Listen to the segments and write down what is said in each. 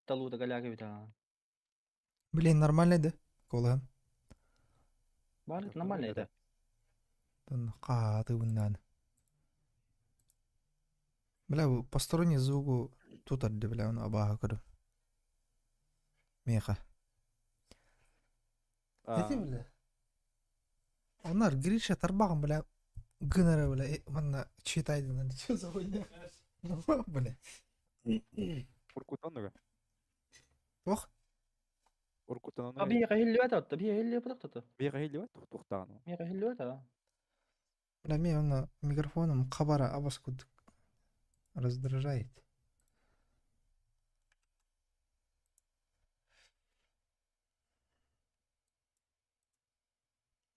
Талууда галяга бит ага. Блин, нормально да? Колам. Бар нормально это. Тон кааты бундан. Бля, посторонний звугу тут отды, бля, он абаха каду. Меха. Эти, бля. Onlar giriş atar bakın bля. Gınara bля. Bana çiğitaydı lan. Çöz o ya. Bля. Urkut'tan da. Ох. Urkut'tan onu Abi hilliwata otta, bi hilli putaqtata. bir hili var tuhtağını. Mi hilliwata. Бля, меня он микрофоном хабара абаскут раздражает.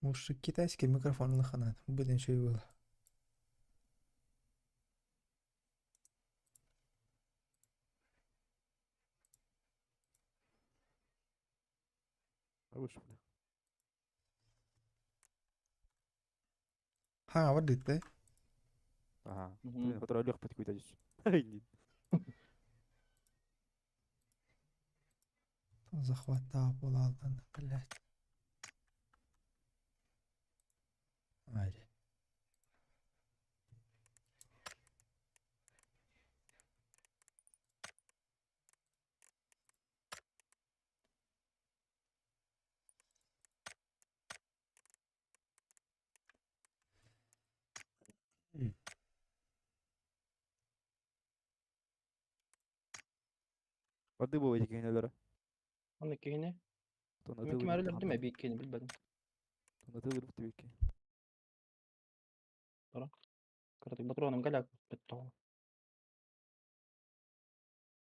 Лучше китайский микрофон лоханат. Будем что и было. Лучше, бля. Ха, вот ты. Ага. Мгм. Блин, который лег под какой-то здесь. Блин. Захватал пулалдан, блядь. Ари. Воды было эти генералера. Anneki hine. То на Ми тылы kimärler имтихан. dime bi ikkini bilbedim. То на тылы в твике. Tara. Karatu patronum galag betto.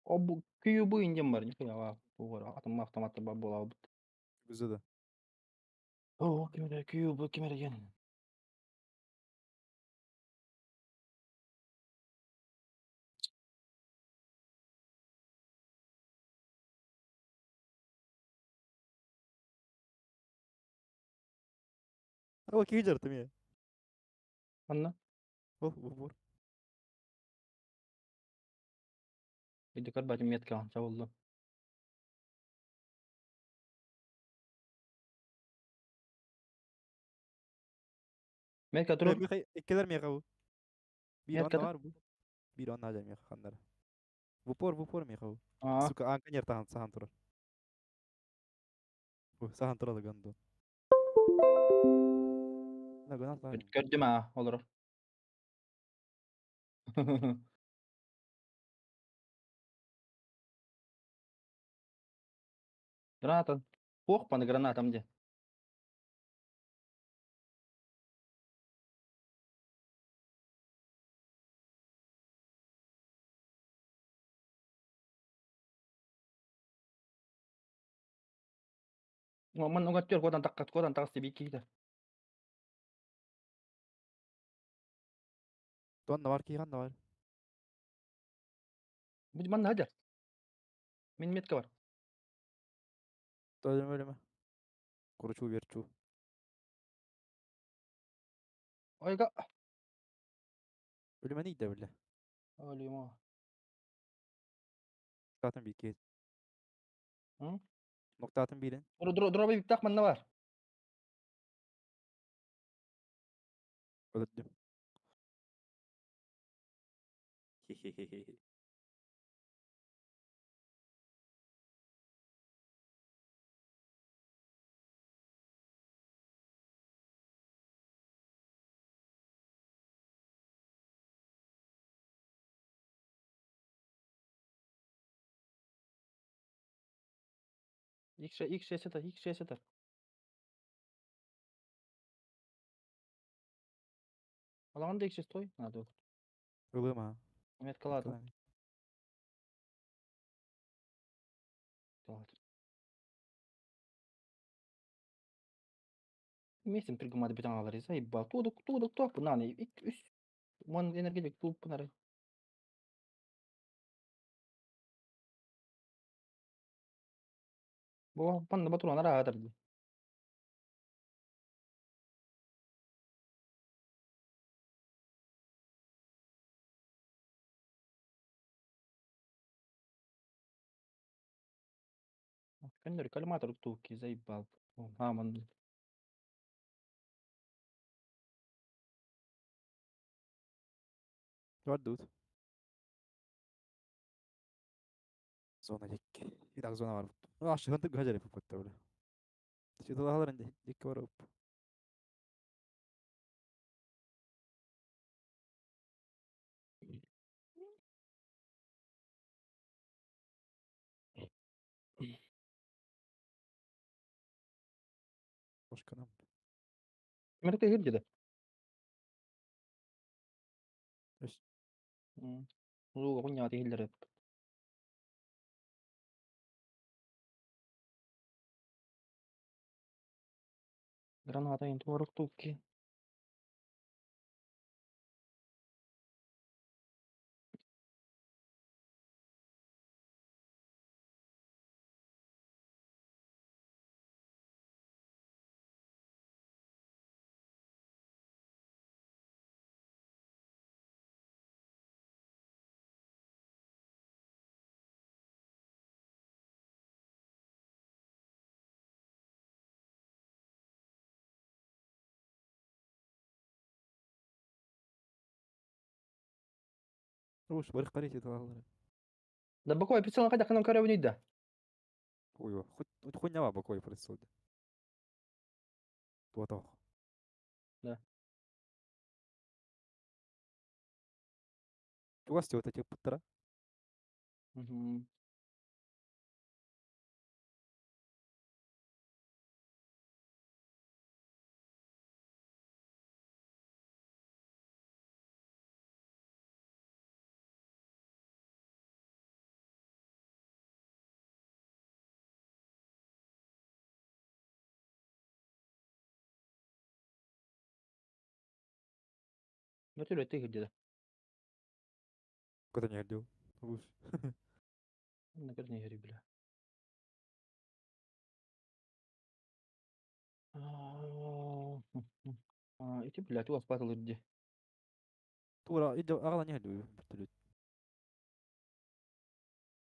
O bu küyü bu indim var. Ya va bu var. Atım avtomatla babul aldı. Bizde de. O kimere küyü bu kimere gen. Ama ki gider tabii. Anna. Oh, bu. Idi karbati metka savuldu. Metka Ne durur. bir şey ikkeler mi yakavu? Bir anda Metkada. var bu. Bir anda acayip yakakanlar. Vupor mi yakavu? Aa. Suka anka yer tahan sahan turar. Bu sahan turar da gandu. Ne ganal tahan. Gördüm ha olur. Granata. Пох пан гранатам де. Man ugat kodan takkat kodan takas tibi kita. Tuan da var ki kan da var. Bu man hajar. Min metka var. Tuan öyle mi? Kuruçu verçu. Oyga. Ölüme neydi öyle? Öyle ma. Zaten bir iki. Hı? Noktatın birin. Dro bir tak man var. Öldüm. Hehehehe. İlk şey seter. İlk şey seter. Alağında ilk şey stoy. Ha dur. Ölüm ha. Metkalada. Metkadan. Tamam. Месяц пригумады битан алар заебал. Тудук топ наны. Üst. Mon energetik tup bunları. Bu panda baturan ara atar. Gönder kalimatör tuki zaybal. Aman. ودود زونا جيك يدعك زونا عرفت عشان تبقى هجري في الفتاة شي تظهر هذا عندي جيك وروب وش كلام Mereka hir jeda. ايش Lu aku nyati hiller. Granata in tuarok tuki. وش بريق قريتي تظهر Da bako ay pisang kada kanang karawin ida. ويوا خد خد نوابا كوي في السود توطوخ لا. توستي وتجيب بطرة Betul itu hir jeda. كنت نهدو وش Nak ni hir bila. Itu bila tu apa tu lirje. تورا يجو أغلى نهدو بتلوت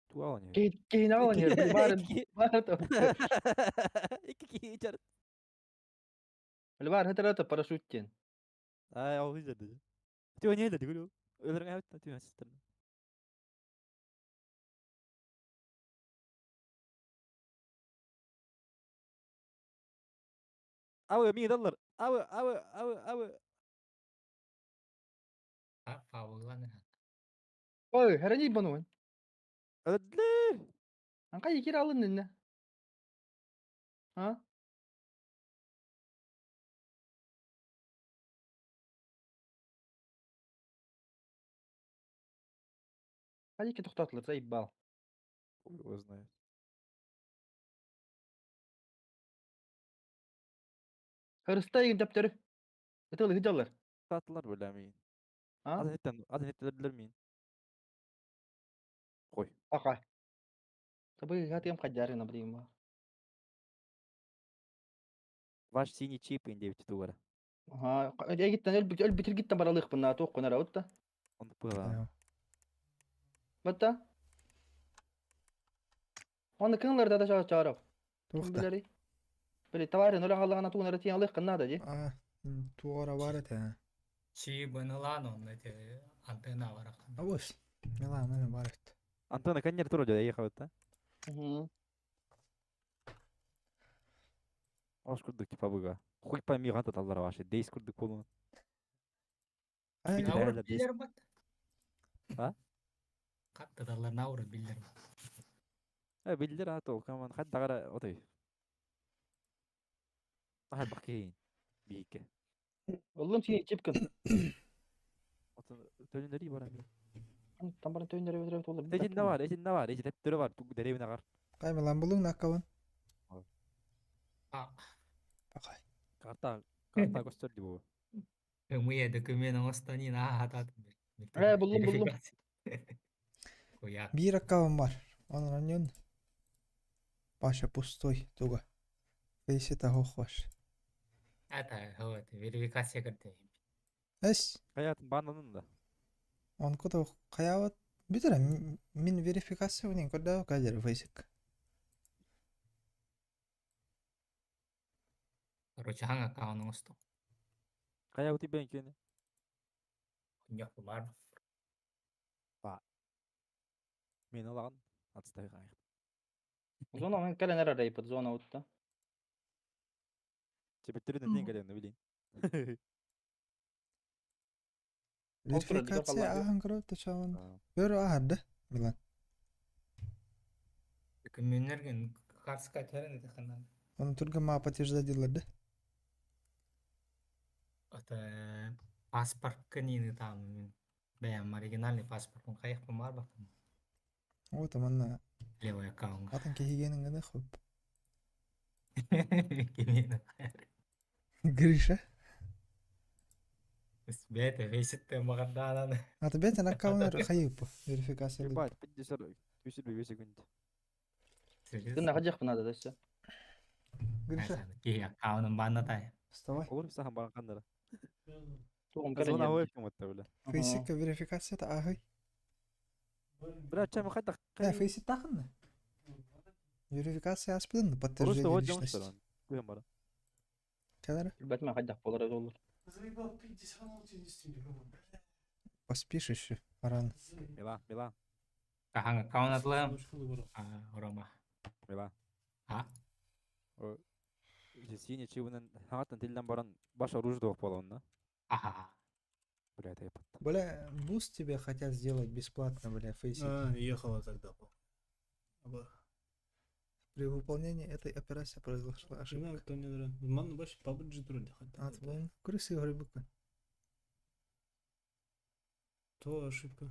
تو أغلى نهدو Kih nawan hir beli barat barat tu. إكي جرت Beli barat hatra tu parasutin. أو جد تو نهدو تقولوا إذا رجعت تو هستن أو مين دولار أو Faulan Oi, hari ni banuan. ليه Angkai kira alun nina. Ha? Kali kita tuxtatlar zaybal. وزنه Hırstay daptarı. Betul hijallar. تطلر ولا مين Ha? هذا هتل مين خوي Okay. Tapi hati yang kajarin abdi mah. واش سيني تشيب إن ديفت تورا Ha, dia kita bitir kita baralik pun nato kena rawat. أنت بغا ايوه Bata. Onu kenlar da da çağırı. Kim توخته bilir? Beli tawarin ola Allah ana tuğna retiyan alik kena da ji. اه توغرا بارتها si benelano nete antena warakan. اوش يلا ما بارت أنت أنا كان يرترو جدا أي خوتا واش كردك كيف بغا خوي با مي غانتا تطلر واش ديس كردك بولون اي Naur- Naur Hala des- bilir mat. Ha? Katta dallar naur bilir. بيلدر هاتو كمان حد غير أطيف واحد بحكيين بيك Oğlum şey çipkin. تولين دري برا مين Tambar töyün dere bedre oğlum. ايش النوار ايش تبتر بار تو دري ونغار قايم لامبلون ناكون Ah, باقي كارتا كوستر دي بو kemuya de kemuya ngostani na hatat. Buldum. Koyak. بيركاون بار انا رانيون باشا بوستوي توغا فيسيتا هو خوش Ata hawat verifikasi karte. ايش حياة بانا نندا اون كنت قياوت بيتر من فيريفيكاسيون كدا كاجر فيسك Короче, ханга кауның ұсты. Кая у тебя кені? Құньяқ бар. Мен алаған. Отстай қайық. Зона мен кэлэн эрэ рейпэт зона утта. Чебеттерден тең кәлемді білейін. Верификация қаллар. ахан кырыпты чабан. Көрі ахарды. Билан. Күмменерген қарсыға терен еді қандан. Оны түргі ма подтверждадиларды. Это паспорт канины там. Бәйім оригинальный паспорт. Он қайық бар бақтым. О, таманна. Левый аккаунт. Атын кехигенің гана хоп. Кемені. Гриша. Бәйті весетті мағырдананы. Аты бәтін аккаунер хайып по. Верификация. Ебать, 52 секунд. Дына хажақ бұнады дөсі. Гриша, Кей аккаунын банна тай. вставай. Olur sağın bana kandıra. Туғым Kız кэлэн ona ерді. hoyup kımıttı bile. Фейсикка верификация та ахай. Бля, çayımı kaydak. Фейсик тахынны. Верификация аспыдын Просто подтверждение вот jammışlar личности. onu. Koyun bana. Кәдәрі? Бәтімен хажақ болар өз олар. Поспишь еще. Рано. Мила. Кахан аккаунт атылым. Орома. Мила. А? Сине чивінің хаңаттан тілден баран баша ружды оқ бола онна. Аха. Бля, это епат. Бля, буст тебе хотят сделать бесплатно, бля, фейсик. Ехала тогда. При выполнении этой операции произошла Жена, ошибка. кто мне нравится. Ман баш пабджи тролли. Ат, блин, крысы грибы. То ошибка.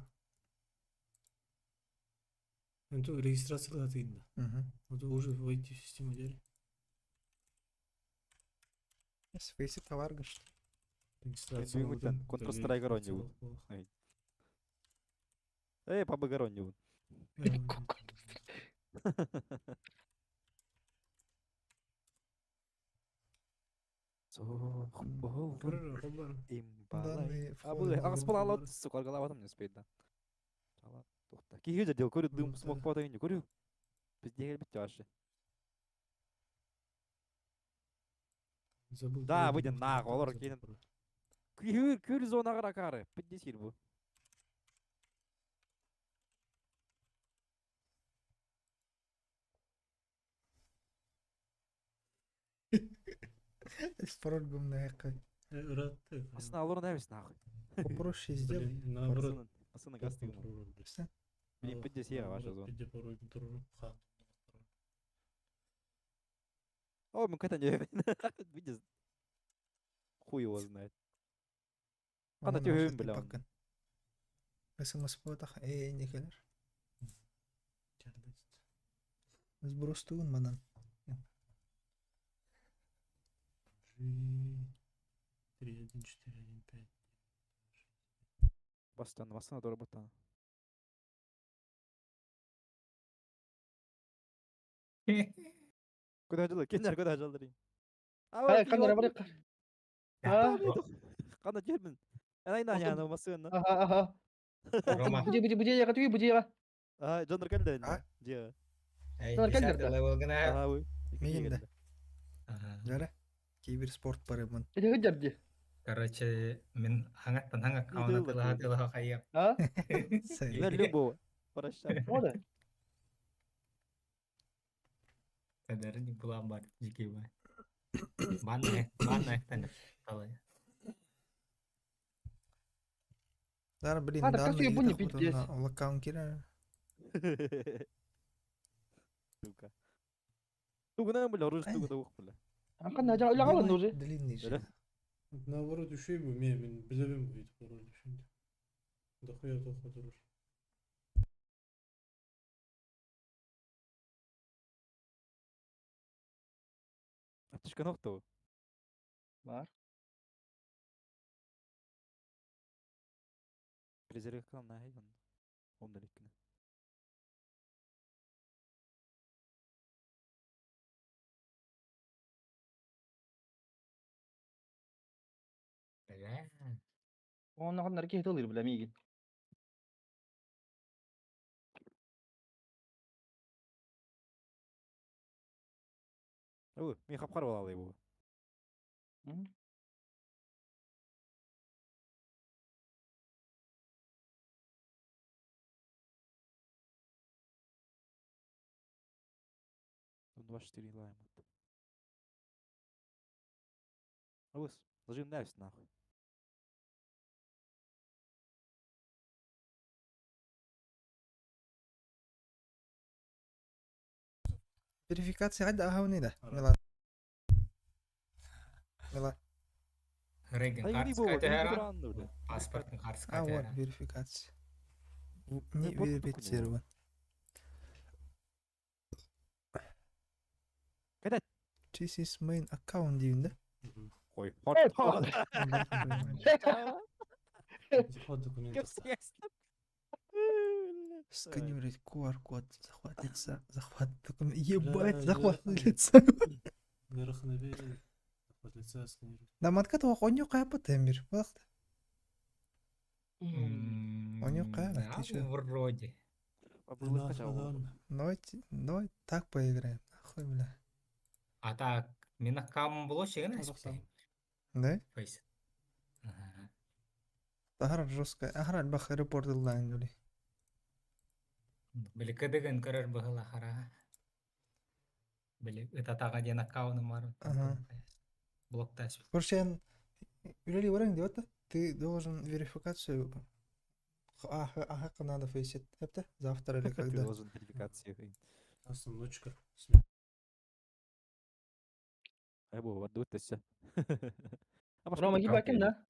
Это регистрация атыйда. Угу. Вот уже войти в систему дери. С фейсик товаргаш. Регистрация. Дүймүттен Counter-Strike ойнайбын. Пабы ойнайбын. Соқ болдым имбалай. Абы ағыс бұл алады сұқ арғалап не успейді. Тоқта. Кейге же дел көрі дым смок потайын көрі. Бізде келбетті ашы. Забыл. Да, выйдем на олар кейін. Көрі зона қара қары. Підде сир бұл. Пароль гумная какой. Асына алырын әмес нахуй. Попроще сделай. Наоборот. Асына гастығын. Всё. Блин, підде сир ваша зона. Підде пароль туру. Ха. О, мы к-то не видишь. Хуй его знает. Ана Маман түйін машат білі типаккан. СМС потах, не келер. Сброс туын манан. 3, 1, 4, 1, 5. Басына doğru батаны. Куда жылы? Кендер куда жылдырайын? Қандай бар еққа? Қана жермін. Әнайна яны масына. Аха. Рома. Бұде еға түге бұде еға. Жандар келді. А? Же. Нар келдерді. Ой. Мейінді. Жара. Кейбір спорт бары мын. Эти хыджарды. Короче, мен хаңаттан хаңа аккаунт атыла қайып. А? Я любого. Прощай. Ода. Кадары не была бар, жеке бай. Банна ектен қалай. Зара, блин, Ладно, данные красиво, не идут пиздец. на локаун кира. Сука. Тугынан бля, орыс тугуда уқ бля. Қандай жағы үлі қалын уже. Длинный же. Наоборот, еще бы, мен білебем будет пароль şimdi. Дохуя тоққа тұрыр. Тышқан оқты ол. Бар. Презерек қалын ағайын. Ондан екіні. Бля. Оны қандар кейт олыр білемейген. Ой, мен қапқар бол алай бұл. М. Ну, 24 лаем. Лыс, зажим дайвс нахуй. Верификация هذا هوني ده Ара. ميلاد ميلاد Regen Hayır kartı bu var. kaydı İyi her budur an. anladı. Pasportun kartı kaydı her أول an. верификация не Ne portu верифицирован Kadet. This is main account deyinde Мгм. Koy. Evet, Hot. oğlum. Захват документов. сканировать QR-код захват документ ебать Бля, захват вверх лица Вверх наверх. Захват лица сканирует. даматка то оньо кайпа тембир вақт М, Он ёкка, да, ты чё? вроде. Абылы kaça oldu. давай так поиграем нахуй бля А так, мен аккаунтым боло чеген Қазақстан. да Фейс. Ага. тахар жестко ахрат бах репортылдан жули Били кыдыгын көрөр быгыла хара. Били ытатага ден аккаунтым бар. Ага. Блокташ. Короче, Юлили варен диота, ты должен верификацию ага надо фейсит. Это завтра или Ты когда? должен верификацию. Остановочка. Ay bu var dur tesse. Ama Рома, ебакин, да?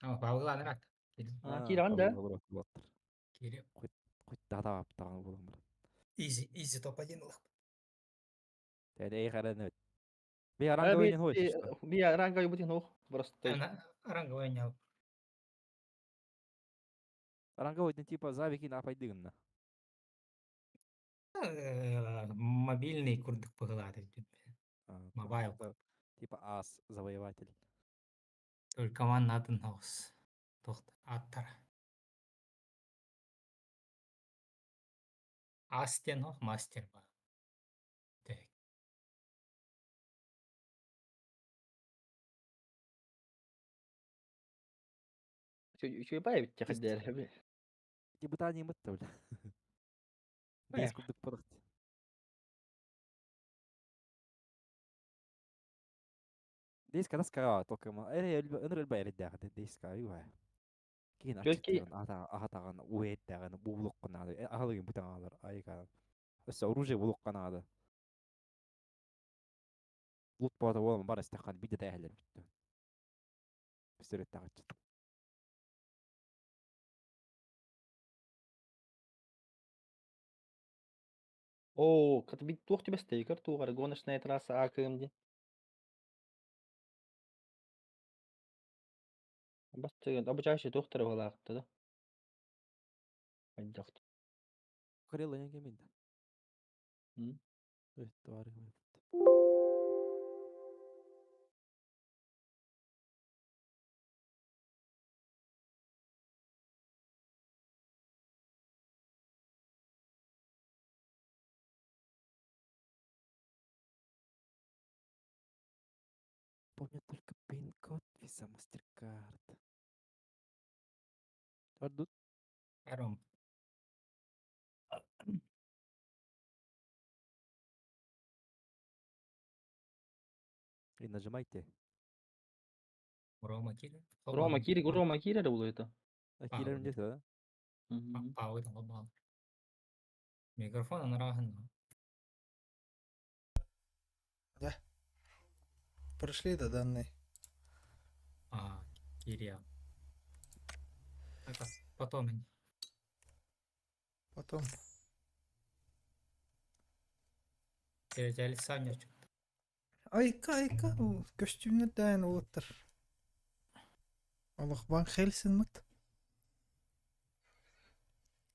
Ама багыланы рак. Киран, да? Кири. Kut dada aptağını bulan bura. Изи топ 1 лах. Tede iyi kadar evet. Bir aranga oyunun hoş işte. Bir ранга ебутин ох. Просто. Она ранговая нял. Aranga oyunun tipa zaviki napaydığınla. Мобильный курдык багылады. Мобайл. Типа ас завоеватель. Только ман атын хаус. Тохта аттар. Астен хох мастер ба. Так. Şu yapayım bir tek der. Типа тани мытта бля. Дес курдук пырык. Дес кадас кага только ма. Өнөр элбай элдэ хады дес кага юа. Кин Çünkü ачыттыгын атаган уэттаган буулук кынады. Ахалыгын бутаналар айга. Өсө оружие булук канады. Лут бата болом бар истакан биде дәһлер битте. Пистолет тагыч. o katı bir tuhti besteykar tuğar gonuşna trasa akımdi. Bas tegen abu çayşı tuhtar olaktı da. Hadi. Крыло не геминда. Hı. Evet, doğru. Помню только пин-код, виза, MasterCard. Ордут. Аром. И нажимайте. Рома кири. Roma kiri de buluyor da. Килерим дете, да? Hı hı. Пауы там бал. Микрофон анрахан. Прошли до данной. А, Кирия. Это потом. Потом. Tercihli saniye. Айка, костюмнерден улуттар. Аллах Ван Хельсен мыт.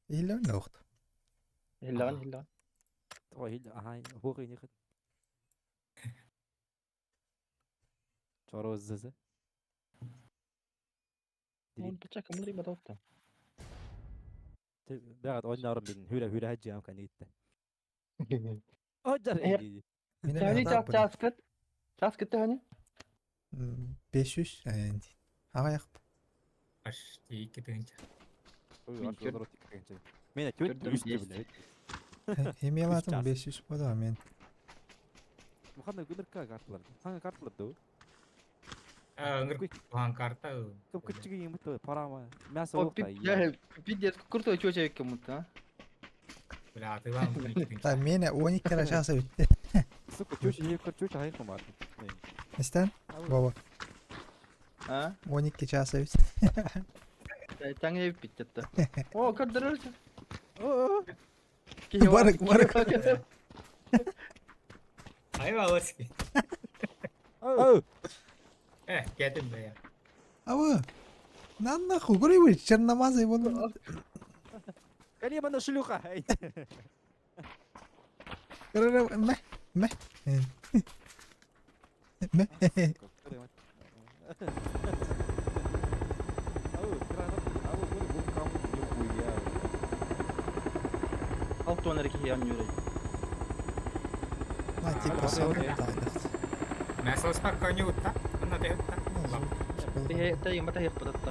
Или не ухт. Hillan. Toch heel, aha, hoog in je gaat. Çoro zızı. On bıçak mı riba da. Berat oynarım benim. Hüle hacı kan gitti. Ocar Eğer- iyi. Yine Tani bir hata çat bu. çat kıt. Час кетті ғане? 500 енді. Аға яқып. Почти 2 тыгынча. Ой, разворот екінші. Мен әйтеуір Көрдім, 100 деп есть. біледі. Емел атым час. 500 болды ғой мен. Мұханна күніркі карталар. Қаңа карталар да ол. Ыңгыр туған карта. Көп күтчіге ең мұтты парама. Мәсі О, олықта. пиздец, крутой чувачек кем-то, а? Бля, атыйлам 2 Та тыгынча. мені 12 кere шасы өтті. Сука, чөші хайқы бар. Істен? Баба. А? 12 часы өтті. Тәңе еп біттетті. О, көрдірілші. Барық. Ай, Волоськи. Ау! Кетім бля. Ава. Нан нахуй, көрей бөлі, черномазай болу. Кәне банда шлюха! Көрей, мә. Мә. Alt onları ki yan yürü. На, типа, сон. Мәсіліс паққа не ұтта? Бұна да ұтта? Тәйі мата хек пататта.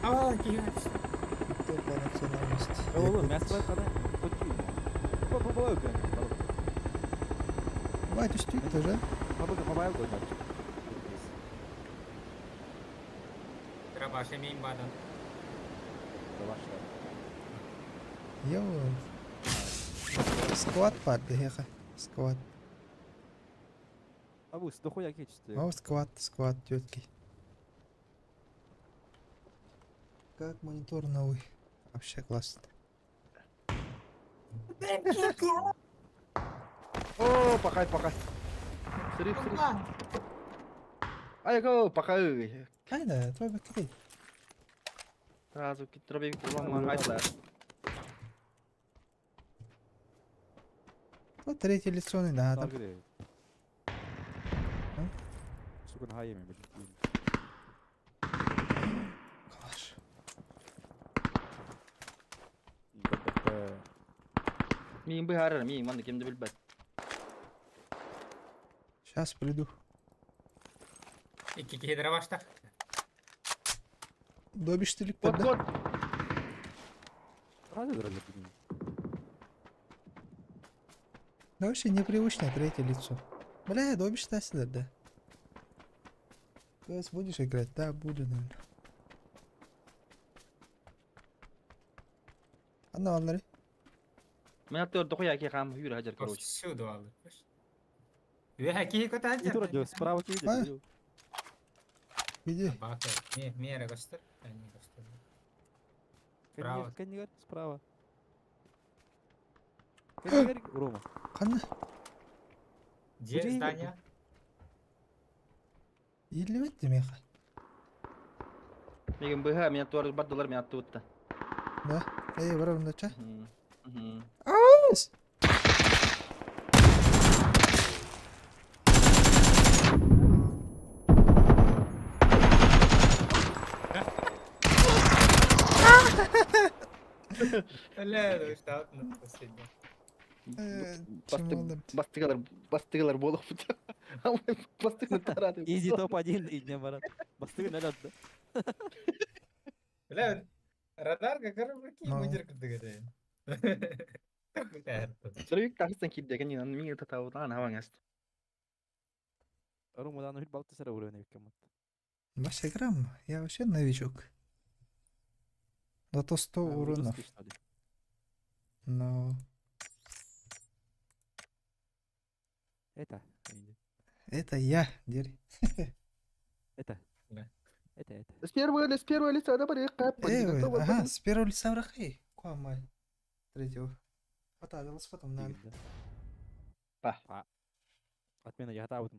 Aa, киген. По национальности. Oğlum, mesleğe kadar koçuyum. Baba yok yani. Бать, устюк тоже. Baba yok oynar. Треба шемейн бадан. Başla. Йоу. Сквад падли, хеха. Сквад. Abi дохуя geçti. О, сквад, тетки. Как монитор новый. Вообще классно. О, пахай. Сырып. Айго, пахай. Кайда, твой бактерий. Сразу китробек куланман айтла. Вот третье лицо не надо. Сука, hayır mı? Класс. Мин бихарар, мин манда кемді білбәт. Сейчас приду. İki kere başta. Добиштылик Вот. да? Hadi dur hadi. Да вообще непривычное третье лицо. Бля, добишь Тасилер, да? КС будешь играть? Да, буду, наверное. Анна валлари. Мен атты дохуя ки хам юрі хажар, короче. Всюду алып. Веха киhe көтә İyi dur hadi. Справа Ай. kiydi. Иди. Бакы. Мера göster. Yani göster. Справа. Кеннигер, справа. Кеннигер, Рома. Қаны? Где здание? Елеметті меха. Мен быха, мен атты бардылар, мен атты өтті. Да? Эй, варавында ча? Мхм. Ля, что на последнем. Бастыгалар болып бұты. Бастыгны тарады. Easy top 1 идем, брат. Бастыгы надо. Ля, радарга короче Ну. мудир кырдыгы. Сырык тағыстан кейдеген, мен татаудан аван аст. Ромадан хит балты сара уровня виккем. Баш играм? Я вообще новичок. Зато 100 уронов. Но это я, Дери. Это. С первого лица, да, пари, Эй, вы, ага, с первого лица врахи. Куамай. Третьего. Потавилась потом, надо. Отмена я готов.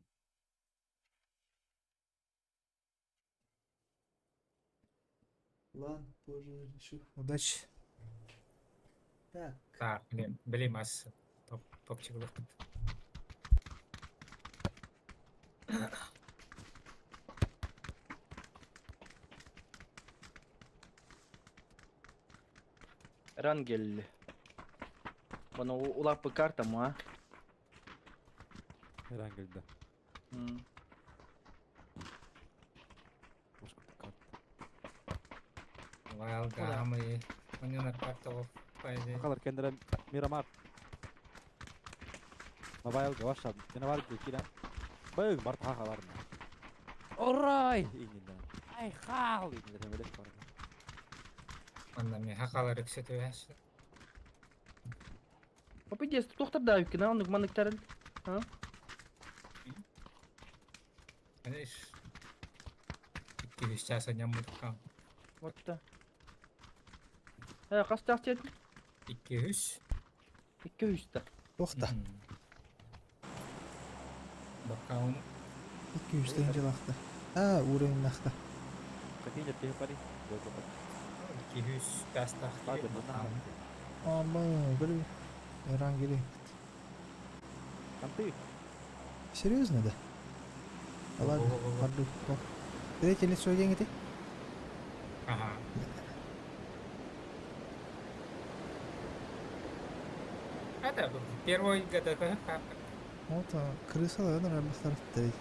Ладно, позже решу. Удачи. Так. Так, блин, масса. Топчик был. Рангель. Bana ulap bir karta mı ha? Her an geldi. Hmm. Başka bir kart. Well, Udah. kami menyenangkan kartu payde. Bakalım kendine Miramar. Mobile gak başladı. Yine var bir kira. Bak Marta haka var mı? Oray! İngilizden. Ay hal! İngilizden böyle var. Anda mi hakalar yükseliyor ya. Apa dia dokter da yükü anlık manlıkların. Ha? Ada is. İki jasa nyambut kang. Orta. Ha kaç tahta ettin? 200. 200 da. To'xta. Bakalım 200 laqda. Ha, o'rinlaqda. Какие нет перепари? 200 pasta. Hadi mana? Ama böyle Erangeli. Kanti. Серьезно, да? Ладно, пойду. Третье лицо деньги ты? Aha. Ada первый год как Вот, крыса, да, наверное, старт третий.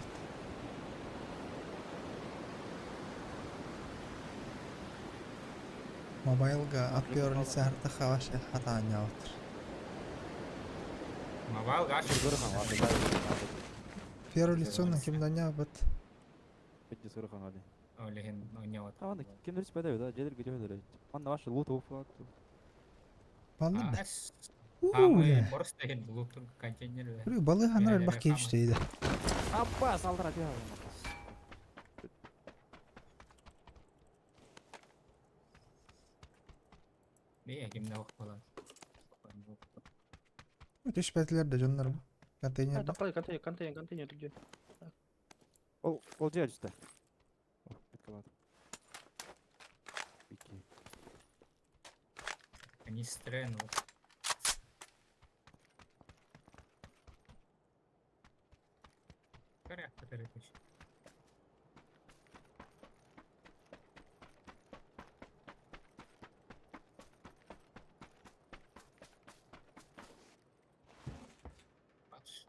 Мобайлга аппер лицарта хаваша хатаня отыр. мавал гаш. Сырхан var. Первое лицо на кимдanya бат. Пети сырхан hadi. Olehen oynuyor. Tamam da kim dürüst bedava da gelir gidiyor öyle. Anla var şu loot of falan. Балды да. Ас. Уу, Ама просто хен лутун контейнер. Күрүү балы ханар Бәрі бак қамай. кештейди. Abba saldır hadi. Ne kimde ok falan. Өтөш бәтләрдә җаннар бу. Ha Контейнерда. takla kantenya gidiyor. Ol diğer üstte. Oh, bitki var. İki. Они стрену. Порядок, который точно. Баш.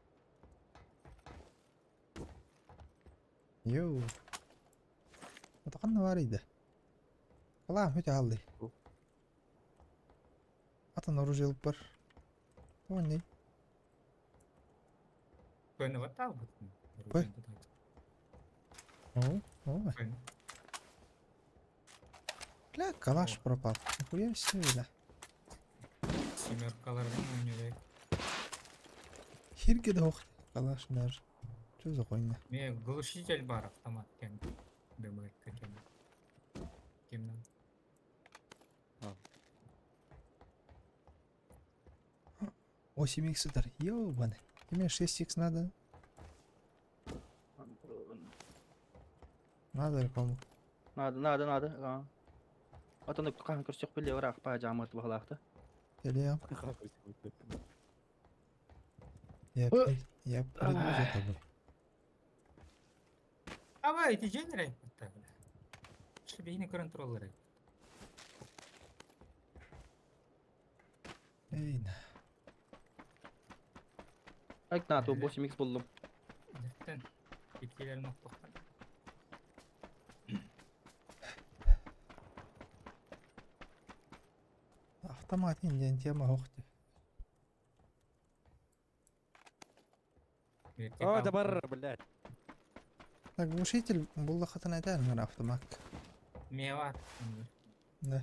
Йоу. Атакан бар иде. Калам өтө алды. Бу. Атын оружие алып бар. Ойнай. Көн вот так вот. Кой? О, ой. Көн. Бля, калаш пропал. Нихуя себе, да. Семеркалардан ойнайды. Хирге да ох. Калаш нар. Чөз ойна. Не, глушитель бар автомат кен. Дымает кен. Кемнен. Ha. 8х-дар. Ёбаны. Тебе 6х надо? Надо кому? Надо. Ha. Atını kan kırsak bile var akpa camat bağlaktı. Телеям. Я приду за тобой. Ава, эти генеры. Чтобы и не контроллеры. Ey ne? Akna to 8x buldum. Cidden. Bitkilerin noktaları. Автомат индиан тема хохти. Aa da var блядь. Так, глушитель был хатана тан на автомат. Мева. Да.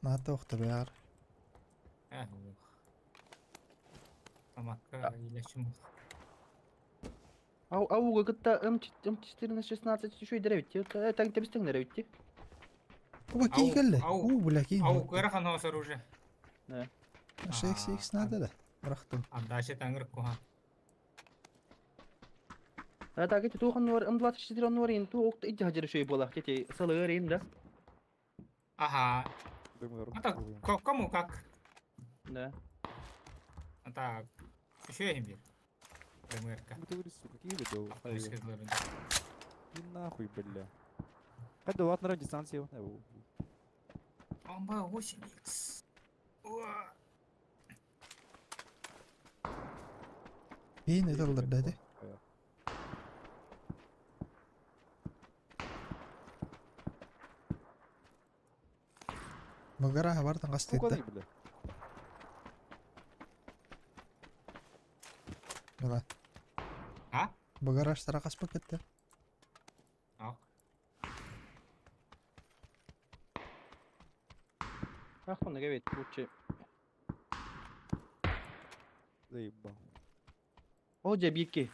На тохта бяр. Тамакка или чему. Ау гыта М14 16 şu direkt. Так тебе стең direkt. Оба ки келди. ау. У, бля, ки. Ау, кырахан осы оружие. 6х надо да. Брахтым. А дальше тангыр куха. Так эти тухан var M24 var in tu okta itti hajar şey bolak kete salır in da. Ага. Думаю, А так, кому как? Да. А так, еще я имбирь. ПМРка. Ты говоришь, какие видео? Высказывали. И нахуй, бля. Hadi o atlara distansiya var. Amba 8x. Уа. İyi ne dallar dedi. Bagara bardan Bu kastetdi. kadar bile. Bala. Ha? Bagara açtara kas paketти. Ақ. Ахмана evet Burçe. Заебал. Hoca bir iki.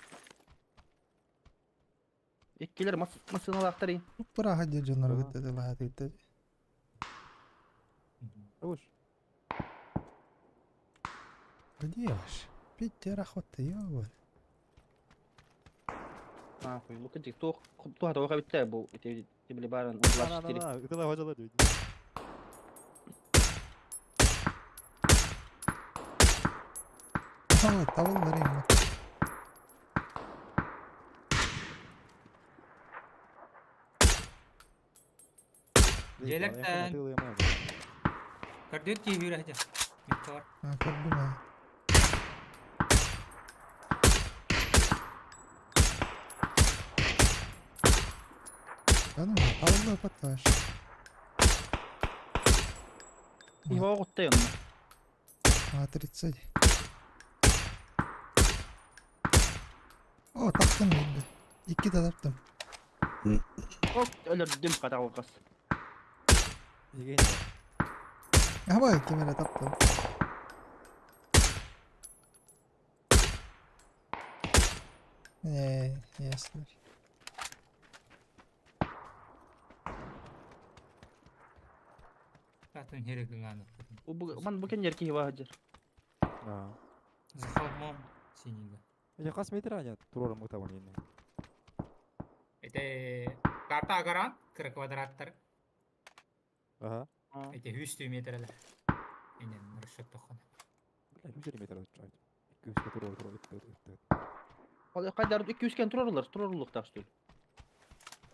İkiler masını aktarayım. Bura hadi canları Aha. gitti la hadi gitti. Ауш. Где ваш? Bitti rahvatta ya böyle. Ha koy. Bu kıcık tuh hata oka bitti bu. Tibli baran Ана, ulaştırı. ана, это лаважала дейді. Tamam tavul vereyim bak. Желектен. Кардиот киіп жүр әже. Мектор. Ha gördüm ha. Canım tavul da patlaş. İva okutta yanına. Ha 30. O taktım şimdi. 2 de taktım. Ok öldürdüm kadar okas. Егейін. Ama kemere taktım. Ясно. Катын херегін анық. Man bu kenyar ki hiva hajar. За холмом синего. Я қас метр аня турорым ұтабын енді. Это карта агаран, кір квадраттар. Аха. Это 100 метрлер. Енен расчет тоқын. Бля, 100 метр отчайды. 200 турор өтті. Kadar 200 ken turaruluk taştı.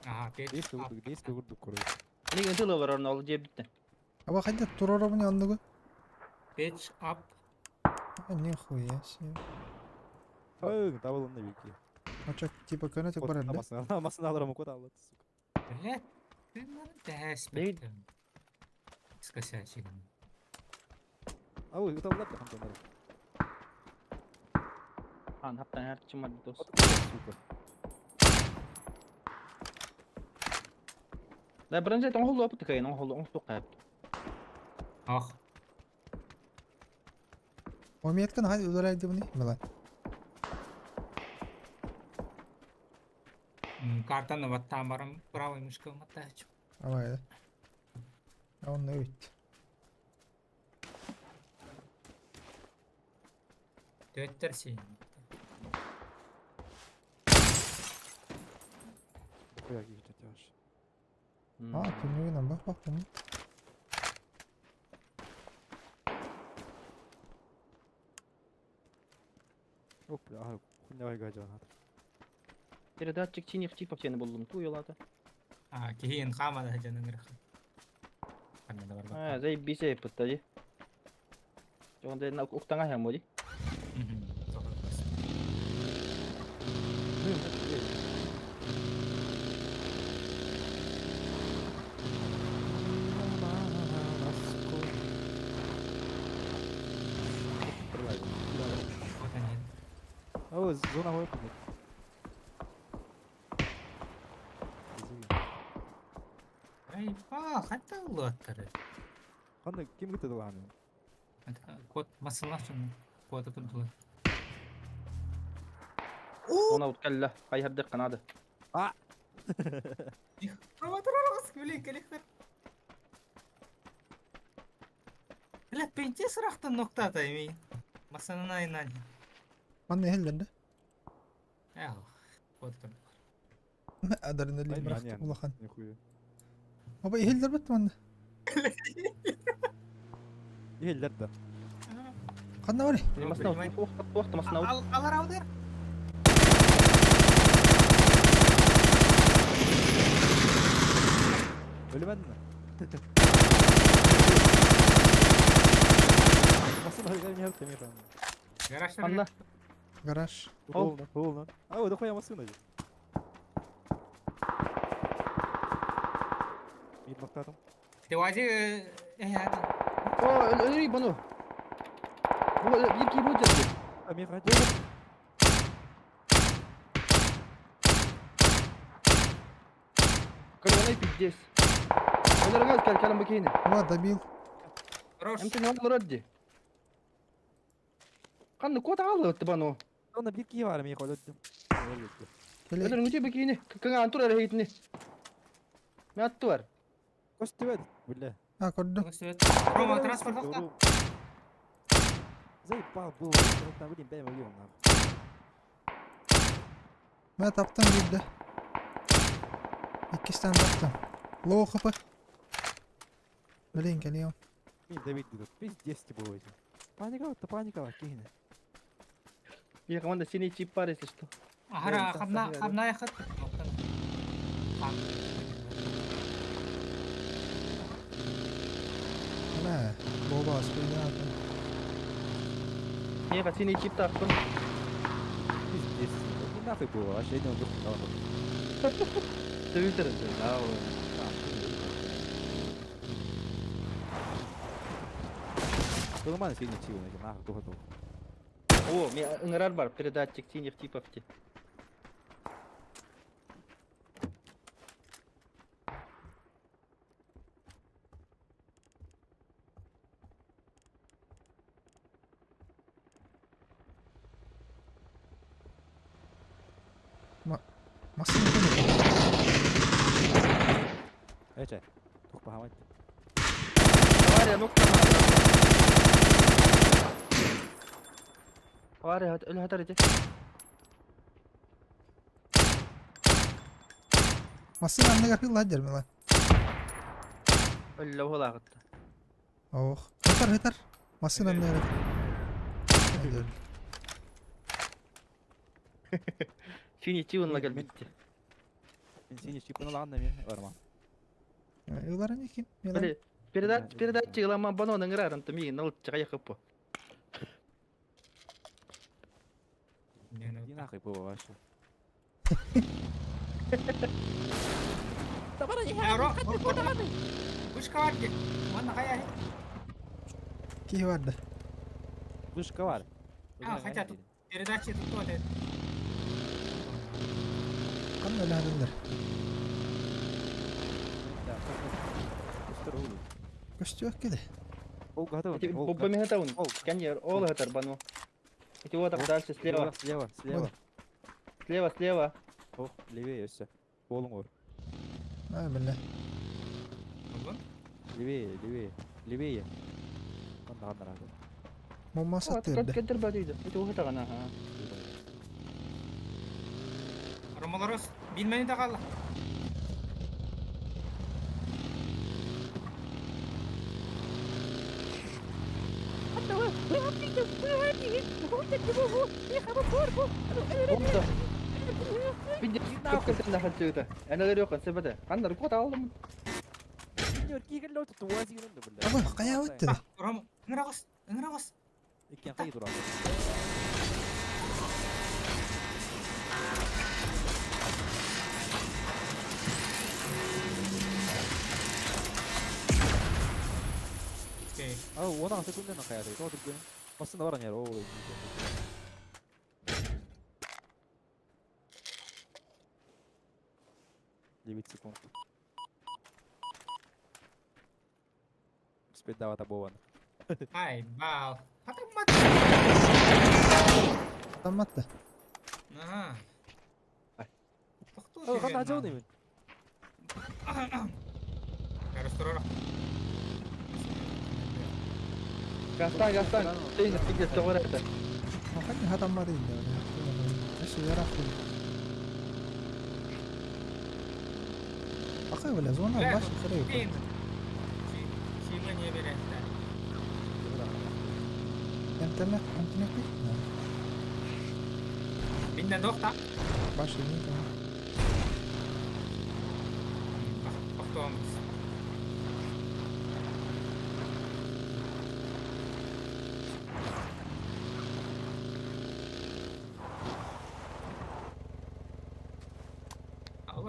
Ага, 5 Дейске күрдік көріп. Ne gönül var onu alı cebitten. Ama hadi turora bunu anladı. 5 up. Нихуя себе. Табылында беки. А что, типа канатик бар да? Намасын алырым код алады. Блядь, ты надо дәс Дейт. бәттім. Скосячигін. Ау, ұтабылады да қантанары. Han haptan her çımadı dost. Сука. La birinci ton hulu apıtı kayın on hulu on stok kayıp. Ах, O miyetken hadi ödüleydi bunu. Mela. картаны ваттан барым, правой мышкой мотачу. Ama ya. On ne bitti. Төттер сен. Хуя киіп жаташ. Ha tünlüğüne bak bakalım. Оп, ага, хуйнявай гажан. Передатчик чиних чипов seni buldum. Tu yolada. Кейін қамады жаның рахым. Қандай да бар ба? Ha zey bir şey yapıttı acı. Onda elini uktana hem oli. Ау, зона ғой. Ай, па, қайта ұлы аттары. Қандай кем кетеді ғой аны? Код масылар үшін коды күнділі. Ona utkalla. Hayırdır kanadı. Провоторларыңыз көлейін келектер. Бля, пенте сұрақтан ноқта атаймын. Масанын айынан. Anne hellerinde. Әу, код күнді. Ne adarın eli Aynen, bıraktı aynen. ulakan. Нихуя. Ama heller bitti anne. Елдер да. Kanne var ya. Masına vakti masına Алар аудар. Nasıl harika bir yaptım ya. Garajda Anla. Garaj. Ol lan. Aa, o da koyamazsın hocam. Bir bakalım. Devazi hadi. Öyle bunu. Bu bir gibi olacak. Amir hadi. Колонай пиздец. Öyle gaz gel kalın bakayım. هو добил. Хорош. Hem de ne raddi. Kanı kod aldı bana. Onda bir ki var mı koydum. كلي Öyle nüce bakayım. Kanka antur öyle heytini. Ne attı var? Koştu ver. Billah. ها كده Рома, транспорт авто. Zey bak bu. Ben bileyim ben biliyorum lan. ما таптым جدا. İkisinden taптım. Low kapı. Блин, geliyorum. Bir de bekliyor. Pis bu hocam. Panika var ki yine. Ya команда синий чип бар если что. Ахара, хабна яхат. Ana, boba askıyla atın. Niye bak sini chip taktım. Pis. Bir nafı bu. Şeyden dur. Twitter ya. Kılman seni çiğ hocam. Ah bu hadi. О, мне НРР бар, передатчик синих типов. Masın bunu. Ece. Çok pahalı. Var ya nokta var ya öyle hatar edecek. Masın anne kapıyı lan mi lan? Öyle ola gitti. Oh. Yeter. Masın anne kapıyı. Hadi. Sini çiğunla gel bitti. Ben seni çipini lan demeye varma. Yılların yakin. Öyle передатчик лама бано НРР антами налчка я хапо. Bir nafı bu var şu. Вышка варди. Mana kaya. Ki vardı. Dışka var. Хотя тут передачи тут вот это. Kan öyle hadindir. Göstü yok kedi. O kadar. Эти бомбами хатаун. Сканер, ола хатар бано. Эти вот так дальше слева. Слева. Oh, leveye üstte. Oğlum var. Ha billah. Leveye. Kandan abi. Mumma sattırdı. كدر بعدين. эти вот так она. Ромаларос bilmeni de kal. Bunda. Bir de hakikaten daha çıktı. Ana geliyor kan sebede. Kanlar kod aldım. Diyor ki gel lo tutu wasi yun billah. Ama kaya öttü de. Roma, ngeragos. İkken kayı dur abi. Okey. Abi ona nasıl kullanın kayada? O da benim. Aslında var ya o. Девять секунд. Теперь давай табован. Ay, bal. Hadi mat. Tammattı. Aha. Ay. Doktor. Abi kan acaba değil mi? Harus turun. Gastan. Şeyin fikir doğru etti. Makanya hatam var değil de. Eşi yaraklı. Bakıyor böyle zona baş yukarı yok. Pin. Sima niye bir esta. İnternet değil. Binden dokta. Baş yok. Doktor.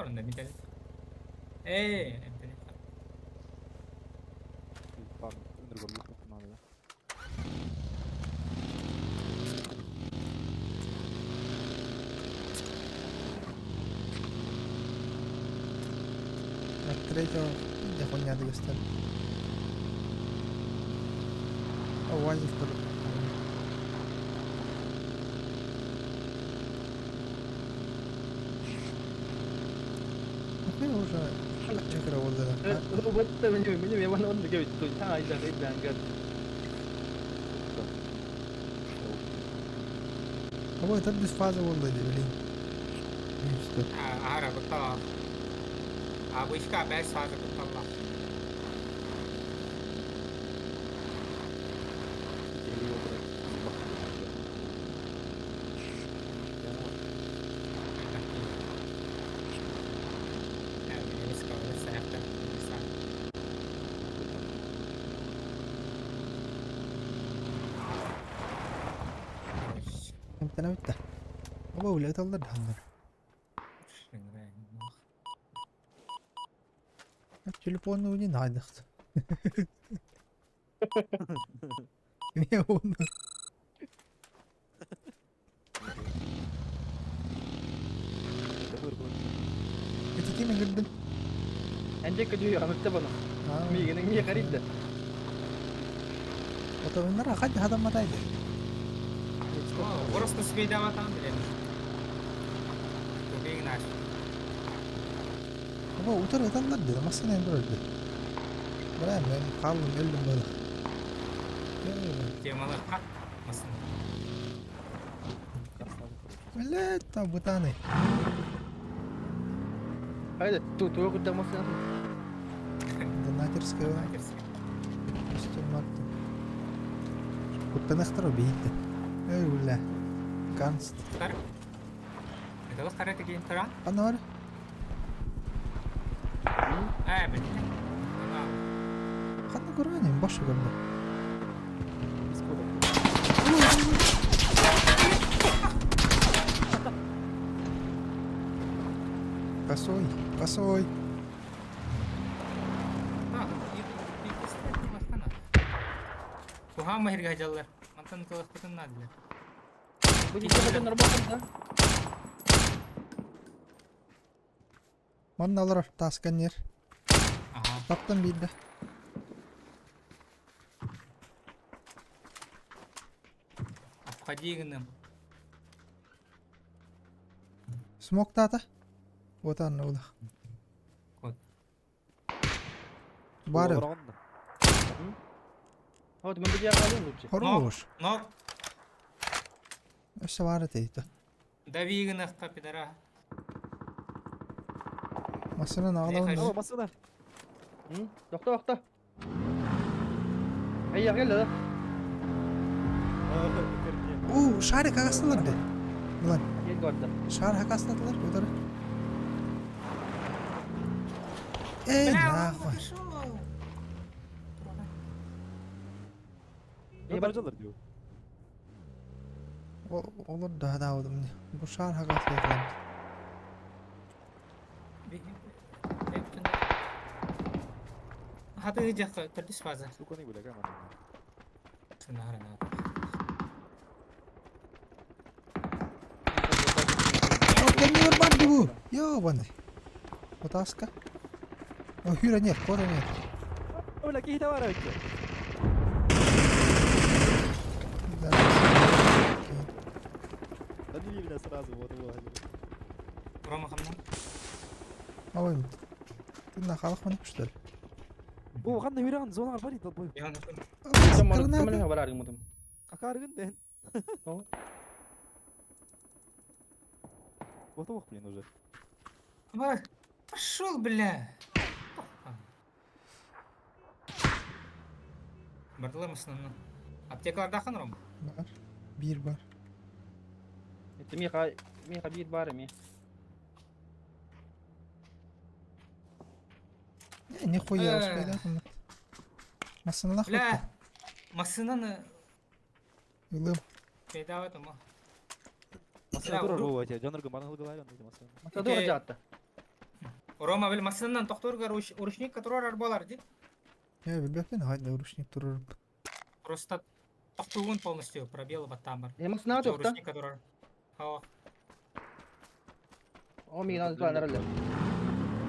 var onda bir tane. Enteni. Bak, ünür golü tuttum abi. Trecho defonya di göster. Oh, wajib terus. Oke, udah. Çakır oldu da. Robotta benim yaman onu gibi tutun. Ha işte ben gör. Ama tabii biz fazla oldu diye bileyim. İşte. Ara betul. Bu iska bes fazla betul lah. Geliyor direkt. Bak. Ini sekolah saya kan. Entä näyttää? Apa ulit olla dahamar? Telefonu uji naidakt. Niye onu? Ketiki mi girdin? Ence kötü anıkta bana. Miye'nin miye garip de. Otobanlar akad hadam mataydı. Урус на себе даватан билем. Тубиг наш. Ama utar atanlar dedi. Masana ender öldü. Bırak ben kaldım öldüm böyle. Темалар хак масын. Millet tabi tane. Haydi tu kudda masana. Donaterskaya var. Üstüm Kutta nahtaro bitti. Öyle. Kanst. Кар. Это вот карate гейм тара. Ana var. Bitti. Kanı kurbanıyım. Başı gömdü. Косой. Косой. Tuhan mahir gajallar. Mantan tuh ketenang dia. Bu dişe kadar robotun da. Manna alır. Taskan yer. Aha. Taptım bir de. Обходи гным. Smoke data. Вот она ула. Вот. Бары. Hadi ben bir yer alayım mı? Хорош. Но İşte var teyit. дави гных пидора. Masının ağlamını. Ama masana. Hı? Doktor. Hey ya gel la. Oo, şahane kakastılar de. Ulan, Gel gorda. şahane kakastılar. Udarı. Nahvay. Yabancılar diyor. Olur daha oldum. Bu şahane kakastılar. Hadi jak terus fazla. Suka nih boleh kan? Sebenarnya. Kendini bandı bu. Yo bandı. O taska. O hüra нет, koda нет. Oh lagi kita warna itu. Tadi dia сразу вот его. Рома хамнан. Ой. Ты на халах маны что ли? О, қандай үйрен зонаға бар еді бой. Yang Kemana var arayın mutum? Ақарғын ден. О. Вот ох, блин, уже. Пошел, бля. Бардылар мısın? Aptekarda kan Roma. Var. Bir var. Это Миха бит барами. Нихуя успели там. Масынлах Бля. отты. Масынан Ылым. beda var ama. Масына тұр ғой, жанырға маңғыл қалайын дейді масына. Masa doğru cattı. Рома бил машинадан тохторга урушник которого арбалар ди. Я билбеппин хайда урушник турар. Просто тохтугун полностью пробел баттамар. Машина жоқ та. Урушник который. Хава. О, мен аны план аралар.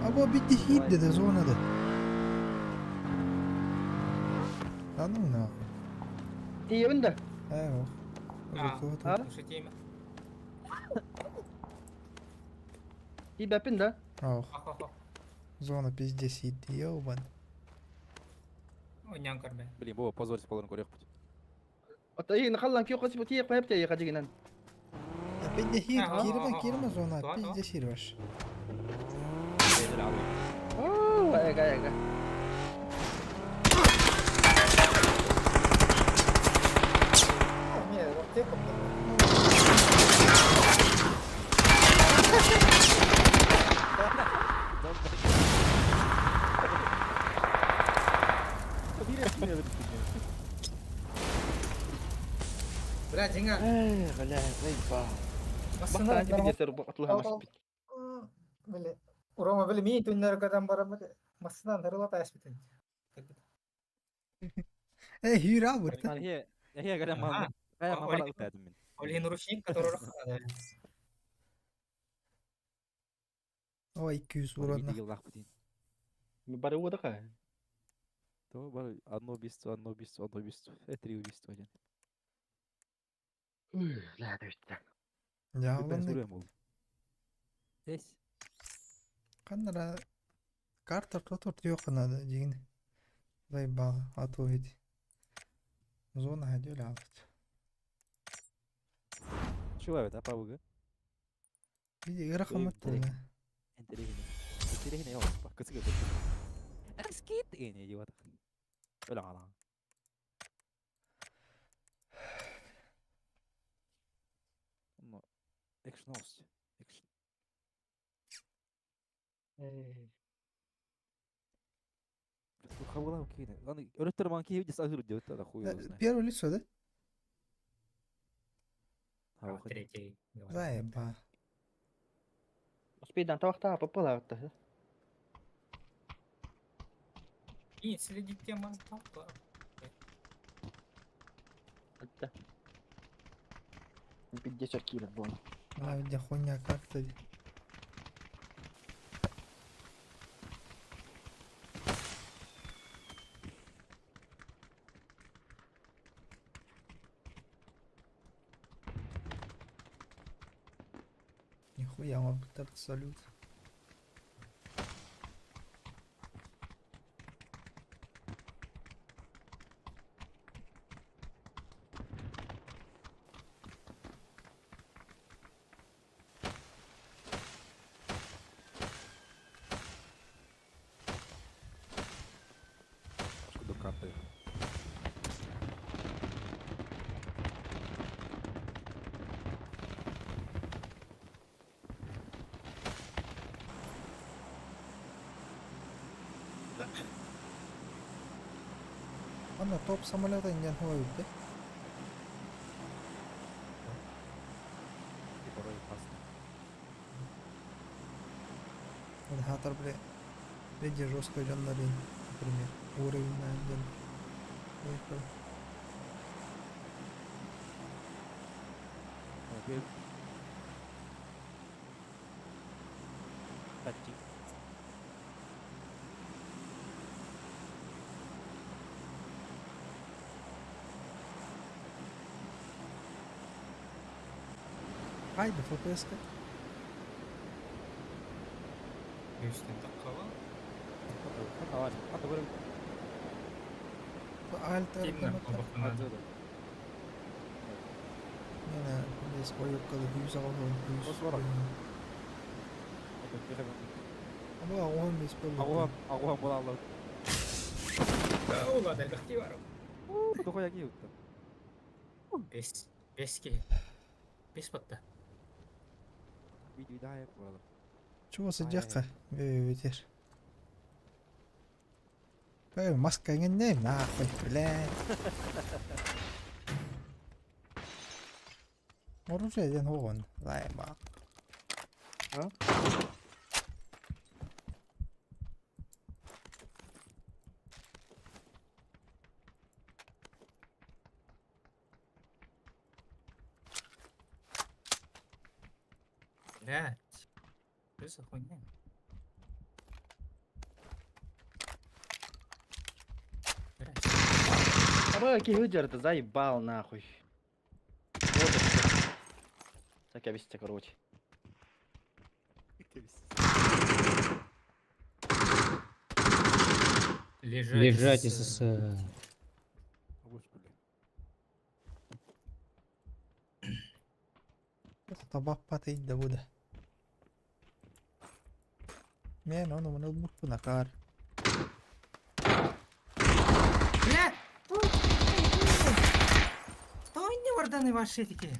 Abo bitti hidde de zonada. Anladın mı? Тие бинде. Evo. Ha? Шутиме. Тие бәппинде. Ох, Хо-хо. зона пиздец hidde ёбан. Онян карбе. Блин, Боба, позорься полон корях путь. Ата ии нахаллан кио қосып тие қойып тие қажигинен. Ya bitti hid Ha, girme zona Tuan, pizdes hirvaş. Beyler abi. Oo, ega. Бля, жеңа. Бля, зайба. Машина Бақтан анча бидесер атылған машып бит. Бля. Рома били ми түннөр кадан бара били. Машинадан тарылата аспитен. Hyr av burada. هي قال ما قال ما بلغت هذا من Олин урушник который. O 200 ورد uğradına. يلا خبطين Бары удақа. то бар одно убийство три убийства один Ля, дөйті. Ya ben ulan ne? söylüyorum oğlum здесь Kanlara karta tutur yok kanada jigin. Zayba atu hedi. Zona hedi öyle aldı. شو هذا بابا Bir de ırakamut da. انت ليه هنا يا واسطة كسر اسكيت يعني يا جواد ولا على اكشن نوست اكشن خبرها كده انا قلت له ما كيف يجي صغير جوت اخوي Первый лицо, да? هاو خد Третий. Zayba. Спейдан тавақта попала атты. И следить тема. Атты. Бидесер килер bunu. Ya bir de хуйня karta. Нихуя, он так салют. что до карты Ana top самолета индиан хава юбде. и порой опасно Вот хатар бля. Реди жестко жандарин, например. Уровень на индиан. Тачи. Haydi FPS-ка. Üstten takkalı. حتى قول Alter Timler kanata. babakına. Yine biz koyukkada hüyüz alalım. Hüyüz. Boş ver. Ama 15 böyle. اقوى والله الله والله ده الاختيار. دخل يجي بس بس كده. بس بطة. فيديو دايق والله Чего сидяка? Ветер. Маска не нахуй, блядь. Оружие один вон. Лайба. А? Блядь. Что за хуйня? Блядь. Собаки выдер, ты заебал нахуй. Вот это всё. Так я вести, короче. Лежать, СССР. Господи. Tabak patay da bu da. Men onu bunu bu nakar. Блядь! Стой, не варданы ваши такие.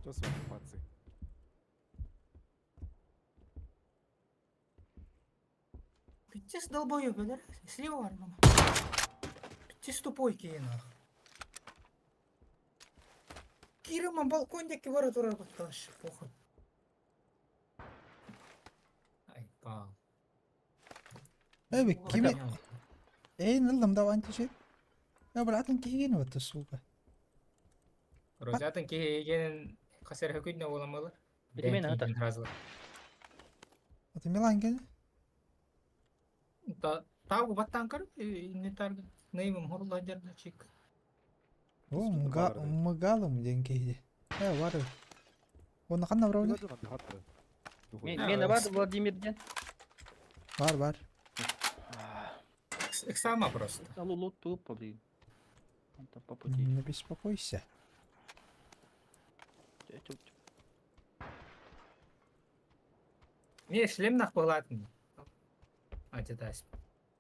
Что с вами, пацы? Пиздец долбоёб, да? Слева варданы. Пиздец тупой кей нахуй. Кирилл балкондеки вара тура батташ. Похуй. Ай, пал. Abi kimi? Nallam da wanti şey. Ya bırakın ki yine var suka. Розятын кегенин касер хөкүтне боламалар. Бити мен ата. Разлык. Ati Milan gel. Тагу баттан кар не тарга. Неймим хорла жарда чик. O Üstünde vardı. mıgalım denki. Ya var. Onu kanna bro. Куда нам бегать-то? Мен бар Владимирден. Var. Сама просто. Лулу тупо, блин. Это по пути. Не беспокойся. Тю-тю-тю. Не, шлем нах палатын. Адидас.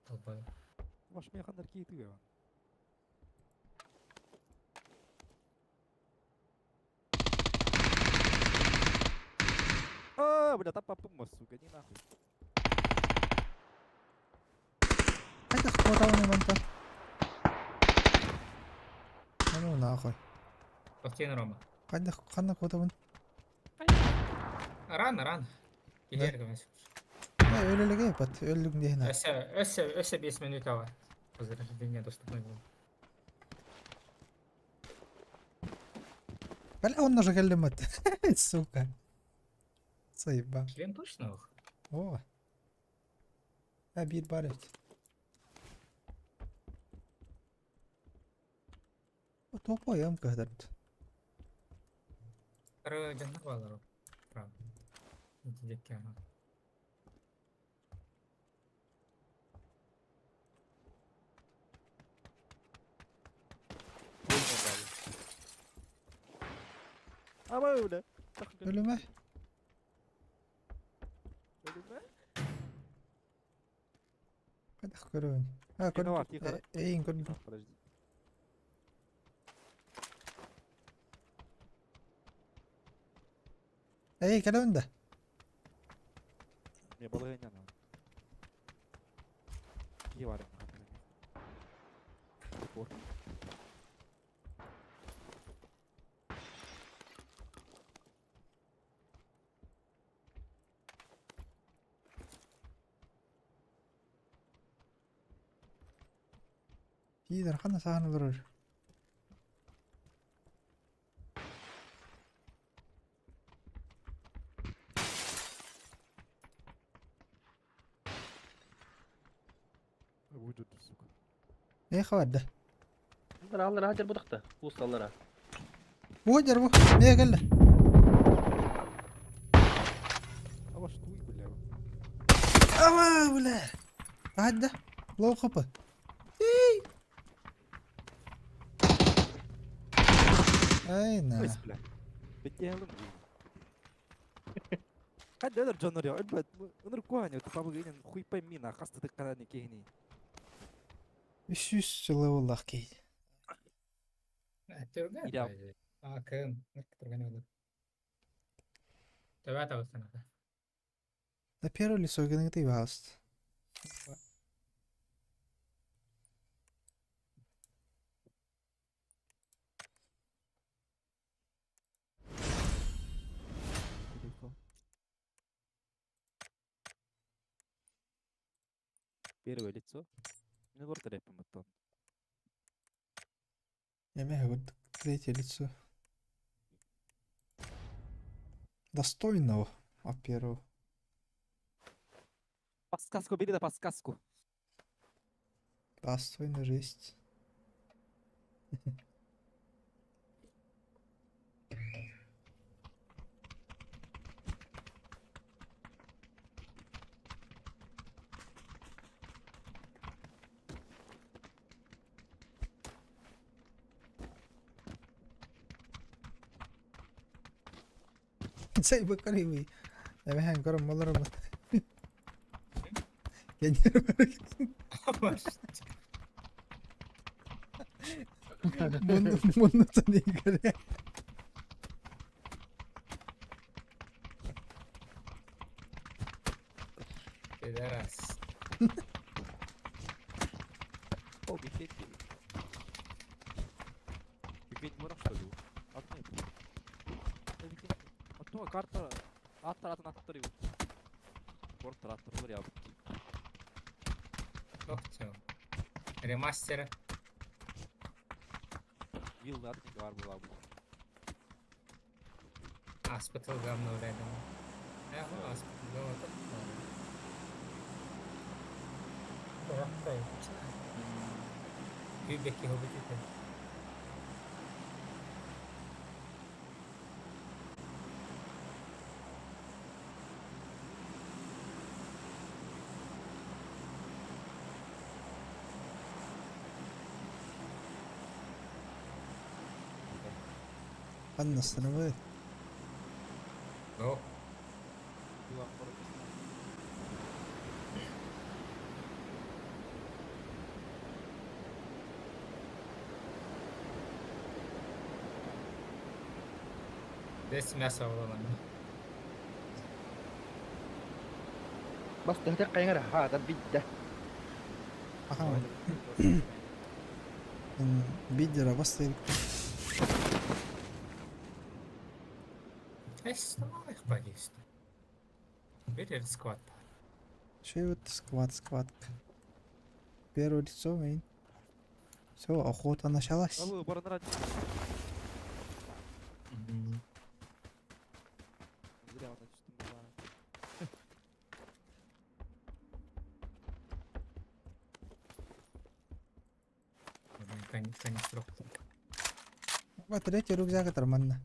Долбоёб. Ваш механер кейту я. Бля, там попума, сука, не нахуй. Hadi kota onu manta. Ano na ako. Тоқтен Рома. Hadi kanna kota bunu. Рано. Кегер гэмэс. Ya öyle yapat. Öldük diye ne? Өсө 5 минут ава. Возрождение доступно было. Bela onunla же geldim at. Сука. Sayıba. Шлем точно ох. O. Ha bir baret. O topu ayağım kadar. Второй жанр балар. Правда. Интеллектке ага. Ama öyle. Ölüme. Ölüme. Hadi kurun. Ha kurun. Виноват, тихо. İyi kurun. Подожди. İyi gel önde. Не было я не. Киварим. İyidir kanna sahne durur. Вуджут, сука. İyi haber de. Alır hacer bu dakta. Ustalara. Bu hacer bu. Niye geldi? А ваш туй, бля. Ama bile. Hadi. Low kapı. Aynen. Ой, бля. Беделым. Хад дедер джонор я. Элбет. Унер куаня. Ты папа гинен хуй пойми на хаста ты карани кихни. 300 level ki. Түргә. Идеал. Кем? Түргә не булды. Төбә тавысын. На первый лицо гинен ты васт. Первое лицо. Не лорд рэпом это. Я мега вот третье лицо. Достойного, во-первых. Подсказку бери, да подсказку. Достойно жесть. Saya bakar ini. Tapi hang korom malar mat. Genyer Mundu tani kare. Пидорас. О, бифет. Бифет мурах что ли? Атмай. Атма карта. Аттар аттар. Порт аттар var ya. Yok çal. Ремастер. Вилл атник var bu abi. Hospital говно рядом. Hospital говно. Бахтай. Kübeki hobbit ite. Anlasını mı? Yok. Yuvan porot. Здесь мясо выломано. بس تهتق قينغر هذا بيده Aha. Bir lira bastı. Ай, их повесит. Теперь сквад. Şey вот сквад. Первое лицо мейн. Все, охота началась. Алло, баранрад. Зря он отчитал. Канистров. Вот третий рюкзак оторванно.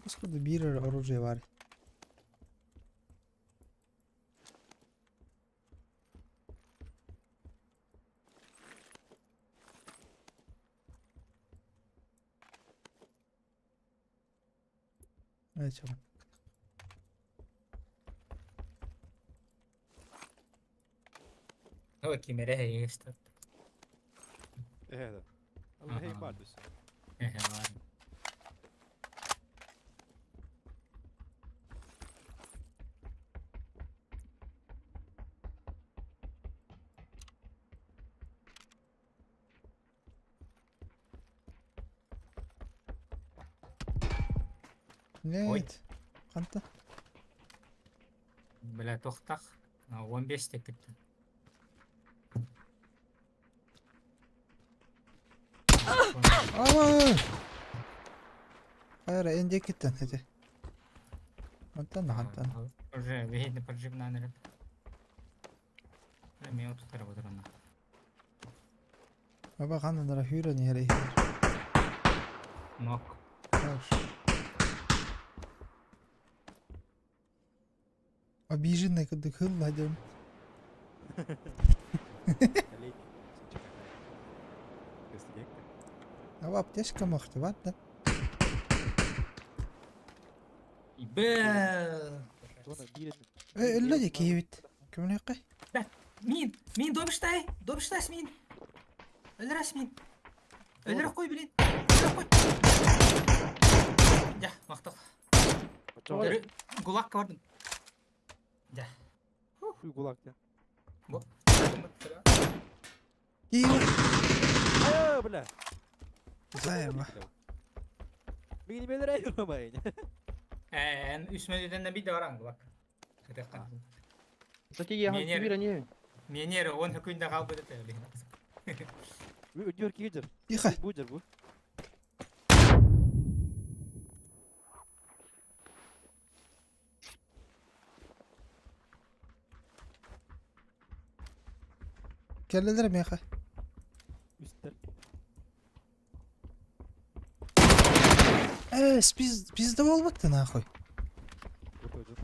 Поскольку бир оружие var. Evet çabuk. هو كيميرا هي يشتغل. هذا. الله هي Aha. bardus. Var. Evet. Kanta. Бля, тоқтақ. 15 тек кетті. Aman. Hayır ende gittin hadi. Антан. Уже видно поджигна наряд. Мен отут тарап отыр ана. Baba kanlara hüre ni hele. Нок. Обиженный когда хыл найдем. А в аптечка махты, ладно? Бе. Öyle kiyivit. Kümüne kay. Мин, добыштайс мин. Өлдірәс мин. Өлдірәк қой, блин. Өлдірәк қой. Ja, мақтал. Гулакка бардым. Ja. Gulak ya. Kiyivit. Ayo bля. Zayma. Beni belirle yormayın. Üst menüden de bir de varan Gulak. Кытакка. Такие Менер- кибира не. Менер он хөкүндө калбыт эте. Өндер кегер. Тихо. Бу жер бу. Келелер меха. Üstel. Пизда болбатты нахуй. Өтө жер.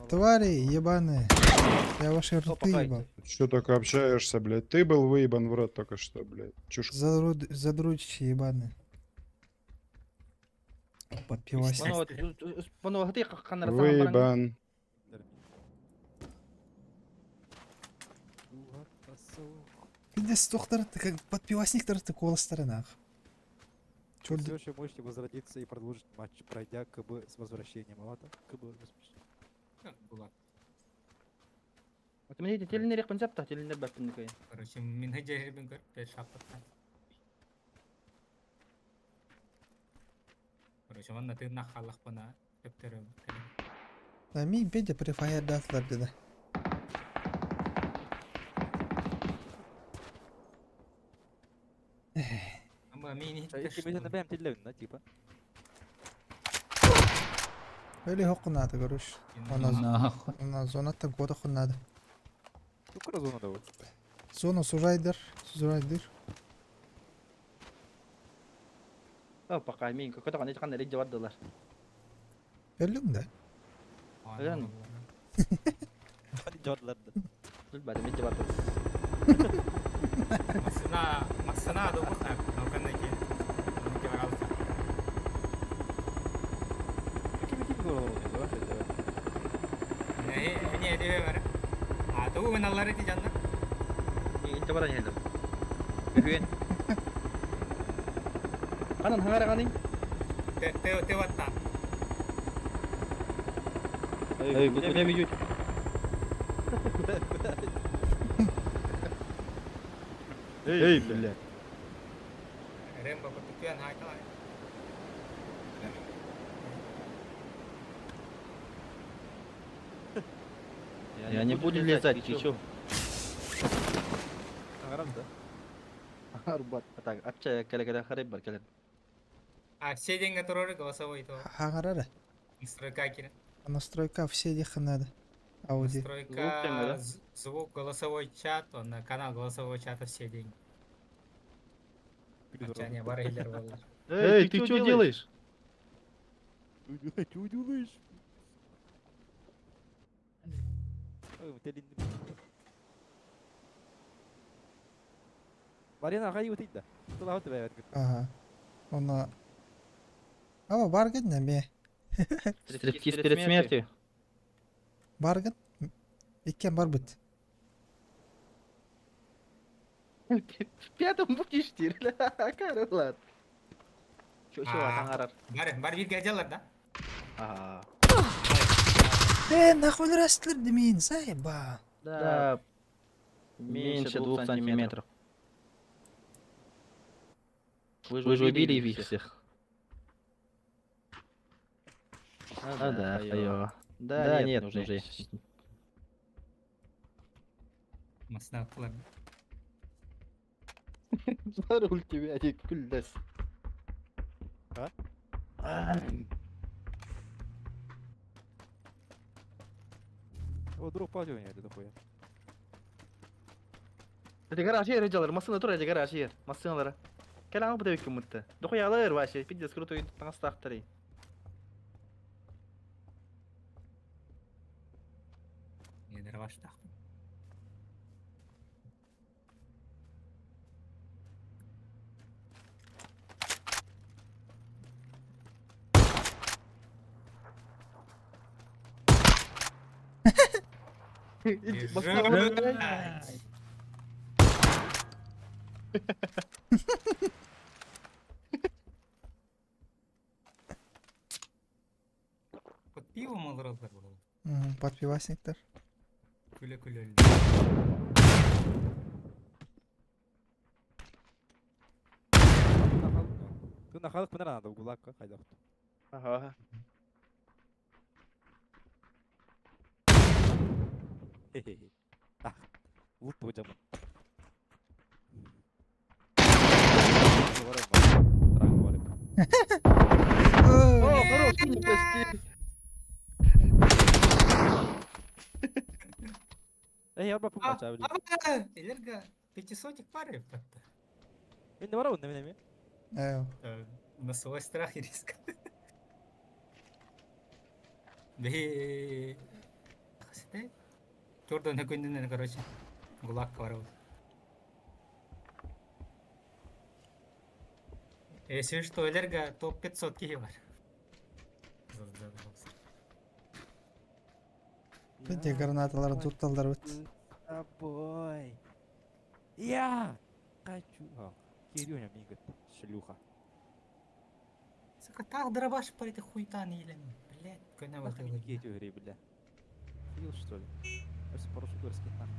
Твари ебаные. Я ваши рты Опа, ебал. Что только общаешься, блядь? Ты был выебан в рот только что, блядь. Чушь. Задручки ебаные. Подпивасик. Bunu hati kanlar Выебан. Пиздец, тохтар, ты как подпивасниктар, ты колостары нахуй. Чё Все еще можете возродиться и продолжить матч, пройдя КБ с возвращением. Ладно, КБ успешно. Була. Ты мне телен рек пенсап та телен бак пенкай. Короче, мен хеджербин көр, пер шаппат. Короче, ванна ты нахалах пана тептерем. Да ми бедя префайр датлар деди. Ама мини Тебе бэм тиллевин, да, типа. Öyle yok надо, короче. Нахуй. Она зона так года надо. Сколько зона давай? Зона сужайдыр. Oh, pakai min. Kau tak kan ada jawab dolar. Öldün de. Öyle. Hadi jodlardı. Tul bade min jawab. Максына да бухна, но канаки. Канаки варалса. Kim gol oldu? Не деве бар. А туу мен аллар эти жанна. Ini jawab aja hello. Kuen. Kanan hangar kaning. Те ватта. Ey, bu ne vücut? Ey, billah. Рембо потукуян хайкалай. Я не буду лезать, ты чё? Angaram da. Arbat. Так, апча кале хариб бар кале. А все деньги туроры голосовой то. Хангарара. Настройка кина. Настройка все деха надо. Ауди. Настройка звук, голосовой чат, он на канал голосового чата все деньги. Обчание барейлер было. Эй, ты чё делаешь? Что делаешь? Марина, хай утить да. Тula хот бэвэт. Ага. Она... барган не ме. Стриптиз перед смертью. Барган? Иккен бар бит. В пятом будешь тирля. Карулат. Чё атаңарар? Бар бир гаджалар да? Ага. Нахуй растlir демейін, заеба. Да. Меньше 2 сантиметров. Вы же убили их всех. Да, айо. Да, нет, уже. Масна кылар. Заруль тебя, Дик, күлдес. Вот друг пойдёт меня это хуя. Это гараж yer жалар, масына тур эже гараж yer. Масыналары. Келаң бу дебек мутта. Дохуй алыр вообще, пиздец крутой таңстактырый. Недер вашта. Под пивом алыралар булар. Подпивасниктар. Күлө. Ты нахалык пынар надо угулакка кайда. Ага. Ah, loot hocamın. Tranga var ya. О, хорош, не почти. Я бы помочь, а, блин. Элерга 500 пары патта. Ne var bunda benim ya? ايوه На свой страх и риск. Бе. Хасите? Чёрт, на кундине, короче. Гулаг кварал. Если что, Элерга топ 500 киевар. Бите гранаталарын тутталдар бит. Бой. Я хочу. Кирюня мигает, шлюха. Сука, так дробаш по этой хуйта не или. Блять, коня вот Нахуй мне эту игры, бля. Охуел, что ли? Если парашют раскинь нахуй.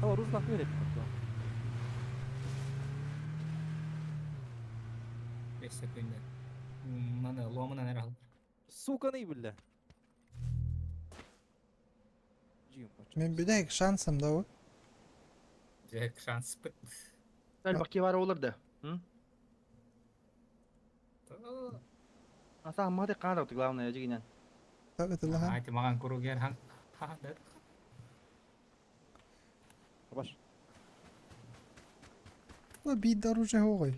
Ала, руз нахуй репит, кто? 5 секунд. Мана ломана не рахал. Сука, не, бля. Джим, Мен бидек шансым да bu. Джек шанс пыт. Gel bak var olurdu. Hı? Asa amma de kan yaptı главное жигинен. Так это лахан. Айти маған куругер хан. Ха, да. Баш. Ла бит оружие ғой.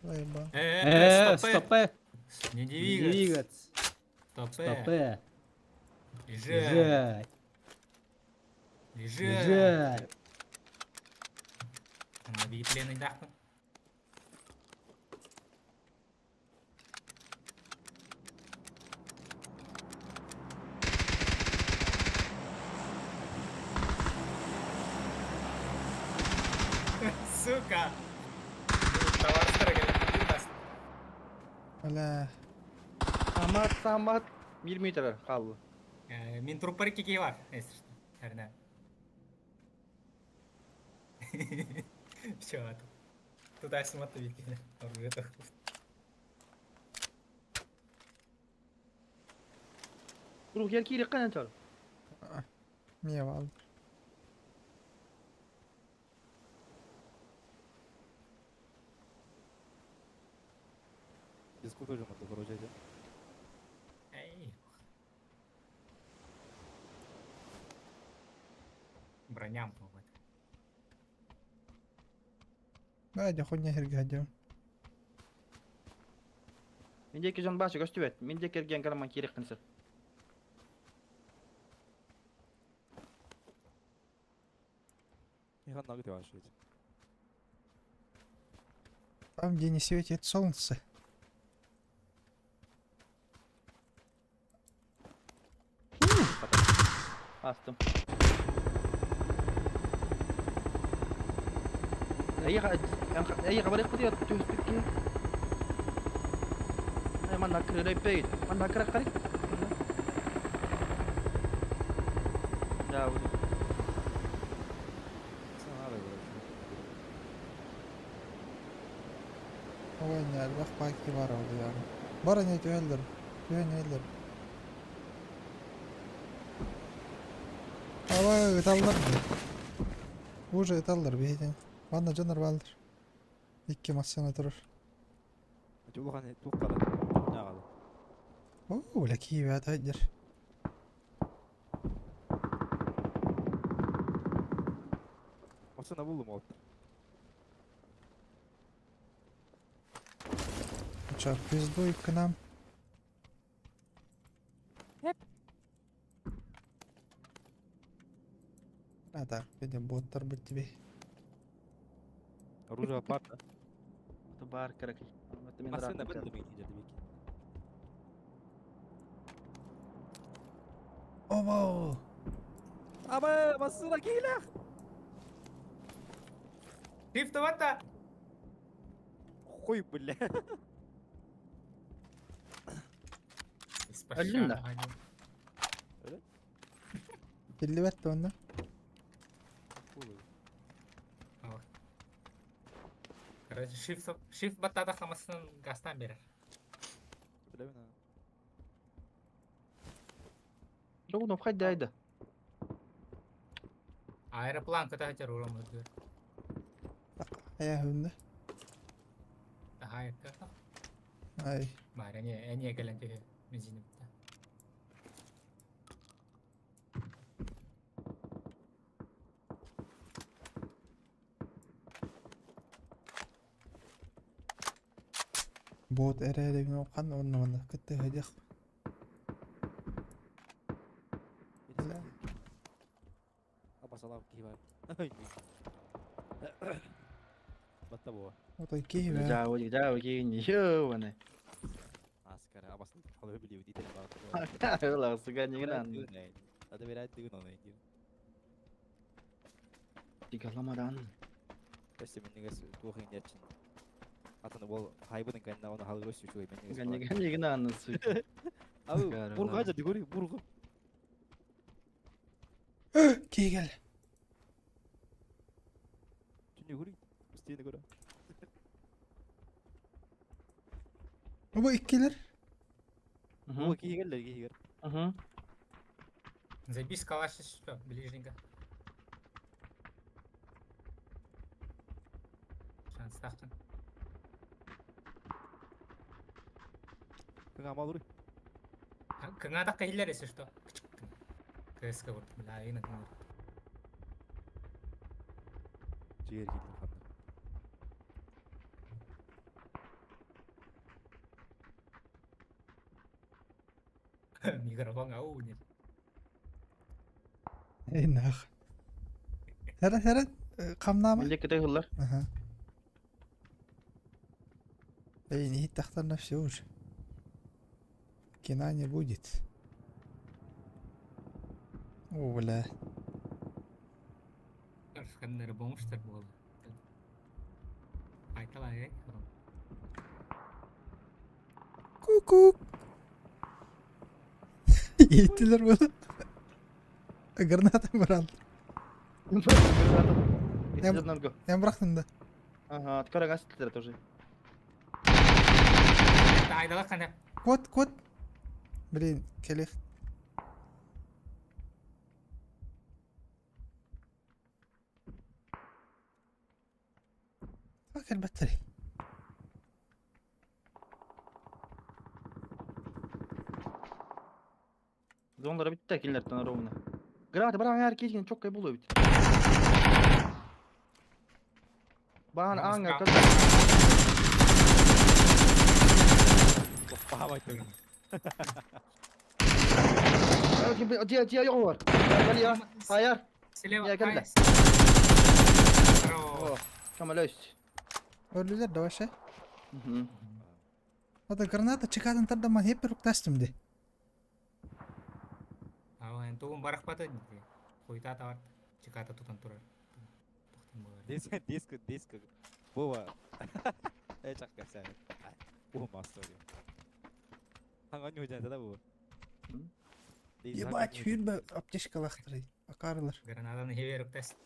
Лайба. Стопэ. Не Не двигаться. двигаться. Стопэ. Стопэ. Лежать. Лежать. Лежать. Лежать. На випленный даху. Сука. Товар строгали. Ала Самат 1 метр kaldı. Мен труппары кеке бар, если что. Әрна. Чё это? Туда смотри, видели. Kuruq yer kiri kanan çal. мия алды. Дискут уже надо вроде. Эй. Броням помогает. Бәді хуйня херге hadем. Mendeki can başı göstübet. Mendeki ergen karaman kiri kınsı. Я ногу ты ваши. Там, где не светит солнце. Astım. أي خبر يقضي تجوز بكي. أي من نكر ريبيد من نكر قريب. Jauh. Sana da böyle. Oyun yer bak belki var oldu yani. Bana ne öldür. Güven öldür. Hava ıtallar mı? Уже ıtallar bir hedin. Bana canlar baldır. İki masana durur. Тулхан туққала. Нағала. Oo laki bir hadi. Масана булдым от. Uçak пиздуй к нам. Надо, видим, боттар быть тебе. Оружие бар да? Это бар караки. Это мне Масана нравится. бәлдім екен жерді беки. Оба! Абы, масына кейлі! Шифт вата! Хуй, бля. Алина. Belli vetti onu. Короче, шифт батада хамасын гастан берер. Білемін. Çoğunu kaydaydı. Aeroplan kata hajar ulam ödür. Aya hünde. Daha yakka. Ay. Bari en gelen tühe. Mizini bitti. Bot erede gün okan onunla kıttı hadi. Birisi- Apa salah ki var. Batta bu. O da ki be. Jauh ki nhiều mà này. Askara apa salah kalau beliau di tempat. Là sự gan như cái này. Ada beda itu nona itu. Tiga Ramadan. Pasti meningas tuh yang jacin. Atau bol haybun kan na ona hal gue sucu meningas. Gan như cái này su. Abi Sekarang buruk lah. aja digori buruk. Ki gel. Çünkü digori. Mesti digori. Bu ikkiler. Bu ki gel lagi gel. Hı. Забей калаши что, ближненько. Шанс тахтын. Kau ngamal dulu. Кыңада кайылар если что. КСК вот, бля, и нагнул. Ciğer gitti falan. Микрофон аунит. Ey nah. Herret kamnama. Millet kötü hırlar. Aha. Эй, не тахтар на все уже. Кино не будет. О, бля. Скандер бомштер был. Айталай, Ку-ку. Yettiler bunu. Granata bırak. Я много. Ben bıraktım da. Ага, открой газ тоже. Айдала кандай. Кот. Блин, келих. Bak elbette. Zonlara bitti killerden ровно. Granate bana herkes yine çok kayboluyor bit. Bana Namaz anga kal- kadar. Paham itu. Dia yok var. Gel ya. Hayır. Слева. Я когда? Здорово. О, Камалёсть. Öldüler de başa. Hı. O da granata çıkardım tadı hep bir tasdım de. А ен тугун барах пата ди. Койта тавар. Чиката тутан турар. Тухтан болар. Disk. Boa. Çak sen. Bu master. Hangi hoca da bu? Ебать, хүйір бі аптешка лақтырай. Ақарылар. Гранатаны хеверук тест.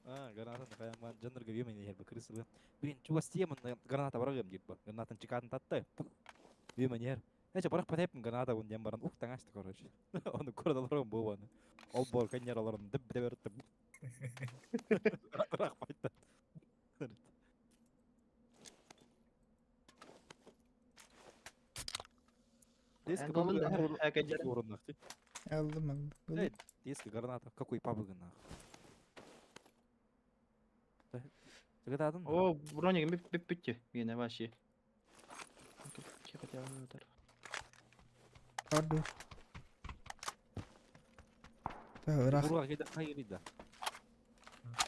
Granatın kayan ben janır gibi yemin yer bu kırısılı. Ben çuva stiyemin granata baragım deyip bu. Granatın çıkartın tattı. Yemin yer. Neyse barak patayıpın granata bunun yan baran uktan açtı koraj. Onu kuradalarım bu bana. Ol bol kan yaralarım dip de verdim. Barak patay. Disk Yani pabıgı oldu da herkes yarın. sorun nakti. Aldım. Evet. Disk granata какой пабыгы нахуй. Загададın mı? O bronegim bip bitti. Yine başı. Pardon. Irak. Buruğa gider hayır da.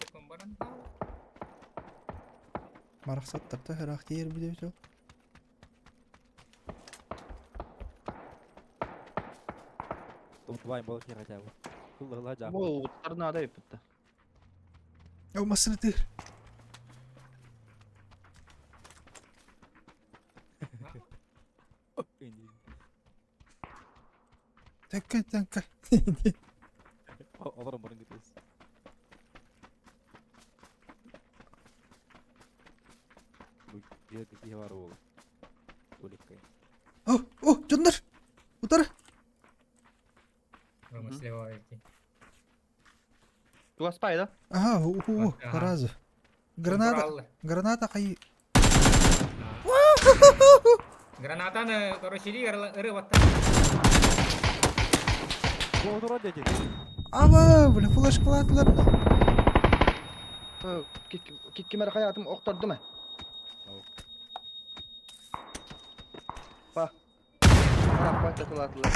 Tukun баран тау. Maraqsatlar da Irak diyer biliyor çok. Tutmayın balık yer acaba. Kullarla cam. O торнадо yapıttı. O masırdır. Tekka. Alırım bunu gidiyoruz. Bu diye var oğlum. Öyle kayın. Oh, canlar. Utar. баспай да? Ага, Ага. сразу. Граната кай. Гранатаны, короче, ыры баттар. Бұл тұра деді. Ава, бля, флешкалатылар. Кемер hayatım oktardı mı? Bak. Bak takıladılar.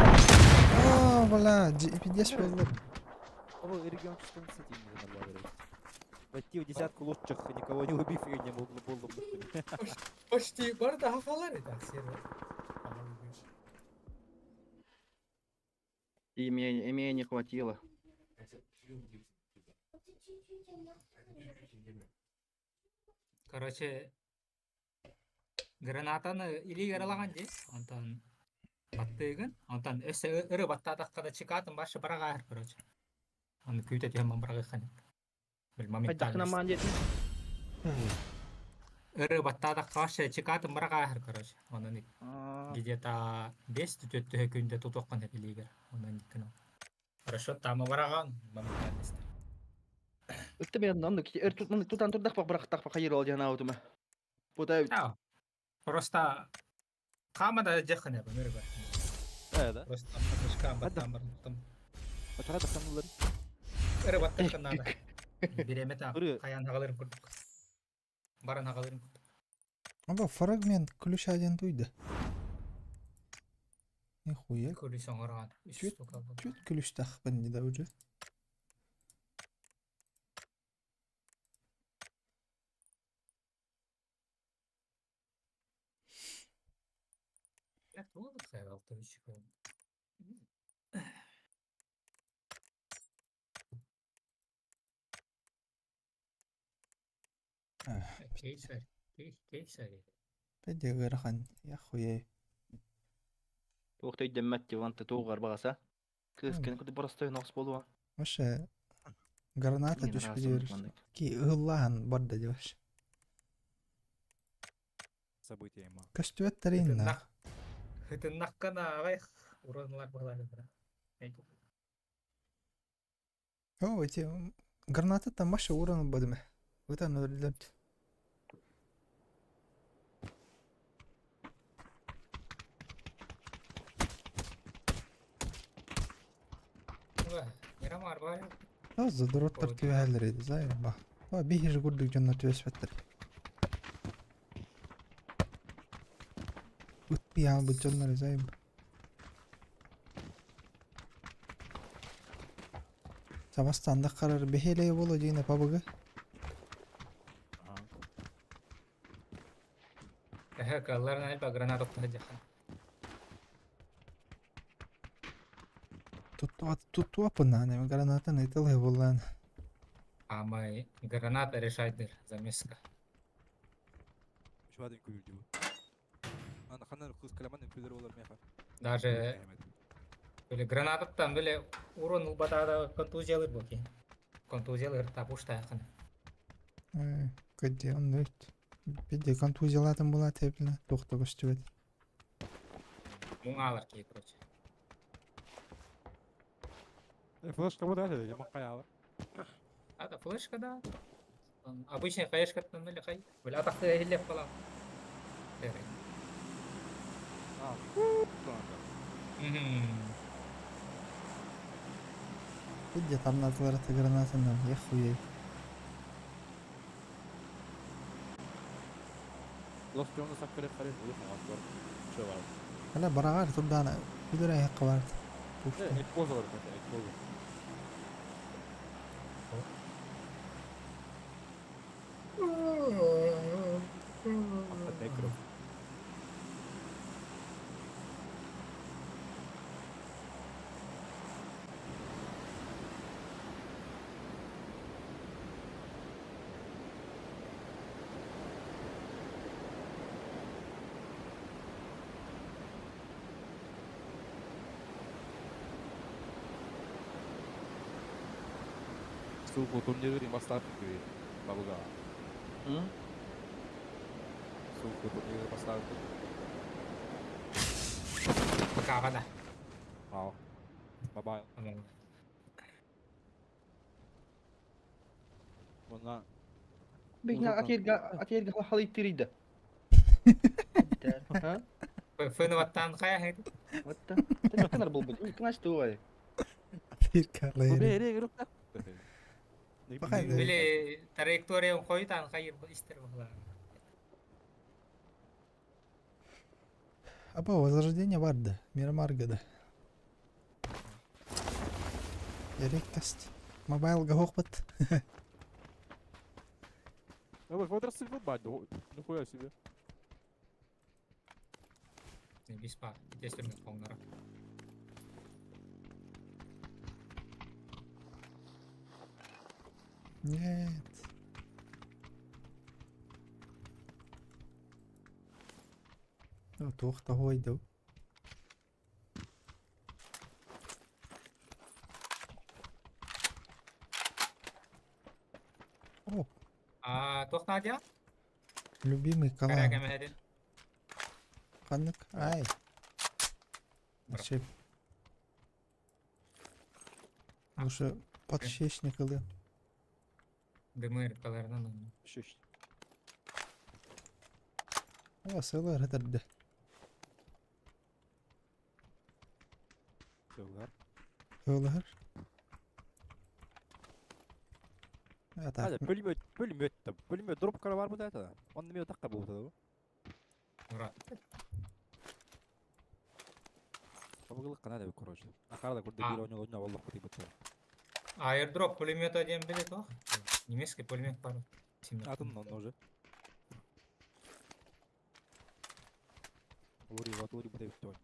А, бля, 50 болду. О, регион чистым сетим, войти в десятку лучших, никого не убив, и не было. Почти бар да хафалар еді сервер. Имея не хватило. Короче, гранатаны или яралаган же, онтан баттыгын, онтан өсө ыры баттадаккада чыкатын башы барага, короче. Аны күйтөт яман барага хан. Бил Haydakına моментально. mandiyet. Ыры баттадакка башы чыкатын барага, короче. Онан где-то 5-4 күндө тутуккан деп илигер. Онан никкен. Хорошо, тамы бараган, моментальность. Ötte ben namdı ki tutan turdak bak bıraktak bak hayır olacağını avutuma. Bu da Да. Просто камада жакын эби мөргө. Да. Просто мышкам баттан бардым. Почара да канулар. Ыры баттан надо. Биремета Ыры. каян хагаларын көрдүк. Баран хагаларын көрдүк. Аба, фрагмент ключ один туйды. Нихуя. Көрүсөң орган. Чүт ключ тахпын да уже. Як болдук сайга алтырыч көрүн. Кейсер. Кейсер. Педе гырахан, я хуя. Oktay demmetti vantı tuğar bağasa. Kız kene kutu burası naqs boldu. Вообще, граната düşüp gidiyoruz. Ki ıhıllahan barda diyor. События ма. Köstüvetlerin na. Хытыннаккана агай уронлар балары бара. О, эти гранаты там маша урон бодуме. Вот оно лет. Ярамар бар. Az da durotlar tüyerleriydi zaten bak. Bak bir hiç kurduk canına tüyesvetler. Utbi ya bu canları zaten. Sabastanda karar beheleye bolacağına babagı. Kallarına elba granat okta jakan. Tuttu apına ne granata ne tılhe bolan. Амай граната решайдыр замеска. Şu adın küldü bu. Ana kanal kız kalamanın küldür olur meha. Даже böyle granatаттан böyle урон ылбатада контузиялар болки. Контузиялар тапушта якын. Кыдде он нөт. Бидде контузиялатын бола тепілі. Тоқты көстібет. Муңалар кей, короче. Флешка bu da öyle yaman kayalı. Ада флешка да. Обычный хаешкаттан эле кай. Böyle атакты элеп калам. Бидде тарнатылар аты гранатынан. Я хуей. Лоскиону sakları karış olur mu? Var. Şey var. Hala barağar tuddana. Bilir ayakkı vardı. Et boz olur kanka. Et boz. Hatta tekrar. Sulku turnieri бастап gibi babuga. Hı? Sulku turnieri бастап. Кагада. Ау. Мобайл. Анан Мына Бигна Узылдан. атирга халый тириде. Ха? фыны ваттан кая хейди? Вот та. Ты канар был бы. Кнаш туай. Bir kalay. Бере керек та. Bakaydı. Били траектория койтан кайыр истер була. Apa возрождение vardı. Miramarga'da. Gerek kast. Mobile'ga hoqbat. Ой, квадроцикл бать, нихуя себе. Биспа, тестермен коңнара. Нет. Ну, тоқта қойды. О, Тоқта дия? любимый Карага калам. мәден. Қанық. Ай. Вообще. Лучше подшечник или. Дымыр каларынан. Шиш. О, сылар хатырды. Сылар. Сылар. Это. Hadi pulmöt drop kara var mı da eta? Onu mi takka bu da. Мурат. Абыгылык кана да короче. Акарда курда бир ойноо боллок кути бут. Airdrop пулемет один билет ох. Немецкий пулемет бар. Атын он уже. Лури буде втон.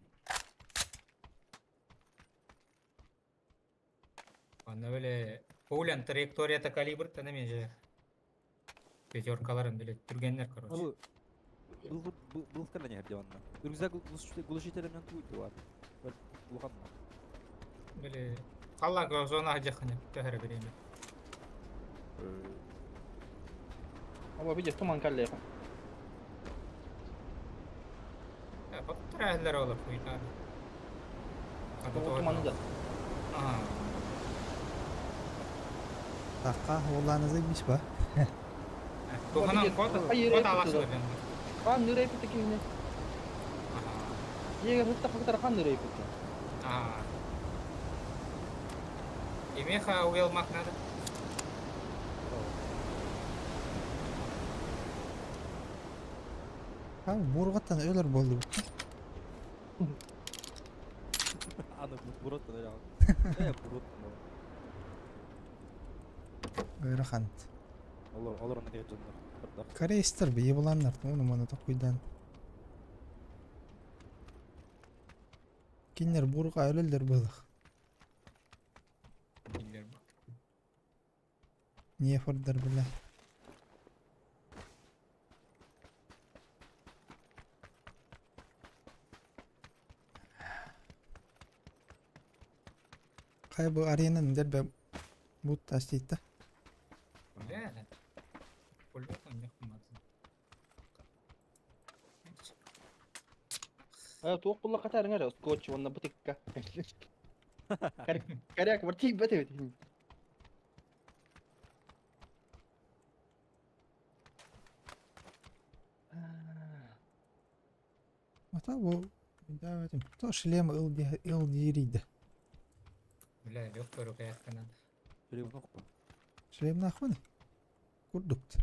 Анда беле пулян траекторията калибр тана мен же. Пятеркаларын билет түргеннер короче. Был кана не диванна. Рюкзак глушителемнен туйду var. Улган. Биле қалла зона жакын тәһәр береме. Ama bir de tuman kalle yapın. Баттыра олар куйта. Tumanı da. Такка оланызы биш ба? Туханан кот аласы берген. Kan nereye yapıp ki ne? Yeğer hıtta faktar kan nereye yapıp? Имеха уелмак надо. Ha, бургаттан өлөр болду. Аны бурот да я. Бурот. Гайрахант. Олар аны кетчендер. Корейстер бие буланнар, оны мана токуйдан. Кинер бурга өлөлдөр булык. Не фордер биле. Кай бу аренанын дербе бут таштыйт. Бля. Пулемет он не хмат. Tuğuk bulla katar nere? Skoç onunla bu tikka. Karyak var tik bete. Ата бу давайте. То шлем ылдириди. Бля, легкая рукоятка надо. Шлемнок. Шлем нахуй. Курдукт.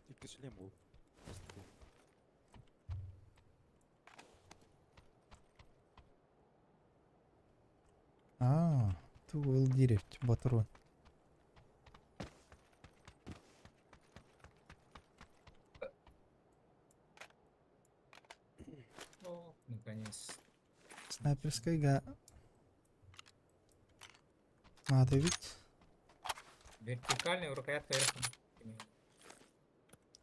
Икки шлем бул. Ту ылдирет батырон. О, наконец. Снайперскайга. Надо ведь. Вертикальная рукоятка верхом.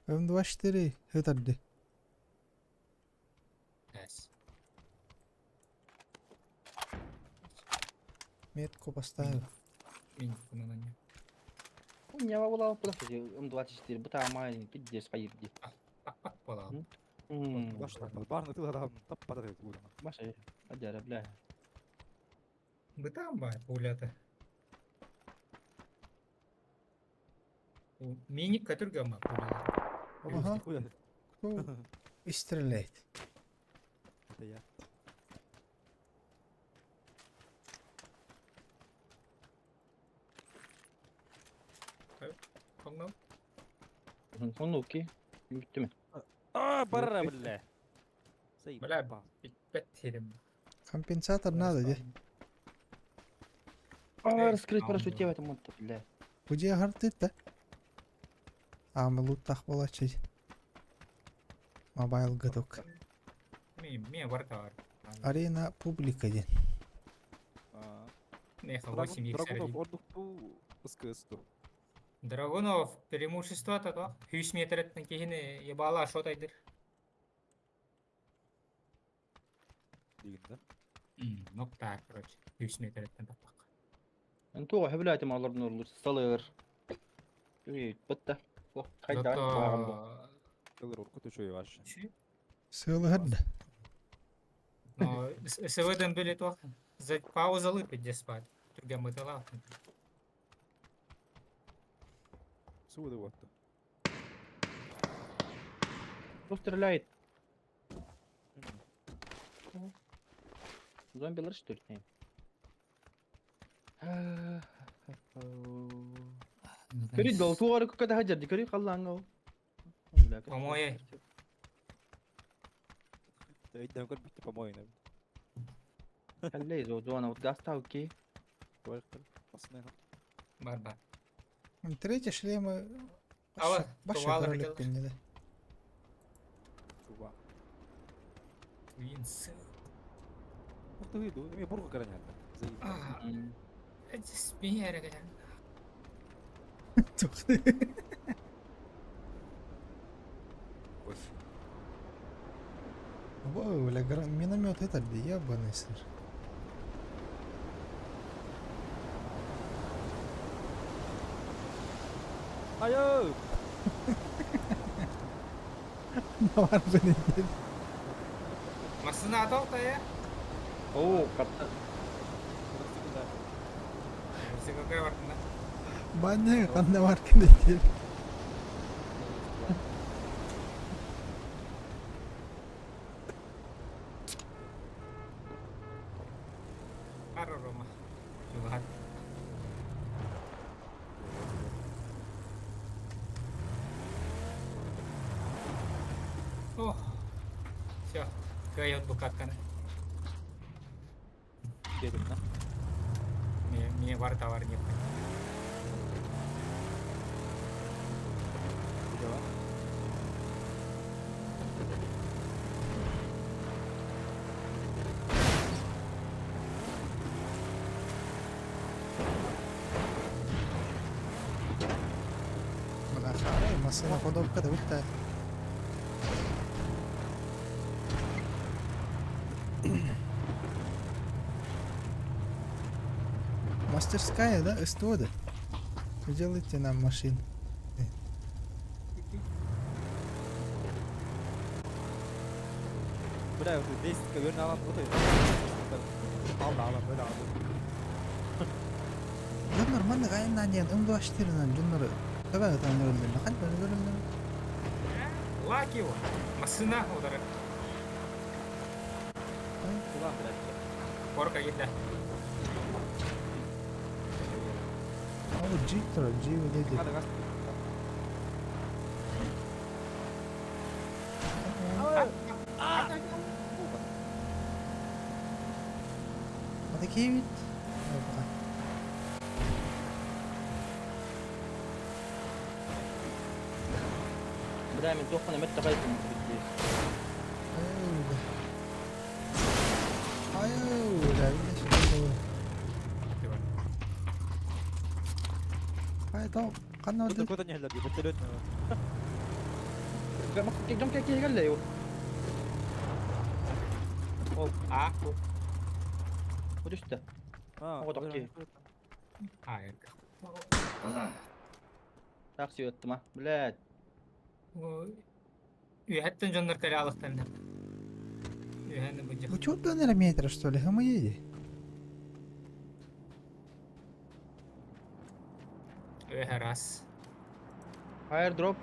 М24 хытарды. Yes. Метку поставил. Минь на нее. У меня была просто М24, быта май, пиздец поебди. Пак пола. Мм. Башта. Барны тыл адам таппада деп урана. Маша, адяра, бля. Бытам бай, пулята. Миник, который гамма пуля. Ага, Нихуя. кто и стреляет. Это я. Погнал. Он окей. Bitti mi? Барра, бля. Бля, Заебал. Петтерем. Компенсатор надо, где? Раскрыть парашют в этом вот, бля. Где гартит, да? А, мы луттах болачить. Мобайл готов. Мне вартовар. Арена публика, где? Неха 8 х Драгунов ордукту СКС-ту. Драгунов преимущество то 100 метрден кейін ебала шот айдыр. Деген да. Ну так, короче, 100 метрден таппак. انتوا حبلاتي مع الارض نور صلير ايه بطة خيدا Зато Кылыр оркут өчөй баш. Сылы гадда. но СВДен билет вак. За паузалы пиде спать. Түргә мытыла. Суды вот. Кто стреляет? Зомбилар что ли? كريد لو صورك كده هجر دي كريد خلى عنه По-моему, Эйден көр битти по-моему. خليه زوزونا وتقاستا اوكي Туалеттер. Басына. бар. Третий шлемы. Ала, Башы тувалы королек хотел. пенде, да? Туба. Винс. Ух ты, иду. Мне бургу каранят. Заебал. Это спиера, гля. Тух ты. Воу, бля, миномет этот, да ебаный сыр. Айо! Навар блин. Масына аталта я. اوه قطع Все какая вартна. Баня, kan навар кидет. Арро Рома. Чувак. О. Все. Кайот букаткан. Дедик, на. Мне вартовар не. Дела. Бля, харай, масына ходовка да вытта. Мастерская, да, СТО-да? Делайте нам машин. Бля, вот 10 ковер на вот это. Пал дала, бля. Да нормально, гайын наден, умду аштырынан, жуннары. Кабағы таңыр өлден, нахал бәрі өлден. Лаки его. Масына удары. Кулан, блядь. Порка еда. Ау, джип тұр, джип өдеді. Надо газ. Ада кейвит. بدا من توقنا متى غايكم Аю, да, видишь, что было. Ай, да, қанна Куда өдеді. куда не глядь, вертолет. جم كي قال لي А? ودشته А, Вот окей. А, это. تاكسي يتما بلاد Үйәттен жондар кәлі алықтан. Үйәні бұджық. Вы чё, пионера метра, что ли? Хама еди. раз. Fire drop.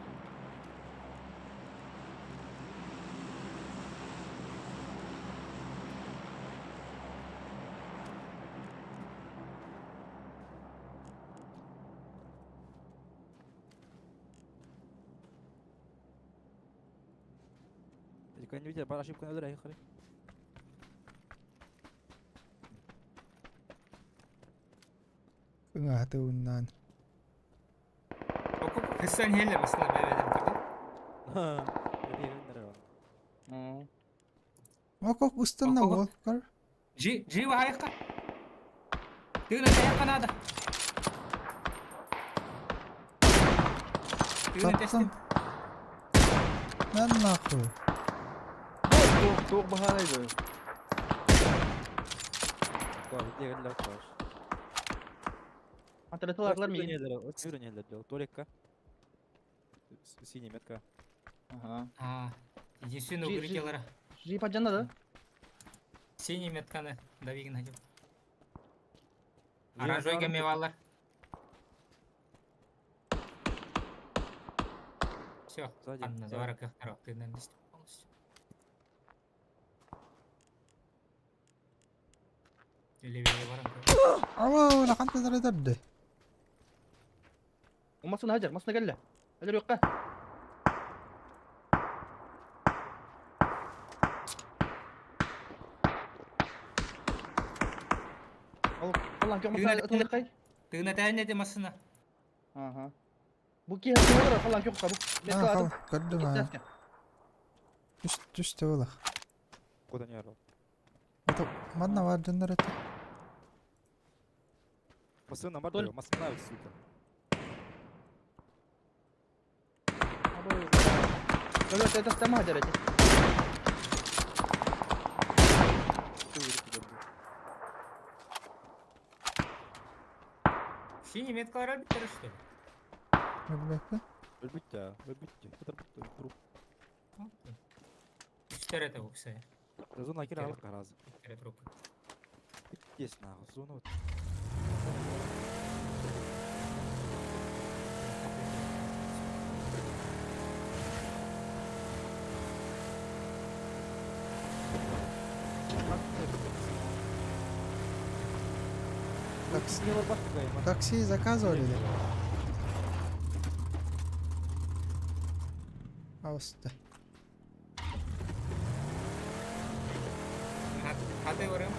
Jika ini bicara ошибку надо ехали. Ngatunan. 비싼 헬레 봤어. Jadi bener. Hmm. Ako gusto na Ako. Walker. جي وهايقة. تقدر تهيقة هذا. تقدر تستم. Nan ako. Tuh bahala itu. Kau dia kan lepas. Antara tuh aklar Udah mungkin. nyadar, udah nyadar dulu. Tulik kah? Sini met kah? Ага. единственный Жи- укрытие. Жи поджана да? Синий метканы давигин хажу. Оранжевый гамевалар. Все, Сзади, Анна, сзади. завара как ты на месте полностью. Или воронка. Awo, nakanta na rin dad eh. ومصن هجر مصن قله. هجر يقه. والله كم مصن تولقي. Ты тайне де масына. Ага. Буки هجر والله كم قبو. Kau, kaddo nga. Just wala. Kau tanya lo. Ito, manna wajan na rin. Masuk nomor Tol. dua, masuk naik suka. Kalau kita sama aja aja. Синий метка арабитер что ли? Nagbeka? Berbeda, betul betul. Turu. Четыре это все. Zona kira halak karaz. Четыре трупы. Yes, nah, zona. Такси, Не лопатка ему. такси заказывали ли? Ауста. Хаты варым.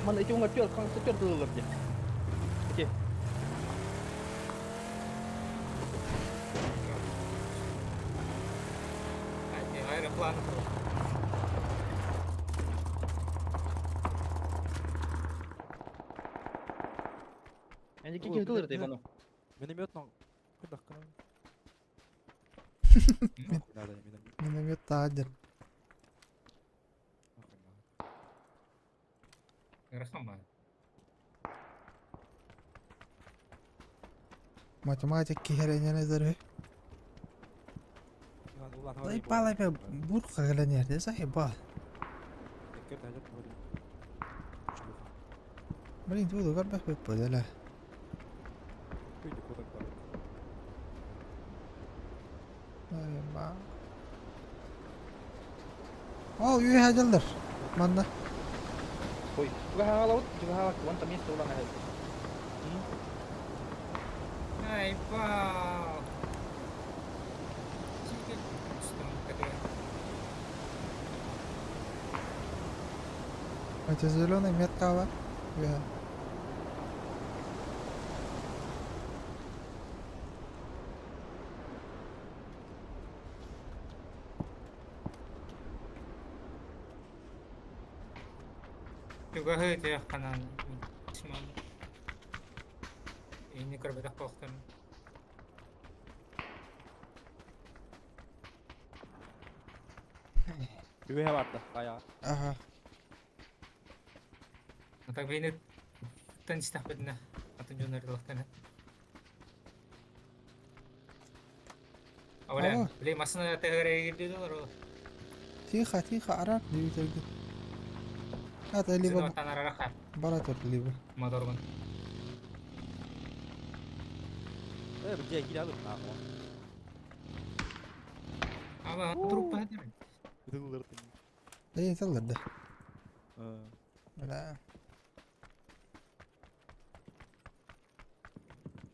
Mana itu ngecor, kang secor dulu lebih. Oke. Аэроплан. Они какие кылыр ты бану. Миномет но. Куда к нам? Надо не миномет. Minamit tajan. Рахама. Matematik kiherenya na daro. Tay palay pa buruk kagalan yerde sahiba. Kira aja tuh. Bali tu dogar pa padala. Kuy di kotak balik. Ay ba. Oh, yuhi hajaldır. Manna. Ой, juga halawat, juga halawat. Wan tamis tulang aja. Ай, пау. Что он такое? Это зеленый меткава. Я. Juga itu ya kanan. Cuma ini kerja tak kokten. Gue hebat dah kayak. Aha. Так бейнет теннис тахпедна. Атын жонор лохтана. Öyle. Aa. Bile masana tegere girdi dolar o. Тихо, арап дивитерди. Ата Sizin либо vatan ararak баратор либо. motorgun. Bir şey geri alır. Ama durup bahadır. Hıdılır. Ey талар да. Вала.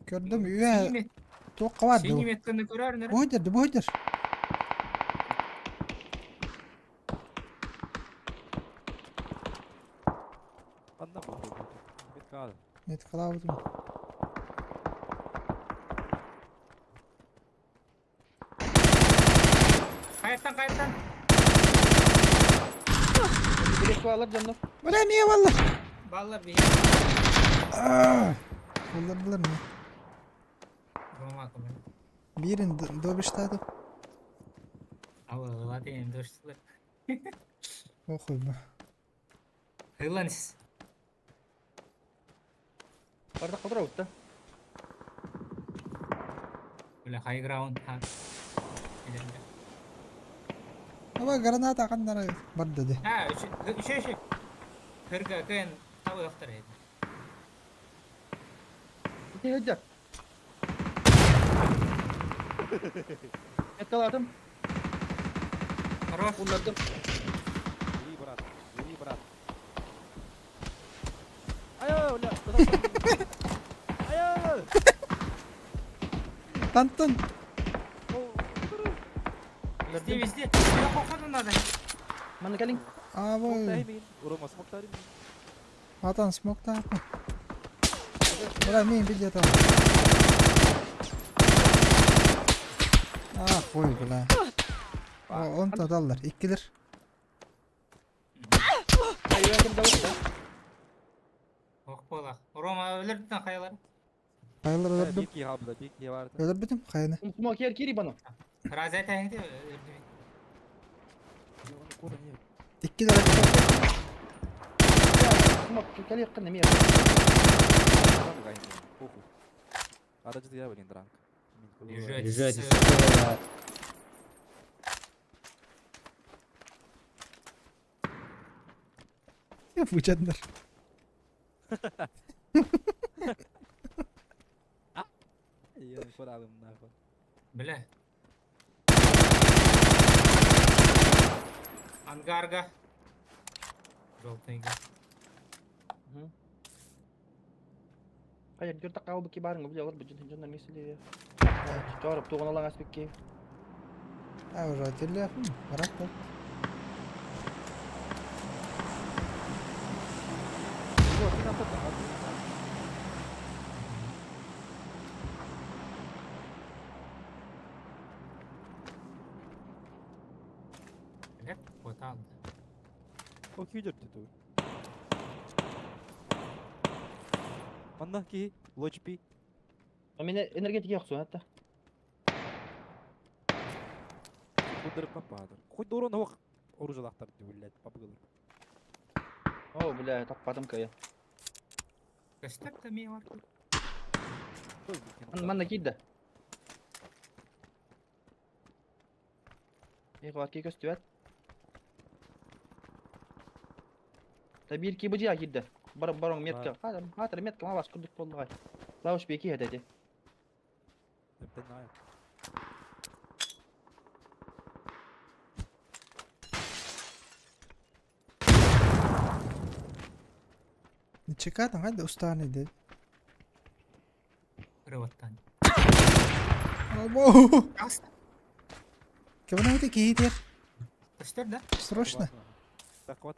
Gördüm üye toqa vardı. Seni metkini görer ne? Bu hıdır. Anlam oldu. Bir kaldı. Net kalavuzum. Kayıttan. Bilek bağlar canım. Ulan niye valla? Ballar bir Olabilir mi? Roma akımı. Birin dobiştaydı. Allah diyeyim dostlar. Okuyma. Hılanis. Barda kaldır avutta. Böyle high ground ha. İleride. Ama granat akanlara var dedi. Ha, şey. Kırga kıyın tabi yoktur edin. İki hıccar. Yakaladım. Хорош. Bunladım. Geri bırak. Ayo, udah. Ayo. Tantın. Везде. Я походу надо. Mana kaling. Abi. Tahimin. Urung masuk tadi. Atan smokta. Ulan min video tamam. Koy bula. On tadallar. İkidir. Ayıyan davut da. Ok bola. Roma ölürdün kayaları. Hayırlar Bir öldürdüm. iki habla, bir iki vardı. Öldürdüm kayanı. Smoke yer kiri bana. Razaya tayindi öldü. İki lira. Smoke kali yakın mi ya? Ada juga ya paling terang. Лежать. Ya bu canlar. Iya, kurang apa. Бля. Ангарга. Желтенький. Hayır diyor takaw bu kibarın bu jawab bujun hinjon misli. Çorap tuğan alan aspekki. Уже телефон. Бırak da. Yok bir tane tak. Bля, вот так. Oh, hujur itu. Mana ki? Watch P. Amine energetik yoksun hatta. Kudurip kapadır. Koy doğru ne bak. Orucu laktar diyor millet. Papa kılır. Oh bile tapadım kaya. Костяк там я варку. Mana kidda. İyi ki göstüvet. Tabii ki bu ciha kidda. Barong metka. Hatar metka ma bas kurduk vallahi. Lavuş beki hededi. Hepten ayak. Çıkartın hadi ustanıydı. Рываттан. Abo. Каста. Кemana itu kihir? Костер, да? Срочно. Takwa.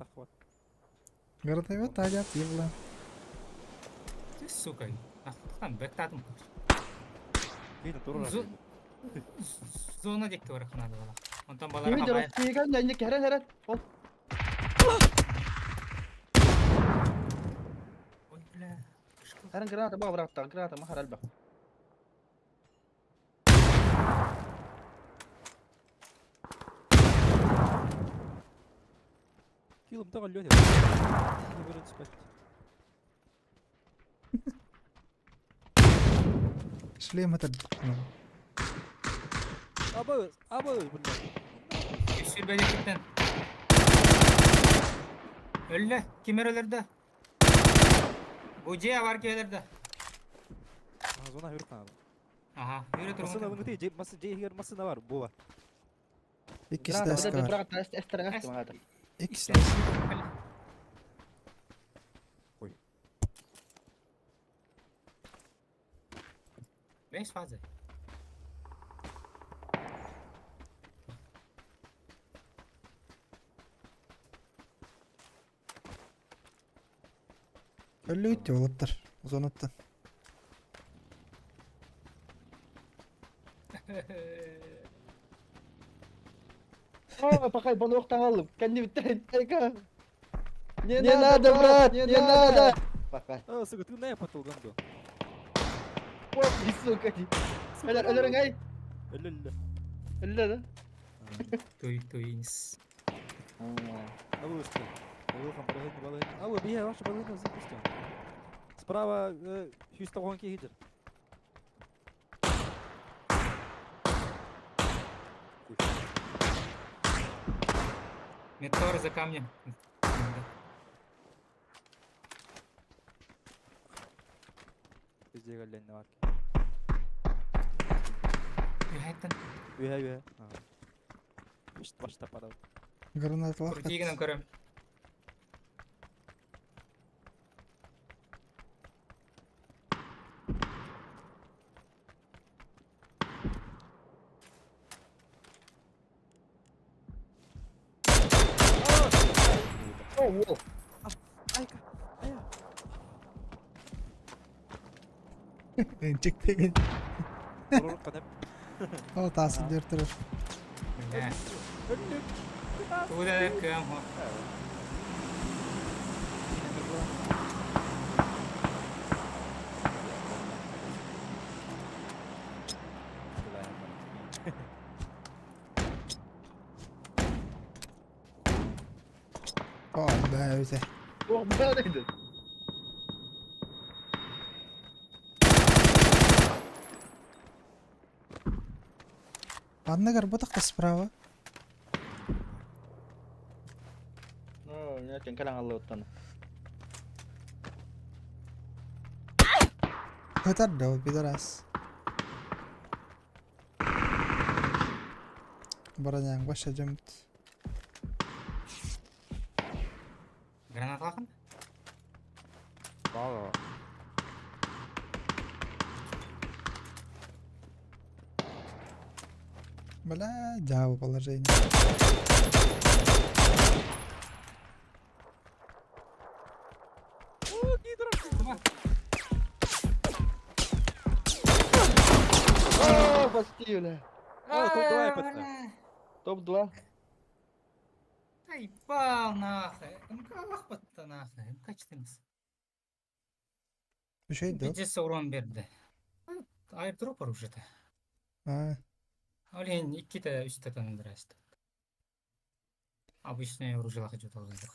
Город его тадят, ебла. Ты сука. Там бектатым. Ini turun. Зона декте барах надо бала. Он там Kimi балар jarok kimi kan yanyak heren. Ol. Ой, бля. Heren granata ba bıraktı. Granata ma haral bak. Kilum tak alıyor ya. Ini baru spek. Шлем это. Abı. Bunlar. Üstü bedekitten. Öyle. Kimer ölürde? Bu C var ki ölürde. Zona hürtan abi. Aha. Yürü Masına durma. bunu değil. Ceyhir masına var. Bu var. İkisi de Granata eski bir de var. bırak esteren açtım hadi. İkisi de eski. Beş fazla. Öyle gitti bulutlar. Uzanıttın. Pakay bana oktan aldım. Kendi bitirin. Eka. Не надо, брат, не надо. Pakay. Sıkıntı ne yapatıl gandu? Вот, и сука. Ölürün ay. Öyle. Öyle de. Tuyins. Абы üstü. Абы там балайын. Абы бия ваш балайын өзі üstü. Справа 100 хидер. Метеор за камнем. Bizde geldi ne var ki? Ühaytten. Üye. İşte başta para. Гранаталар. Kurtiyiginem körüm. Oh, wow. Çıktı. Olur kadar. O tahsil dörttürür. Ne? Tuğda kıyam ho. Oh be öte. Oh, böyleydi. Ладно, горботок-то справа. Oh, ini cengkelang lautan. Это да, пидорас. Бороняң баша жемт. Granat kalkın. Valla. Бля, джаво положение. Oh, pasti lah. Топ-2 yapatına. Топ 2. Ай, пал нахуй. Мкалах battı nahı. Kaçtınız? Bir şey de yok. Gecesi урон berdi. Airdrop var уже. Ha, Олень 2 de üstte tanındırastı. Обычные оружие хочу тоже да.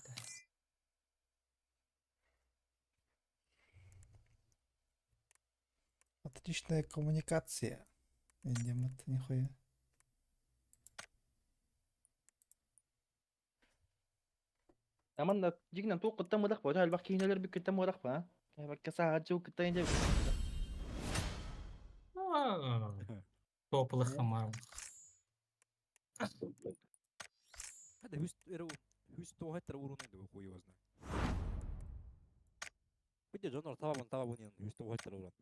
отличная коммуникация. Видимо, это нихуя. Aman da jignan tu kita mudah pa dahil baki nalar bi kita mudah pa. Kaya magkasaad jo kita inja. Топлых хамар. Hadi hüst o hatta urunun da koyu vazna. Bir de canlar tava bunun hüst o hatta urun.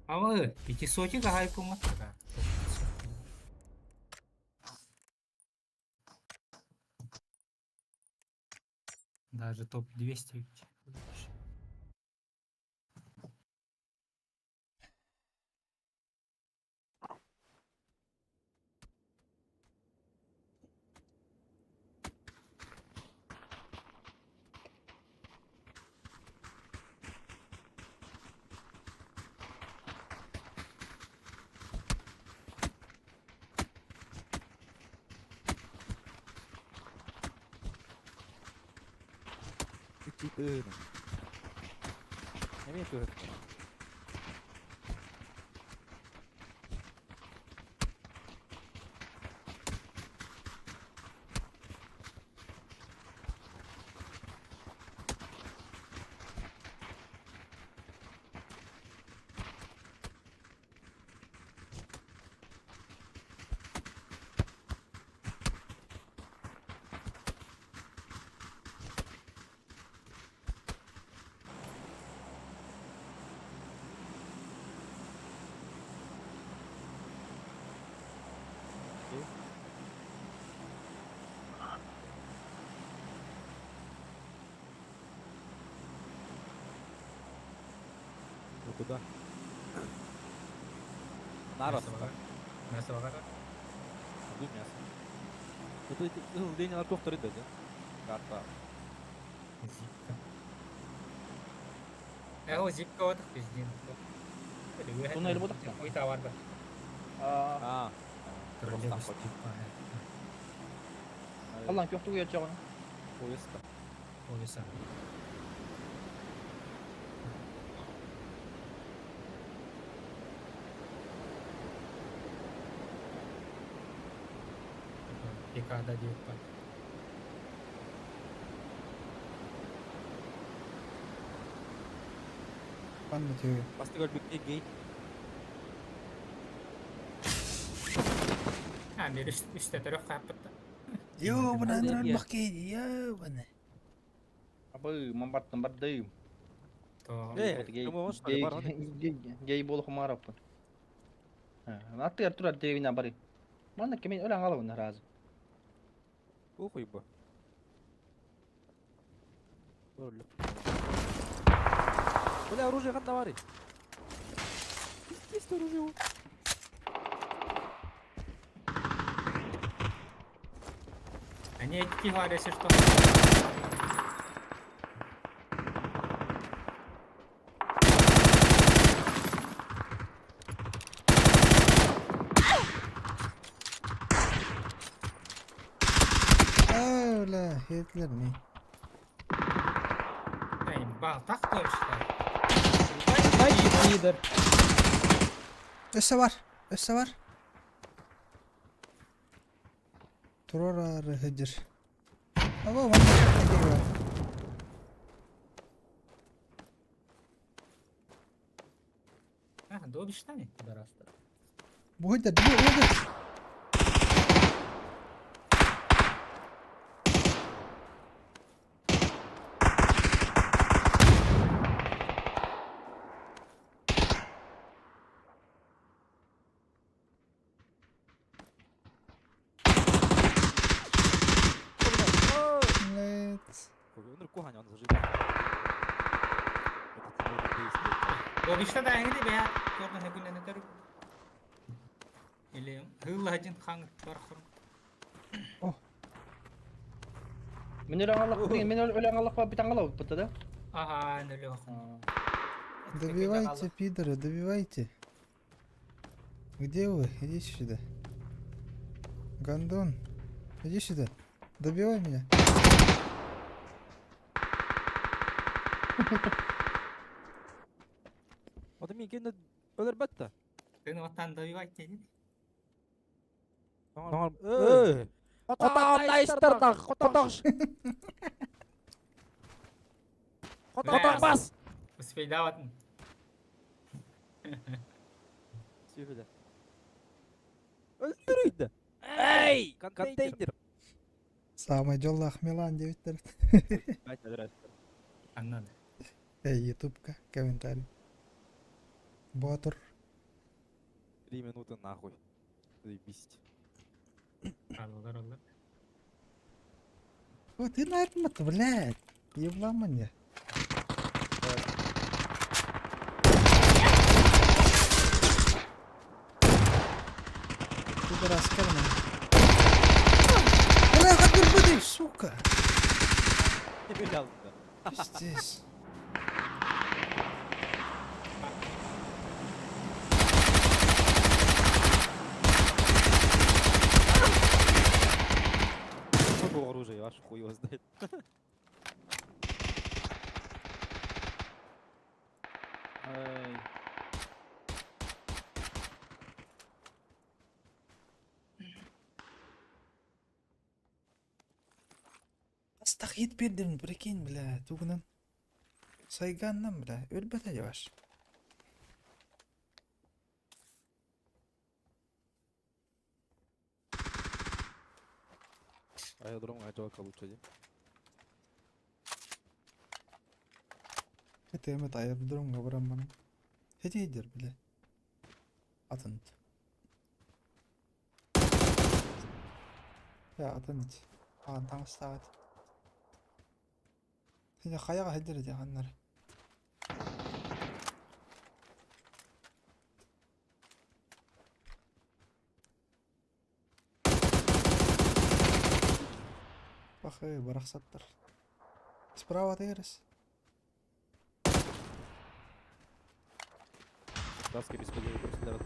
Ama 500 хайпу маттага. Даже топ-200 ведь. Çiğ Ne mi yapıyor? да. Нарос. Мясо бар. Бұл мясо. Это линиялар көп тұрды да. Карта. Зипка. О, зипка отық бізден. Bunu elime odak ya. Ой товар бар. Aa, Түрлі Ростам біз зипка. Allah'ın köfte uyuyacak onu. Поезд. Oysa. Пикада deyip bak. Qanday tüy. Басты көлбекке гей. Ha, bir üstte taraf kapıtta. Yo, buna Hadi nran ya. bak yo bana. Abi mambat nambat deyim. То. Кому что ли, бар он? Gay bolu kumarap. Atı turar devine bari. Bana kimin ölen alavın razı. Похуй бы. Öyle. Бля, оружие қандай бар? Есть оружие. Они эти говорят, что Öyle Hitler mi? Ey, baltak koymuşlar. İyidir. Össe var. Össe var. Turar hıcır. Ama bana ne var? Ha, doğmuş tane darasta. Bu hıcır, bu hıcır. Нет. Өнер кухня он зажил. Doğmuş da aynı değil ya. Gördün ne günden ötürü. Ele hızlı hacın kanır var kurun. Men ölen Allah bir tane alavı pıttı da. Aha, ne öyle yok. Добивайте, пидоры, добивайте. Где вы? Иди сюда. Гондон, иди сюда. Добивай меня. Adam iyi kendine öler batta. Seni vatan da bir vakit dedi. Tamam. Kotağımda istirdik. Kotağış. Kotağ bas. Uspeyda vatan. Söyle. Öldürüydü. Ey! Konteyner. Самый жоллах Милан девиттер. Anladı. Ютубка, комментарий. Ботор. 3 минуты нахуй. Заебись. Alırlar alır. Вот ты нормально, блядь. Ебломания. Пидораска, блядь. Бля, как ты будешь, сука? Не белял. Пиздец. Сколько оружия, аж хуй его знает. Ay. Астах ет бердім, прикинь, бля, тугынан. Сайганнан, бля, өлбәтә яваш. Аэродром Аджока лучше, да? Кетемет аэродромга барам бана. Хедейдер, бля. Атынт. Я атынт. Аған таңыстағат. Сене қаяға хедер еді ағаннар. Ахы, барақсаттар. Справа тегерес. Таски без подела просто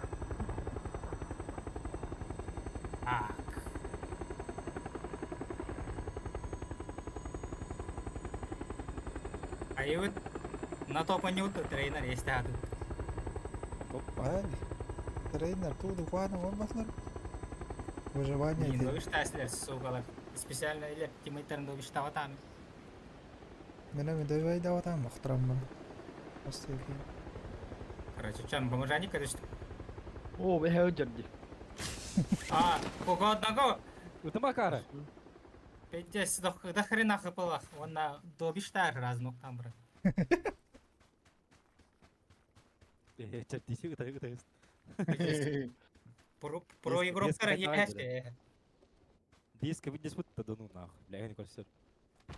Так. А вот на топа не уту тренер есть а тут. Ай. Тренер, тут буквально болмаслар. Выживание Блин, тел. вы штаслер, сука, специально или тиммейтерин вы штава там. Менә дәвай да ватам мохтарам. Остый. Короче, чем бомжаник это что? О, бе өжөрдү. А, кого одного? Это Макара. Пиздец, до хрена хапала. Он на добиштар разнук там, брат. Чертиси это. Про Без- игру без есть. Диска видишь вот это ну нахуй. Бля, я не кажется.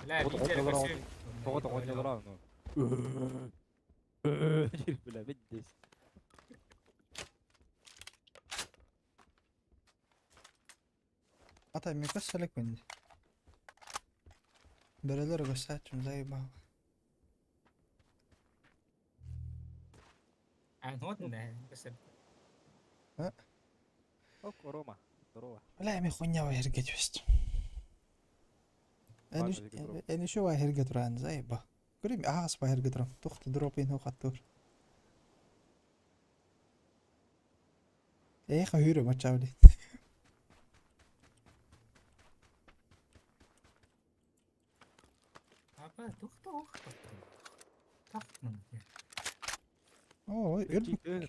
Бля, Вот он лидер говорил, вообще. Вот он не драл, ну. Бля, видишь. Ата микас салек менде. Берелер gösterçim заебал. А вот да, бесед. О, Рома. Здорово. لا مي خويا وهرجت وست. Ладно, Виктор. أنا شو هرجت ران زايبة. قريب أحس بهرجت ران تخت دروبين هو خطور. إيه خيره ما تشاولي. Apa tuh tuh. Tak. أوه يرد.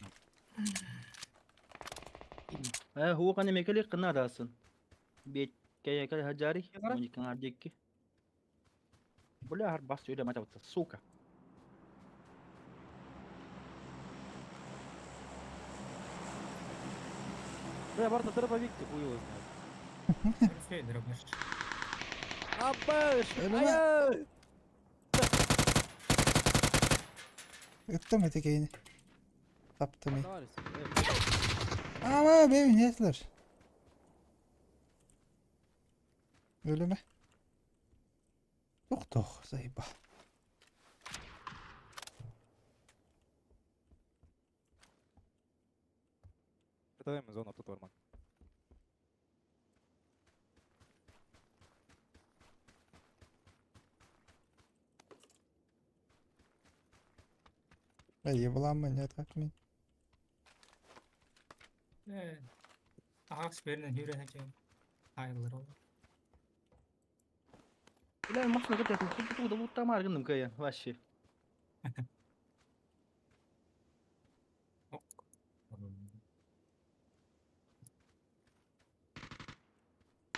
هو كان ميكلي قناة راسن بيت كي كي هجاري يا ترى؟ وني كان عديك بلا هر باس يودا ما تبت السوكا Да, Марта, дробовик ты хуй его знает. Все, дробнешь. Абаш! Ölüme. Ая! Öttüm ötekeyini. Taptım iyi. Aнализ. Ama benim niyetler. Ölüme. Тух тух заеба. Это зона тут Орман. Ебала меня так ми. Ағақ берінен үйрен әкем. Айылыр ол. لا المحصنة قلت لك خد تقول ضبط ما عندهم كيان واشي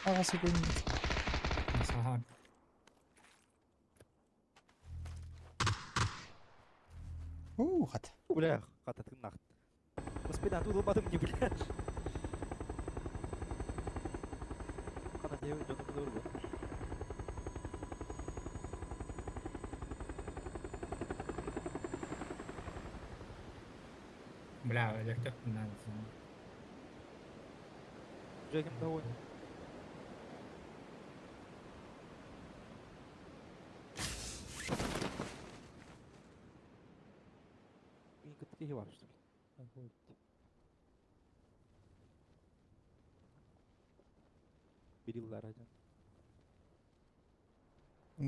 Ağası koyun. Саған. Хат. Бля, хата ты нахуй. Господи, а тут лопату мне, бля. Хата не идет на дорогу. Бля, өліртіп мұнан. Джекин доволен. Минка, ты ебал, что ли? Охуеть. Бериллар один.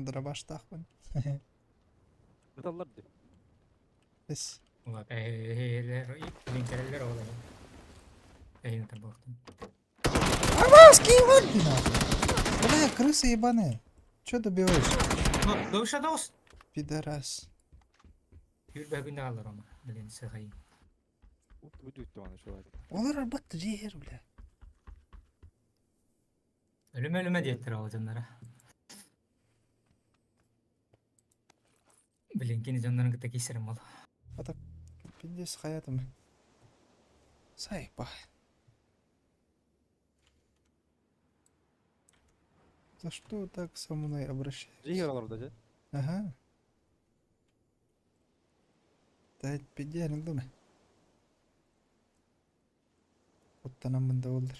Дробаш тахпын. Металлар ди. Бес. Олар әйелер, линкерлер олай. Әйін табақтың. Авас киевали нахуй. Бля, крысы ебаные. Чё добиваешь? Дойша дос. Пидорас. Юр бәгінде алыр ома. Білен сығайын. Уйдут он еще один. Олар арбатты жер, бля. Өліме дейттір ол жанлара. Білен кені жанларын күтті кесірім ол. Пиздец хаятым. Заеба. За что так со мной обращаешься? Жигер да, Ага. Да пидерин думе. Оттанам мында болдыр.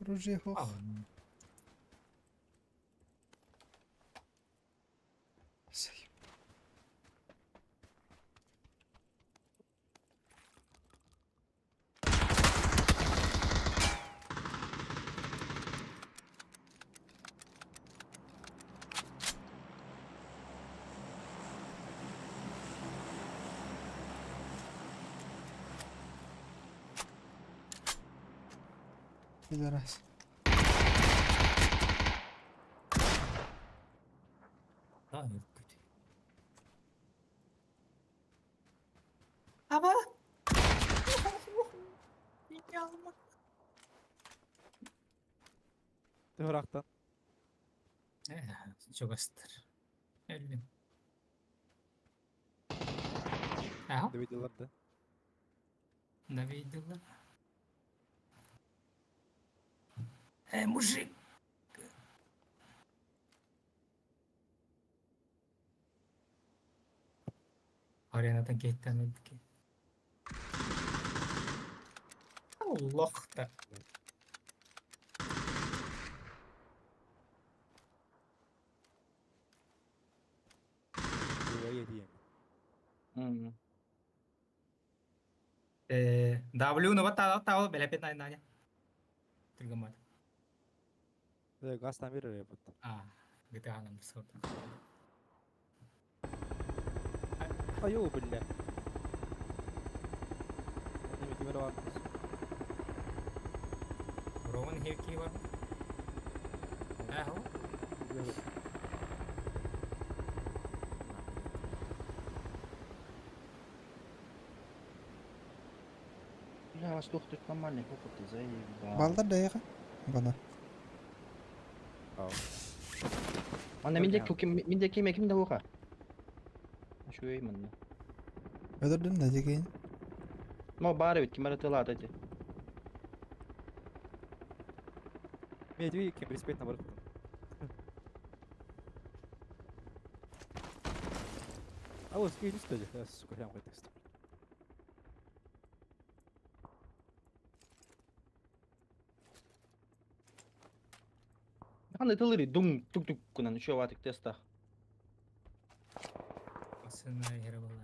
Оружие хох. Сай. Пидорас. Да, нет, кути. Аба! Идеально. Ты враг-то. Чугастыр. Элбин. Ага, Да видел, да? да видела. Мужик! Аренадан кеткен өлдіке. Аллахта. Живая дем. W nó bắt tao bị lại bên này nha. Từng cái mặt. Да, газ там мир вот. GTA нам сот. Аю, бля. Не видел вас. Роман Хевки var. Ho. Бля, воздух тут нормальный, как ты заебал. Балдар даяга. Бана. Ана минде кимде уха. Şu yayın. Öldürdün de degeyim. Ма бары ведь кимаратылат эти. Медведь, кем респект наоборот. А вот скинь, кстати, я сука прям хоть текст. Аны тылыры дум тук-тук кунан еще ватык тестах. Aslında yere vallahi.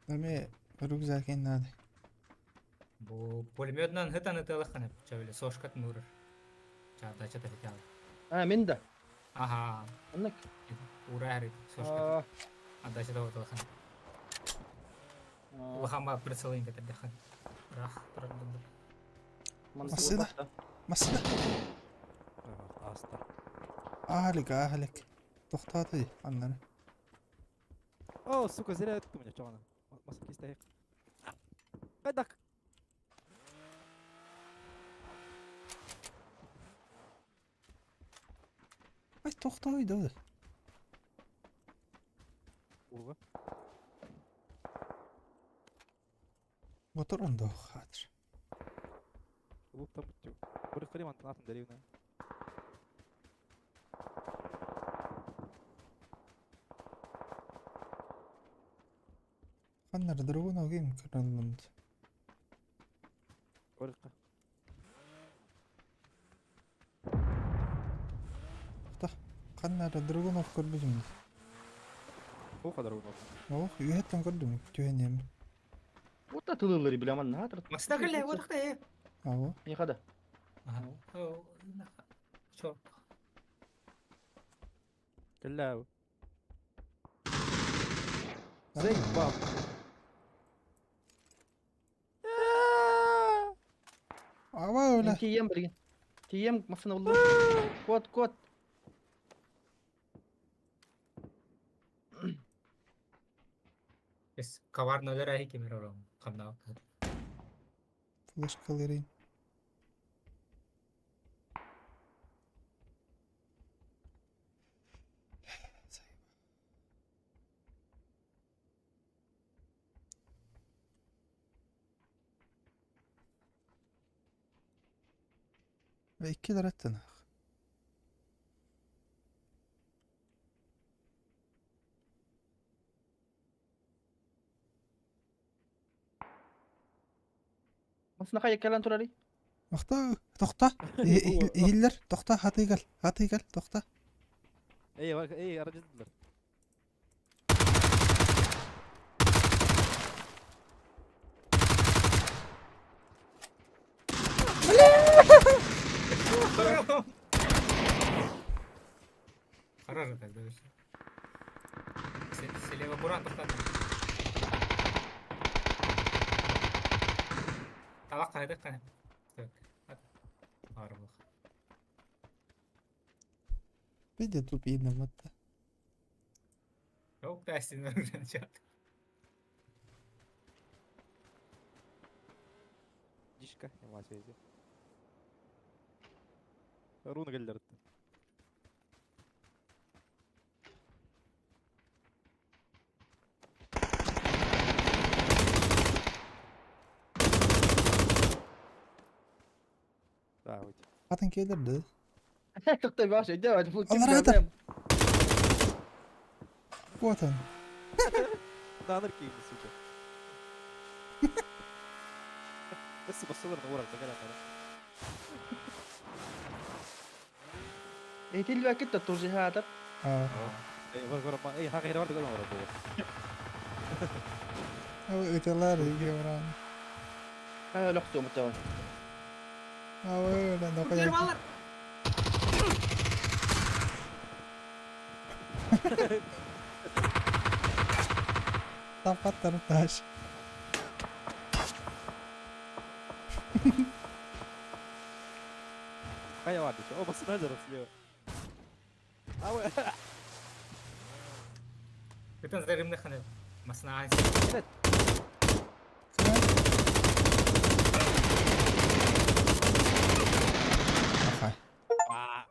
Ömer rüzgar kenarda. Bu пулеметнан хытаны тылаханы чавле сошкат нурыр. Чата чата битал. Минда. Ага. Анак. Урары сошкат. Ада чата тылахан. Лахама прицелин кете дахан. Рах тұрды. Масыда. Масыда. Астар. Ahlik. Toxtadı anları. О, сука, зря это у меня, чё она? Маски стоит. Кайдак. Ay toxtaydı o. Урва. Motor onda xatir. Лук там тю. Бұры фриман тынатын деревна. Kanları durgun o game kanalımda. Бұрыққа. Kanları durgun o gördüm. О, қадар ұнау. Oh, üyetten gördüm. Tüheniyem. Вот та тылыры билеман натыр. Мастагыле водахта. Avo. Не хода. Ага. Чё? Кілләу. Заебал. Ava öyle. Тием бірген. Тием масына улы. Кот. Biz kavarnalar ahi kimir oram. Kanna. Flaşkaları. Ve 2 lira ettin. Aslında kayık yalan turari. Тохта. Эһиллер, тохта, хаты гел, тохта. Ey aracıdılar. Хорошо тогда вообще. Слева буран тоқтады. Табақ қайдық қане. Арбық. Видя тут видно вот. Yok da aslında öyle çat. Дишка, нема связи. Руна келдерді. Да, вот. Хатын келерди. Tıktı bir aşağı. Devam et. Allah rahat et. Вот он. Да, нырки, сука. بس بصورنا ورا البقالة ترى. Eğitim vakit de turcu hatıp. اه اي ورا ما اي حاجة هنا ورا قلنا ورا بوا. او اتلار يجي وران. Ha loktu muhtemelen. او لا ده Tapat taş. Kaya vardı şu. O basın hadi rastlıyor. Abi. Kita zarimde xane. Masna Ахай.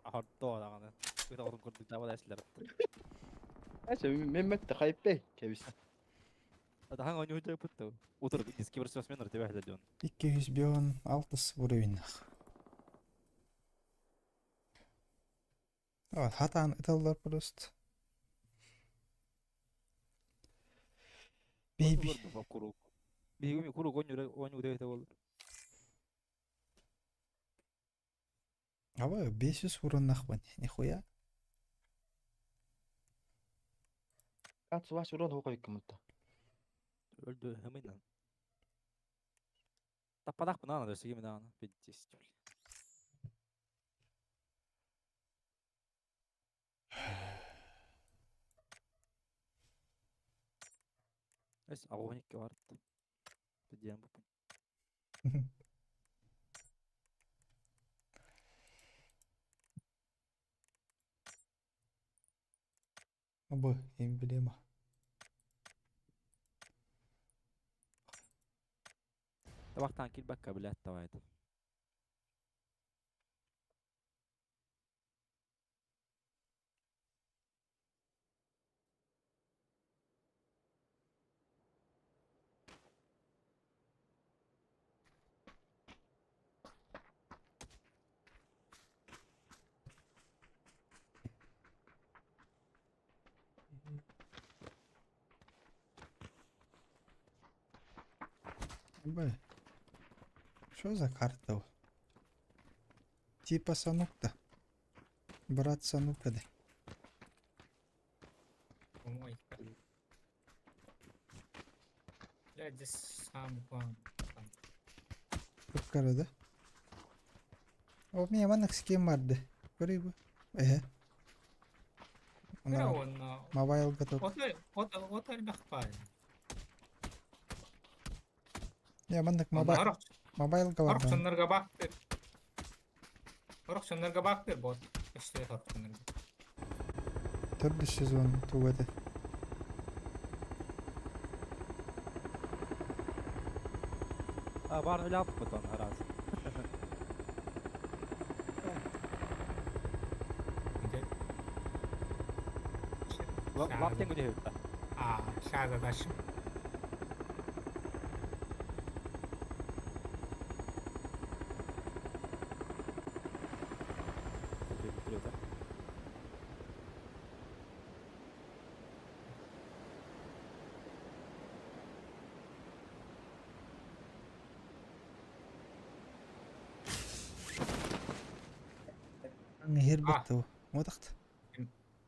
Horto adamı. Bir de onun kurdu cevap dersler. Neyse Mehmet de kayıp değil. Kevis. Hadi hangi oyunu hoca yapıttı? Otur diski bir spesmen ortaya bahsediyor diyorsun. 216 уровень. Вот, хатан италдар просто. Бейби. Kuru. Bir kuru oyunu da olur. Ава 500 урон нахван. Нихуя. Kaç savaş vuran hukuka yıkımında. Öldü hemen. Tapadak mı lan adresi gibi daha? Bitti istiyor. Neyse abonelik vardı. Bir diyelim bu. Оба, эмблема. Tabaktan kill back kabul et tavaydı. Оба. Что за карта? Типа санукта. Брат санука да. Ой. Я здесь сам план. Кара да? О, меня манак с кем марды. Курибу. Кара Она он мобайл готов. отель бахпай. Я манак Арық мобайл арық говорю. шынырға бақ бер. Арық шынырға бақ бер бот. İşte арық шынырға. Төрді сезон тугады. Var öyle yapıp baton arazi. Lap yang udah hutta. Şahada daşım. Мехер бітті. Одақты.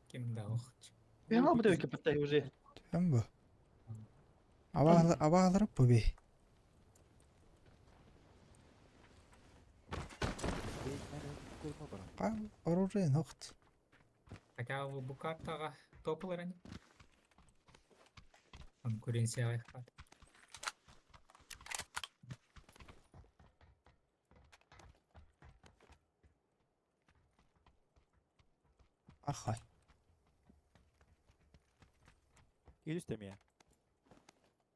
Ким да ох. Ben al bu da öykü patay уже. Түйен бу. Абағалырып бу бей. Оружейн оқты. Хотя bu kartaga toplar hani. Конкуренцияға ықпады. Ахай. Gel üsteme ya.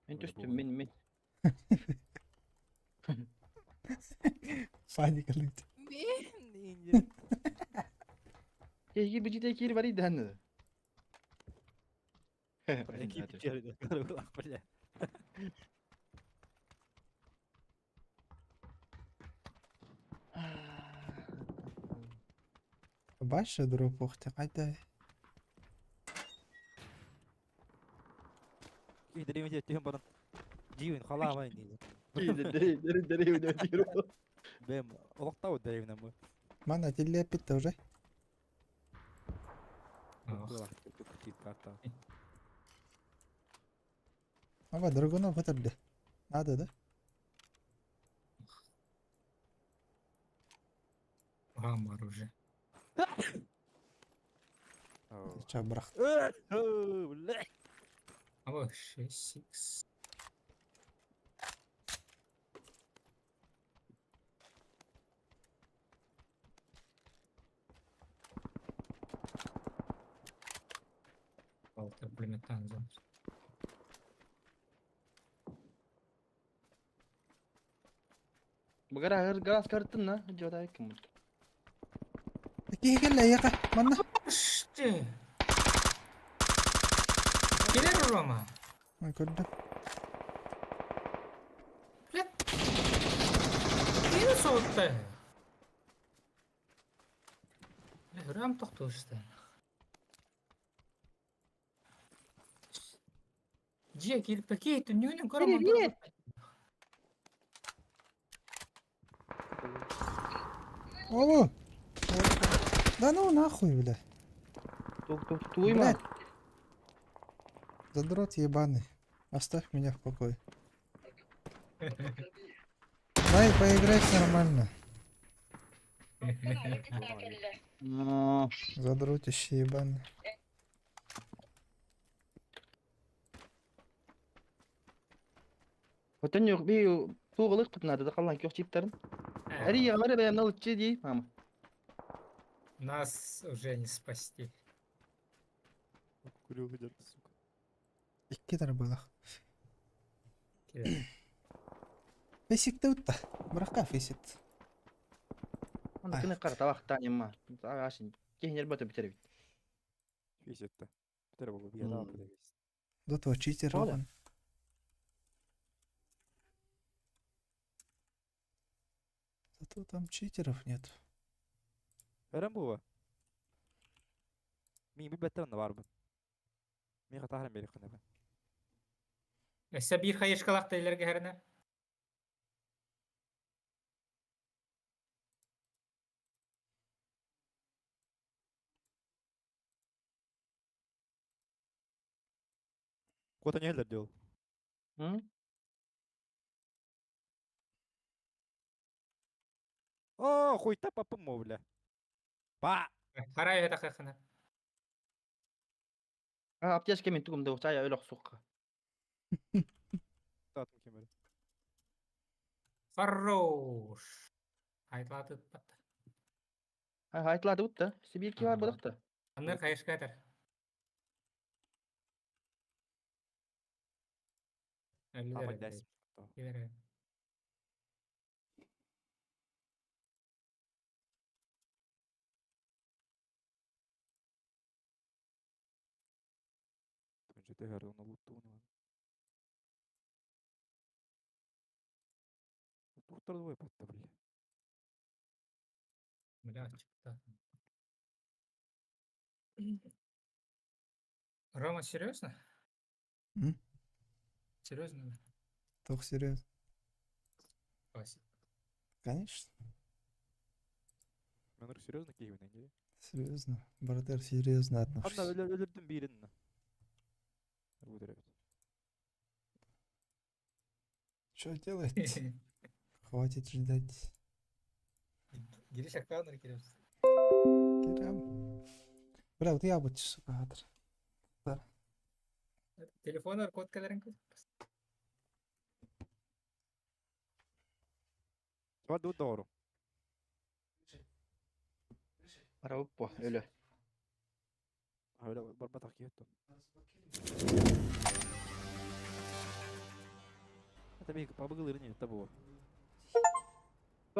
Ben Öyle düştüm bu. ben. Паникалıydı. Deyince. Ege bir ciddi kiri var idi hani. Ekip içeride. Karakolak böyle. Башы дроп оқты қайда. Gidelim tüyün bana. Civin kalamayın diye. Dere ödüyorum. Ben olakta o derevine bu. Мана телеп бітті уже. Karta. Аба драгонов бітірді. Надо да? Гам оружие. Ча бірақ. Abo 6. Altı pulmetten zor. Bu kadar gaz kartın lan. Joda yakın. Кегелі еқа. Мана. İşte. Gelir Roma. Көрді. Yine soğuttu. Ram toxtu işte. Джек, или какие ты не Привет. О! Да ну нахуй, бля. Туйма. Блядь. Задрот ебаный. Оставь меня в покое. Дай поиграть нормально. Задротище ебаный. Öten yok bir tuğalık tutnadı da kalan yok çiplerin. Her yanları benim alıcı değil ama. Нас уже не спасти. Kuru gider suka. İki tane balık. Келер. Фесикті өтті. Бұраққа фесикті. Onda kını karta vaktan yemma. Ağaçın. Kehin batı bitirir. Fiysetti. Bir tane bu bir yana Hmm. apı. До того читер Оля. оған. Зато там читеров нет. Öğren bu. Min bir better var bu. Min hatahren beri kına ben. Эссе бир хайышкалак тейлерге херне. Kota ne helder diyor. Hı? Oo, kuyta papım mı bile? Ba. Харай это хахна. Ha aptiyaj kemin tukum da uçaya öyle sokka. Tatım kemeri. Хорош. Айтлаты патта. Ha haytladı ut da. Sibir ki var balık da. Аны хайышка этер. Tamam dersim. Келер. Önce de her onu bulduğunu. Tutturdu bu patta bile. Бля, чипта. Рома, серьезно? М? Серьезно? Только серьезно. Спасибо. Конечно. Мен серьезно кейбин энди. Серьезно. Братер, серьезно Анда отношусь. өлөрдүн бирин. Өтөрөбүт. Что делать? Хватит ждать. Гириш аккаунтер киреміз. Керем. Бля, вот я вот сука, адыр. Телефондар коткаларын көз. Var du doğru. Ara uppo, ölü. Öyle batak yettu. Tabii ki pabıgılır ne tabu.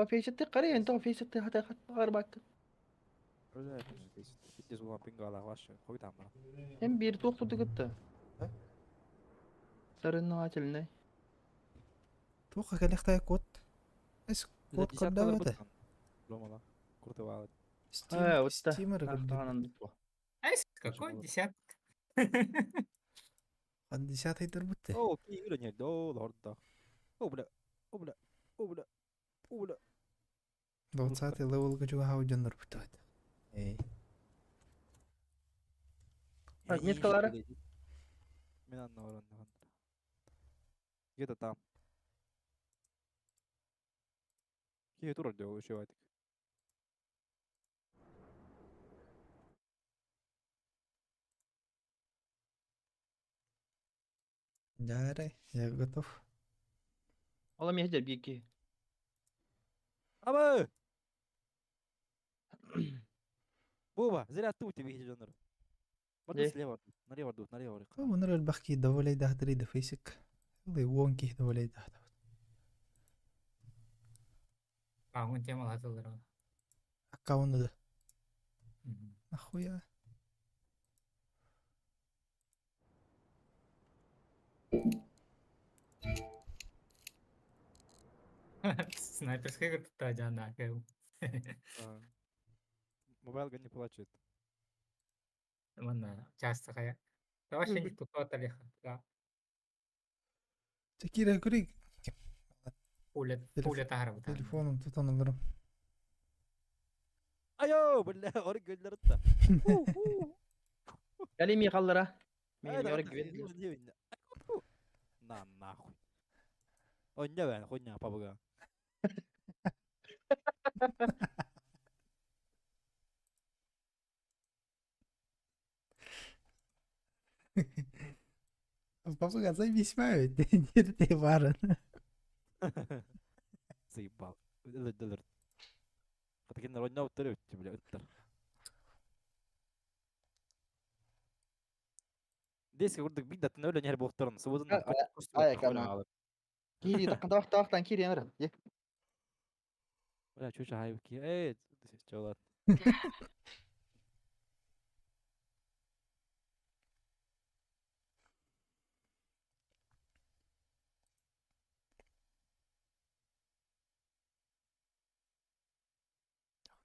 في ست قرية انت في ست حتى أربعة. Öyle yapıyoruz. Gideceğiz ulan pingala baş. Koy tamam. هم bir توقف تقطع. صار إنه عاتلنا. توقع كان يختار كود. ايش كود قد داوته. Lomala. Kurtu var. وتا. ستيمر قد أنا نضبط. Айс, какой десятка? قد شات هيدر بته. Oo, iyi ne do orada. Obla. Obla. Obla. Obla. لو ساعتي لو جو هاو جنر بتاعت. اي. Bak, metkalara. Ben anlamadım. Где-то там. Какие туры делаю еще этих? جاري يا готов. والله ما يهجر بيكي. Ama! Буба, зря тут тебе жанр. Борду ليه؟ слева. Налево дут, налево. ونرى البخكي دولي ده تريد فيسك. والله وونكي دولي ده. Кауын темал атылыр. аккаунт ده. اخويا. Снайперская кіртіпті жана кәу. Мобайлга не плачет. Мана часто қая. Вообще не тұтуатар еха. تكيرا كوريك. Пуля тағыры бұтан. تليفونهم تطنظرم. Ayo, بالله أوريك جلرتا. قال لي مي خلرة. مي يورق На нахуй. Он не вен, хуйня пабга. Папуга, займись маю, ты варен. Заебал. Дылыр. Катакин ройна утырып, бля, уттар. Деске курдук биддатын өлөн ер бохторун. Субудун. كمان. كيري تقطع كيري يا مرة. Бля, чуча хайбки. Эй, чолат.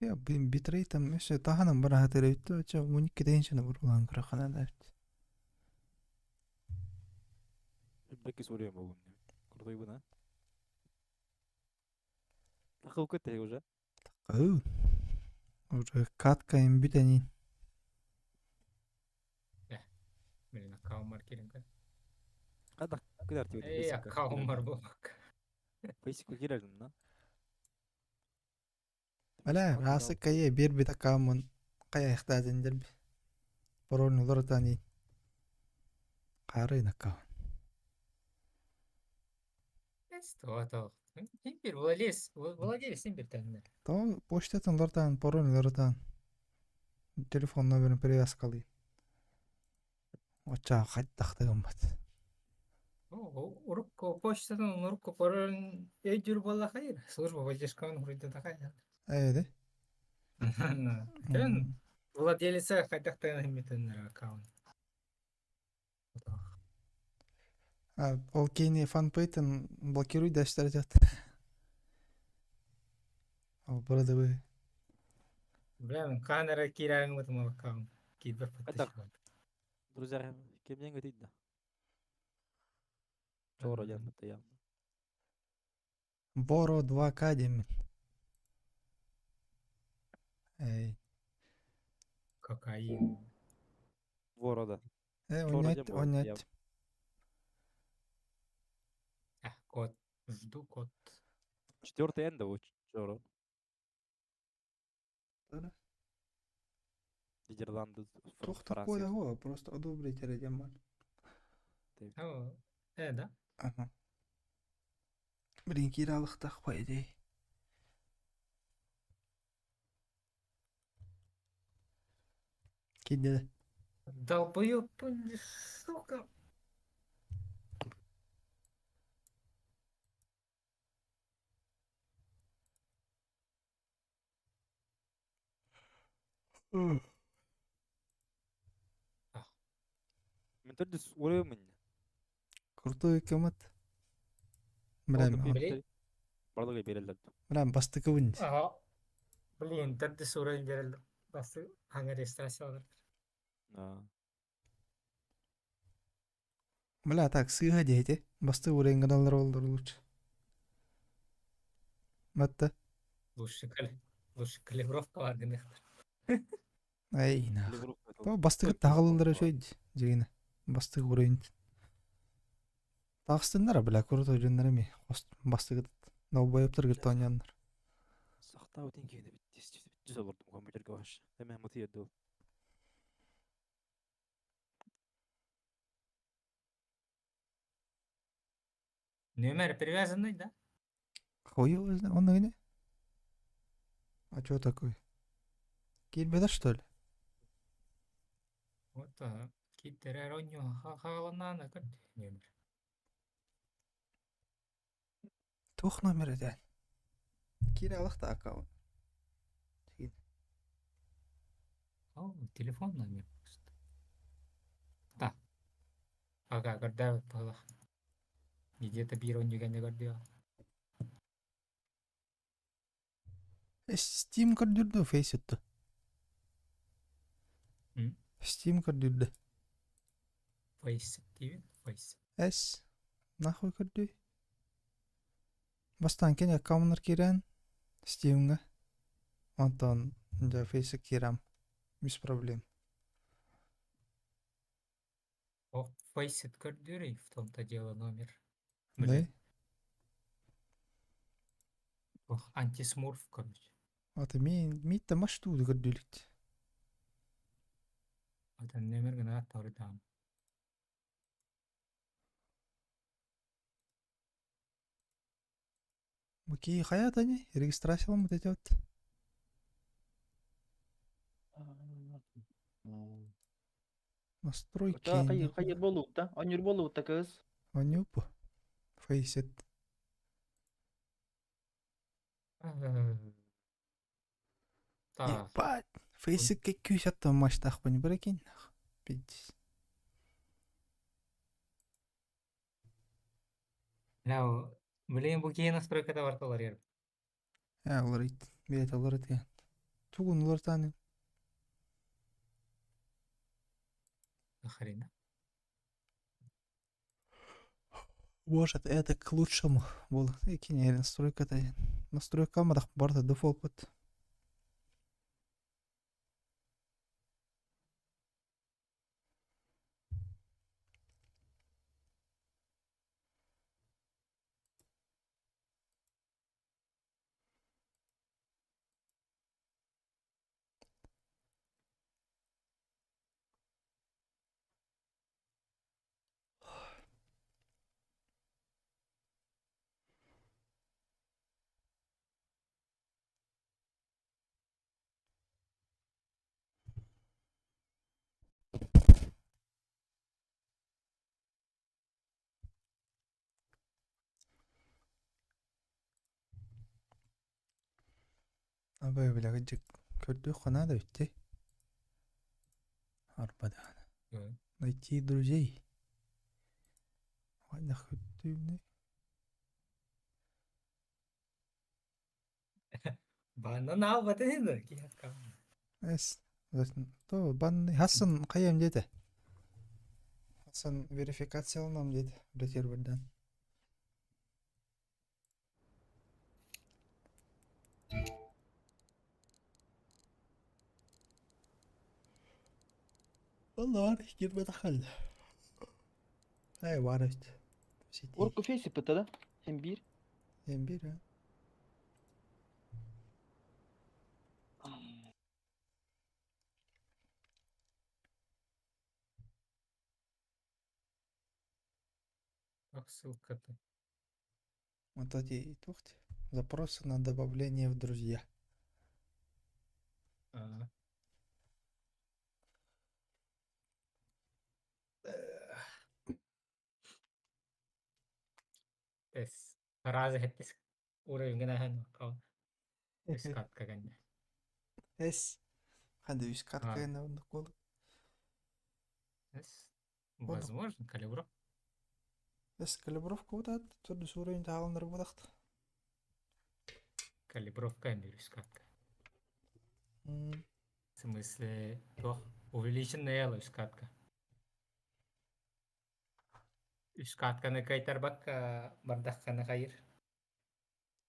يا بيتريتم ايش طهنا برا هتريتو تشا مونيك كدين شنو بروان كرا خنا دارت. Беки сурия могу. Крутой бы, да? Тахыл көтте уже. او уже катка им битанин. Мен аккаун бар керем кәу. Када кыдар тип. Аккаун бар болмақ. Фейсбукка кирердим, да? لا راسك كي بير بتكامن قيا يحتاج درب برون نظرة تاني قارين كاون. Стуатал. Импер, владелец импер тәннер. то почта нظرتان برون نظرتان تليفون نمبر برياس قلي وچا خد تخت جنبت. Урукко почтадан урукко пароль ejür бала хайыр. Служба поддержканы хүрді тақай. ايه ده Тен владелеца қайтақтан еметін аккаунт. ол кейіне фан пейтен блокируй даштар жат. ал burada bu Білемін, камера кирағың бұтым аккаунт. Кейбір поддержка. Друзья, кем деньги тидда? Чоро янбыта ям. боро 2К деймін. Эй. Кокаин. Ворода. Онять, онять. Кот. Жду кот. 4-й энда у Чоро. Нидерланды. Тоқтап қойды ғой, просто одобрить етем бар. О, да? Ага. Бірін киралықтақ по идее. Киді. Долбоёб, сука. Мен төрдіс өлемін. Крутой комат. Білем, Барлығы берілді. білем, басты көбін. Ага. Блин, тәрді сурайын берілді. Басы хаңа регистрация олар. Бля, так, сыға дейті. Басты өрен каналдар олдар лучше. Матта. Лучше калибровка бар гынықтыр. Ай, нах. Бастығы тағылылдары жойды. Жегені. Бастығы өрен. Тағыстындар, бля, крутой жөнлер еме. Бастығы наубайыптыр кірті ойняндар. Сақтау теңгені біттесті. Жүз олырдым компьютерге баш. Әмі мұты еді ол. Номер привязанный, да? Хуй, он на гне? А чё такой? Кирбеда, что ли? Вот так. Киттер роню хағалананы көрді. Номер. Тух номер екен. Киралықта аккаунт. О, телефон номер. Да. Ага, көрді өтті. Где-то бір роню гәне көрді. Steam көрдірді, фейс өтті. Steam көрдірді. Фейс дейін, фейс. Әс, нахуй көрді. Бастан кен аккаунтар керен, Steam'ға. Онтан, да фейсі керам. Без проблем. О, фейс көрдірі, в том-то дело номер. Да? Ох, антисмурф, короче. Аты мен та маштуды көрділікті. Атын номер гына аттары дам. Окей, хаят они, регистрациялым вот эти вот. Настройки. Қайыр болу да? Оныр болу да кыз? Оню по. Фейсет. Так, Ебать. Фейсет как күйсятты маштақ бәні бір екен. Пиддис. лау, блин, бұл кейін настройкада бар толар ер. Олар ит. Бет олар ит. Туғын олар таны. Охрена. Может, это к лучшему было. Екене настройкада. Настройка мадақ барды дефолт бот. Абай бля гыджык көрдü қана да битти. Арбада. Найти друзей. Вайна хөттүмне. Банан ал батенді, киятка. Эс. То банны Хасан кайым деді. Хасан верификацияланам деді. Бретер бірден. والله وانا كتير بدخل. ايوه عرفت. نسيت ايه. Orku face pıta da. Hem bir. امبير ها. Ах, ссылка-то. Вот эти тухти. Запросы на добавление в друзья. А. Тес. Фраза хэттес. Уровень гнахан. Скатка гань. Эс. Ханды вис картка А. на накол. Тес. Возможно, калибров. Эс калибровка вот это. Тут с уровень тагал нарбудахт. Калибровка не скатка. В смысле, то увеличенная скатка. Скатка на кайтар бак бардахка на хайр.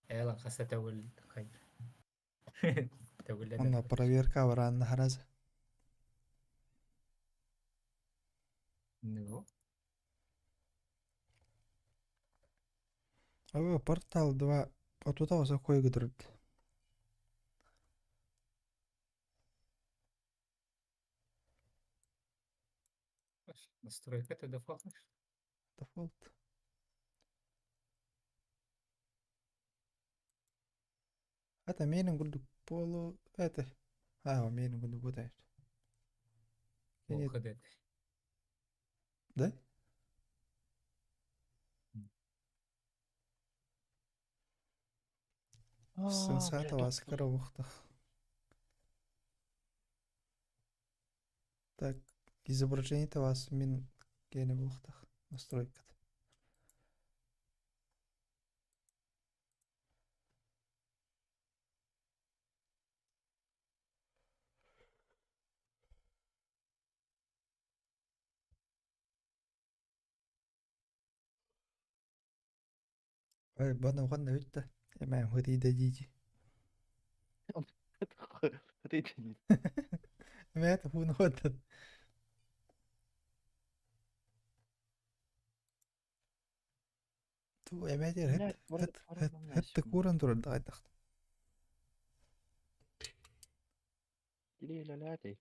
Элан хаса тавul хайр. Тавul Она проверка варан хараза. Ну, А вы портал 2. А тут за кой гдрд. настройка это дефолтно. Дефолт. Это мейн нقول полу это. هو مين نقول بوتاش. Выходит. Да? Сенсата вас коровухта. Так, изображение-то вас мин гене бухтах. Настройка. Ой, бана уганна витта. Эмэ ходи да жижи. Хатейт değil. Эмэ это фун хода. Ту эмэ дер хэт куран туран дайдахт. Дилеля лятей.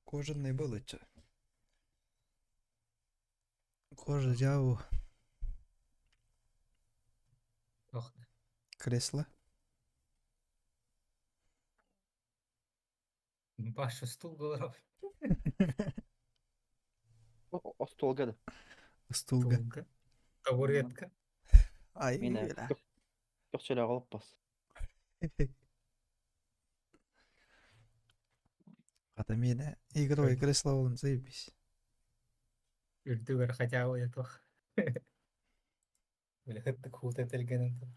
Кожаный был это. Кожа взял Ох, кресло. Паша стул голов. O stolga da. Стулга. Стулга. Табуретка. Ай, Mine. ла. Yok şöyle alıp bas. Это меня игровое кресло он заебись. Ютубер хотя бы это. Бля, это круто, это легенда.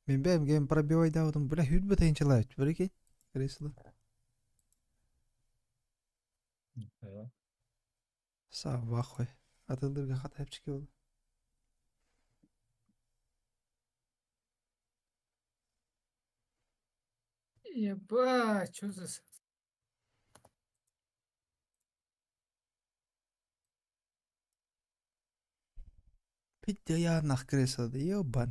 Мен бәм ген пробивай даудым, бля, хүт бітейін чалайт, бәрекей, кресло. Сау бақой, атылдырға қатайып чеке болды. Ебать, что за... Питте яғнақ креслоды, ебан.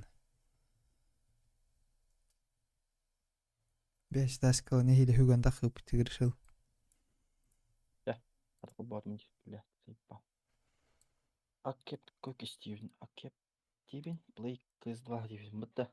Бәш таскалы нехилі хүган тақы бітті кіршіл. Hadi bu bottom bля, заебал. Акеп Коки Стивен. Акеп Стивен. Плей КС2 Стивен. Быта.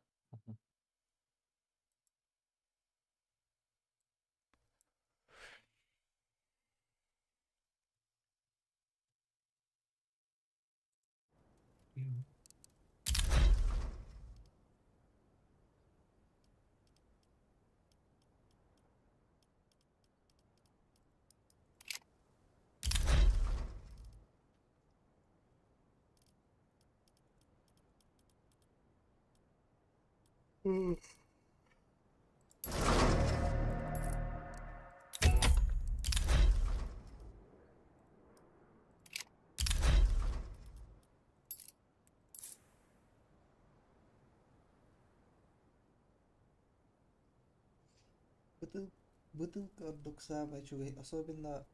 бутылка отдук самая чугай, особенно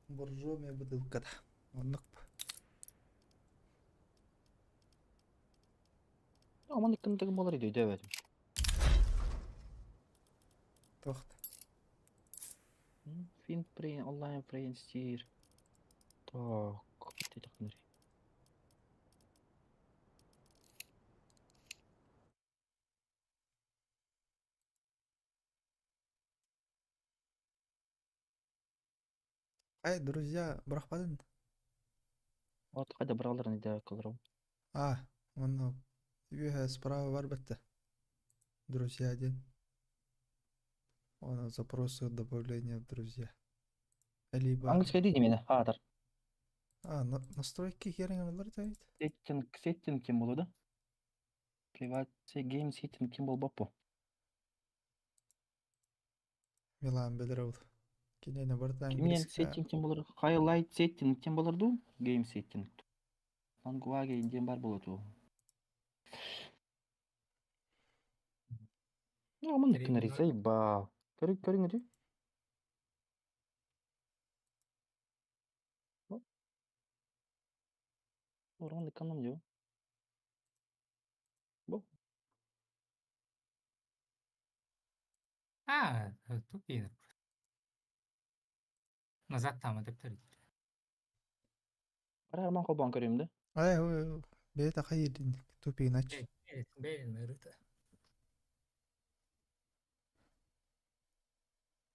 боржоми бутылка да. Оннук. Aman иккендеги болар иде дебет. Тохт. Фин прейн онлайн прейн стир. Так, ти так нери. Ай, друзья, брахпадын. От кайда бралар иде кылырым. Он справа бар бетте. Друзья один. Он запросы добавления в друзья. Либо... Английский дейди мени, хатыр. Настройки херен алар тайт. Сеттинг ким болду? Приватный гейм сеттинг ким болбоппу? Милан бедеров. Кинене барда Мен английский. сеттинг ким болор? Highlight сеттинг ким болорду? Гейм сеттинг. Лангуаге инден бар болоту. Aman Jadi иккен рисей ба. Көрүң иди. Orang иккенем жо. Бу. тупик. Назад там деп тұр. Ара арман кобан көрөм да. Ай, бета хайдин. Тупи нач. Бәрін ұрыты.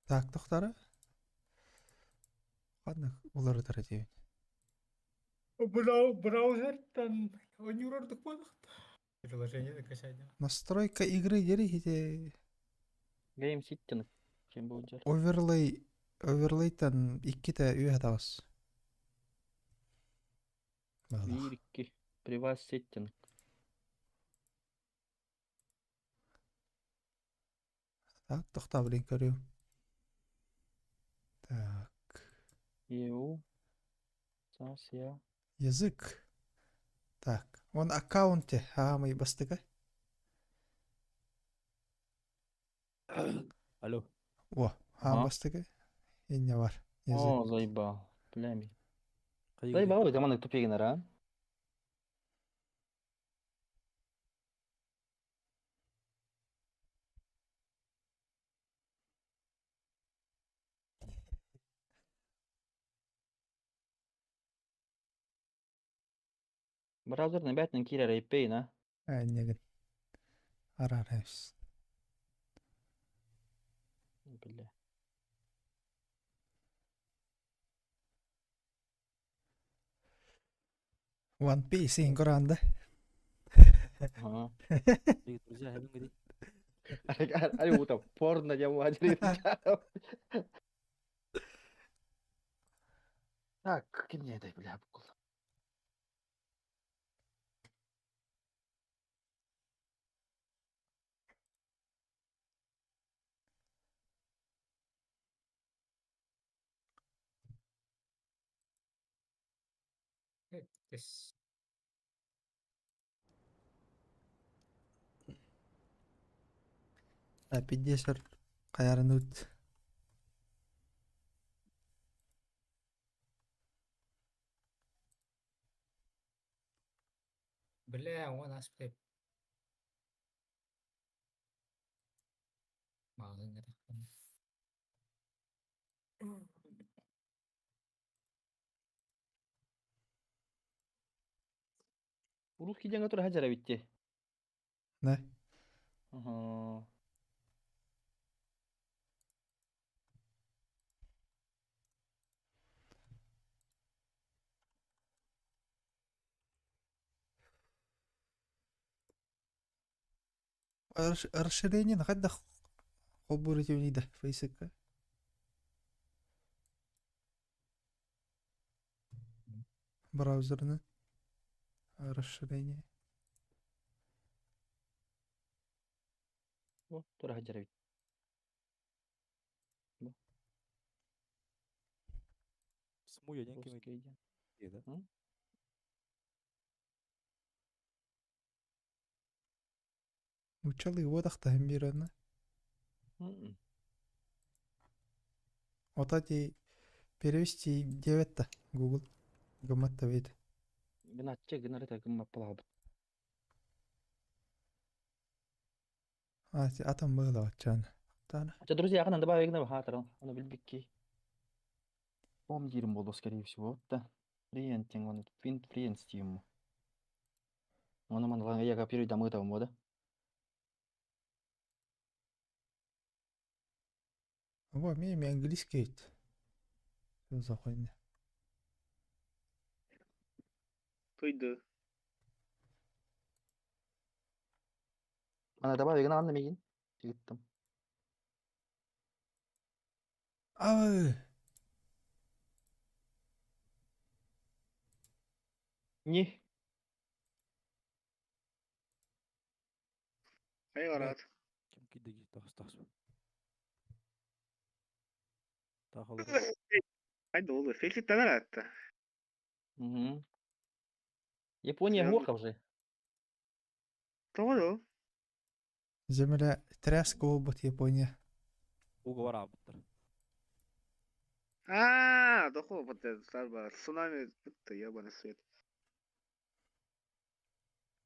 Так, тохтары. Ладно, улар тарати. Браузерден ойнырдық болдық. Приложение закачать. Настройка игры дерихите. Гейм сеттинг ким болжар. Оверлейтан икките үйе табас. Бала. 1-2. Приват сеттинг. Так, тохта блин көрү. Так, EU. Сасия. язык. Так, он аккаунте, мы бастыга. Алло. О, Ага. бастыга. Инне бар. Язык. О, заебал. Племи. Кайы Заебал, заманы тупегин ара. Браузерный бәтнен кирер эйпейн, а? Негин. Арарайс. Бля. One Piece ин коранда. Ага. друзья, я думаю, Ари ута порно я муаджи. Так, кимне дай, бля, букул. Тес. Пиддесер каярынут. Бля, он аспект. Мағын ғырақпын. Русский жаңа тура хажара битти. Не. Ага. Расширение нахадда хобурите унида фейсика. Браузерны. Расширение. О, тура хажара битти. смуя деньги Русский идем. да? Учалы вот ахта хембирана. Вот эти перевести 9-то Google. Гаматта вид. Гнатче гнар это гымма плавбыт. Атом было чан. Тана. Хотя, друзья, она добавила игнор хатер, она бельбики. Помним было, скорее всего, да. Фриентинг, он фриент стим. Он ман я копирую домой того мода. Во, мне английский. Что за хуйня? Тойду. Она добавила игнор на мигин. Там. Ай, Не. Ай гараад. Ким кидеги тастас. Тахал. Ай дуулу. Фейлит танаратта. Угу. Япония Серьезно? горка уже. Тоодо. земля тряска обут Япония. Уговор абыттыр. Дохо вот это сарба. Цунами. Это ебаный свет.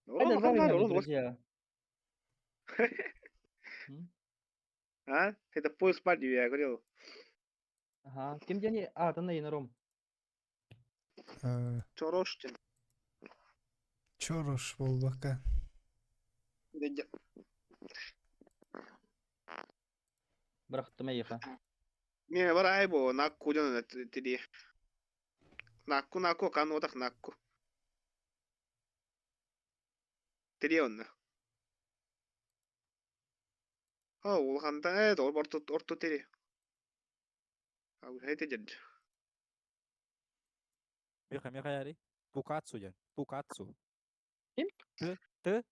Это Ладно, добавила, ладно, друзья. Это поезд партии, я говорил. Ага. Кем день? А, это на ром. Чороштин. Чорош болбака. Брахт мейха. Не, варайбо, накку жана тиди. Накку канотах накку. Тиди онна. Улханда орто тиди. Хайте жад. Меха яри. Пукацу жан. Пукацу. Ким? Т.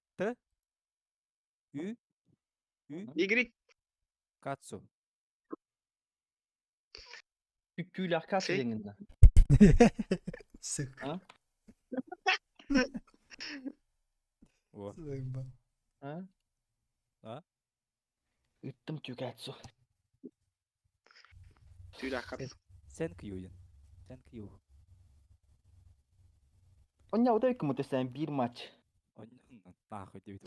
Ü. Игрик. Кацу. Küçüğüyle kaç Şey- zenginde. Sık. Ha? О. Заебал. Ha? Ha? Üttüm tüketsu. Тюряхат. Sen kıyıyor jан. Sen kıyıyor. Onya o da hükümeti sen bir maç. Ondan nahı diyor.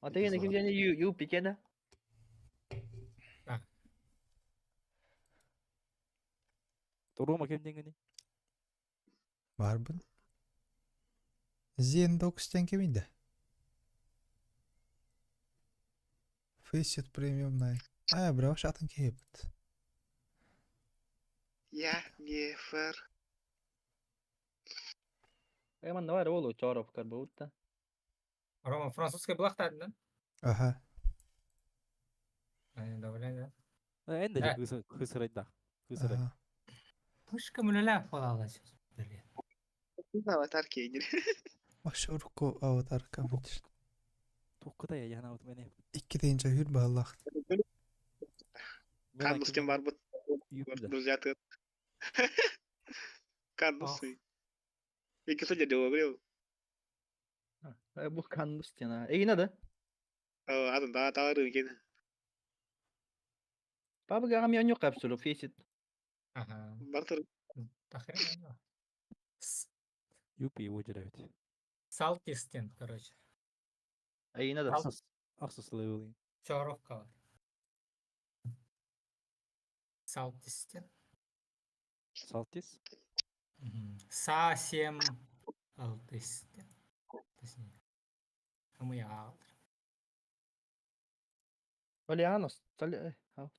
Ata yine kim yani yu pikene. Туруума кемденгени? Барбын. Зен 9 кеминде. Фейсит премиум най. Бро, шатын кейбет. Я не фэр. Hemen ne var oğlu çorap karbavutta. Рома, французский блах да? Ага. Добре, да. Энде же хысырайда. Хысырай. Ага. Пушка мулала фалала сейчас. Аватар кейнер. Машурку аватар камыч. Tukkuda ya yana ot meni. 2 deyince hür bağlaq. Канус кем бар бут. Юпда. Друзья ты. Канус. İkisi de doğru. Bu kanlı stena. Yine de. Adım daha rıgın. Baba gam yanyo kapsulu faceit. Ага. Бартыр. Охрененно. Юпи выжирают. Салтистен, короче. Yine de. Аксус левелин. Чоровка var. Салтистен. Салтис. Совсем алтистен. Точнее. Кому я алтр. Olianos.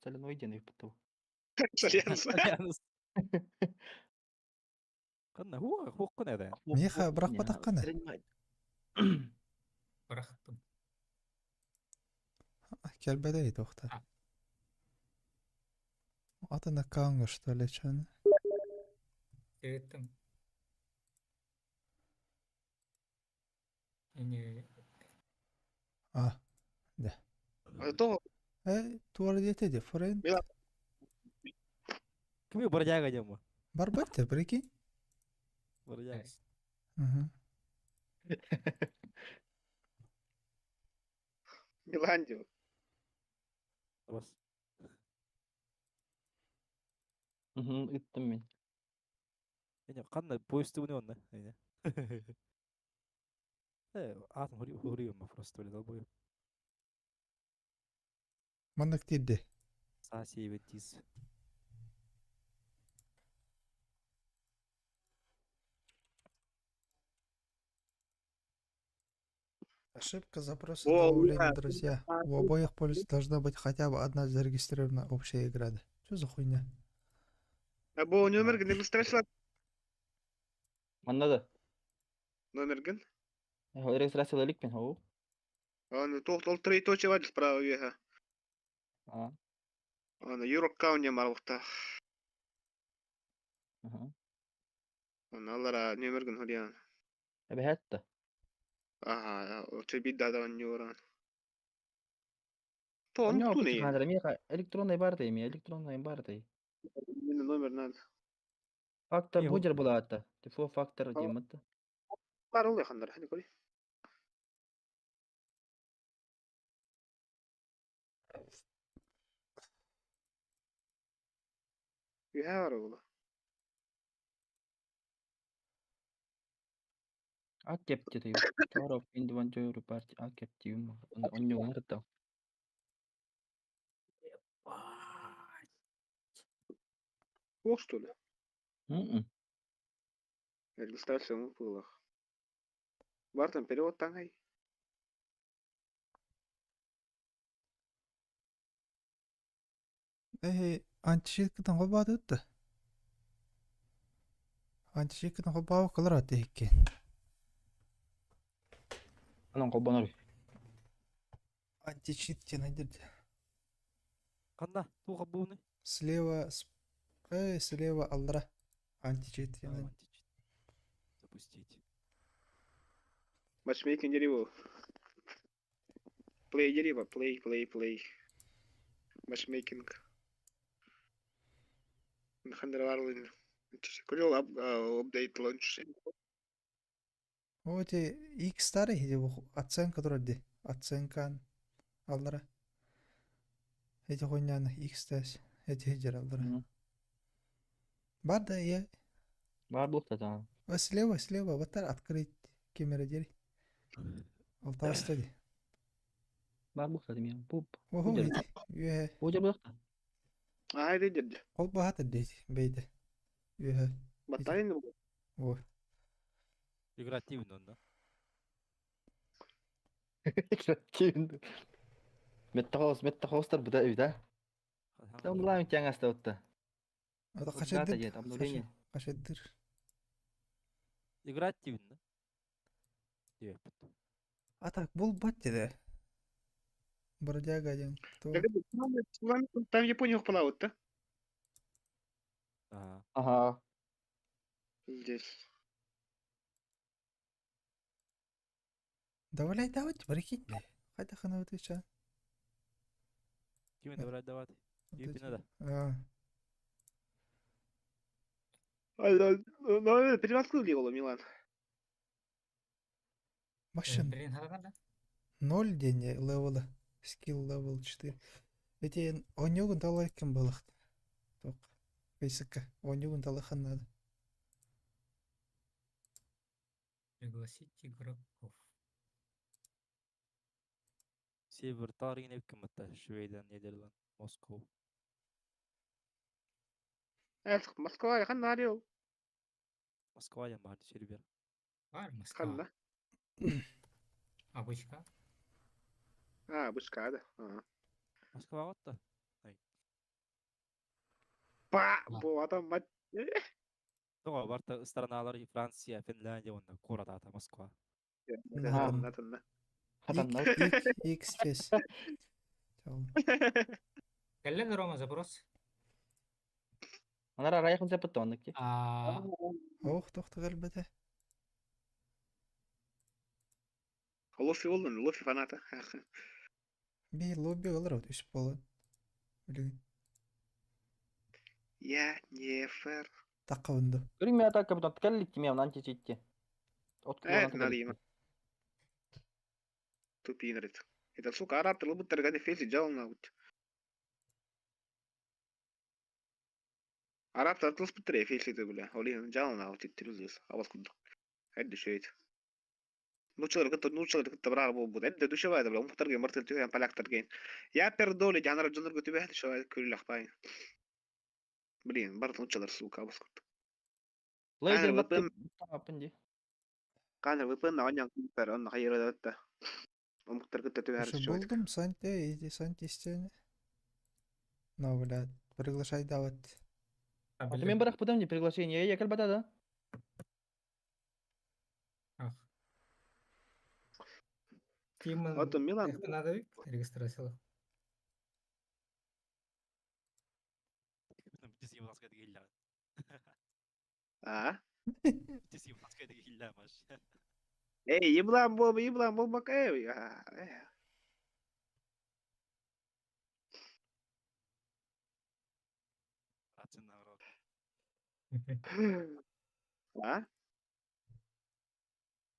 Соленоиден yapıtı. Сальянс. قلنا هو قنا ذا. Меха бірақ батаққаны. Бырақтым. Келбедей тоқта. Атына каңғы что ли чаны. Сөйттім. Не. То Туалете де форен. Кими баржага жамма. Барбатте прикинь. Баржага. Угу. Миландио. Бас. Ittım men. Yani kanna poistu bu ne onda? Yani. Atın huriyum ma prosto öyle dal boyu. Mandak tiddi. Sağ seybetiz. Ошибка запроса О, добавления бля, друзья. У обоих пользователей должна быть хотя бы одна зарегистрирована общая игра. Да. Что за хуйня? bu nömergen ne stressler Anladı. nömergen. Ho registrasyonu lik men ho. Он тол три точи вадис справа веха. Ha. Он Europe кауня марвахта. Aha. Он аллара нömergen hodиан. Ebe hatta. Aha, o çebidda da on yoran. To on Onyo tu kichi ne? kanadra mi ka elektronday barday mi elektronday barday. Min nömer nad. Faktor İyi, bujar bulatta. Tifo faktor diyemet. Var oluyor kanlar hani koy. Yuha var oğlu. Akepti tayo. Toro pinduan joyo parti akepti yum. Onyo harta. Post öyle. Mhm. Registrasyon pulak. Vartan перевод tangay. Античит кытан хоббаат өттү. Античит кытан хоббаабы кылар атты хиккен. Anan kobanor. Античит те найдерди. Kanna tu kabbu ne? Слева, слева алдыра. Античит те найдерди. Запустить. Matchmaking дерево. Play дерево. Play. Matchmaking. Хандер варлын. Курил апдейт launch. Вот и X старый, где оценка турди. Оценкан алдыра. Эти хуйняны X тас. Эти хиджер алдыра. Барда я. Var bu da. Слева, вот так открыть камеру дери. Алтава стади. Var bu da mi. Bu. Ого, Bujar. эти. Юэ. Bujar bu da. Haydi dedi. Ол бахат эдди. Бейде. Юэ. Battayın mı? О. Игра активно onda. Kim? Metta hostar bu da evde. Там лайм тян аста отта. Это Вот кашадыр. дата нет, обновление. Кашадыр. Игра активно. Дебет. А так, бұл бат деді. Бродяга один. Кто? Там Япония плавают, да? Ага. Ага. Здесь. Давайте, прикинь. Хотя хана вот еще. Кими давать. Юпина да. Ну, переводку делал Милан. Машин. Бірін хараганда. 0 дене левела. Скилл левел 4. Эти онюгун талай кем балык. Ток. Бейсикка. Онюгун талай надо. Пригласить игроков. Север tarihine hükümette Şveden, Nederland, Moskova. Evet, Moskova yakın arıyor. Moskva'ya mı vardı Şerber? Var mı? Kanla. Абычка. Ha, bu skada. Moskova var da. Bu adam mat. Doğru var da ıstıranalar Fransa, Finlandiya onda. Kora dağıta Moskova. Nathan. Адамдар. X фес. Келлен Рома запрос. Анара райхын запытты онныки. Ох, тохты галбете. Лофи олдун, Лофи фаната. Би лобби алар вот үсіп болған. Білген. Я не фер. Таққа үнді. Грими атака потом ткаллик меня в античитте. Налима. Тупинрит. Это, сука, араб лобут торгани фейси джал наут. عرفت تطلص بالطريقة في شيء بلا ولين جاونا وتتريزيس أبغى كده عد شوية نوتشل كنت برا بود عد دو شوية بلا مو ترجع مرتين تيجي بالك ترجين يا بيردولي جانا رجل قلت بيه شوية كل الأخبار بلين برضه نوتشل السوق أبغى كده Lay كان del batte الويبن apa dia? كان الويبن نوعا كبير أن خير ده ممكن كنت تبيه Уже شوية болдым, Санте, иди, Санте, стене. Ну, блядь, приглашай давать. Tapi member aku потом не приглашение, я как да? Тимон أصلا ميلان надо регистрация. بتسيب ناس كده إلا بتسيب ناس كده إلا مش إيه يبلان بوب إيه راتنا ورا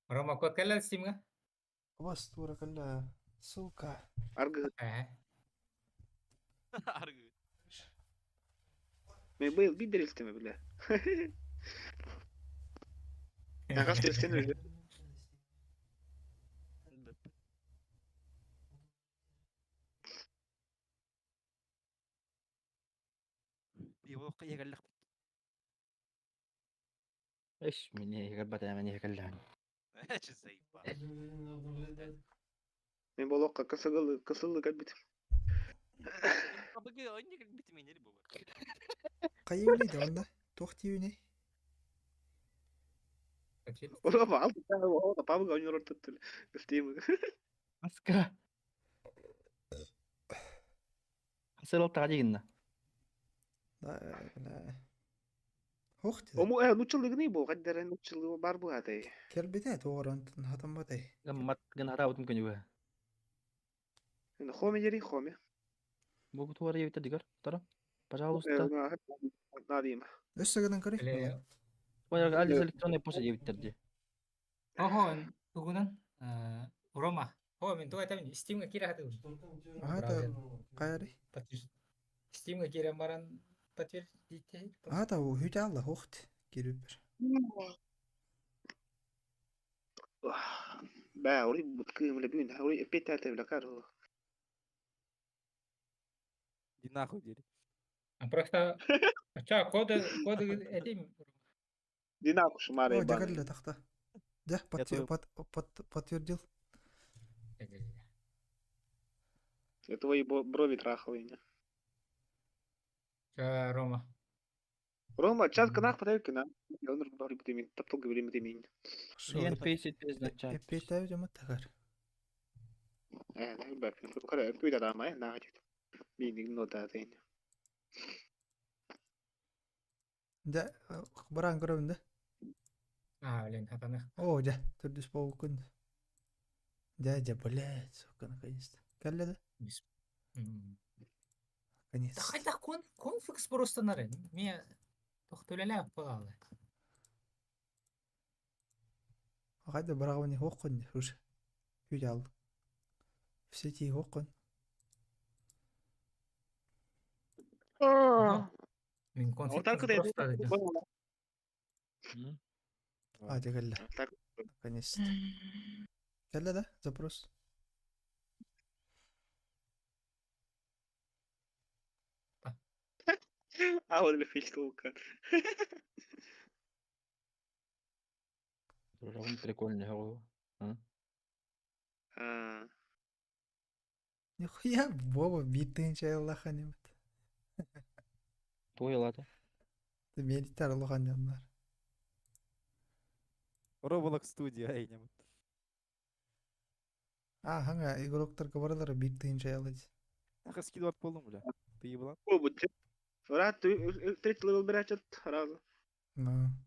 Roma kok kalian sim nggak? بس تورا كلها سوكا. أرجع أرجو ما بيدري يستمع بالله أنا قصدي يستمع يوقع قال لك ايش من هي قلبتها من هي كلها. ايش ازاي من بلوقة كسل قلبي بقى اني قلبي مين اللي بابا قيوني ده والله تختيوني. والله فعلت هو طبعا بقى ينور الستيم Aska. حصلت تعديلنا. لا لا اختي ومو نوتشل جنيبو قدر نوتشل باربو هاتي كلبتات ورا انت هتمتي. لما كان هراوت ممكن يوها. إنه خومي جري خومي بوقت وري يتدقر ترى. Пожалуйста. ناديمة لسه قاعد نقري. ويا قال لي سلكتوني بوس يتدقر. Tugunan Roma. Min tuh tapi Steam nggak kira tuh. هذا قاري. Steam nggak kira maran patir di هذا هو هيدا الله اخت كيربر. با أريد بتكلم لبين أريد بيتا تبلا كارو دي ناخذ دي Просто код это دي ناقش ماري او بان جاكل تخته. ده подтвердил. твои брови трахали Рома. Рома, чат канах подавкина. Я он говорю бтимин, таптал говорим бтимин. Yen пейсит означает. Эпитаю жама тагар. لا باك كره كويدا دا ما نا جت بين نوتا تين ده خبران قرب ده. Lain apa nih? اوه ده تردس بو كنت. ده جبلات سكان كيست. كلا ده كنيس. Хотя конфликт просто на рен. Мне тохтуляля пала. هذا براوني هوقن وش يجعل في سيتي هوقن. Min konflikt так это просто هذا كلا كنيس. كلا ده زبروس. هو اللي فيش توكل Он прикольный هو. نخويا بابا بيتين شاي الله خانمت. Твой лата. تبيني ترى الله خانم النار. Roblox Studio اي نعم هنگا يقولك ترى برادر بيتين شاي الله. اخي سكيد وقت بولم ولا طيب لا هو بتجي فرات تريت ليفل براتشت خلاص نعم.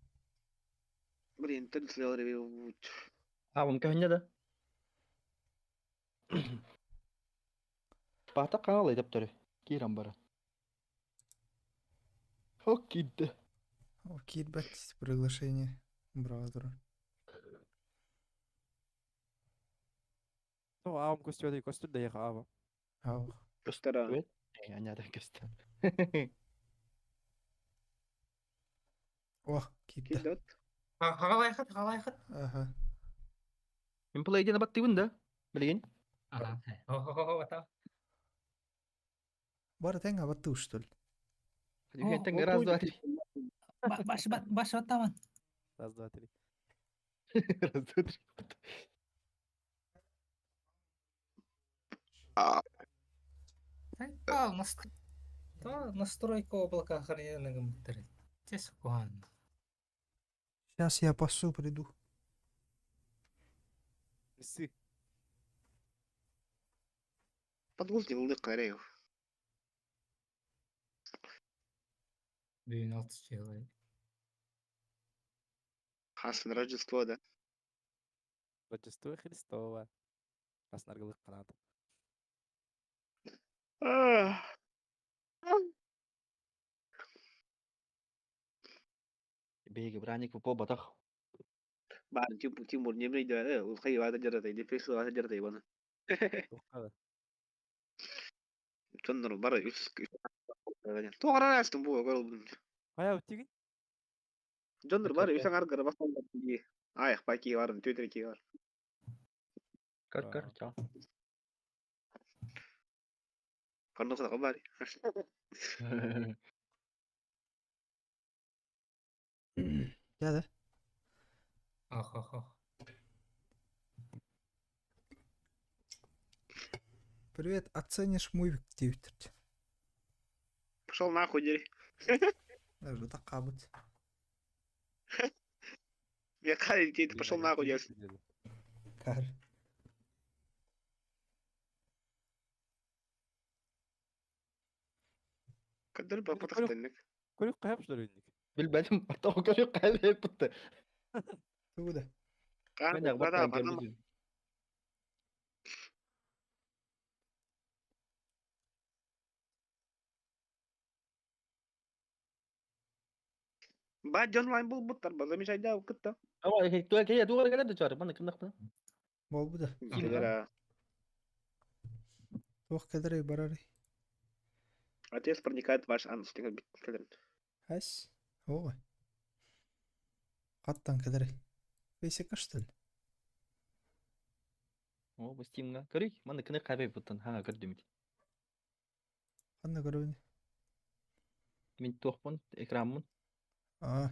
برين تدس ليفل ممكن هنيا Пата канал идет тори. Кирам бара. Окей. Окей, бать приглашение браузера. تو عام كوستو دقيقة عام اه كسترا يعني هذا كستان. Ох, китті. Кидот. Хағалайқыт. Аха. Мен плейден абаттыбын да. Білген? Ага. О, ата. Бары тең абатты уштул. Дүйгентен раз два три. Баш баттаман. Раз, два, три. Раз два три. Настройка облака хранения компьютера. Тесс куан. Сейчас я пасу приду. Месси. Подгузни лык Кореев. Бүйін 6 жылы. Хасын Рождество, да. Рождество Христова. Аснаргылык канат. Беги браник по батах. Bạn Timur nyemri da kai wa da jarata di fesu wa jarata ibana. Тухкада. Тоннор бара үс. Тоғран астым бу гол. Кая өттүгүн? Жоннор бара үсәң аргара басқан ди. Аяк баки бар, төтөрки бар. Кар ча. Коннос да бар. Я да. Ах. Привет, оценишь мой Твиттер? Пошел нахуй, дери. Даже так кабыть. Я кали ты пошел нахуй, дери. Кар. Кадыр ба потактанник. Көрүк каяпчылар өнүк. Bilmedim. Atağı görüyor kalbi pıttı. Туда. Ben de Бада bak бана. geldi. Ба Джон Лайн бул буттар база миш айда кытта. Ama tuh kayak tuh kan ada cara mana kena kena. Бол буда. Кидера. Тух кадры барары. Отец проникает в ваш анус. Ась. Ой. Каттан кадры. Бейсе каштыл. O bu Steam'ga. Görüyor. Mana kena kalbi pıttın. Ha gördüm. Қандай көрөбүн? Min tuhpun ekranımın. А,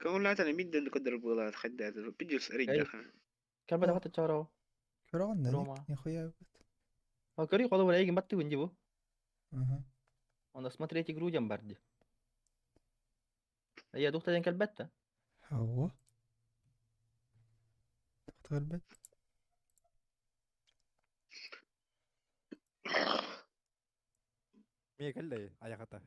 كون لا تنا مين اللي قدر البطولات خدات بيجلس اريد أي. داخل. Kan bada kata cara. көрөгөн да Рома. нихуя. А görüyor kalau lagi mati pun jibo. Ага. Он смотреть игру jambardi. Я духта ден kalbette. هو. تحت البيت. Мия каллай аяката.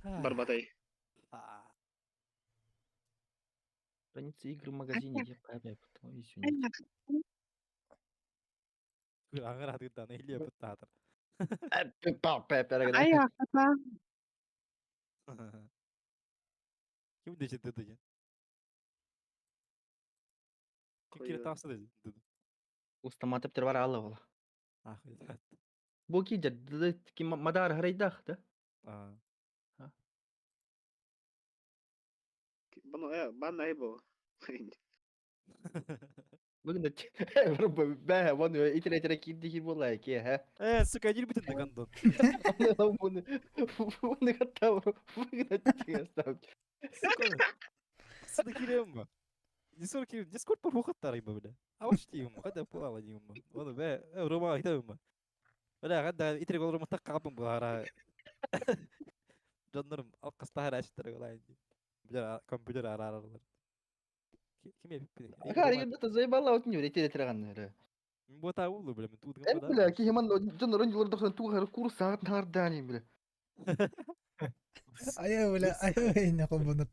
بربطي. Страница игры в магазине, где kalbi pıttın. Извини. Аңгар хатыттан эле буттаатыр. Аяк ата. Ким дече деди? Ким кире тасы деди? Ustamatı bir var Allah valla. Ахуй. Bu ki jaddı ki madar haraydah da. بنا هيبو. Bugün de ben bunu itire gitti ki vallahi ki ha. Сука, не бүтүн да гандон. Bunu katta bugün de çıkıyor. Сада кирем. Дискорд кирем. Дискорд по хохаттар има биле. Аваш тиюм. Када пуала ньюм. Оны бе Рома айтам. Бля, када итре голром так капым бара. Жандарым алкастар аштыр голай. Бля, компьютер аралар. Ким yapıyor? Akar yılda zay vallahi otun yürü itire tıraganları. Мен бота улу биле, мен туудган En bile ki hemen canlar oyuncuları da tu har kuru saat nereden bile. Ая бля, ая эйне кобунут.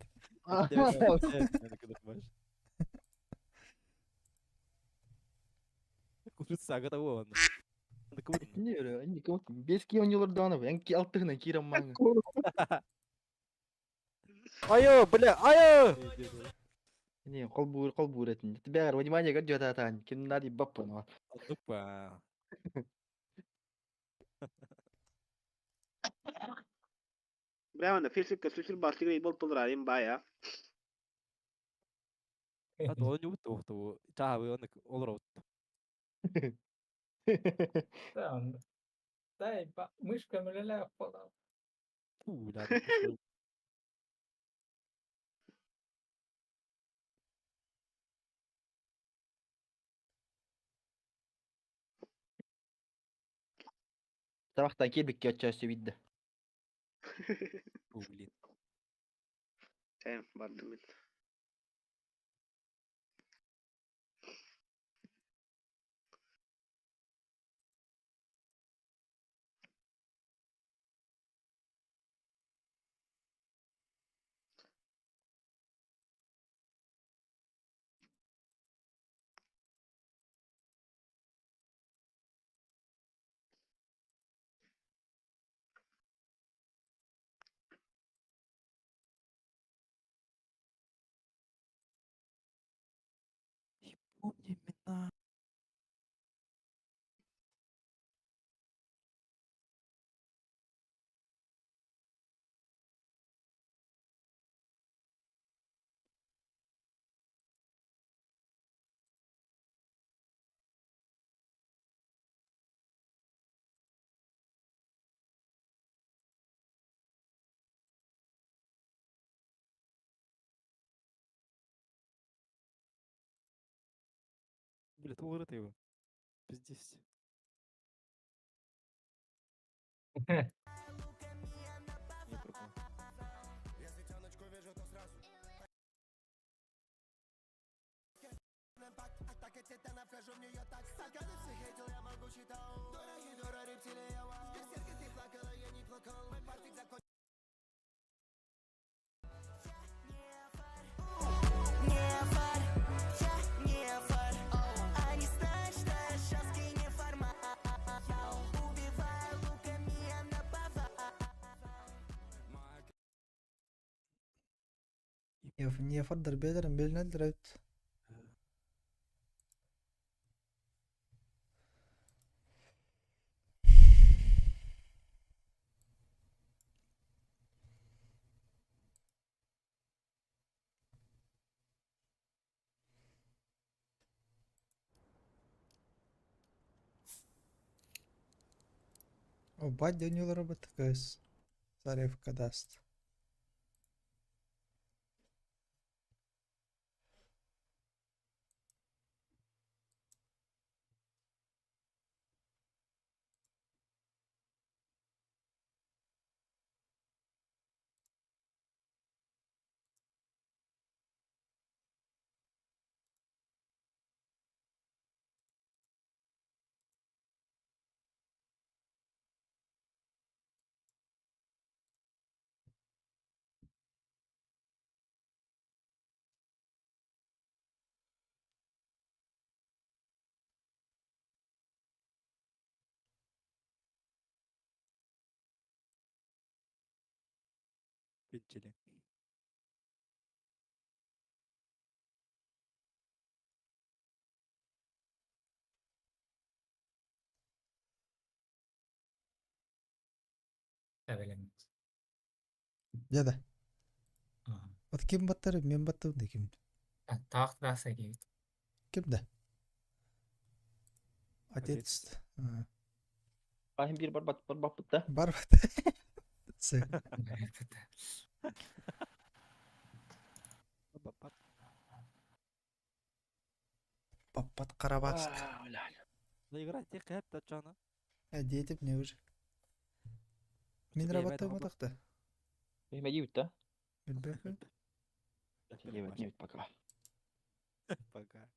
Курс сагата о. Ne öyle? Anne kamat beski oyuncuları da ana. En ki altına kiram manga. Айо, бля, айо! Ne kol bu üretin. Tiber vнимание как jota tan. Kim nadi bappa no. Тупо. Bravo, في سلسلة بارتيكل يبول طول رأيين بايا. Hadi onu yuttu tu. Çaha ve onak olur ot. Да, дай мышками ля-ля пола. La mı? Sabahtan kelbek geçeceğiz videoda. Блин. Tamam, bardım ben. Помни меня. Блин, угород его. Пиздец. Не прикол. يفضل بيدرن بالندرت وبعد دنيا ربط كاس صار كداست Pinçeli. Sevelim. جدع Aha. وكيف بطل مين بطل ده كيف Tağ rasa gibi. كيف ده Отец. أتيتست Fahim bir barbat da. بعرف Babat. بابات قراباست لا. La играть тех это чана. أديت ابني وجه مين Тебе ربطه это ما تقطع Fahim ediyut da. بالبيكل Evet, evet пока. Пока.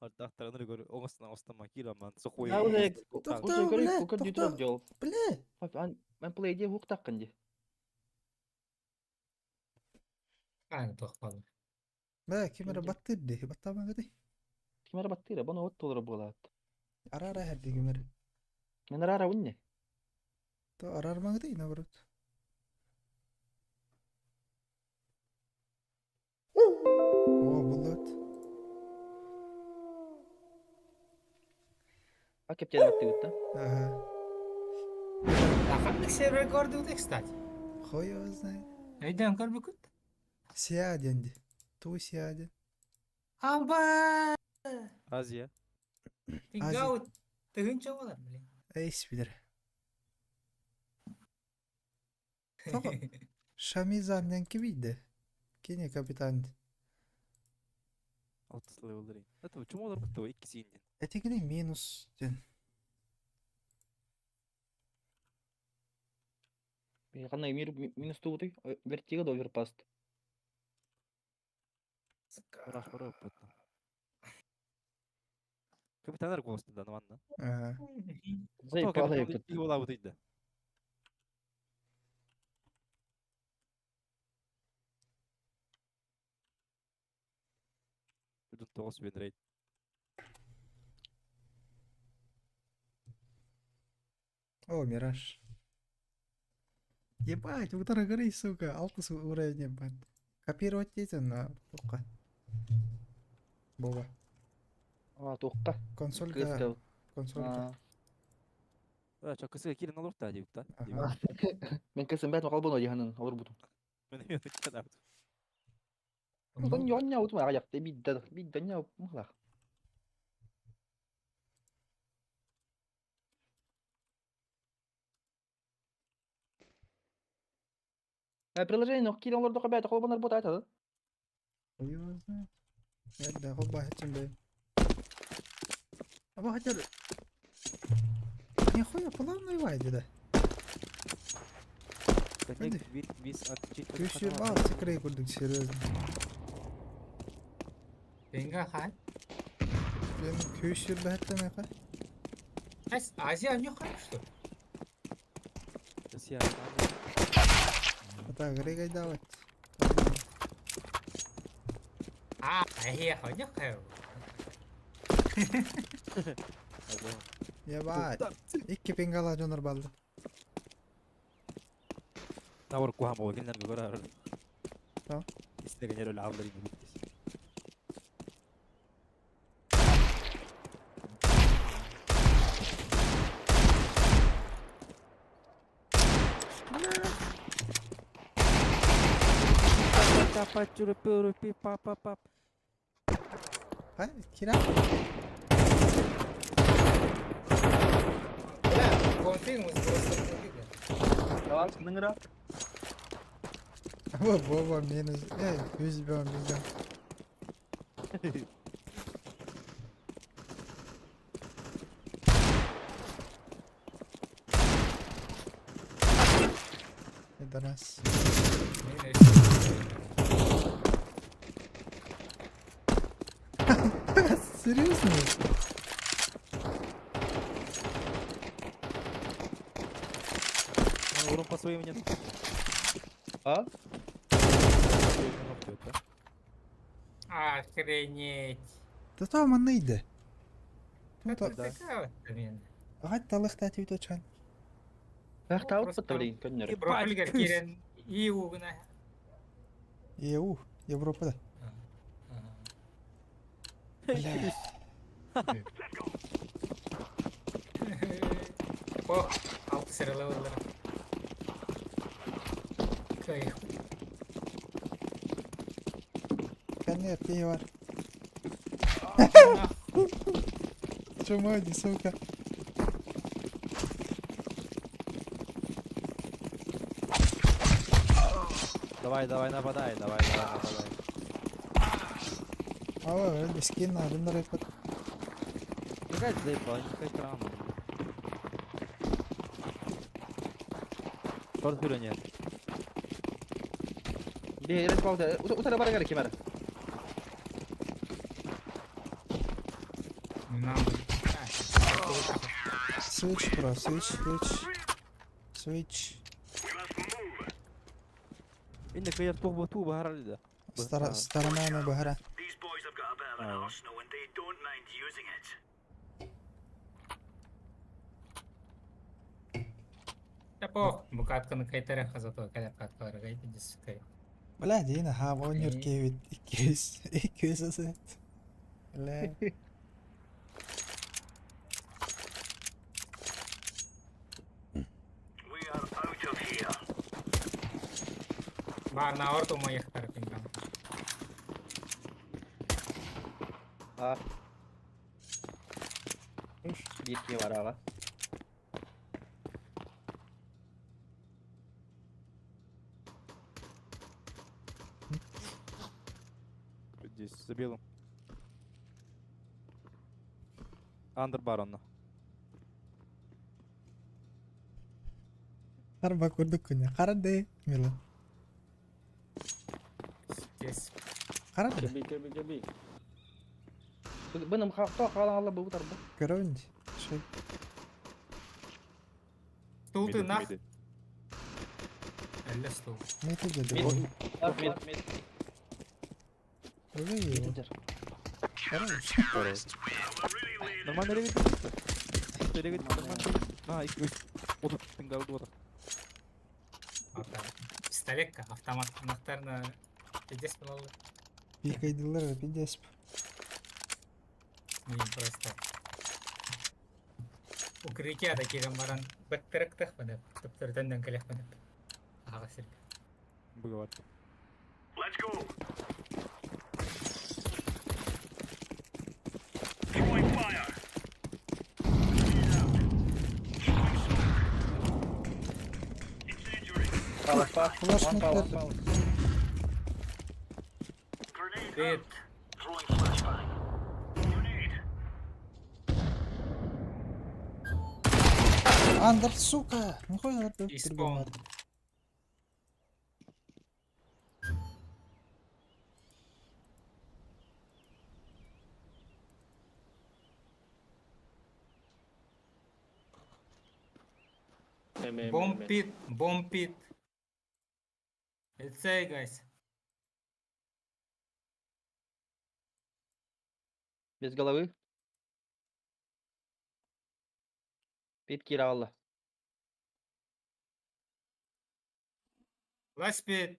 Ардактар аныр гөр оңостан остама киламан сухой. Ya udah, Doktor, udah kali boleh, kukar doktor. diutrap jol. بلا Ben play dia hook takkan dia. Yani tohpalı. ما كيف Pinjam. ربطت دي بطل ما قدي Kimara battira bana ot olur bulat. أرار هدي كمر Ben rara winne. تو أرار ما قدي نبرت أوه بلوت Акептен аттыгытта. Ага. Лаханнык сервер көрдү, кстати. Хуй его знает. Эйден көрбүкүт. Сиаденди. Ту сиаден. Аба! Азия. Пингаут. Тыгын чоңолар, блин. Эйс билер. Тоғы Шамизаннен кибиді. Кене капитан. 6 левелдерин. Это чему олар бутты 2 синден. Этигіне минус ден. Қандай минус туғытой? Вертига да оверпаст. Раш барып бутты. Капитандар косты да нормально. Ага. Зай палай капитан и ола бутыйды. Бүтін 9 бен рейд. О, Мираж. Ебать, утро горы, сука. Алтыс уровень, ебать. Копировать дейтін на тоққа. Боба. Тоққа. Консолька. Консолька. Ча кысыга килин алыр да дейбит да. Ага. Мен кесен бәтін қалбын ойханын алыр бұтым. Мен емен кадабыт. Одан йоння утым аяқта биддanya мыхлақ. Приложение но килин олар доқа бәті қалбанар бұт айтады. Хуй его знает. Ерді, хоба хәтчен бәйін. Аба хәтчер. Нихуя, плавно вайды да. Вис отчит. Күші бал, секрей күрдік, серьезно. Пинга хай. Мен күші бәттен айқа. Азия не хай, что ли? Россия. Ата грегай давать. Азия хай не хай. Ебать. Икки пингала жонор балды. Тавар куам ол келнер көрөр. Tamam. İstеген öyle avları gibi bitti. Tapa çürüpü pi pa pa pa. Хай, кира. Да, конфиг мы просто убили. Давай, сыныңыра. Аба боба минус. Yüzbем bizden. Это раз. Серьезно? Урон по своим нет. А? Охренеть. Да там он нейде. Это да. такая вот, блин. Ағайт талық тәтіп өточан. Тауып бұтты білейін, көннері. Профильгер керен EU гына. EU, Европада. Бля. О, алты сырылы олар. Кайх. Кәнер, кейі бар. Чумади, сука. Давай, нападай, давай. Ава, öyle skin bunları yapar. Какая зайба, никакая крама. Шорт хюре нет. Де, балды. Утара бара керек кемәрі. Switch, bro, switch. إنك غير تو بهار لده. Сторона на бахара. Тапо, букатканы кайтара хазато калап каткалар гайты дискай. Бля, дейін хава өнер кевит 200 асет. Бля. Бар на орту моих тарапингам. A. Koş. Bir iki var ağa. Здесь за белым. Андер баронна. Қар бак көрдік күні. Қарады. Мила. Здесь. Қарады. Kebi. Benim hakta kalan Allah bu tarafı. Көрөйін. Шай. Стул ты Миди, нах. миди. Әлі стул. Меті деді. Mid. Өзі еу. Mid. Қарады. Нормально регит. Регит, нормально. А, iki üç. Otur, tinggal dua. Пистолетка, автомат. Нақтарына. Здесь было. Пикайдылар, пидес. Мен просто. Укрытие такие баран. Бәттіріктіқ бі деп. Түптірден кәлек бі деп. Аға сіргі. Бывает. Флаш метлер. Бет. Андер, сука. Нихуя ты И спаун. Bomb pit. Let's say, guys. Без головы. Pit kira Allah. Last pit.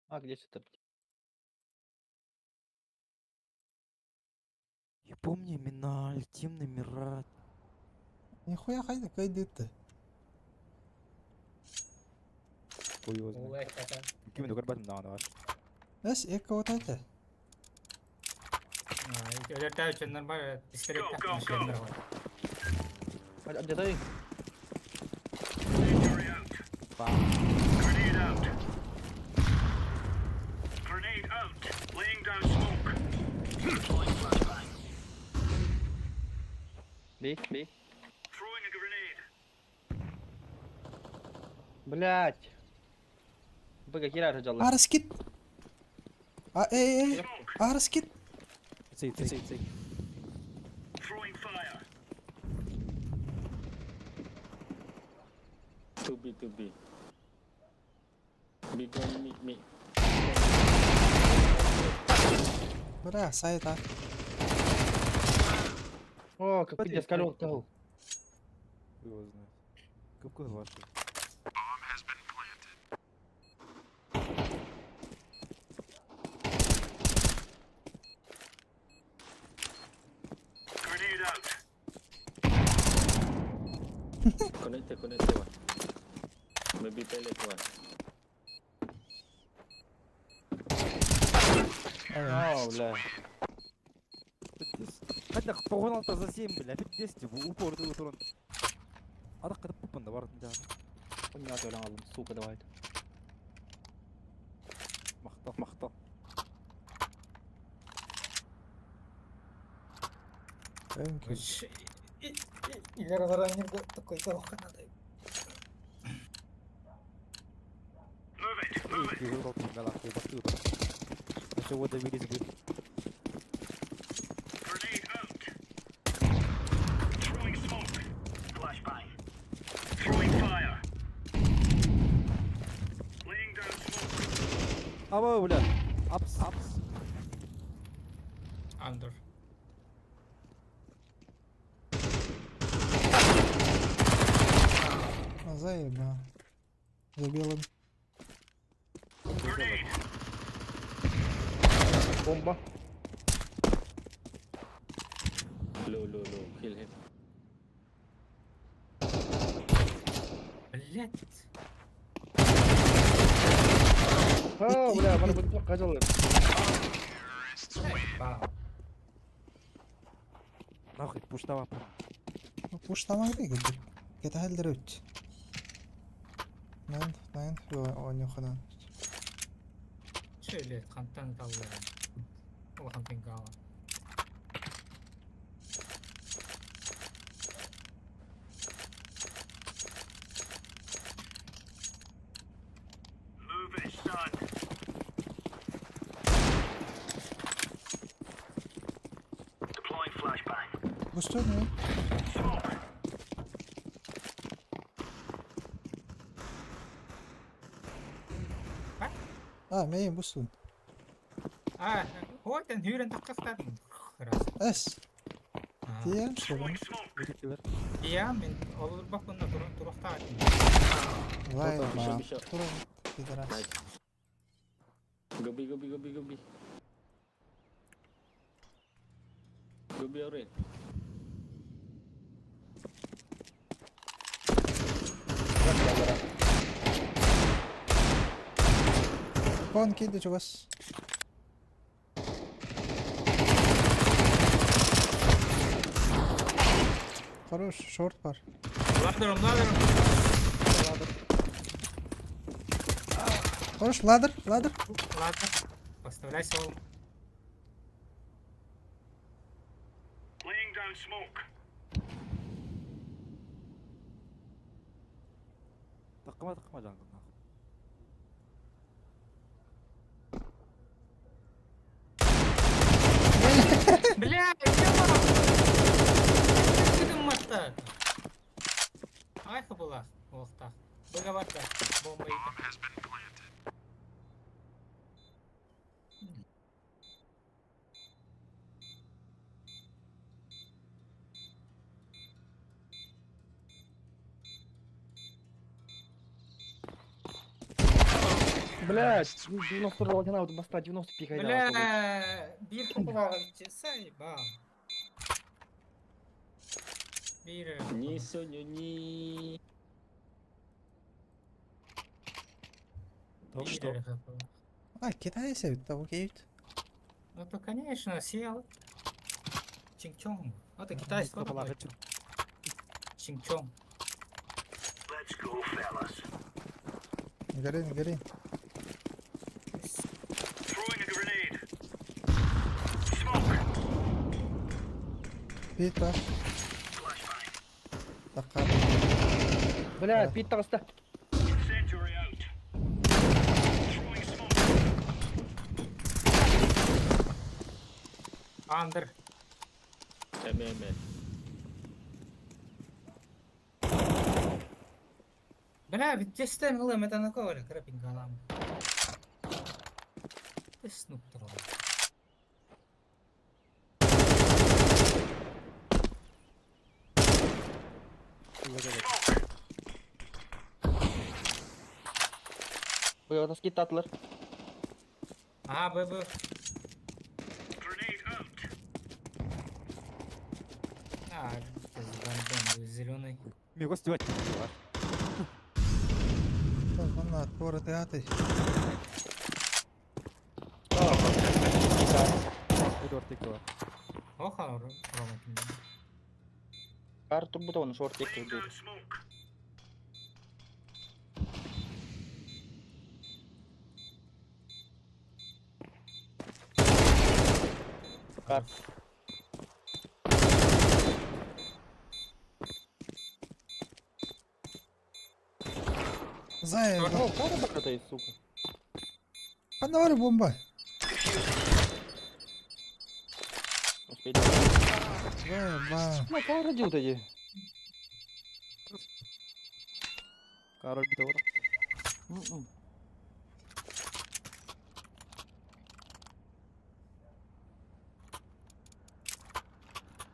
А где это? Я помню имена, Альтим, номера. Нихуя хайда кайдыты. Хуй его знает. Олай хата. Ким только ребятам надо ваш. Эс, эко вот это. Ödetler üçünden var. Pistolет takmış şeyler var. Где ты? Бей. Блять. Быга кира рыжалла. Арас кит. Арас кит. Цей. To be. Be going me. Бля, сайта. О, как пиздец, колёл тягал. Хуй его знает. Какой ваш? Connect one. Maybe pellet one. Ау, бля. Хотя погнал за 7, бля, 10 в упор ты вот урон. А так это попанда бар да. Понятно, öyle aldım. Сука, давай. Махта. Игорь Воронин такой дорога надо. И выбрал tinggal aku waktu itu. Coba довели бы. Ава, бля. Апс. Андер. Заебал. За белым. Bomba. Low. Kill him. Блядь. Ха, бля, бана будет хотел. Ба. Нахуй, пуштава. Пуштамай керек. Кета хәлдер өт. Нан, ойнохана. Şöyle kantan kalıyor. O kantan kalıyor. Бусту ne? Meyin bustun. Hoyten hyren takkastan. Es. Diyem sorun. Iya men olur bak bunda durakta. Vay Bishop, ma. bishop. Durun. Gideras. Nice. Go B, go B, go B, go B. Go B already. Kon kedi çubas. Хорош, шорт бар. Ладырım. Хорош, ладер. Ладно. Поставляй сол. Takma jungle. Nahuk. Блядь, ёба! Кидім матта. Айха була. Олықта. Бұға батта. Бомба еті. Блядь, 90 ролгана, вот баста 90 пикай. Бля, bir kapılar say ba. Bir. Не Соню, не. Что? А, Китай севит, того кейт. Ну то конечно сел. Чинчон. Это китайский Kapılar такой. kaçın. Чинчон. Горин. Пит бар. Такка. Блядь, пит таста. Андер. ММ. Бля, ведь тестем лым это на ковре, крапинг галам. Ты снуп тролл. Ой, вот таски татлер. А, бэбэ. А, зеленый. Мне гостевать. Вона отпора театр. Эдвард Тикова. Оха, Рома. Кар турбутон шорт тек турбут. Кар. Зая. О, кара бакатай, сука. Панавар бомба. Успеть. Зая, ба. Ну, кара родил тоді. Король битовар. М-м.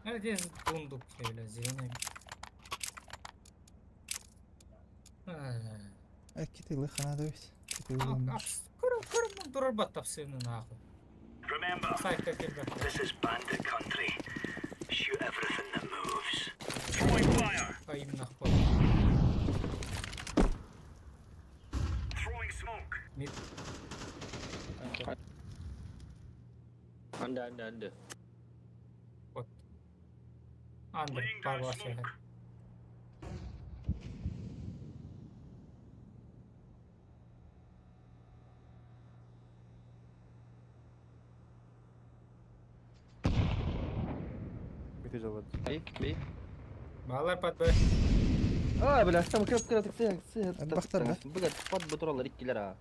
А здесь бундук şöyle зеленый. Китай лыхана да бит. Китай бомба. Кырым durur bat tapsını nahı. Sayıkta girdi. Kayım nahı. Mid. Anda. Under. Bawah saya. Bitti jawab. بي Балар под Б. بلا استنى كده تكسيها البختر ده. بقى تفض بترول ريكيلرا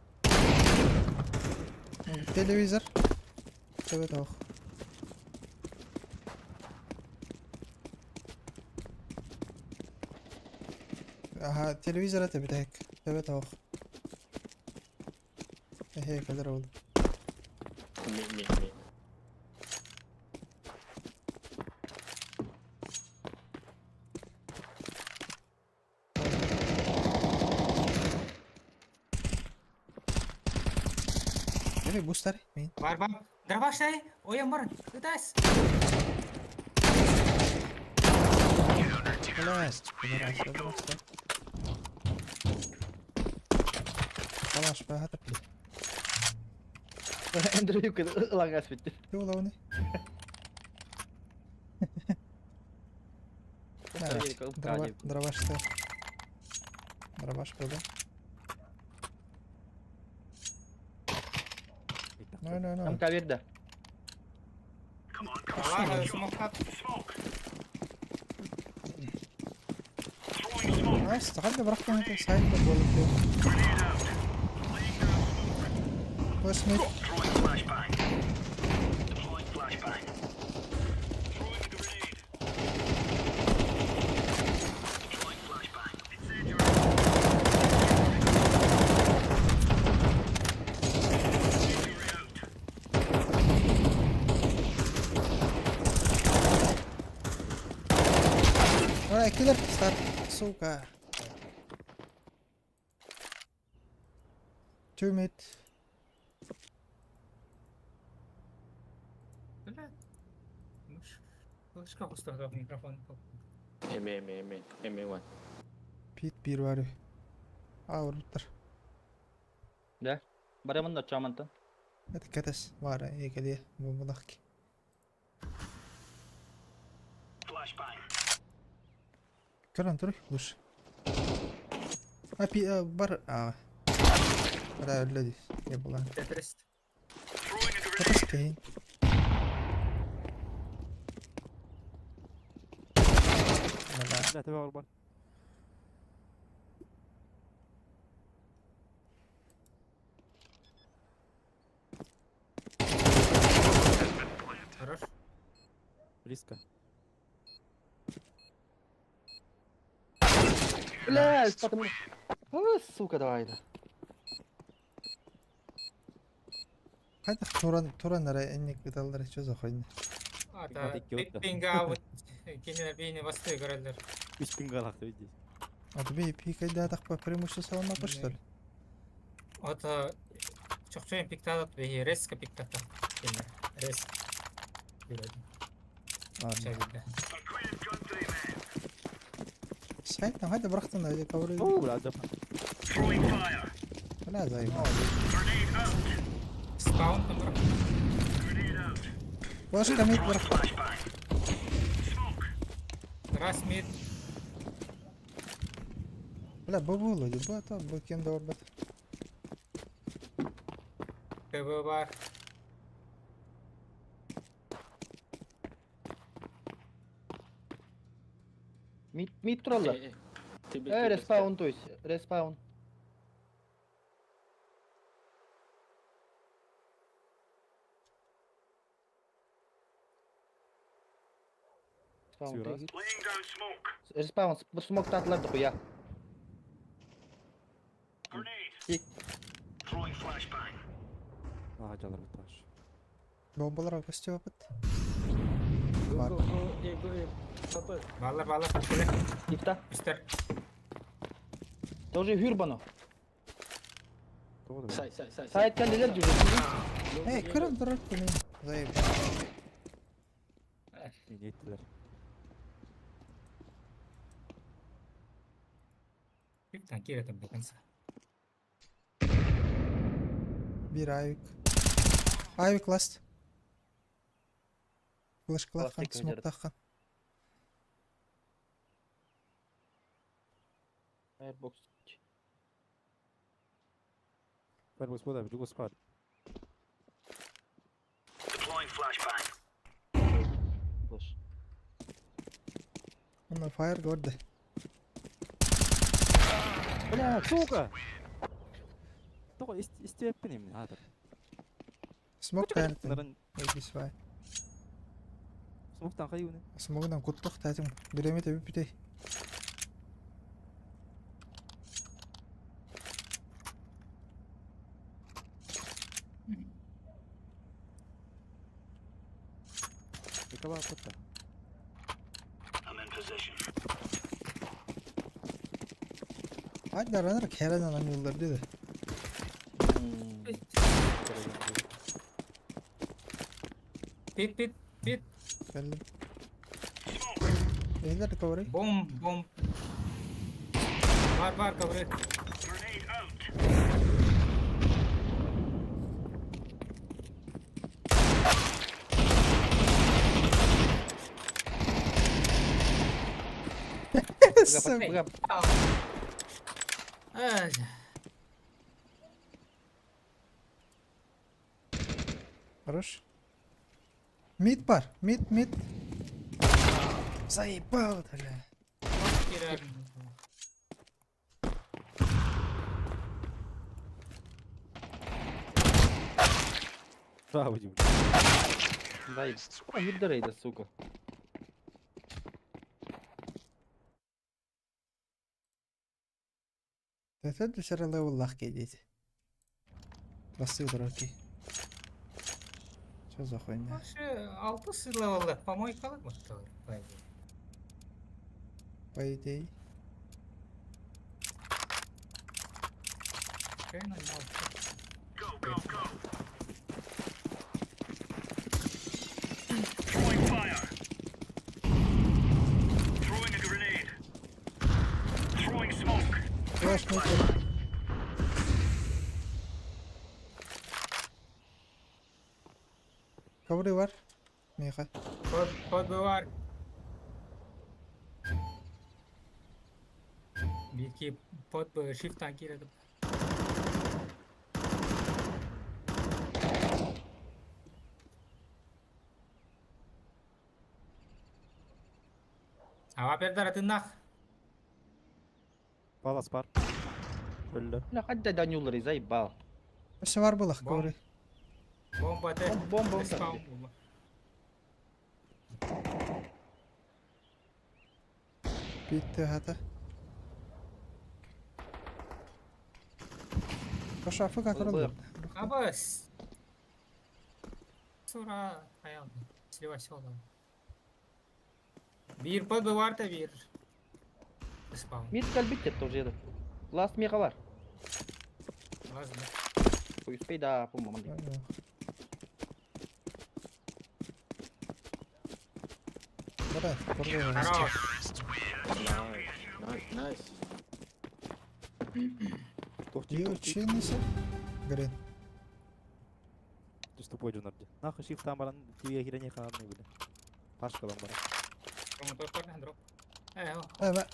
Televizor. Evet oh. Aha televizor تبت هيك تبت اهو هيك هذا رول مي ini booster مين Var bak. Darabaş saya. Oh yang marah. Utas. خلاص خلاص بقى هذا بلي اندرو كده اغلق اسفل يلا وني ضرباش ده ضرباش كده نو كم كبير ده Balar semua kat. استغل براحتك انت سايد ولا كده واسمك Alright, killer start. Suka. 2 mid. لا. مش كاو استخدم ميكروفون. ام 1 Pit bir var. Avrudur. ده برا من ده انت Hadi kates var ya kaliya bumulak. Karan dur buş. Api bar Ada öyle değil. Yapılan. Tetris. Kates kain. لا تبع البال. Хорош. Близко. لا استطمن السوكة ده عايدة Hadi Turan ara ennek gıdaları çöz okuyun. Ата Dik yok da. pinga вот кине бини басты görürler. 3 gün kalktı видишь. Hadi bir pik daha takpa преимущество salmak что ли? Ата чокчойн пиктадат бе резко пиктатат. Кине резко. Ладно. Şekilde. Сайтна hadi bıraktın da hadi kavru. اوه لا جبهة. لا زي ما. Spawn tamam. Başka mid bırak. Раз mid. Bla bu oldu. Bu kim doğru bak. КБ var. ميت ترولر ايه ريسباون تويس ريسباون Sure. ريسباون بالسموك بتاعت الارض اخويا اه جلر بتاش. Bombalar arkası cevap et. Go Var. go go Papa Bağlar. Şöyle. يفتح Üster. توجي هيربانو Doğru. Say سايد كان اللي يرجع Hey kırım durar bunu. Zayıf. İyi ettiler. Bir tane kere tabii kansa. Bir Ayvik. Ayvik last. Flash kılakkan, Plastik smoke önceden. takkan. Firebox. Firebox burada, جوا سباد. Flash. Onlar fire gördü. بلا سوقه. تقول استيبني من هذا. Smoke kaynattın. نرن This way. سموكتان خيوني. Smoke'dan kuttuk tahtım. Bireme de bir pitey. يكبر قطة. Hadi aranarak her an alan yolları dedi. Pit, pit, pit. Geldim. Beyler recovery. Bomb, bomb. Var cover et. Bırak. Ay. Хорош. Mid var. Mid. Заебал, бля. Girer. Браво, Дим. Дай. Гидерейда, сука. Это душара левел лах кейдейді. Басты дұрарки. Что за хуйня? Вообще 6 левел'да помойкалык мыктылар, по идее. По идее. Чайно не алты. Flash mid. Cover'ı var. Meyha. Kod var. Bir iki pod shift'tan girdim. Hava berder atınnak. Палас пар. Öldü. لا حد دانيولري زي باو. Başta var bulak cover'ı. Bomba de. Bomba. Spawn bomba. Bitti hata. Koş afık atırıldı. Abas. Sonra hayal. Sливайся olalım. Bir pod var da bir. Spawn. Мид кальбит тоже еду. Ласт меха var. Lazım. Успей да, по-моему. Bırak. Koruyor. Хорош. Nice. İyi uçuyorsun. Green. Just тупой Джунарди. Нахуй shift там баран тиге хирене ханны бile. Пашкадан бара. Promotor korna drop. O. Evet.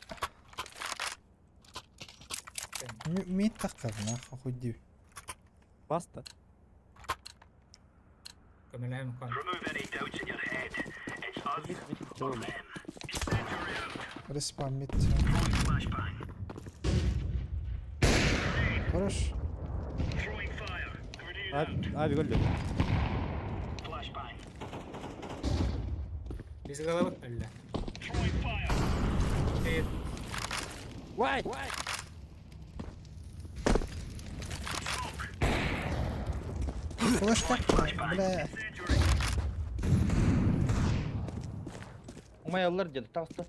Mid takkal lan. Хуй див. Баста. Kameraman kan. Respawn mid. Хорош. Abi gol yok. Biz kalabalık öyle. Evet. Вай! Флэш так. Бля. У меня аллар деді, тағысты.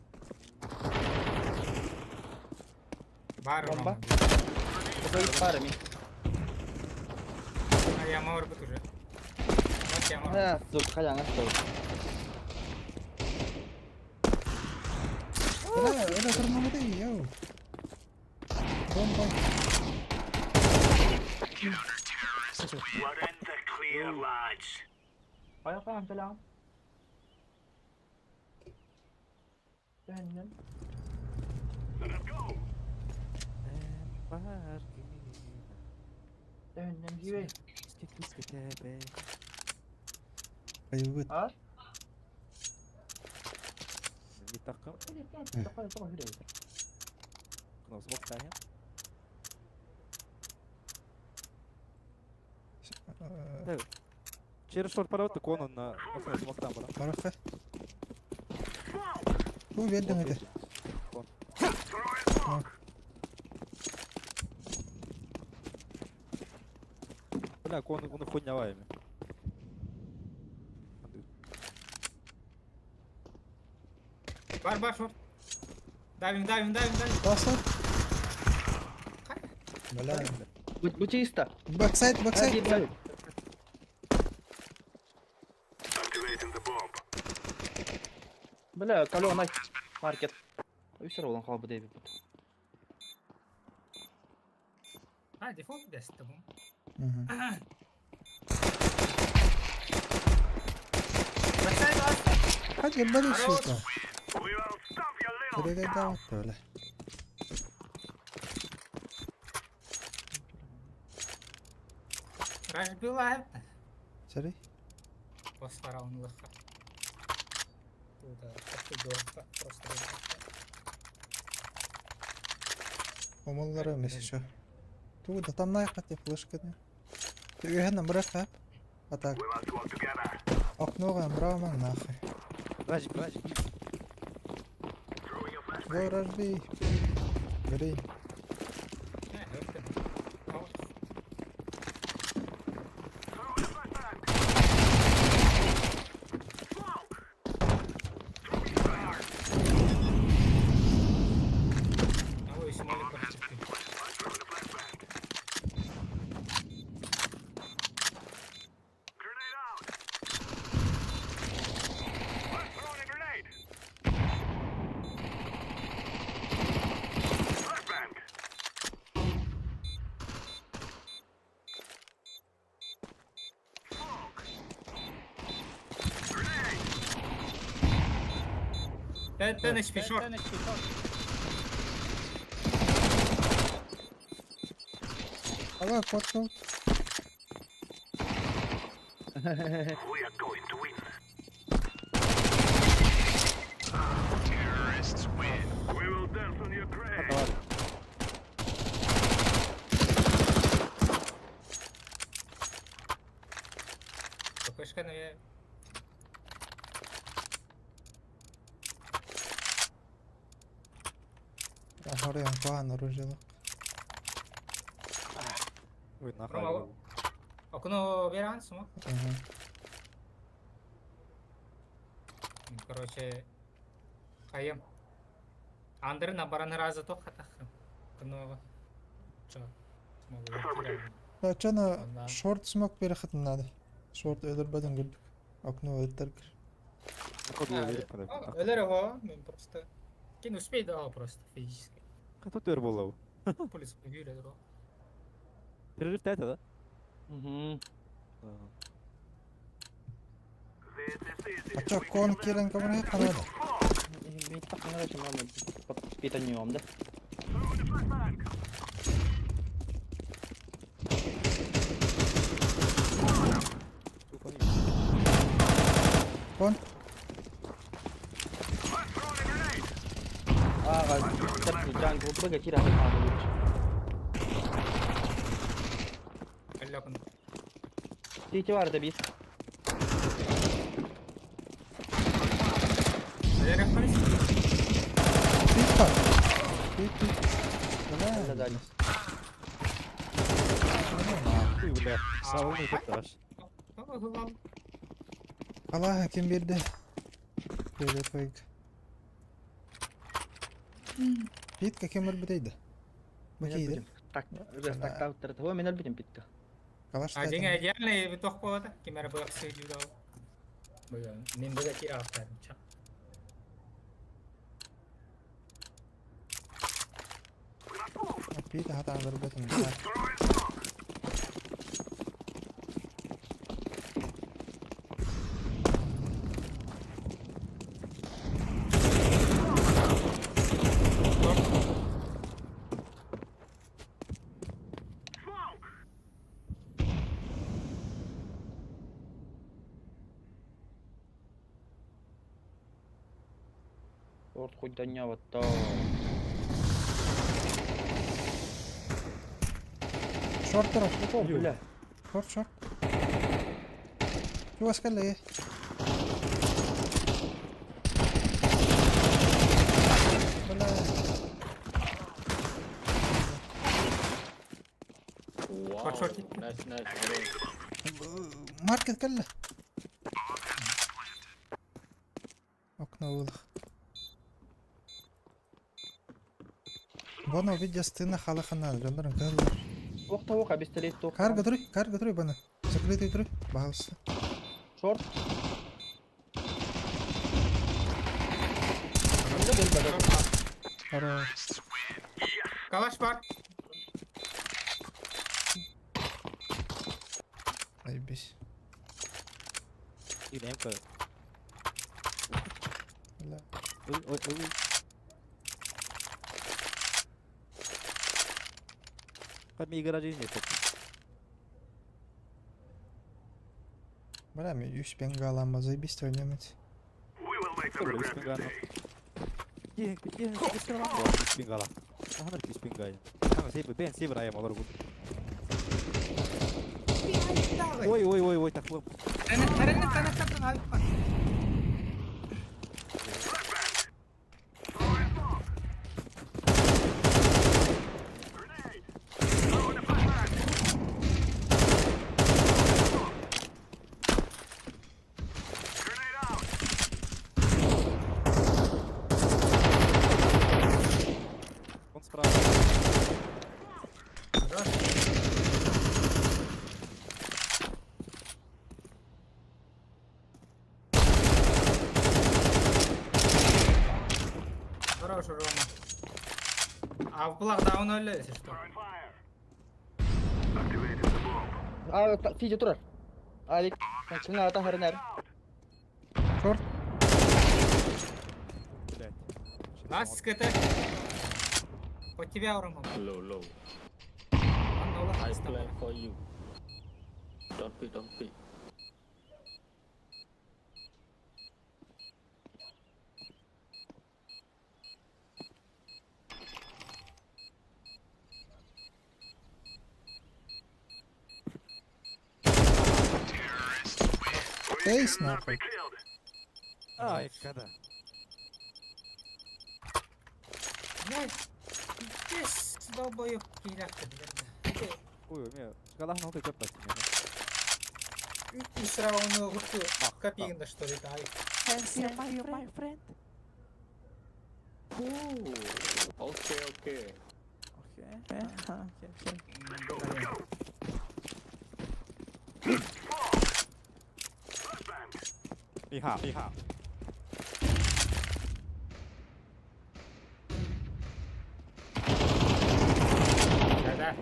Var Bomba. mı? Көйіп бары мен. Yama var bu turu. Bak yama. Ха, сука, қаяңа стоит. Бля, это тормозы, йоу. Бомба. Ayak ayağım selam. Döndüm. Döndüm gibi. Ayıbıt. Ha? Takım. Tamam tamam hadi. Kena smoke tanya. Через шорт пора кон он на smoke там пора. Barafa. Bu verdin hadi. Бля, кон он хуйня ваями. Бар short. Diving. Bas lan. Bala. Bu чисто. Backside. Hadi bay. Бля, каленый маркет. Все равно хал буде бит. Ha default deste bu. Backside var. Hadi bari şurada. Şuraya da öyle. Разбиваем. Sorry. Посфара он легко. Туда, оттуда, просто. Omulları mesela şu. Tu da tam nayak at flash kadar. Tu هنا مرة атак. Окно مرة ما нахуй. Бражик. Go rush B. Green. Ten HP short. Allah korktum. Вышка, но я... Ahora yan погано ружила. Ой, Рома, нахуй. окно беран, смог? Ага. Короче, хаем. Андер на баран раза то хатах. Окно... Чё? Смогу. لا كان شورت سموك بيرخت من هذا. شورت öldür بدن قلبك. Окно öldür. Ölür его, просто... Кин успей, да, просто физически. Кто ты был? Полис побили, да. Перерыв это, да? Угу. А чё, кон кирен камера ханада? Ми так не речем, мама под питанием, да? Кон? Jangan gue bagi tidak ada apa. Алёкон. Ты чего это бис? Алёкон. Пипа. Пипи. Да, да. Ты, бля, салонный этаж. Allah kim bir de. Böyle koyuk. Питка кемер бітейді. Бітейді. Так, так, так, того мене бітем питка. Калаш А деньги идеальные, биток повода. Кемера бы обсудил. Мен бы такие авторы. Пита хата андыр бітім. Шорт хоть доняватта. Шорт тұрар. О, бля. Шорт. Чего сказали? Бля. Wow. short. Nice, nice. Маркет калла. Окно улах. Бана видео стена халахана. Жандарың калла. Оқ, пистолет тоқ. Карга тұрой бана. Закрытый тұрой. Бағалысы. Шорт. Хорош. Калаш бар. Айбись. Или МК. Бля. Ой. Кадми гаражи не топ. Бля, мен 3 бенгалама заебись ойнамайды. Добре, спингано. Спингала. Спингала. Ахмер ки спингай. Ханга сейб рая малар гуд. Ой, таклып. Тәнәк. Он справа. Хорош, Рома. А в плах даун өлі, если что. Фиде тұрар. Алик. Сен ата харинар. Шорт. Блядь. Нас КТ. Под тебя, Рома. Low. Андаула I хаста. plan for you. Don't be. Эйс нахуй. Ай, когда? Блядь. Здесь долбоёб киляк-то, блядь. Ой, у меня шкала нахуй капать меня. И сразу гурту копейна, что ли, дай. My friend. Ooh. Okay. Đi hảo. Да.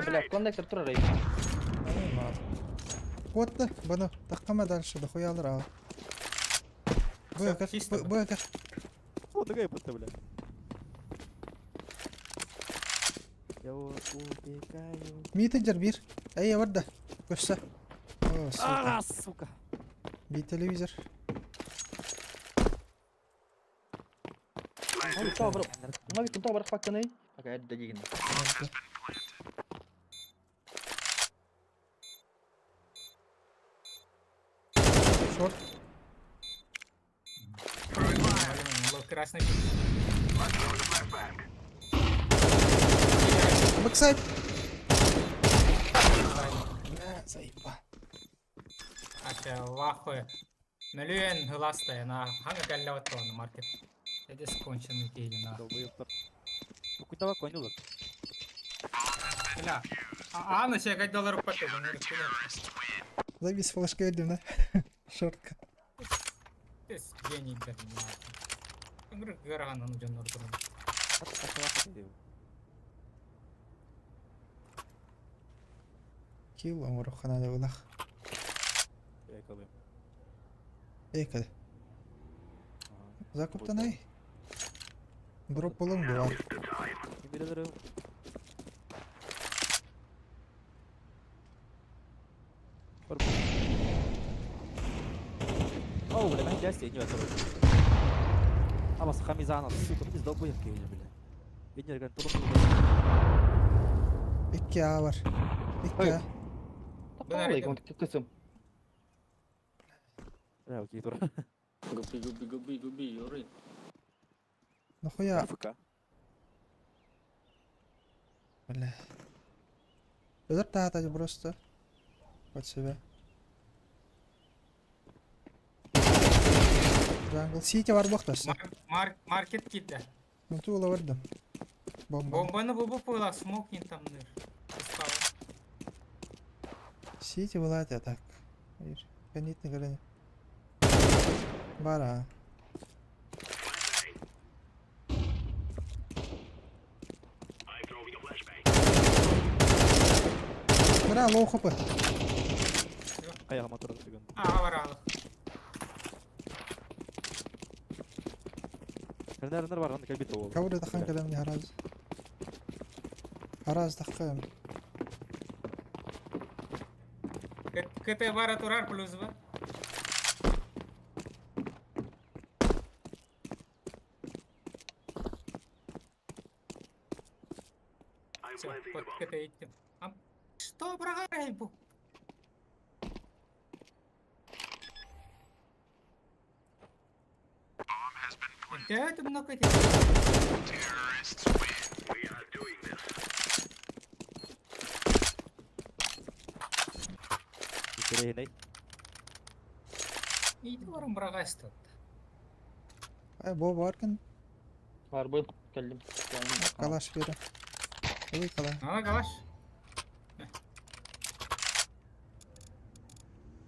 Бля, кондуктор тұрар. Вот да, бана. Таққама дальше, да хуя алыр ау. Бөкір, чисто. бөкір. Вот такая будто, бля. Я убегаю. Митинджер бир. Эй, варда. Көшсі. О, сука. А, сука. Би телевизор. Нави күнтау барық баққаны. Ага, әдді деген. Шорт. Красный. Бэксайд. Бля, заеба. Ача, вахуя. Миллион гластая на ханга галляват на маркет. Это сконченный кейли на. Долбоёб. Ну куда конил? Бля. А на себе $5 потом. Заебись флешка едем, да? Шортка. Ты гений, блядь. Игры гарана на джанор. Килл, амурухана да улах. Я колы. Эй, када. Закуптан ай. Дроп болың бұға. Биледер. Часть я не готов. А вас хамизана, сука, biz de bu yakıyor bile. Beni yerken tulum. 2A var. 2A. Tapalay kont kısım. Ya okey dur. Gobi, you're in. Нахуя? FK. Бля. Özür тағатады просто. Под себя. Джангл. Сити бар боқтасы. Маркет кетті. Мүнті ола бардым. Бомба. Бомбаны бұбып ойла, смок ен там ныр. Сити болады так. Канитный гранит. Бара. Бара, лоу хопы. Ayağıma oturdu bir gün. Аға бар ағы. Nereden var lan kalbi doğu. Кабуды таққан кәлеміне хараз. Хараз таққан. КТ бара тұрар плюс ба. Под КТ еттім. Что брағарай бұл? Да, это много дел. İçeri iney. İyi varım bırak istedi. Ай, Боба аркан. Var bu. Geldim. Калаш бері. Ей, кала. Ана калаш.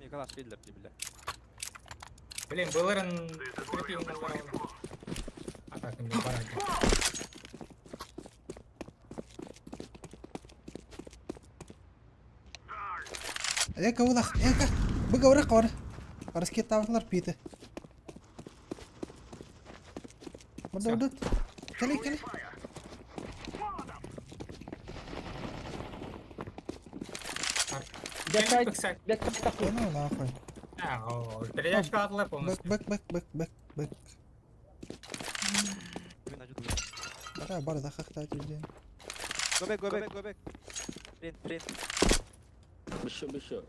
Ne kadar şeyler ki bile. Блин, былырын прикинь на барабан. А так мне бараги. Ека, улах, ека. Быга урак var. Араске тавлар питі. Burada. Kele. Детай. Бэксайд. Детай. Ну, нахуй. Передачка атла полностью. Бэк. Kimin acıdı? Бара, бара, да хахта тюзден. Go back. Print. Bishop.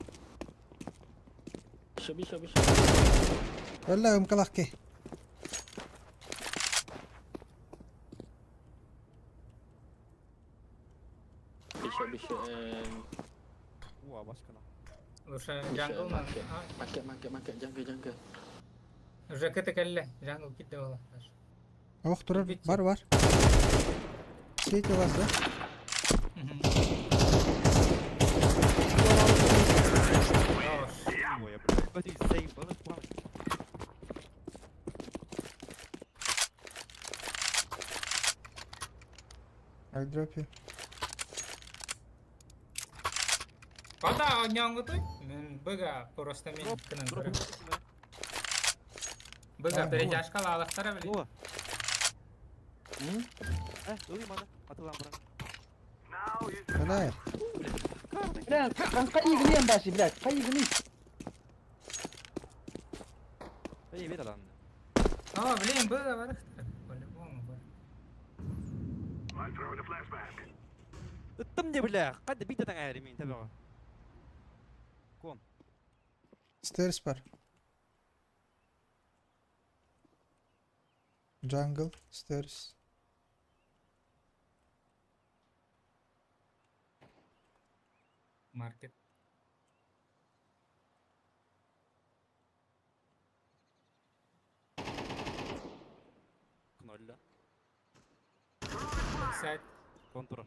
Валла, мкалах ке. Bishop and Uaa başkana. Лучше джангл на. market, jungle. Уже КТ келле. Джангл кетті ола. Ох, турар, бар. Сети у вас, да? Ой, я блядь. Смотри, сейф, он план. I'll drop you. Када няңгы той? Мен быга просто мен кынан Drop. көрем. Быга передачка алақтара біле. Uaa. Uyum hadi. Atılan bırak. Валя, Блядь, там кайгынем башы, блядь. Кайгыны. İyi bir adam. А, блин, быга бар. По-любому бар. Ittım ne bile. Hadi bir tane ayarım tabii o. stairs бар. Jungle, stairs. Маркет. Knolla. Сайт. Kontur.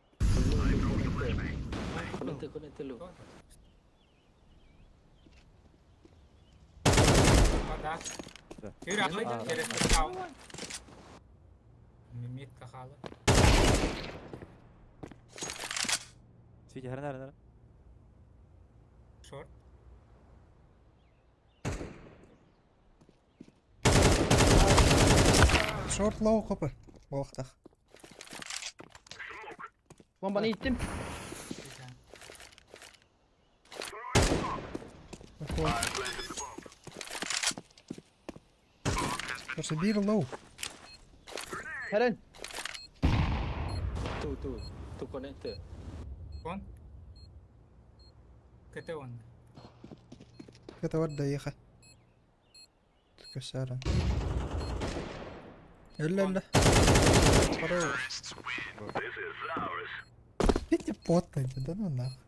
Connect lu. Када. Да. Yürü atla через кал. Мимит кахалы. Свете, нерede? Шорт. Short low hopper. Bu vaxtaq. Bombanı ittim. Просто bir low. Helen. Tu connector. One. Kete one. كتودى يا أخي تكسرن إلا خلاص Эти потные, да ну нахуй.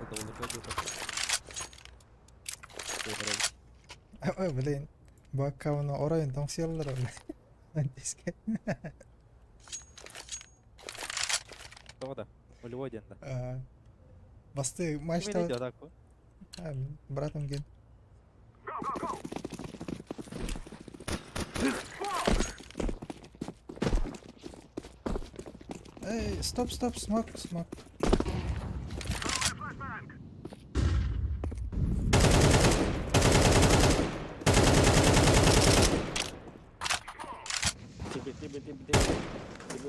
Это уже пойдет. Ой, блин. Бакауна орайын таңсиялар олай. Антиске. Кто да? Нулевой день, да. Басты Ким матчта идет, так? братом ген. Эй, стоп, смок. Tiba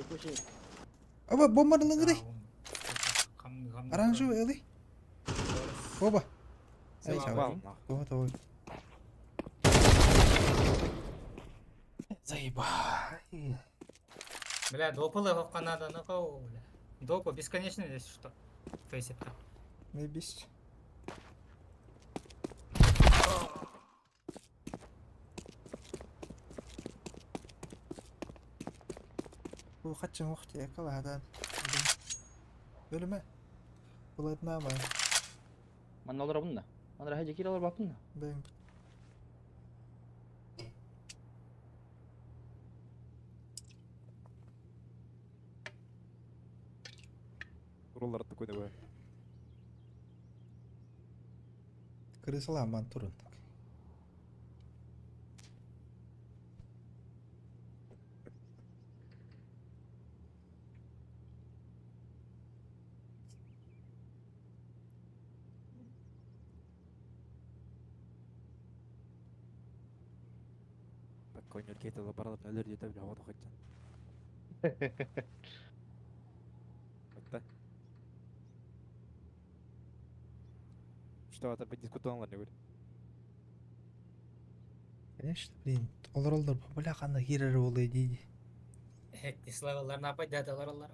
pushing. Оба, бомба на лагри. Кам. Оранжевый, эли. Оба. Эй, Слава. чавай. Вот, вот. Заебай. Бля, допылы хокканада нокау, бля. Допы бесконечно здесь что? Фейсит-то. Наебись. هو خدشن وقتي اكل هذا بلما والله تنام من نضربنا. أنا هاجي كده ضربنا. بين Роллар такой давай. كريسلا عمان ترن Такой нюркейт лаборат на лерде табля вот хотя. Это. Что это подискутовал, не говорит. конечно блин олар бля кандай кирер болой дейди Хеттис левелларына апайдадалар алар.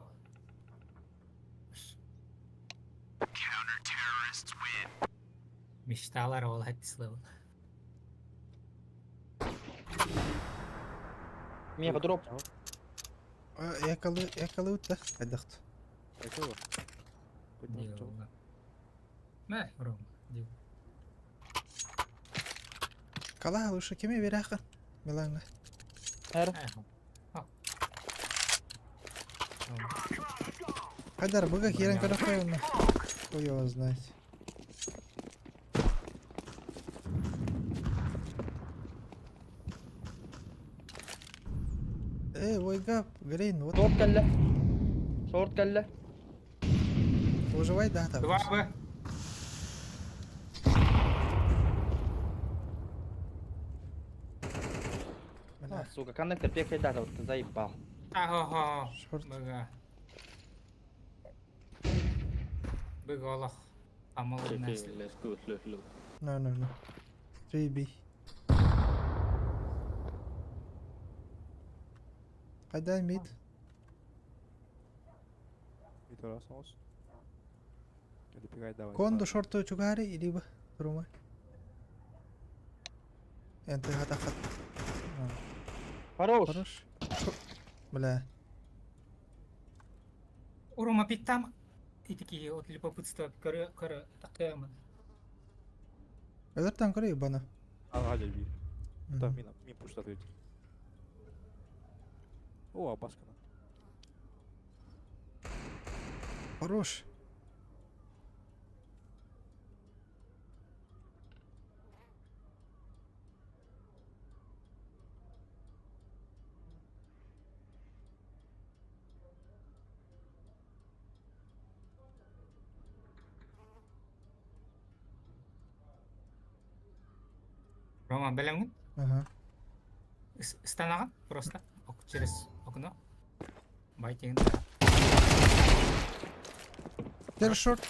Мечталар ол хеттис левел. Мега дроп. якалы да адахт Это его. Дивно. Не, Ром, дивно. кала лучше кеме бераха меланга Хер. Хадар быга херен карахайна кто его знает wake up green вот Шорт كله. выживай да там 2Б. Сука, коннектор пекай дата, вот ты заебал. Ахо. Шорт. Бага. Бага Аллах. Амал Okay, нас. let's go. no 3B قدام ميد Это раз нос. Или пигай давай. كوندو شورتو تشوغاري يديبه روما انت هتاخد Хорош. хорош бля Урома питам. И такие от любопытства кара такая. قدرت انكر يبانا Ага, люби. Там мина, мин пусть ответит. О, Абаскана. хорош Рома, белем? ага Станага просто через окно. Байтинг. теперь шорт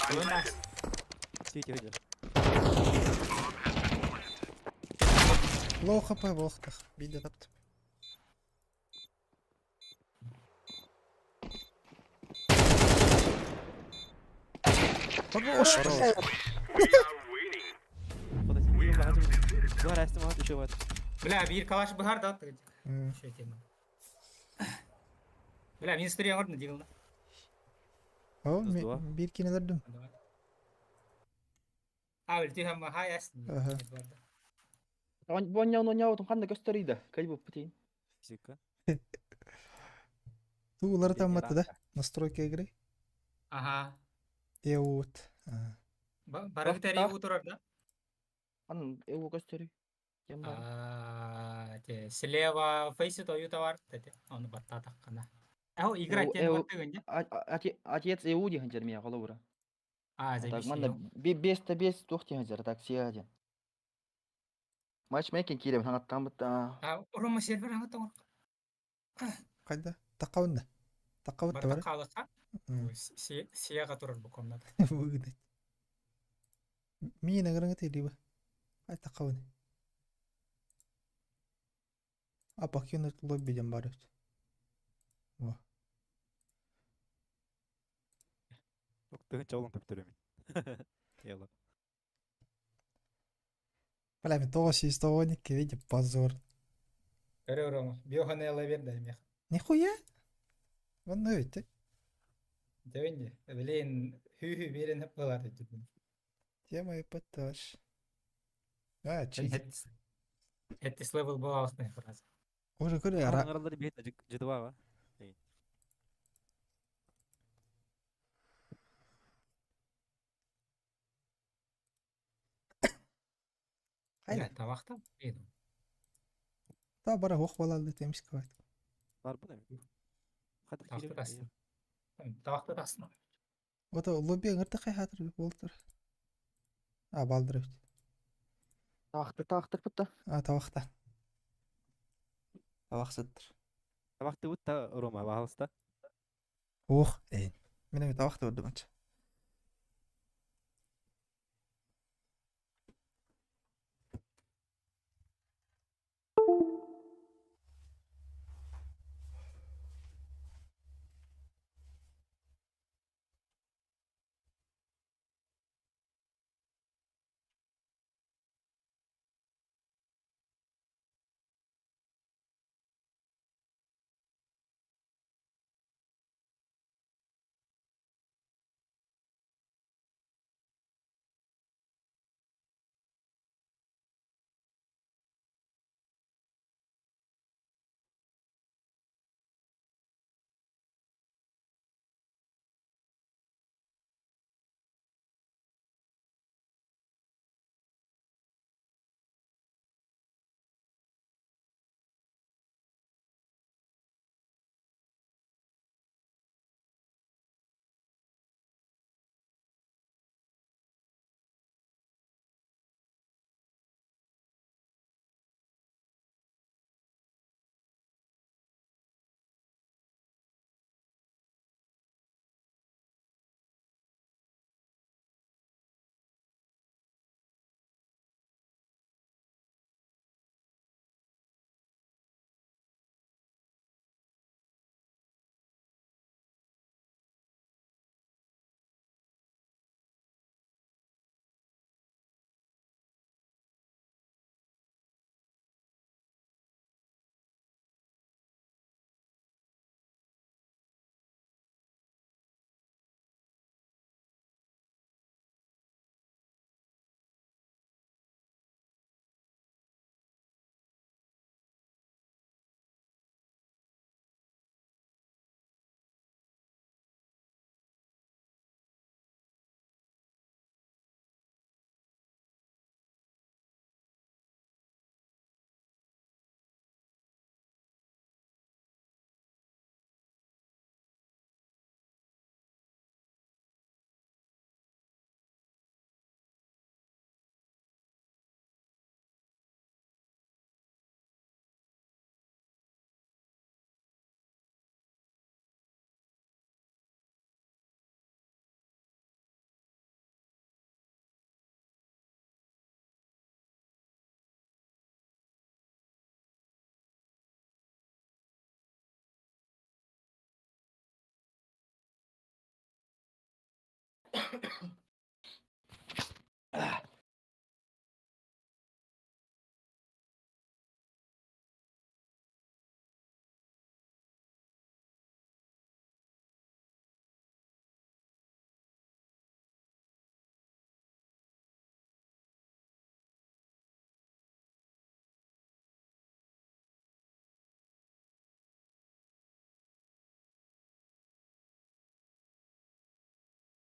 Сити видишь. Плохо по волхтах. Биде таптым. Хорош. Хорош. Куда сен не багажы. Бар астым ат еще бат. Бля, бир калаш бахар да. М. Что тема? Бля, мен история аңғардым дегілді. О, Здорово. бир кинелердим. А, өлті хам хай астын. Ага. Боняу тум қандай көстерейді. Кай болып бітейін. Сика. Туулар Бир тамматты да. ранка. Настройка игры. Ага. Эут. Барагы тәрі Так. отырар да. Анын эу көстерей. Кем бар? Слева фейсы Toyota бар. Оны батта таққана. Ау, играть тен Эу- батты гөнде. Отец эу деген жер мен қолы бұра. А, Так, завис манда еу. 5-5 тоқ деген жер. Так, сияден. Матчмейкинг керем таңаттан бұтта. А, ұрымы сервер аңы тоңыр. Кайда? Такаунда. Такаут Бар да бар. таққалыққа. М. Сияға тұрыр бұл комната. Выгнать. Мина гранаты либо. Ай такауны. А покинуть лобби дем барыш. Во. Тыгын чалын көптөрөм. Яла. Бля, мен 912 видим позор. Көрі ұрымы. Биохан әлі берді әмек. Нихуя. Он өйті. Дәуінде. Білейін хүй берін әп болар деді. Тема и поташ. А, чиз. Әттіс левел бола алыстың фраза. Уже көрі Аралары бет жидыва. Қайда? Табақта? Еді. Та бара хоқ балалды темсік байды. Бар бұл эми. Хатыр Табақта кирем. тасын. Табақта тасын. Ото лобби аңырты қай хатыр болтыр. А, балдыр өйті. Тақтыр бұтта. А, табақта. Табақсыдыр. Табакты бутта Рома баалыста. Ох, эйн. Мен табақта өдім анча.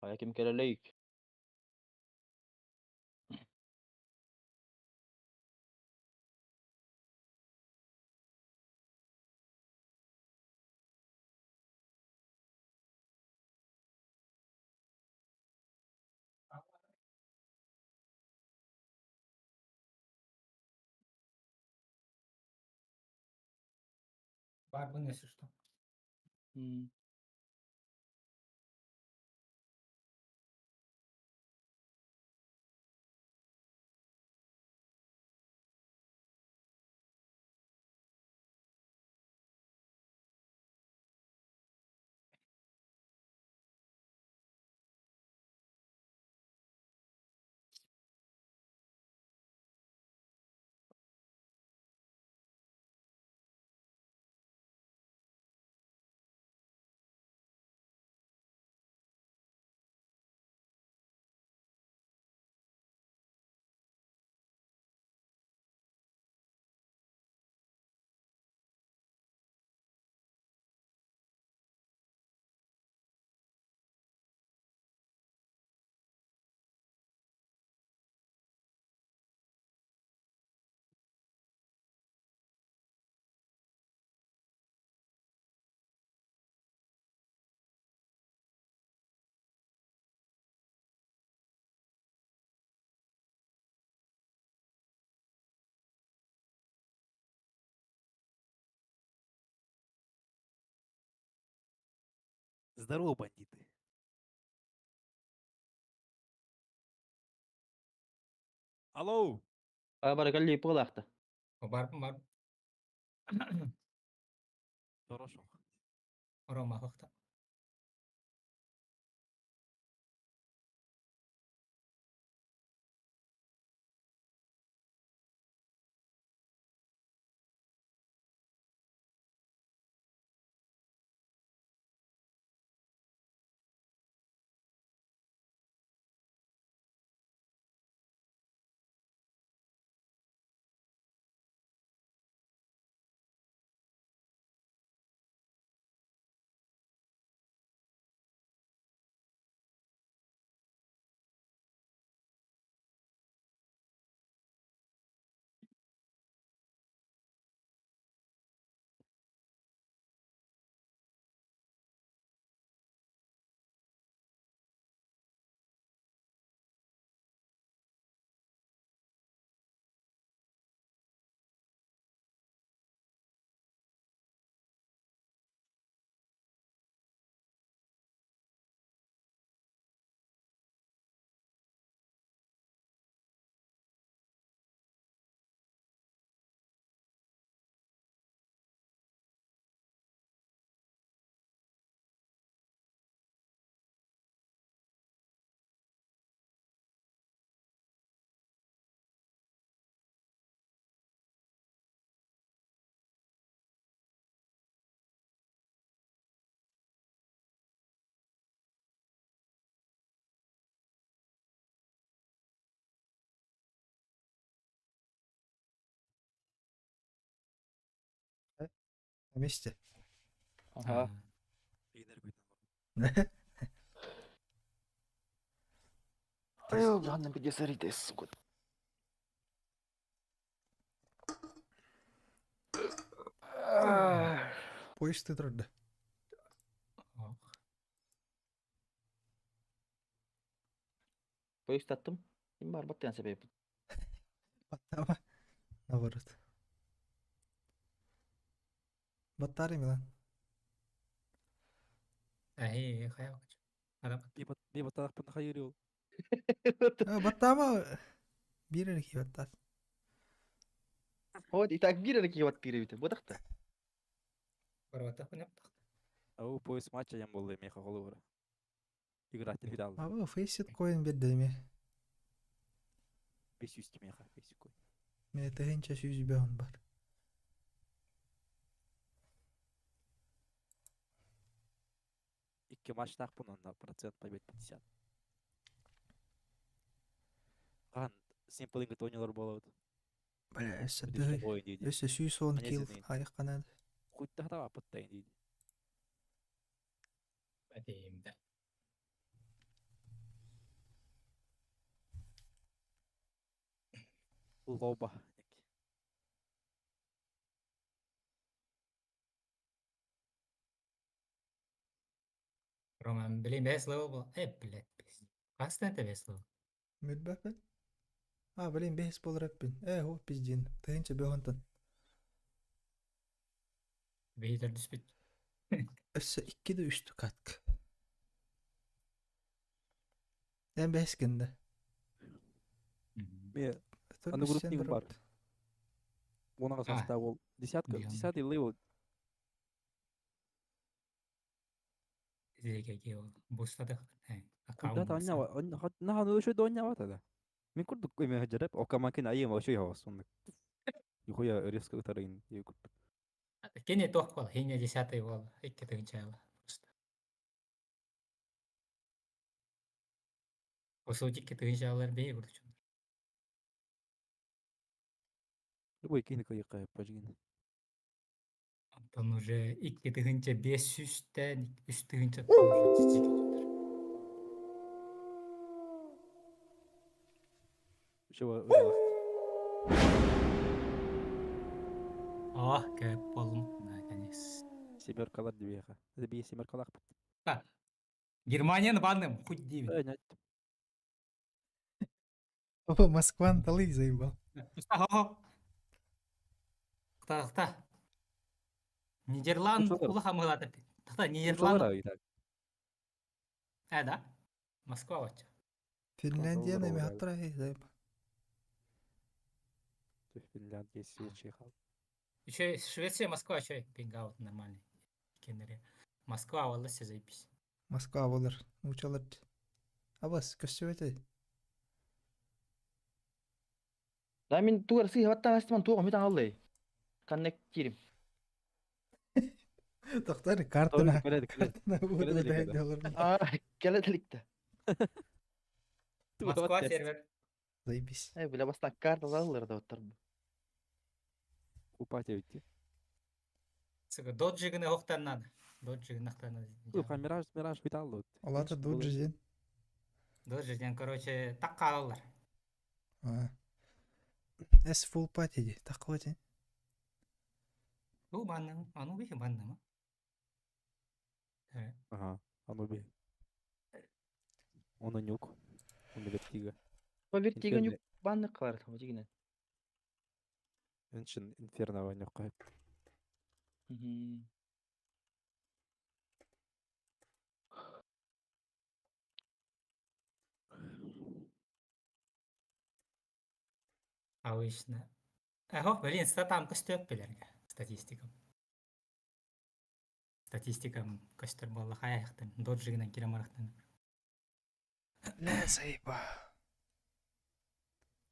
ولكن كلا ليك. Барбун, если что. Здорово, бандиты. Алло. Баракал лей полахта. Барбун. Хорошо. Рома хохта. Вместе. Ага. Ой, жанна биде саридес, сука. Поезд тұрды. Поезд аттым. Ким бар баттан себеп. Баттама. Наоборот. Баттар Милан. Хай хай. Адам. Бейбат тарапын хайырыл. Баттама. Бирер ки баттар. Вот и так бирер ки вот тире бите. Бодакта. Барбата хуняп. Ау пояс матча ям болды меха қолы бар. Игратель видал. Абы фейсит коин бердеме. 500 тимеха, фейсик. Мен тегенче сүйүзбөгөн бар. Икки матчтақ бұнын процент побед 50. Қан симплингі ойнылар болады. Бля, эссе Өдештен бөй. ойын дейді. Эссе сүйүс он Ане килл сенин. аяк канады. Құйттақта апыттайын дейді. Әдейім да. Лоба. Роман, блин, бес левел был. Блядь, пиздец. Как станет бес левел? Мүлбәпен. Блин, бес болар эппин. О, пиздин. Тегенче бөгөнтөн. Бейтер дүспет. Эссе 2-де 3 катк. Эм бескенде. Мен Одногруппник бар. Онаға состав ол. Бьян. 10-й левел. Зеге ол. Бустадық. Құйттақта нахан өшөйді ойнап атады. Мен күрдік көйме жарап, окамакин айым өшөй хавас сондық. Ихуя резко ұтарайын. Кене тоқ бол. Хине 10-й бол. Икке тегенче бол. Осы икке тегенче болар бей көрдік. Любой киніка еқайып пәжген. Антон уже икки тегенче 500-тен 3 тегенче тоже. Шева ұрылақ. Кәп болым. Наконец. Семеркалар дебеға. Это бей семеркалақ біт. Германияны банным. Хоть деймін. Әйнәт. Опа, Москваны талый заебал. Қыта. Нидерланд Ұшылар. ұлы хамылады. Қыта, Ұшылар Нидерланд. айдақ. Да? Москва вача. Финляндияны Доллар эми олар. хаттыра заебал. Финляндия, Швеция хал. Еще Швеция, Москва, еще пингаут нормальный. Кеннери. Москва, волосы заебись. Москва болар. Учалар. Абас, көсөбөтөй. Да мен тугар сый хаттан астыман туга метан алды. Коннект кирим. Тоқтар, картына. Келеді. Картына Келеді, келеді. болар. Келетеликте. Москва, сервер. Заебись. Бля бастан карта залылыр да оттар. Купать өйтті. Сыгы, доджигіні оқтан надо. Доджигіні оқтан Ұлға мираж бит алды. Оларды дуджиден. Доджигіден, короче, так қалалар. Эс фул патиди. Тақватин. Бұл банным. Ану бейхи банным. Ага, ану бе. Оны нюк. Оны вертига. Повертиген юк банны кылар тагы. Эншін инферноға нюк қайып. Обычно. Блин, статам көстөп белерге. Статистикам көстөр болла аяқтан. Доджигінен керем арақтан. Ля заеба.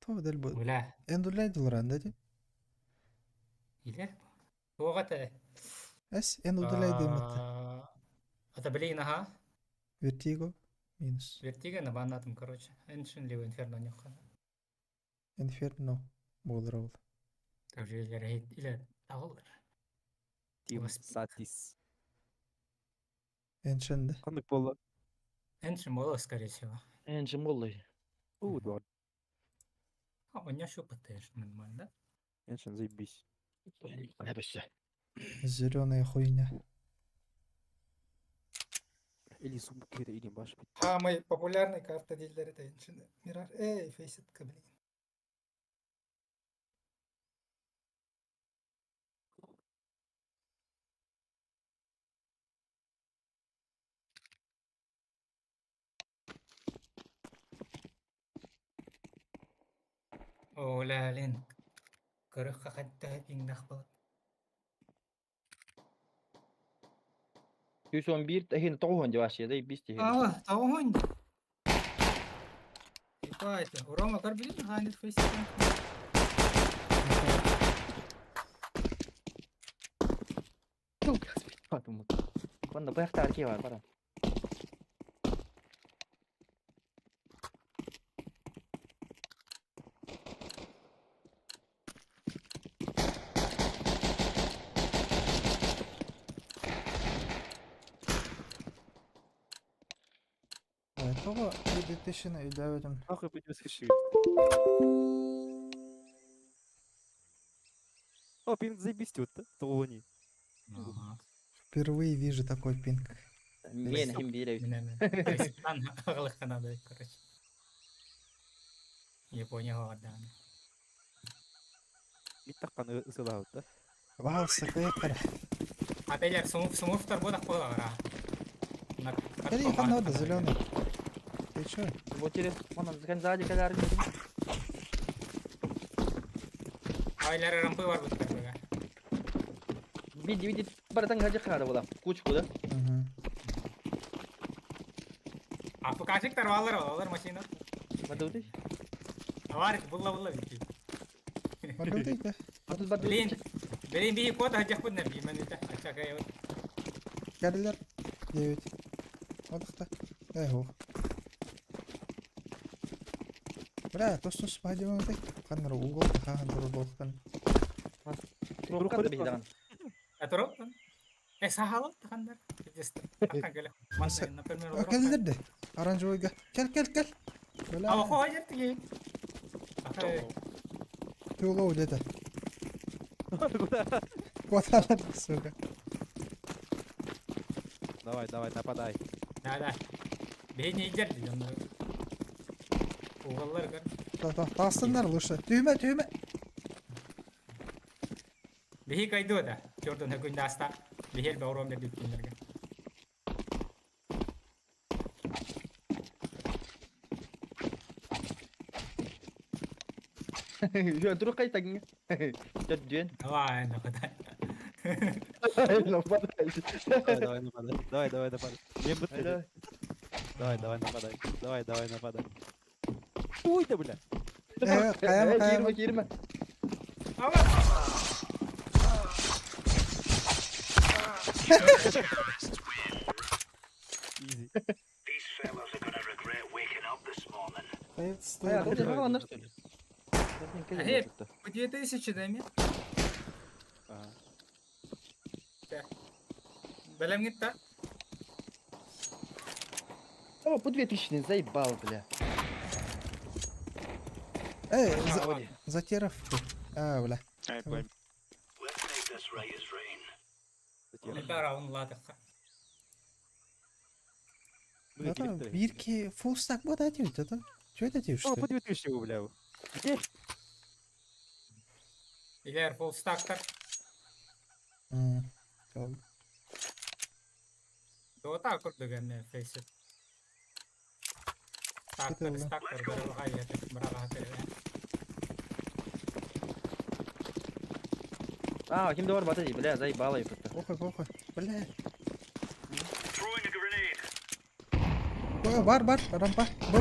То дел бұл. Уля. Эндулайдылар анда де. Или? Тоғаты. Эс эндулайды мытты. Это, блин, ага. Вертиго. Минус. Вертига баннатым, короче. Эншин либо инферно нюқан. Инферно. Болар ол. Тоже или тағылыр. Тим Господи. Сатис. Эншенді. Қандық болды? Эншин было, скорее всего. Энжим болду. Бар. У меня шупатаешь нормально, да? Эншін заебись. Лебеше. Зеленая хуйня. Или сумка кері или баш бит. Самый популярный карта дилдер это Эншин. Мираж. Фейсетка, блин. Олалин. Көрөк хатта пиңдах бол. 111 тахин тоғын деп ашия да бис тахин. Ава, тавон. Ипа это. Рома карбин ханит фейсбук. Quando puoi stare chi va, guarda. Того editation ilavdim. Нахуй придется шить. О, пинг заебись вот, Тони. Ага. Впервые вижу такой пинг. Мен хим бирей. Мен. Фейсбуктан агылыктан адай, короче. Япония гадан. Биттаккан ысылабыт да. Валса кайкара. Атайлар сумуфтар бодак болгара. Кәди қандай да зеленый. Ты чё? Вот через вон он сзади когда Айлар рампы бар буттар бага. видит баратан хажа хара бола. Кучку да. Апкашик тарвалар машина. Бадуты. Авар булла бити. Бадуты да. Бадут бадут. Блин би код хажах бу наби мен это ачага. Geldiler. 9. Odakta. Ого. Бля, тос пойдем так. Канар угол тахан дурболтан. Рукка бейдан. Атро? Сахал тахандар. Just акагала. Маса например. Geldiler de. Оранжевый. Gel. Бля. Ава хожер тиги. Ты улов где-то. Куда? Вот она, сука. Давай, нападай. Да. Бейне идер дiyeceğim. Oğullar gör. Tastınlar лучше. Tüyme. Behi kaydı o da. Gördün ha günde hasta. Behel be orom dedi günlerge. Yo terus kay tagnya. Jadjen. Vay ne kadar. Давай, нападай. Не быстрее. Давай, нападай. Ой, да, бля. Kayama. Girme. Ama. Easy. А, ты же что ли? Hep bu 2000 değil mi? Ага. Belem gitti. О, по 2000 заебал, бля. Затировку. Бля. Bir daha roundladık. Это бирки full stack вот отъют, это? Чё это отъют, О, что по ли? 2000 его, бля. Где? İler full stack'tar. Kaldı. Dota kurduk yani face it. Stack'tar. Böyle hayır. Bırak hatır. А, ким давар батареи, бля, заебало их это. Похуй. Бля. Бар, рампа. Бу.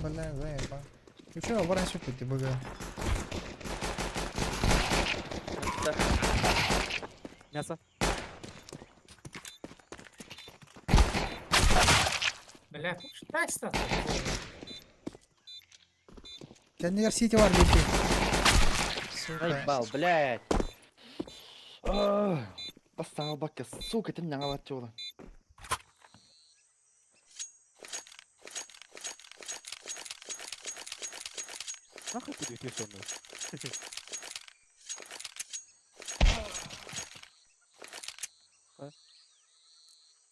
Бля, заебал. Ты чё, оборонщик ты, бога? Мясо. Бля, что это? Kendine City var birki. Сука. Заебал, блядь. Поставил бака, сука, ты меня наватила. Нахуй ты летишь,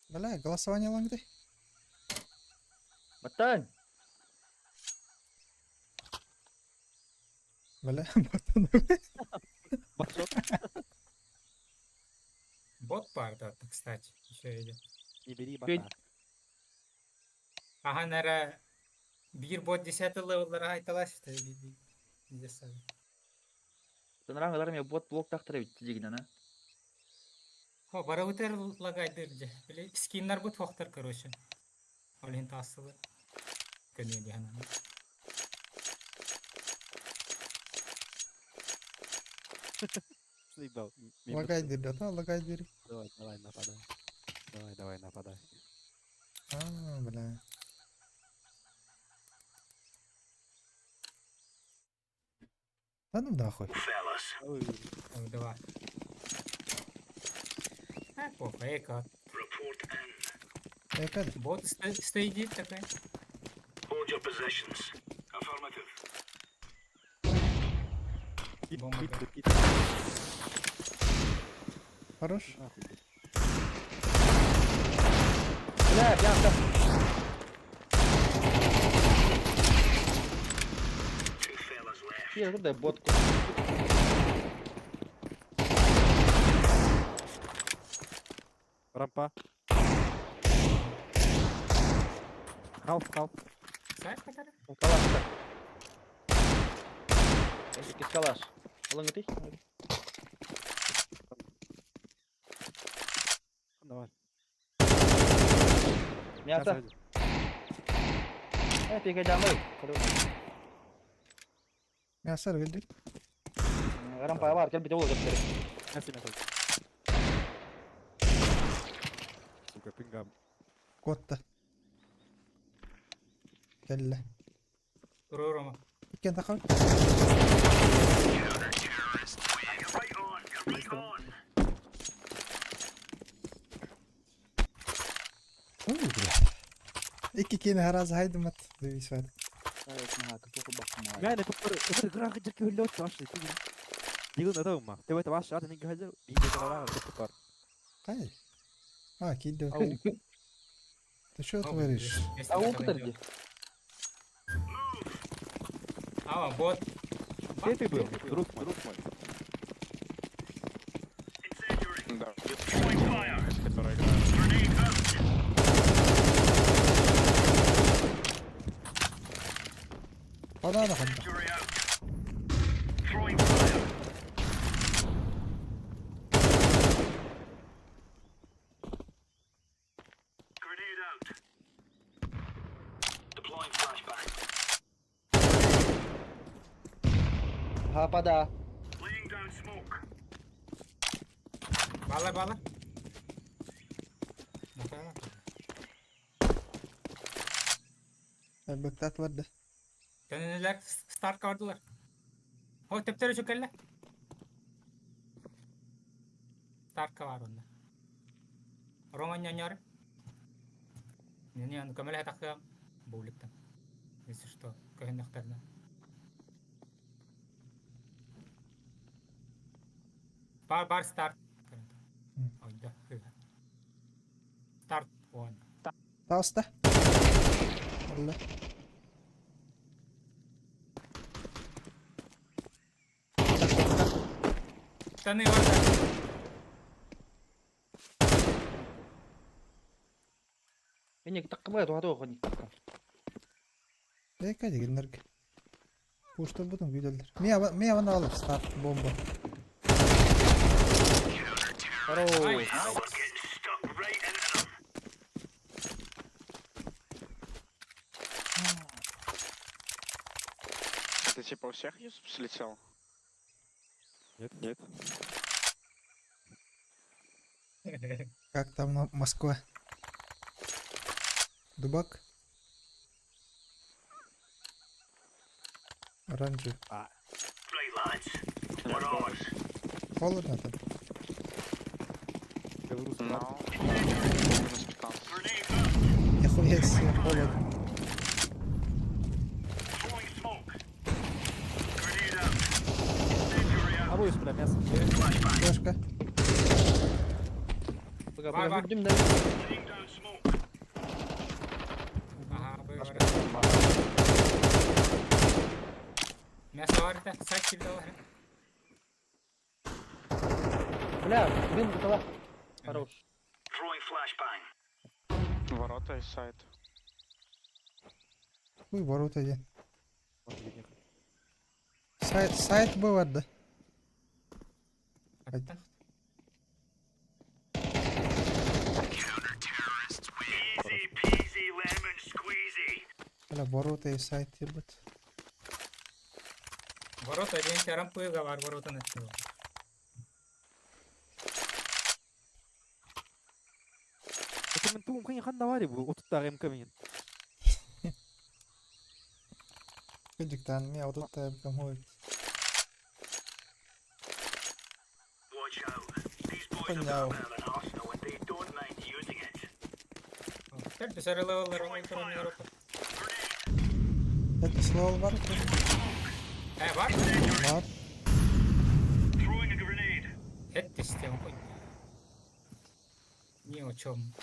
Бля, голосование лангды. Батань. Бля, Башот. Бот vardı kстати. Şöyle. Не бери Чуть. бота. Aha nere bir bot 10 level'lara haytalar işte. Diyeceğiz. Сыныраңылар мен бот блок тақтыры битті деген ана. О, бара өтер лагайдыр же. Біле, скиннар бұт вақтар, короче. Олен тасылы. Көне дегенаны. Заебал. Лагайдыр да, та, лагайдыр. Давай, нападай. Давай, нападай. Бля. Да ну нахуй. Ой, Ой, давай. Попа, эко. Кади? Бот стоит такой. Бомба. кит. Хорош. Нахуй. Бля, пьянка. Hier, де бот. Рампа. Халф. Сайт который? Калашта. Эти калаш. Алың өтей. Давай. Мята. Пега дамы. Мясар geldik. Рампа var. Gel bir de olur. Мясо. Сука, пингам. Kotta. Kelle. Рома. İkken takar. İki kene her az haydumat. Devis var. Гайна, это грах идет кюлёт, вообще. Дигун это ума. Ты в это ваш шат, не гайзер. Бинго тарара, это пар. Hayır. Ha kiddo. Ау. Ты что творишь? Ау, кутарди. Бот. Где ты был? Друг мой. Bana da hadi. Хапада. Бала. Bektat vardı. Dönüler start kardılar. O teptere çökerler. Start var onda. Roman yanyor. Yanıyor. Kamera hatakya. Bulikten. Если что, кахендахтарна. Бар старт. Ойда. Старт он. Tausta. Allah. Штаны орда. Ini kita kemana tuh tuh kan? Hadi gelin. Puşta budun güdeldir. Mia bana alır. Start bomba. Хорош. Это типа у всех Юсуп слетел? Нет. Как там Москва? Дубак? Оранжевый. Холодно там? Белорус. Ну, минус 15. Нихуя себе, холодно. Обоюсь, бля, мясо. Флешка. Пога, будем да. Ага, бывает. Мясо орда. Сайт килда var. Бля, блин, готова. Хорош. Ворота и сайт. Хуй ворота один. Сайт бы vardı. Хайдах. Бля, ворота и сайт ебать. Ворота один рампыга бар ворота начал. Это мен тум кайын ханда бар бу отуттагы МК менен. Педиктан мне вот это кому. Понял. Теперь писали левелер он Европа. Это слово бар. Бар? Бар. Это система. Ни о чем.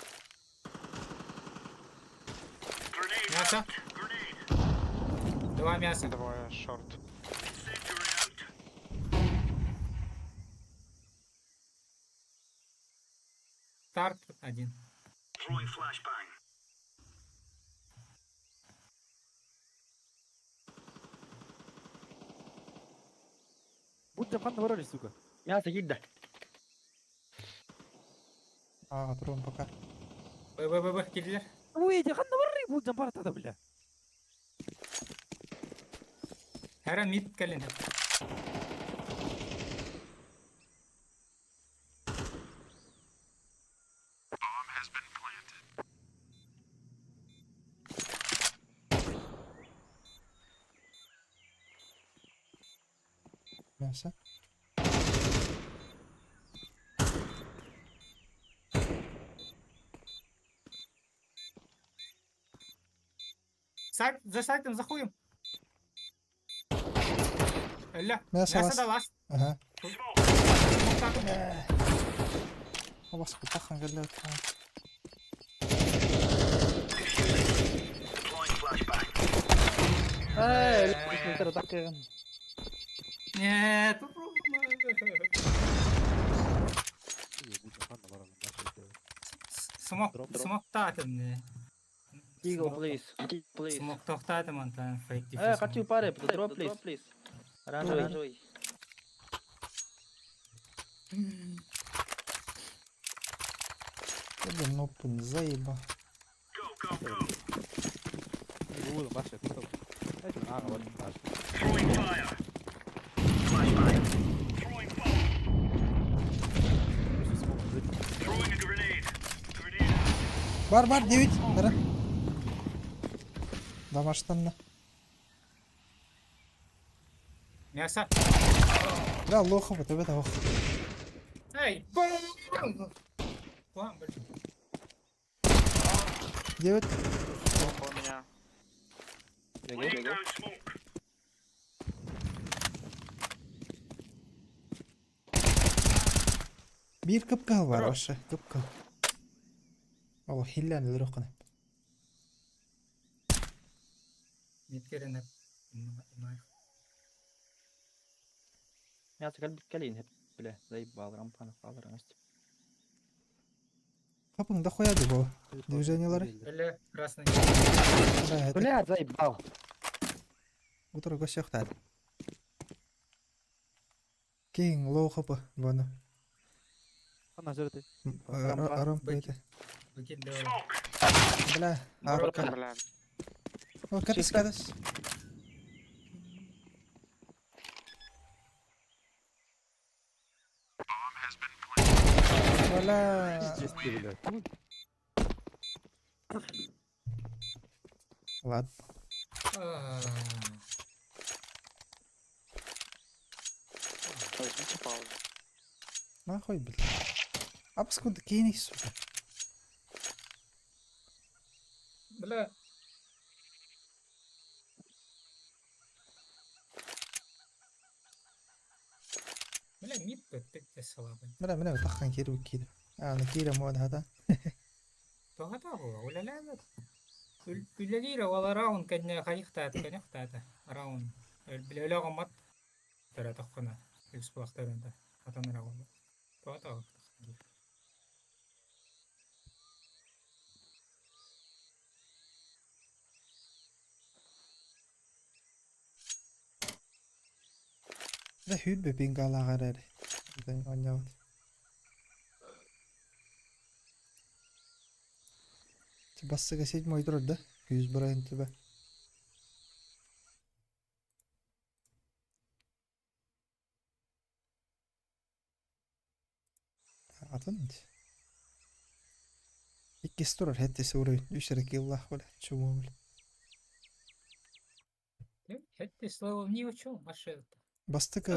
Мясо. Два мяса. Двое шорт. Старт один. Будь там ханда бар, сука. Мясо جدا. Трон пока. Б, келдилер. Ой, де ханда бар, будь там бар тада, бля. Харан мид келин. Мясо. За сайтом заходим. Ля. Мясо Мясо ласт. да ласт. Ага. Так. Хабас кутахан галле. Эй, это так. Нет. Будь там ханда бар, Смок татым. Eagle, please. Please. Смок тоқтатым антан фейк Хочу паре, drop, please. Оранжевый. Это нопун заеба. Будем баш, это. Это вот баш. Бар, 9. Бара. Дамаштанна. Мясо. Бля, лоха, вот это ох. Эй. План, блин. 9. У меня. Bir kıpkal var aşağı. Kıpkal. Allah hillen lirokana. Мид керенеп. Мясо калин, бля, заебал, рампанов, алырыңыз. Kapın da koyadı bu. Движениялары. Ля, красный. Да, это. Бля, заебал. Утро гостях-то. King low kapı bunu. Ханда жерде. Арам это. Выкидывай. Бля, арка. Бля. О, катас, катас. Валя. Жести, бля. Ладно. Возьмите паузу. Нахуй, блядь. А паскуда кинешь, сука. Бля. Бля, мид петте слабый. Бля, меня таххан киду киду. أنا كيلو مود هذا. Тогда было, уляля. Үлелира вала раун кенне хайхтата, кенехтата. Раун. Билелега мат. Тара тахкана. Эксплахтерында. Атан раун. Тогда. ده hud be pingala garare. Zaten oynayamadı. Бассыга 7 турар да. 100 барайын түбі. Атын инде. 2 турар хеттесі урайын. 3 ракиллах бөлі. Чуму бөлі. Хетти слово ни о чем, машина. Бастыга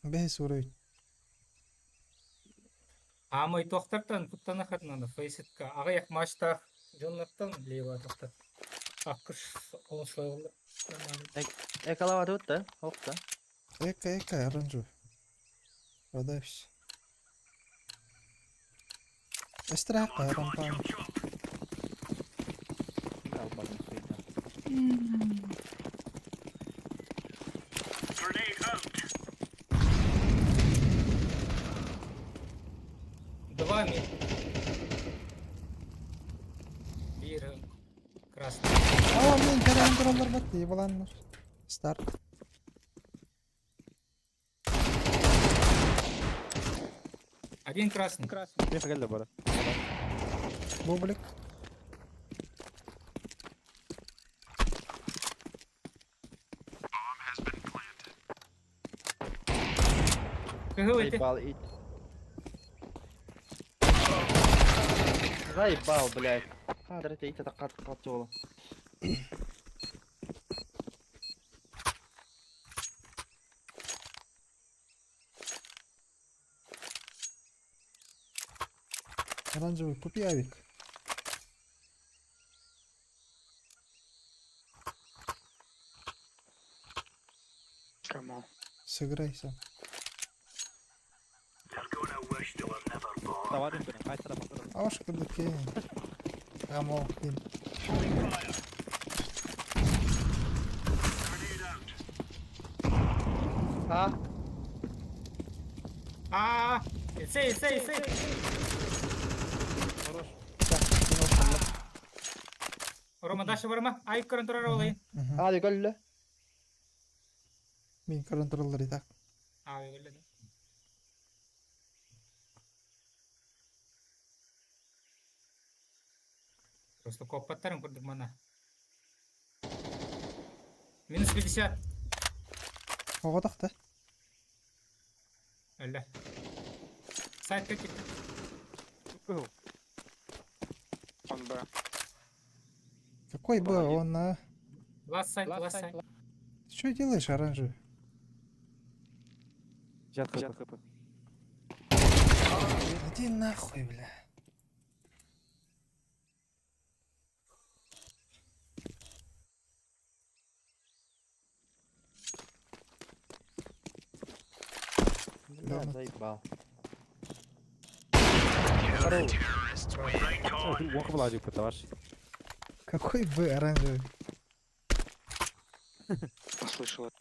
бәйс урайын. Амай тоқтартан путтана хатнаны фейсетка. Ағаяқ маштақ жонлаттан лева тоқтар. Аққыш он слово. Экалава тут, да? Опта. Эка, оранжевый. Продавись. Эстрака, рампан. Два мид. Бир красный. Мен жаран туралар бат, ебаландар. Старт. Один красный. Мен geldi bana. Бублик. КГ эти. Заебал, ит. Заебал, блядь. Смотрите, ит это катёла. Оранжевый, купи авик. Кому? Сыграй сам. Tavarin benim. Kaç taraf atarım. Аваш кырдыке. Амол кин. А? Сей. Рома, Даша, Рома. Ай, контроль олай. Hadi gölle. Мен контроллер итак. Ай, öyle de. Просто копаттарым курдук мана. Минус 50. Оғадақ та. Öyle. Сайтка кетті. Он Б. Какой бы он, а? Ласт сайт. Что делаешь, оранжевый? Jat kapı. Иди нахуй, бля. Да, заебал. Уақы болады деп товарищ. Какой бы оранжевый? Услышал.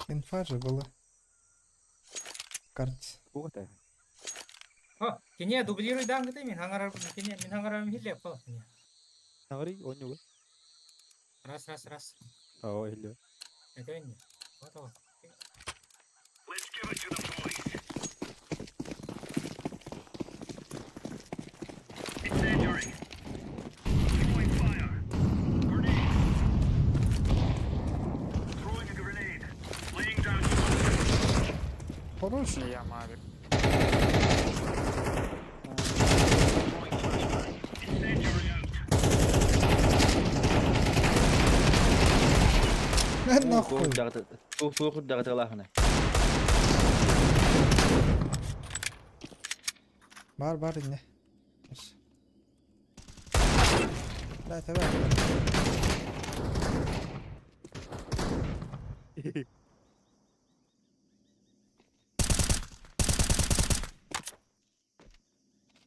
Инфа же была. Карте. Уақыт. О, кене дублируй даңғыды мен хаңарарым хиллеп қала. Таңғыры ойны. Раз. Ау, елі. Это не. Вот. Хорош. Я Мавик. Нахуй. Тух дағытығылағына. Бар ине. Да, давай.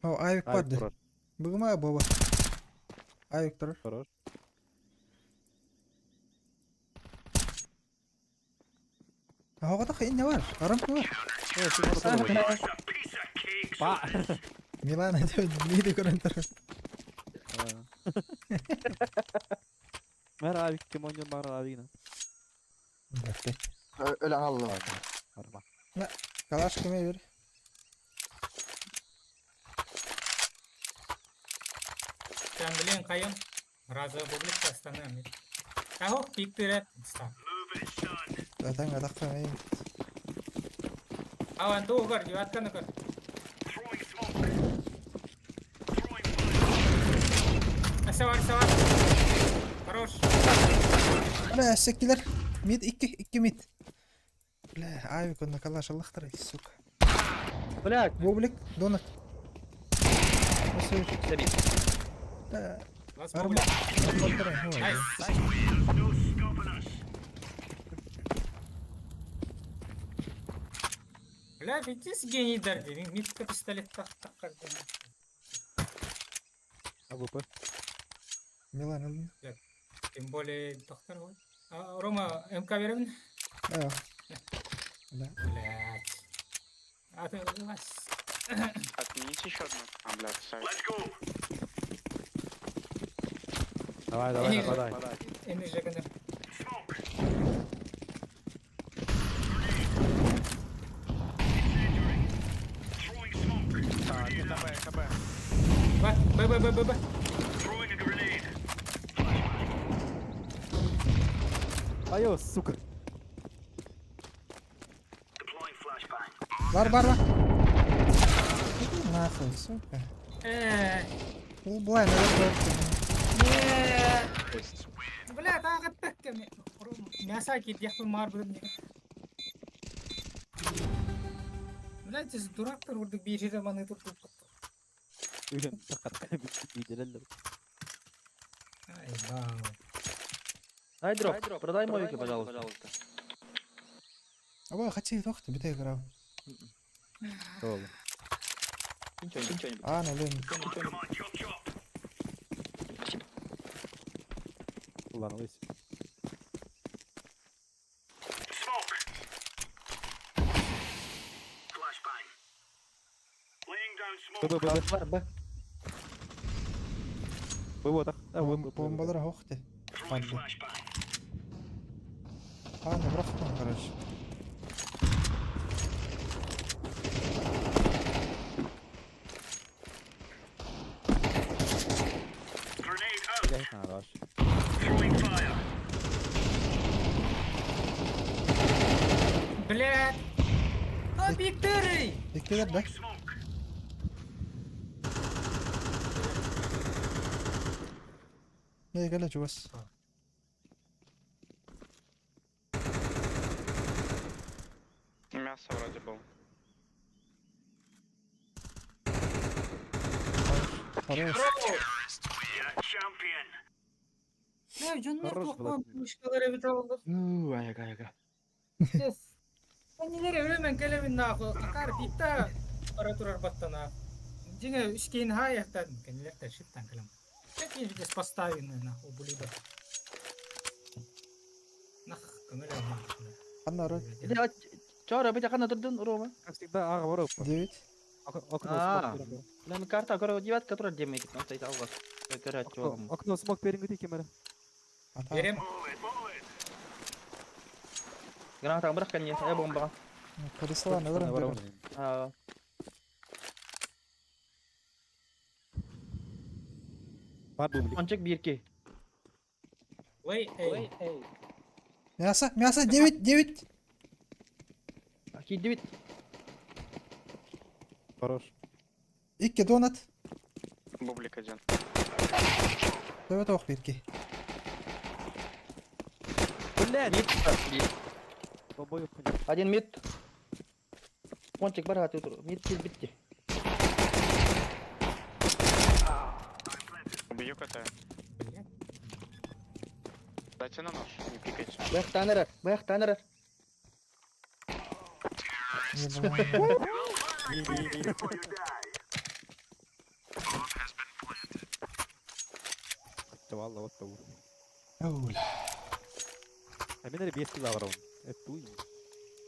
О, авик падды. Бұғыма баба. Авик тұрыр. Хорош. Оғада қиын не бар? Арампы бар. Милан әдеу нейді көрін тұрыр. Mer abi kim oynuyor bana abi yine. Bekle. Öyle Allah. Arma. Ne? Kalaş kime ver? Sen bilen kayın. Razı publik tastanı. Tahu piktiret. Zaten adak kime. Awan tuh kar, jiwatkan kar. Sawar. Хорош. Ana sektiler. Mid 2 mid. Бля, Ави كنا калаш Allah тарай, сука. Блядь, Бублик, донат. Посмотри. забей. Да. Вас Арма. publik. Найс. Найс. Бля, видите, гений дарды. Митка пистолет так как. АВП. Милан алın. Тем более доктор. Рома, МК верен? Да. Да. Блядь. А ты вас. Отмените еще одну. А, блядь, сайт. Давай, Ini- нападай. Ini же КБ. Б. Айо, сука. Бар. Нахуй, сука. Бұл былай наверное. Бля, тағы тәкке. Мяса кит, яқпен мар бүгін. Бля, сіз дурактар ұрдық бір жерде маны тұрып. Үйрен тақат виделелер. Ай, бау. Дай дроп, продай мойки, пожалуйста. Абай, хотел тоқты, бітей қырау. Ол. Ничего не А, нален. Kullanılıyız. Б. Бар, Б. Выводах. Бомбалар хоқты. Падды. А, ну бұрақтың, короче. Блядь. А, биктерый. Bekleler de. Ne gel çuvas. Мясо вроде был. Хорош. Бля, жоннар Хорош тоқпан болатын. мышкалар бит алды. Аяга. Yes. Нелер өлемен келемин наху. Акар битта ара турар баттана. Жиңе үшкейін хаяқтан кенелерден шиттан келем. Какие здесь поставлены нахуй булида. Нах, көңілем нахуй. Қанна ұрат. Чора, бите қана тұрдың, Рома? Как всегда, ага, воров. 9. Нам карта, короче, девятка, которая демейкит, он стоит алға. Короче, чором. Окно смог беріңгі дейке мәрі. Ата. Берем. Гранатаң бірақ кәне, бомбаға. Кадисланы ұрын. Бар бұл білік. Кончик бирки. Ой, эй. Мясо, 9. Аки девит. Хорош. 2 донат. Бублик один. Давай тоқ берке. Мид. Бомбой өппін. Один мид. Кончик бар аты тұр. Мид кел битті. Убью КТ. Дайте на нож, не пикайте. Баяқ танырар. Валла, вот того. Оуля. А мен әлі 5 кіл ағырауын. Әтті ұйым.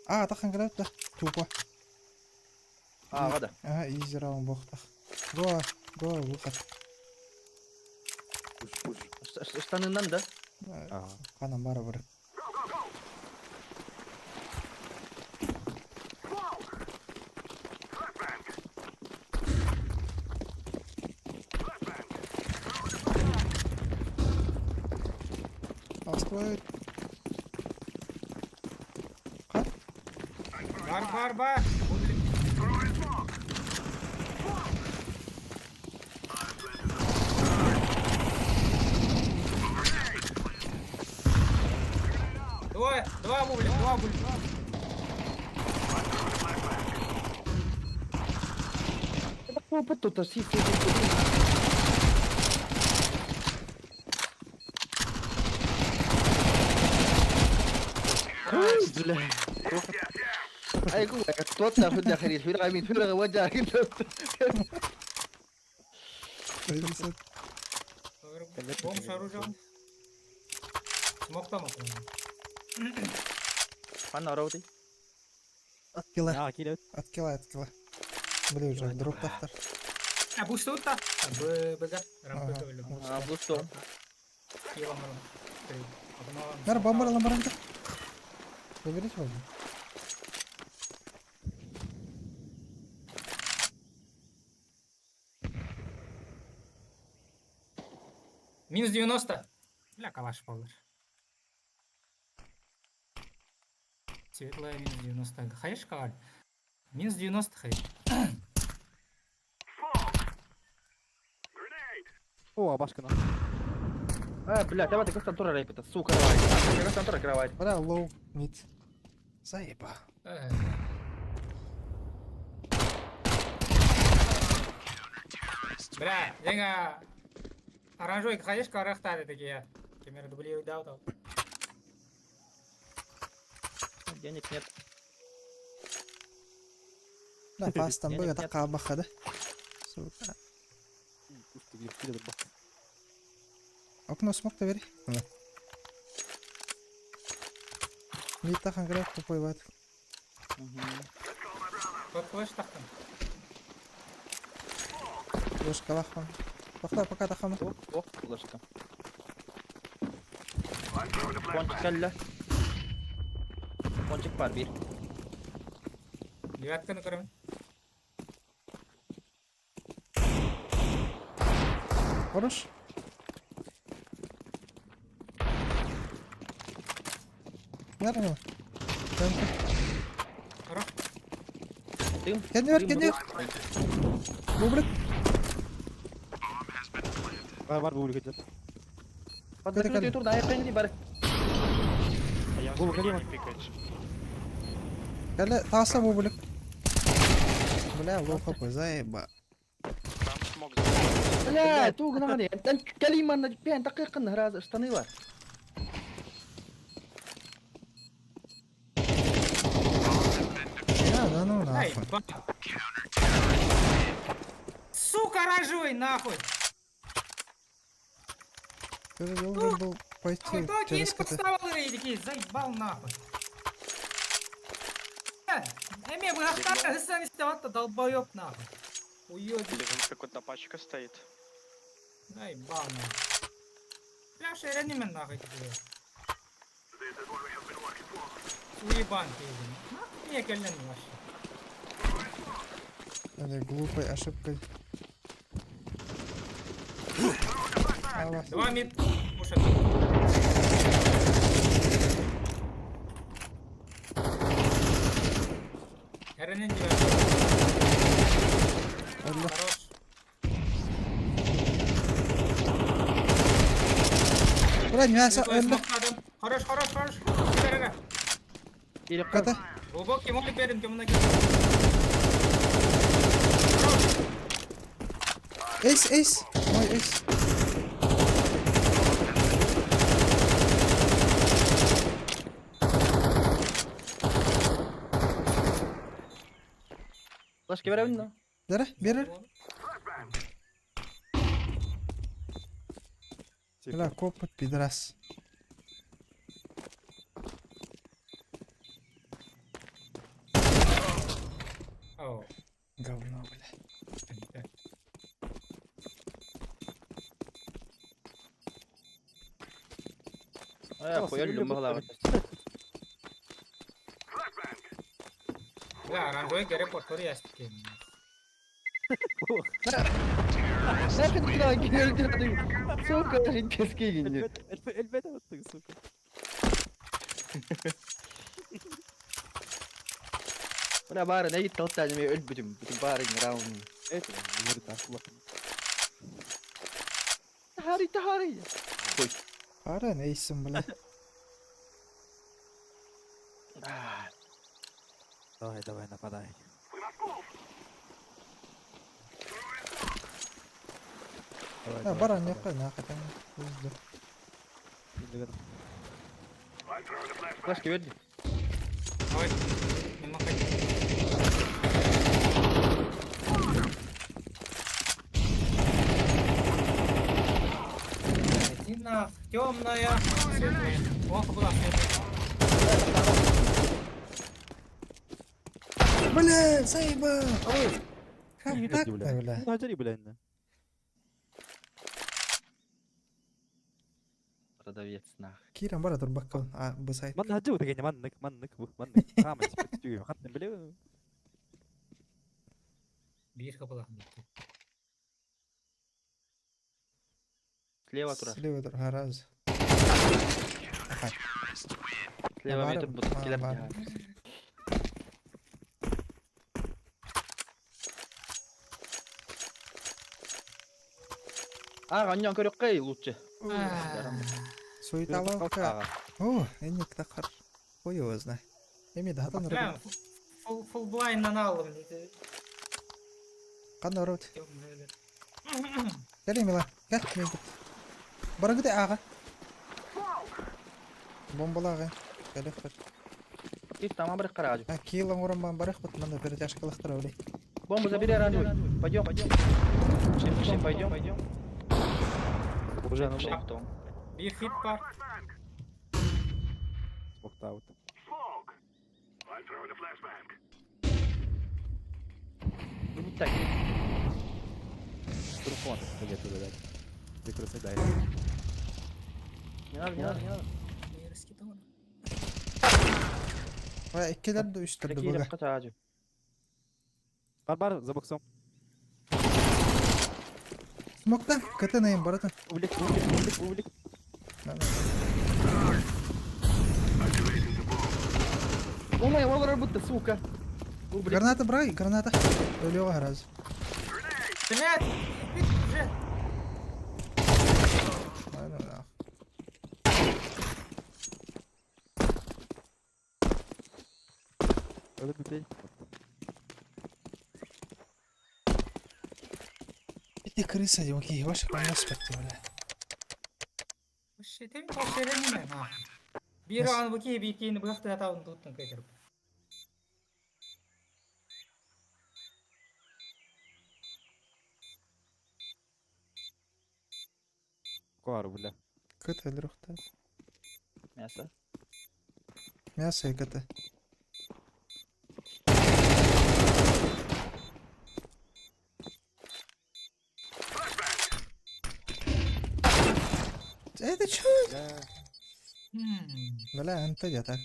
А, таққан кіріп та. Тупо. Ағада. Ага, изи раунд боқтақ. Го, выход. Пуш. Станынан да. Ага. Қанам бары бір. wait. Бар. Два бублик. Опыт тут, си. Бля. Ай, гуляй, кто-то хоть нахрен, фюрер, ваджа. Бомж оружием. Смоктама. Хана роуди. Откила. Келет. Откила. Блин, уже дроп тахтар. Бустутта. Бга. Рампы өлі. Бусту. Нар бомбаралан бараңдар. Доберись вроде. Минус 90. Бля, калаш полыр. Светлая минус 90. Хаешь, калаш? Минус 90 хаешь. О, башка на. Бля, давай ты Константура рэпита, сука, давай. Константура кровать. Бля, лоу, мид. Заеба. Бля, деньга. Оранжевый хаешь, карахтали такие. Кемер дублирует даутал. Денег нет. Да, фастан Нет, бы нет. это кабаха, да? Сука. Окно смог-то вери. Мид тахан граб тупой ват. Под флеш тахтан. Леш калахан. Пока тахан. О, флешка. Кончик калля. Кончик бар бир. Девятканы көрөм. Хорош. Ярно. Хорош. Дым. Кеннер. Бублик. Бар бублик идет. Подберите тур, дай пенди бар. Я Бубл, успею Галима. не пикать. Кале таса бублик. Бля, лоха по заеба. Там смог Бля, ту гнали. Тан كلمة на 5 دقائق نهار استنيوا. Да ну Ай, нахуй. ба. Сука, оранжевый, нахуй. Ты же должен был пойти Ой, то не через КТ. подставал такие, заебал нахуй. Эми, вы автора сами става-то долбоёб нахуй. Уёбись. Или вон какая-то пачка стоит. Заебал нахуй. Бля, шеренимен нахуй тебе. Уебан ты. Нахуй мне колен вообще. Этой глупой ошибкой. Ава. 2 мид. Пушат. Эренен тебя. Алло. Хорош. Бля, мясо, Светлый алло. смог надо. Хорош. Берега. Или КТ. Глубокий молли перед темноги. Эйс. Мой эйс. флешки берем, да? Берер. Бля, копот, пидорас. О. Говно, бля. Я хуёль могла. Бля, оранжевый гере подхори ястики. Сахар куда гель. Сука, жить кескигин. البيت هو الطق سوق Udah bareng aja total nih betul bareng round. Это, говорит, наш лох. Tahari. Ой. Ара нейсен бля. Давай, нападай. Баран яққа нақатан. Өзді. Флешки верни. Ой, нема хотів. Один темная, светлая. О, была светлая. Бля, заебал! Как так-то, бля? Ну, ажари, бля, инна. Продавец нах. Киран бара турбаккал. Бысайт. Манна аджу дегене, маннык. Хамас, битюю, хатны, бля. Bir kapıda. Слева тура. Слева тур, раз. Слева Бар- метр будут келер. бар. Аньян көрөк кай лучше. Суеталовка. О, энек тақар. Ой, его знай. Эми да хатан Прям рыбы. full blind алым дейді. Қандай ұрып? Темный. Гәл емела. Гәл, мен кет. Бара кете аға. Бомбала аға. Гәл еқпет. Ит тамам бір қаражу. Килан орын бан бар еқпет. Мында перетяжкалықтар өлей. Бомбу забери оранжевый. Пойдем. Шим, пойдем. Уже на Шим, Том. Bir hit var. Смокт аут. Ну не так. Телефон, где туда дать. Прикрыться дай. Не надо. Yarısı tamam. Ва, иккелер де үстірді Такие бұға. қаражу. Бар, за боксом. Смокта, кете нейм баратын. Увлек. Ой, валар будто, сука. Граната брай, граната. Өлеу аға раз. Блять! Уже. Öyle bir şey. Иди крыса, Димки, ваша конспекты, бля. Вообще, ты вообще реально на. Bir an bakayım bir tane bu hafta hata unuttum kaçırıp. Куар, бля. Кете лрухта. Мясо. Мясо и кете. Это чё? Бля, انت جاتك.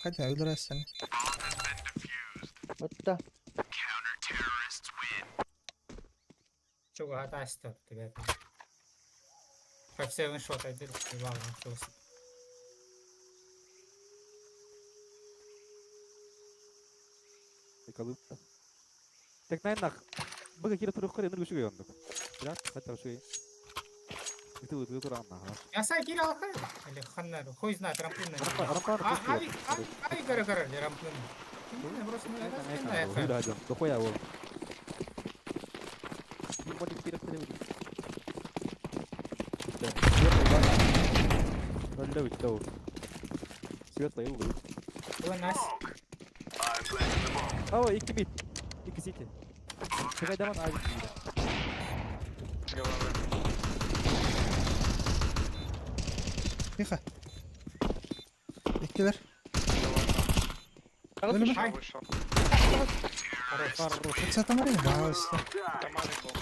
Хотя удрасен. Вот так. Çok hata istiyor tabii. Kaç seven shot edildi vallahi çok. Приколы-то. Так, наверное, бага кира турuk kare nurgu şuga yonduk. Biraz hatta şuga. Itu kurang nah. Ya saya kira apa? Ele khannar, khoizna tramplin. Arapa. Ay gara-gara tramplin. Ini bros ini ada. Udah aja. Toko ya wol. Ini mau dikira tadi udah. Udah itu. Светлый угол. Bu nasıl? О, iki mid. İki city. Çekay devam abi. Тихо. Иккелер. Ölüm. Ay. Это Марин, пожалуйста. Там маленький был.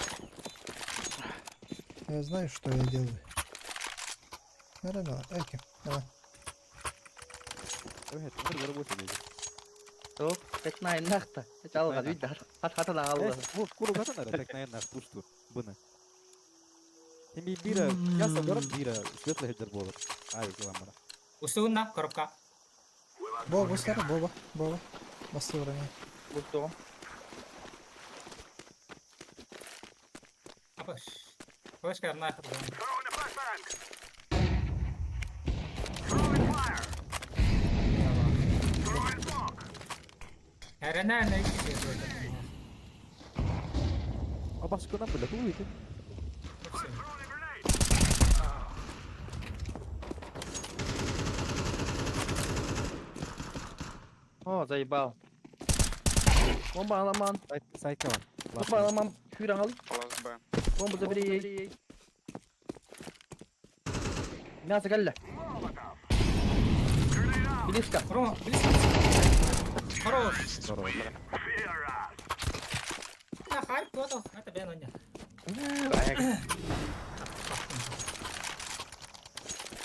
Я знаю, что я делаю. Давай, Эки, давай. Evet, bunlar работа dedi. Tuh, tek nain nakta. Çalga düydar. Hata da aldı. Bu kuru katan ara tek nayanlar puştu. Bunu. Hem bira, ya sanırım bira. Светлый хеджер болот. Ай, килам бара. Usuğun na koropka. Боба бустары, боба. Басты выраңа. Бустом. Апаш. Флешка нахер. Herena ne gidiyor? А баскына, блядь, уйди. О, заебал. Бомба аламан. Сайтка бар. Бомба аламан. Күйрен ал. Last B. Бомба забери. Мясо галля. Близко. Рома, близко. Хорош. Здорово. Я хайп кто-то. Это бен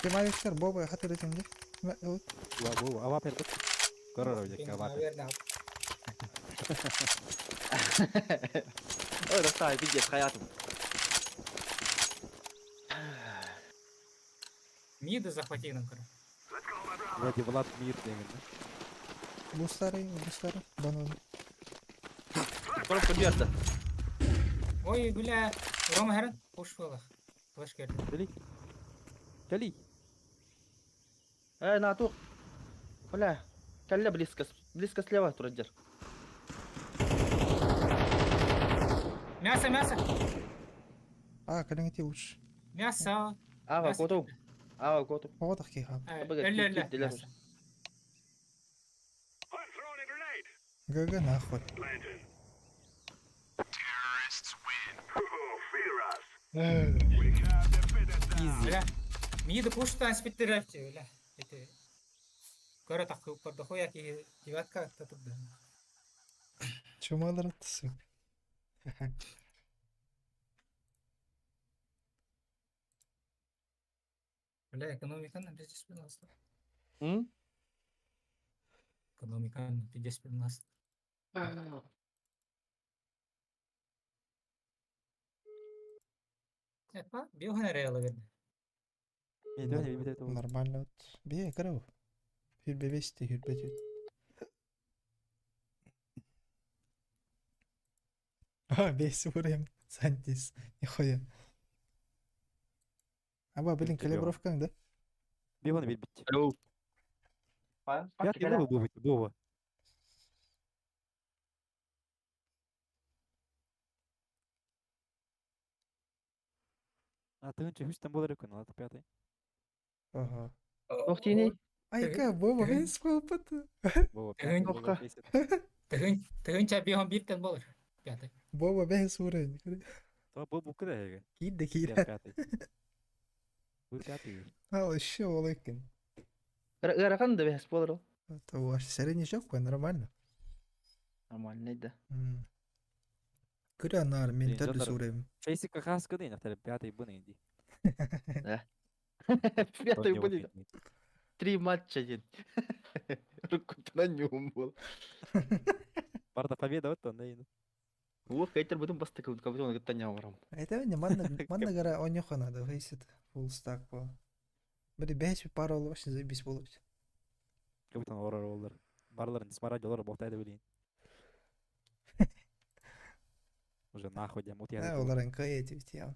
Темавиктер, боба хатыр етіңді. Бу, ава пердік. Көрөр өйдек, ава пердік. Ой, достай, пиздец, хаятым. Миды захвати нам, короче. Вроде Влад Мир деген, да? Бустары, банан. Коробка берді. Ой, бля. Рома Херен. Пуш было. Флеш керді. Кали. На, тух. Бля. Калля близко слева, Тураджер. Мясо. Калеңети лучше. Мясо. Ава, коту. Оғадық кейхал. Эле. ГГ нахуй. Бля. Миды пуштан спиттеревчи, бля. Это. Көрі тақы ұппарды қоя ки девятка татып. Чумалар атысы. Бля, экономиканы 515. М? Экономиканы 515. Эпа, биохана реала верді. Нормально вот. Бие, кірау. Хүрбе бесті, хүрбе түйт. Бесі ұрайым. Сантис. Нихуя. Аба, блин, калибровкаң да? Биваны билбит. Алло. Пятый был бы, Бова. А ты ничего, там был рекон, ладно, пятый. Ага. Охтини. Айка, боба, мен спалпаты. Бова, Эгэн пятый. Бовка. Тігін ча бихон биттен болыр. Пятый. Боба, бес ұрайын. То был букы да, Эга. Кейді, Я кейді. пятый. Вы пятый. Ал, еще ол екен. Гарақан да бәс болыр ол. Это ваш средний жоқ қой, нормально. Нормально еді. Күрі анар, мен Блин, төрді жандар- сұрайым. Фейсика хаска дейін, автор пятый был иди. Пятый будет. 3 матча дед. Рукутана нюм был. Барда победа вот он, да. Ух, хейтер будем басты кабутон гыттanya барам. Это не манна гара оньоха надо, вейсит. Фулл стак по. Бір бәс пара олы башын зайбис болып. Как будто он орор олар. Барларын смара жолар болтайды білейін. Уже нахуй дем, вот я. Олар анка ети бітия.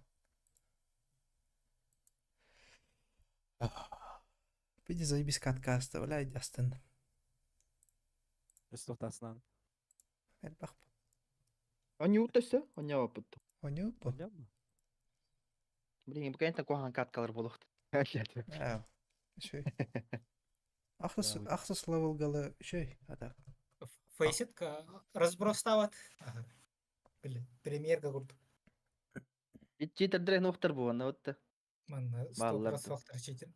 Биди зайбис каткаста, блядь, астын. Если тоқтасынан. Әлбақ. Он не утасы, он не опыт. Оньо по. Понятно? Блин, букайнтан кохан каткалар болуқты. Ау. Шөй. Ақсыз левел галы шөй. Ада. Фейситка разброс стават. Бля, премьерга курду. Читердре нухтар буган, вот. Манна Баллар. 100% вақтар читер.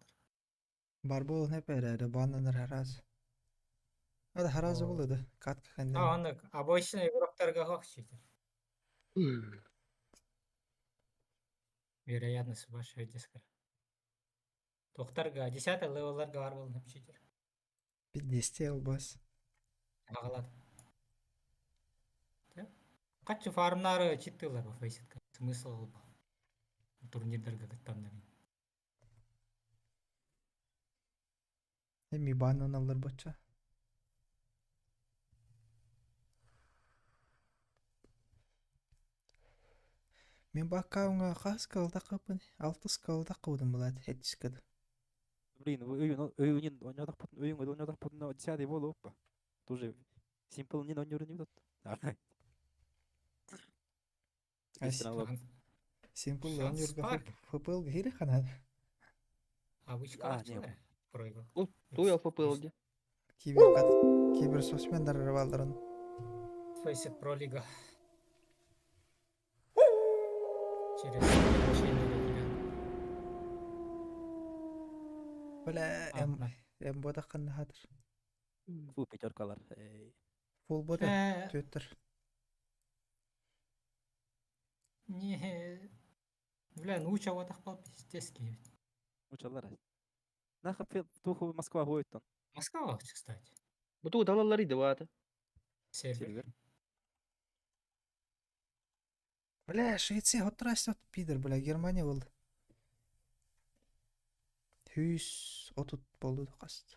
Бар бол не переді, баннанар хараз. Ада харазы бол еді. Катка хандан. Анны обычный игроктарға хоқ читер. Вероятность ваша дискар. Тоқтарға 10 левелларға бар болын читер. 50 албас. Ағалады. Қатшы фармнары читтылар ба фейситка. Смысл ол ба. Турнирдарға кіттамдар. Эми баннан алар бача. Мен баккауңа қас кылда қыпын, 6 скалда қудым болады, хетчкеді. Блин, өйүнен ойнадық бұтын, өйүнге ойнадық бұтын, 10 болу оппа. Тоже Simple не ойнырын не бұтын. Симпл Шанс ойнырға бар. фпл гейрі қанады. Обычка не. проиграл. Туял ФПЛ. Киберспортсмендар балдырын. Фейсет пролига. Через обучение келген. Бля, Антна. бода қанна хатыр. Фу, пятеркалар. Фул бода, Э, төттір. Не. Бля, науча ватах пал пиздецкий. Учалар. Нахап туху Москва гойттан. Москва, кстати. Буту далалары девата. Сервер. Бля, Швеция отырасты от пидер, бля, Германия болды. Хүйс отут болды қаст.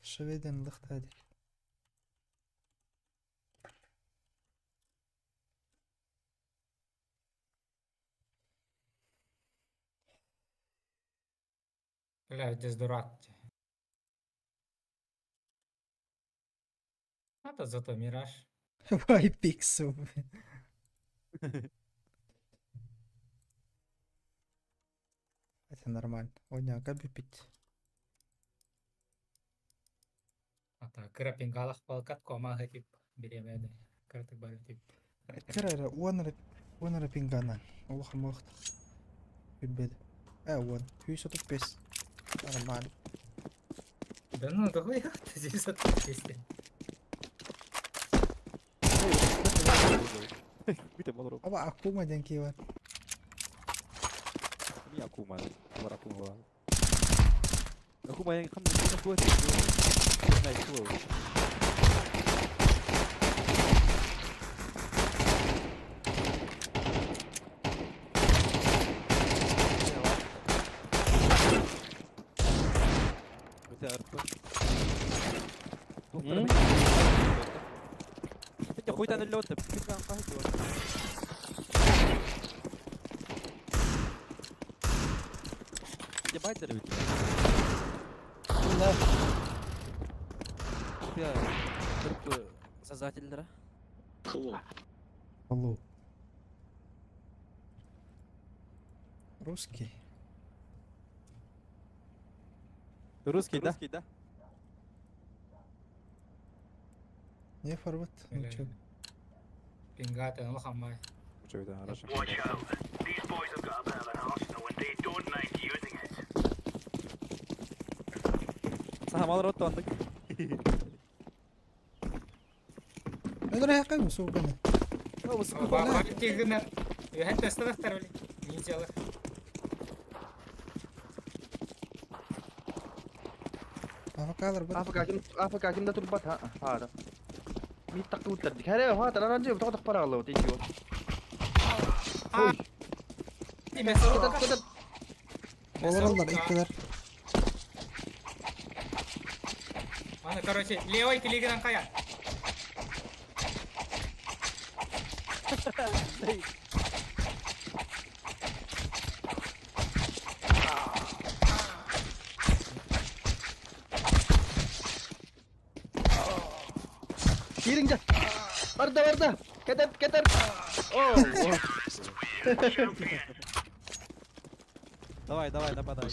Шведен лықтады. Бля, здесь дурак. Это зато Мираж. Вай пиксел. Это нормально. Ойна кәбі пит. Ата крапингалах палкат кома хатип беремеді. Картык бар тип. Кірәрі, уаныры пингана. Олықыр мұлықты. Білбеді. Уан. Хүйс отып бес. Нормально. Да ну, давай я здесь отпустись. Mitä mä oon? Ава аккумаден кейван. Minä kuumaan. Vara kuumaan. No kuumaan ei kannata kuitenkin. Näin tuo. Mitä arvoa? Mitä kuitenkin nyt löytää? Pitää on 2 vuotta. Где байтер ведь? Да. Я только создатель. Алло. Русский. Русский, да? Не форвард. Ну чё. Пингата, ну хамай. Что это? Хорошо. Сам алыр отты андык. Ödür ayakkabı mı soğuk bana? О, высоко. Баба тегінер. Өйән тестадақтар білі. Нинджалар. Afakalar bak. AFK kimde turbat ha? Hada. Mi takut tadi. Kare ha tanan aja tak para Allah thank you. Mesela Olurlar iktiler. Ладно, короче, левой кликаем кая. Kiring jah. Warda. Keter. Oh. Давай, нападай.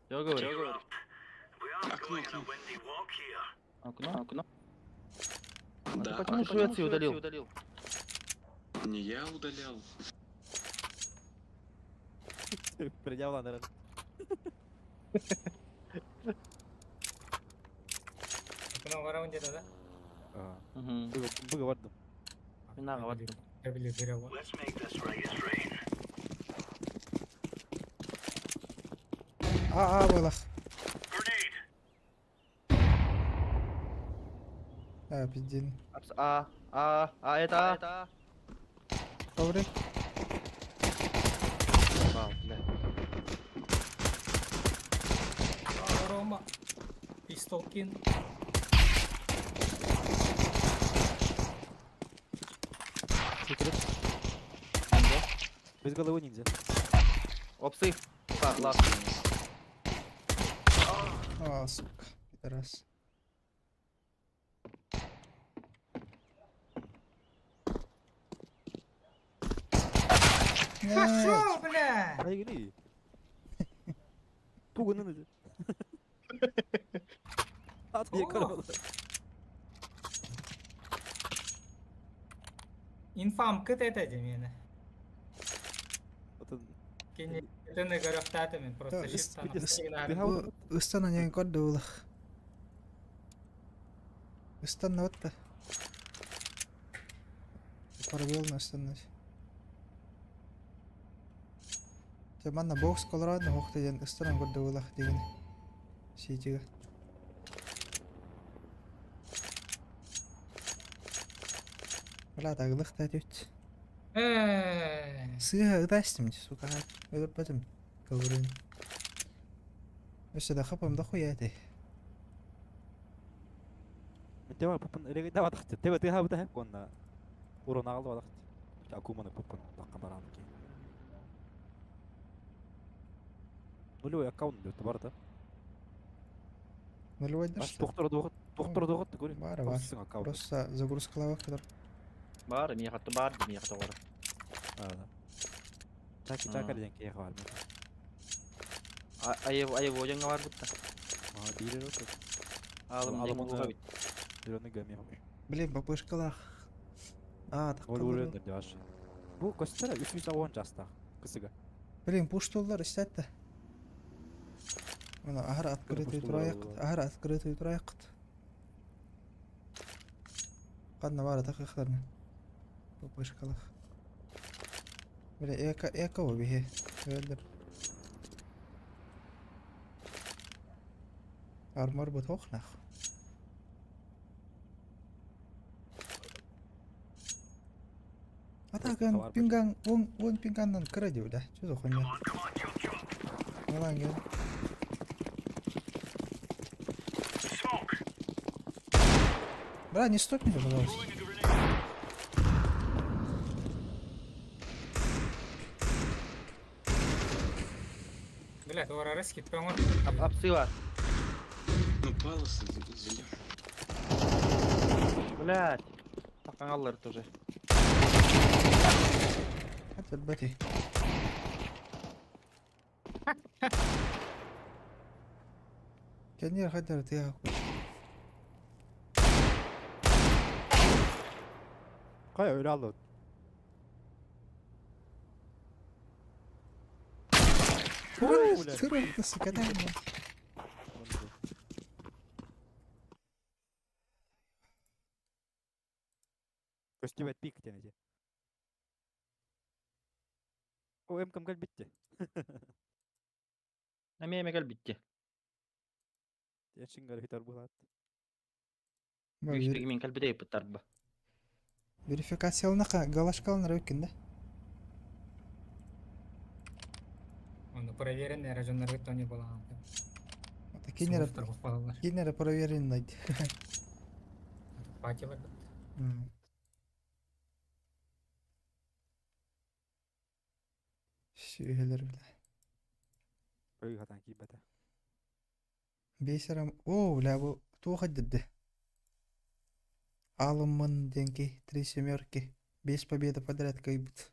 Чего говоришь? Окно. Да. Ты почему Швецию удалил? Не я удалял. Предел надо. Окно в раунде, да? Было варду. Mina kavattu. Я били зря. Вылах. Пиздин. Это. Коврик. Рома. Пистолкин. Без головы ниндзя. Опсы. Лас. А, сука, пидорас. Хорошо, бля! Ай, гри. Пуганын еді. Аты не қарады. Инфам кыт этеди мени. Атын Кени тыны гарактаты мен просто шифтан. Ыстан анен кодды улах. Ыстан на отта. Пробел на ыстан. Те манна бокс колорадно хохта ден ыстан кодды улах деген. Ситига. Бля, тагылых тәтет. Сыға ыдастым, сука. Өдіп бәдім. Каурын. Өсі да қапым да қоя әді. Тева пупын элеге да вадахты. Тева ты хабыта хеп конна. Урон ағылды вадахты. Акуманы пупын даққа бараны ки. Нулевой аккаунт бөтті бар да. Нулевой Аш дашты. доктор доғыт көрі. Бары бар. Просто загрузкалауы қыдар. Бар, мия хатты бар, мия хатты бар. Чаки ден кейі бар. Айы ожаңа бар бұтта. Бейлер өтті. Алым Алым демуға оны бит. Жүрені гөме. Блин, папышкалах. А, так Ол қалды. өлендер де ашы. Бұл көстері 310 жастақ. Кысыға. Блин, пуштоллар істетті. Оны ахыр открытый тұрайық. Ахыр открытый тұрайық. Қадна бары тақиқларны. Папышкалах. Бля, эко обихе. Өлдір. Армар бұт оқнақ. Атағын пинган, он пинганнан кірі деу да. Чөз оқынген. Олан ген. Бра, не стопни, пожалуйста. Бля, товара раскид прямо. Апсы бар. Ну, палосы, зелё. Блядь. Тақаңалар тоже. Хатер бәти. Кенер хатер тиға. Қай өлі алды. Кырылды сыкадан. Көстебет пик тенеде. О, эмкам кәл бітті. Әме бітті. Теншін ғар хитар бұлады. Үйшпегі мен кәлбіде епіттар ба. Верификациялынақа галашкалынар өккен да. Он проверенный районный район не было. Кинера проверенный. Пати var. Şöyleler bile. Öyle hatan ki bata. Бейсерам. О, бля, bu туха дедде. Алымын деньги, 3 семерки. 5 победы подряд кайбит.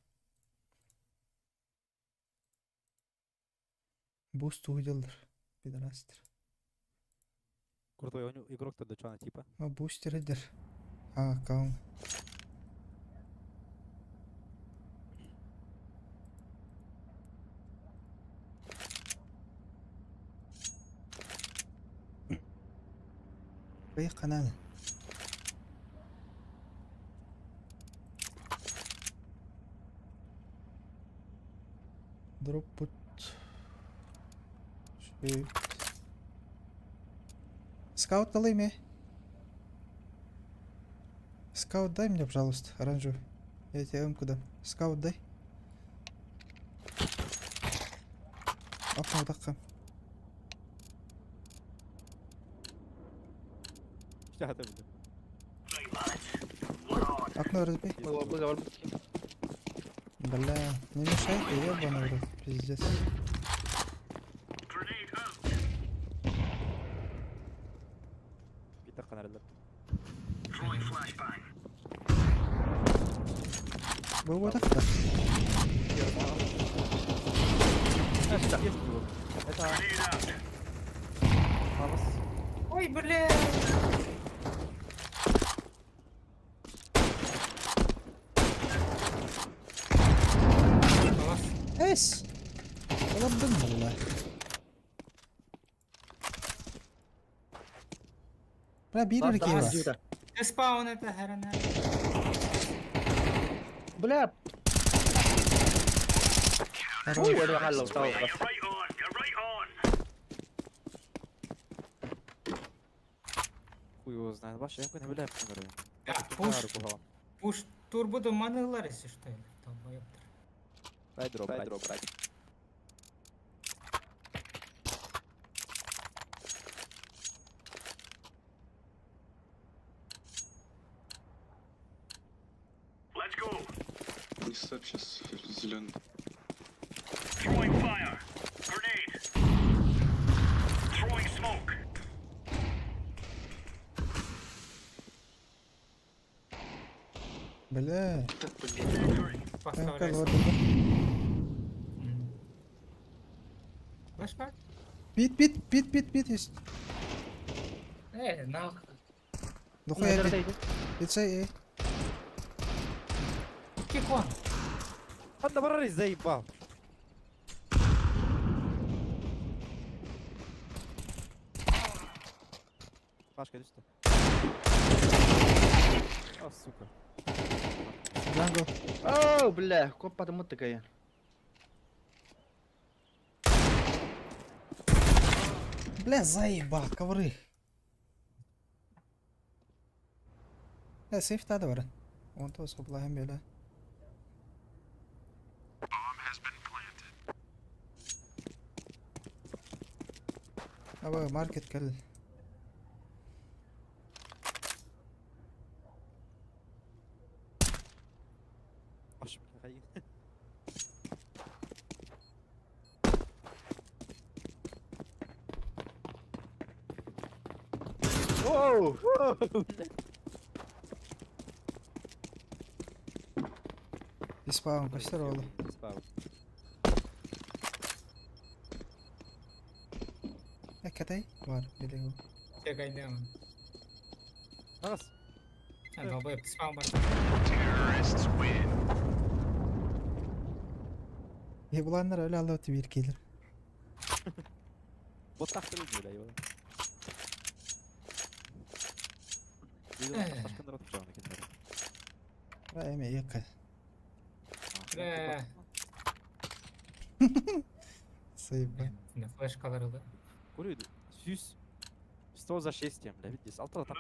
Буст увиделдер. Пидорастер. Крутой игрок-то до чего типа? А бустер идер. А, каун. Поехали, надо. Дроп пут. Скаут дали мне. Скаут дай мне, пожалуйста, оранжевый. Я тебе м куда. Скаут дай. Окно такая. Что это будет? Окно разбей. Бля, не мешайте, ебаный в рот, пиздец. Kita kanarlar. Был так да. Это. Малос. Ой, бля. خلاص. Эс! Лабдым, бля. Бля, бирер киева. Спаун это херана. Бля, Хорош. это халло тау. Хуй его знает. Ваша, я не виляю, говорю. Пуш. Пуш турбода манылар, если что. Там боёптыр. Дай дроп, брать. Не сап сейчас зеленый. Бля, Так, блин. МК Поставляй. лорд. Флешбэк? Бит есть. Нахуй. Дохуя бит. Битсай, Кикон. Ладно, ворорись, заебал. Пашка, иди сюда. А, сука. Джангл. Оу, бля, копа там такая. Бля, заебал, ковры. Сейф тады бар. Он то соблаем бела. Аба, маркет кел. Аш, хай. Оу! Испаун, костеролу. Спал. Катай? Бар, белегу. Те гайдамын. Раз. Долбоёб, спаун бар. Ебуландар öyle Allah'u tebir gelir. Вот так ты бля, его. Пашка народ пчел накидали. Райме yakal. Бля. Sayıba. Ne флешкалары. Курю, 100 за 6 тем, бля, видишь, алтала там.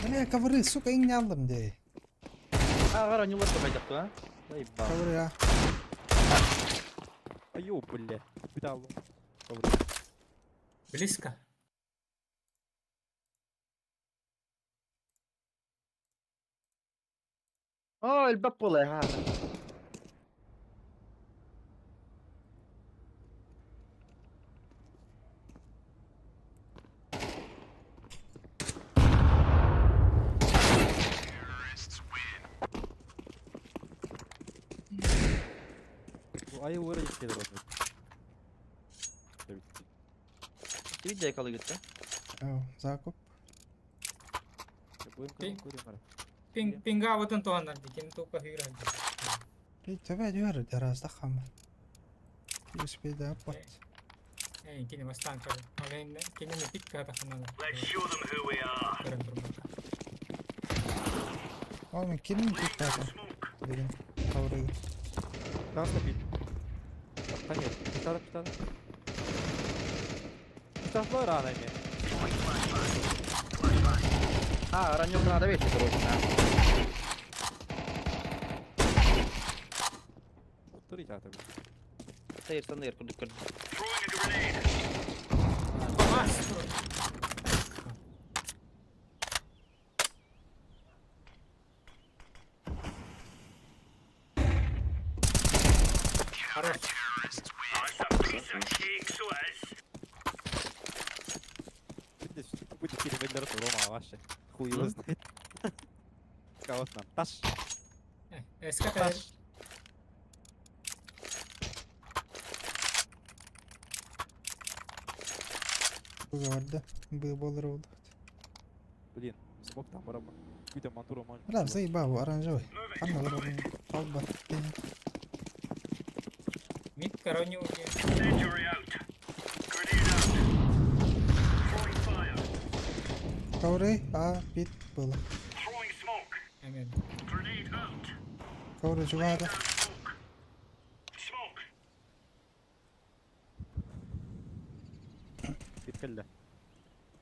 Bля, ковры, сука, и не aldım de. Ағара не лотто қайдақты, а? Заебал. Ковры, а. Аю, бля, видал. Близко. О, الباب طلع هذا. Аю выродить кедер вот. Видео якалы кетті. Ау, закуп. Будем курим, мара. Пинга вот он туанар дикин тупо играть. Bir tövbe diyor derazda hamar. USB de yapar. Kini vastaan kali. Olen kini ne pikkaa tahana. Let's show them who we are. Oğlum kimin tuttu dedim. Kavrayı. Красный бит. Конец. Питада. Питада рано имеет. А, раннем надо вещи срочно. Турить это. Сейр, санейр, куда Мастер. Хорош. Будете переводить Рома вообще. Хуй его знает. Кого нам? Таш. СКТ. Таш. Быга vardı. Быга болар oldu. Блин, смог там бараба. Какой-то мантура мань. Бля, заебал, оранжевый. Анна, вроде. Алба. Мид коронюки. Ковры, пит было. Hemen. Ковры живада. Биткелле.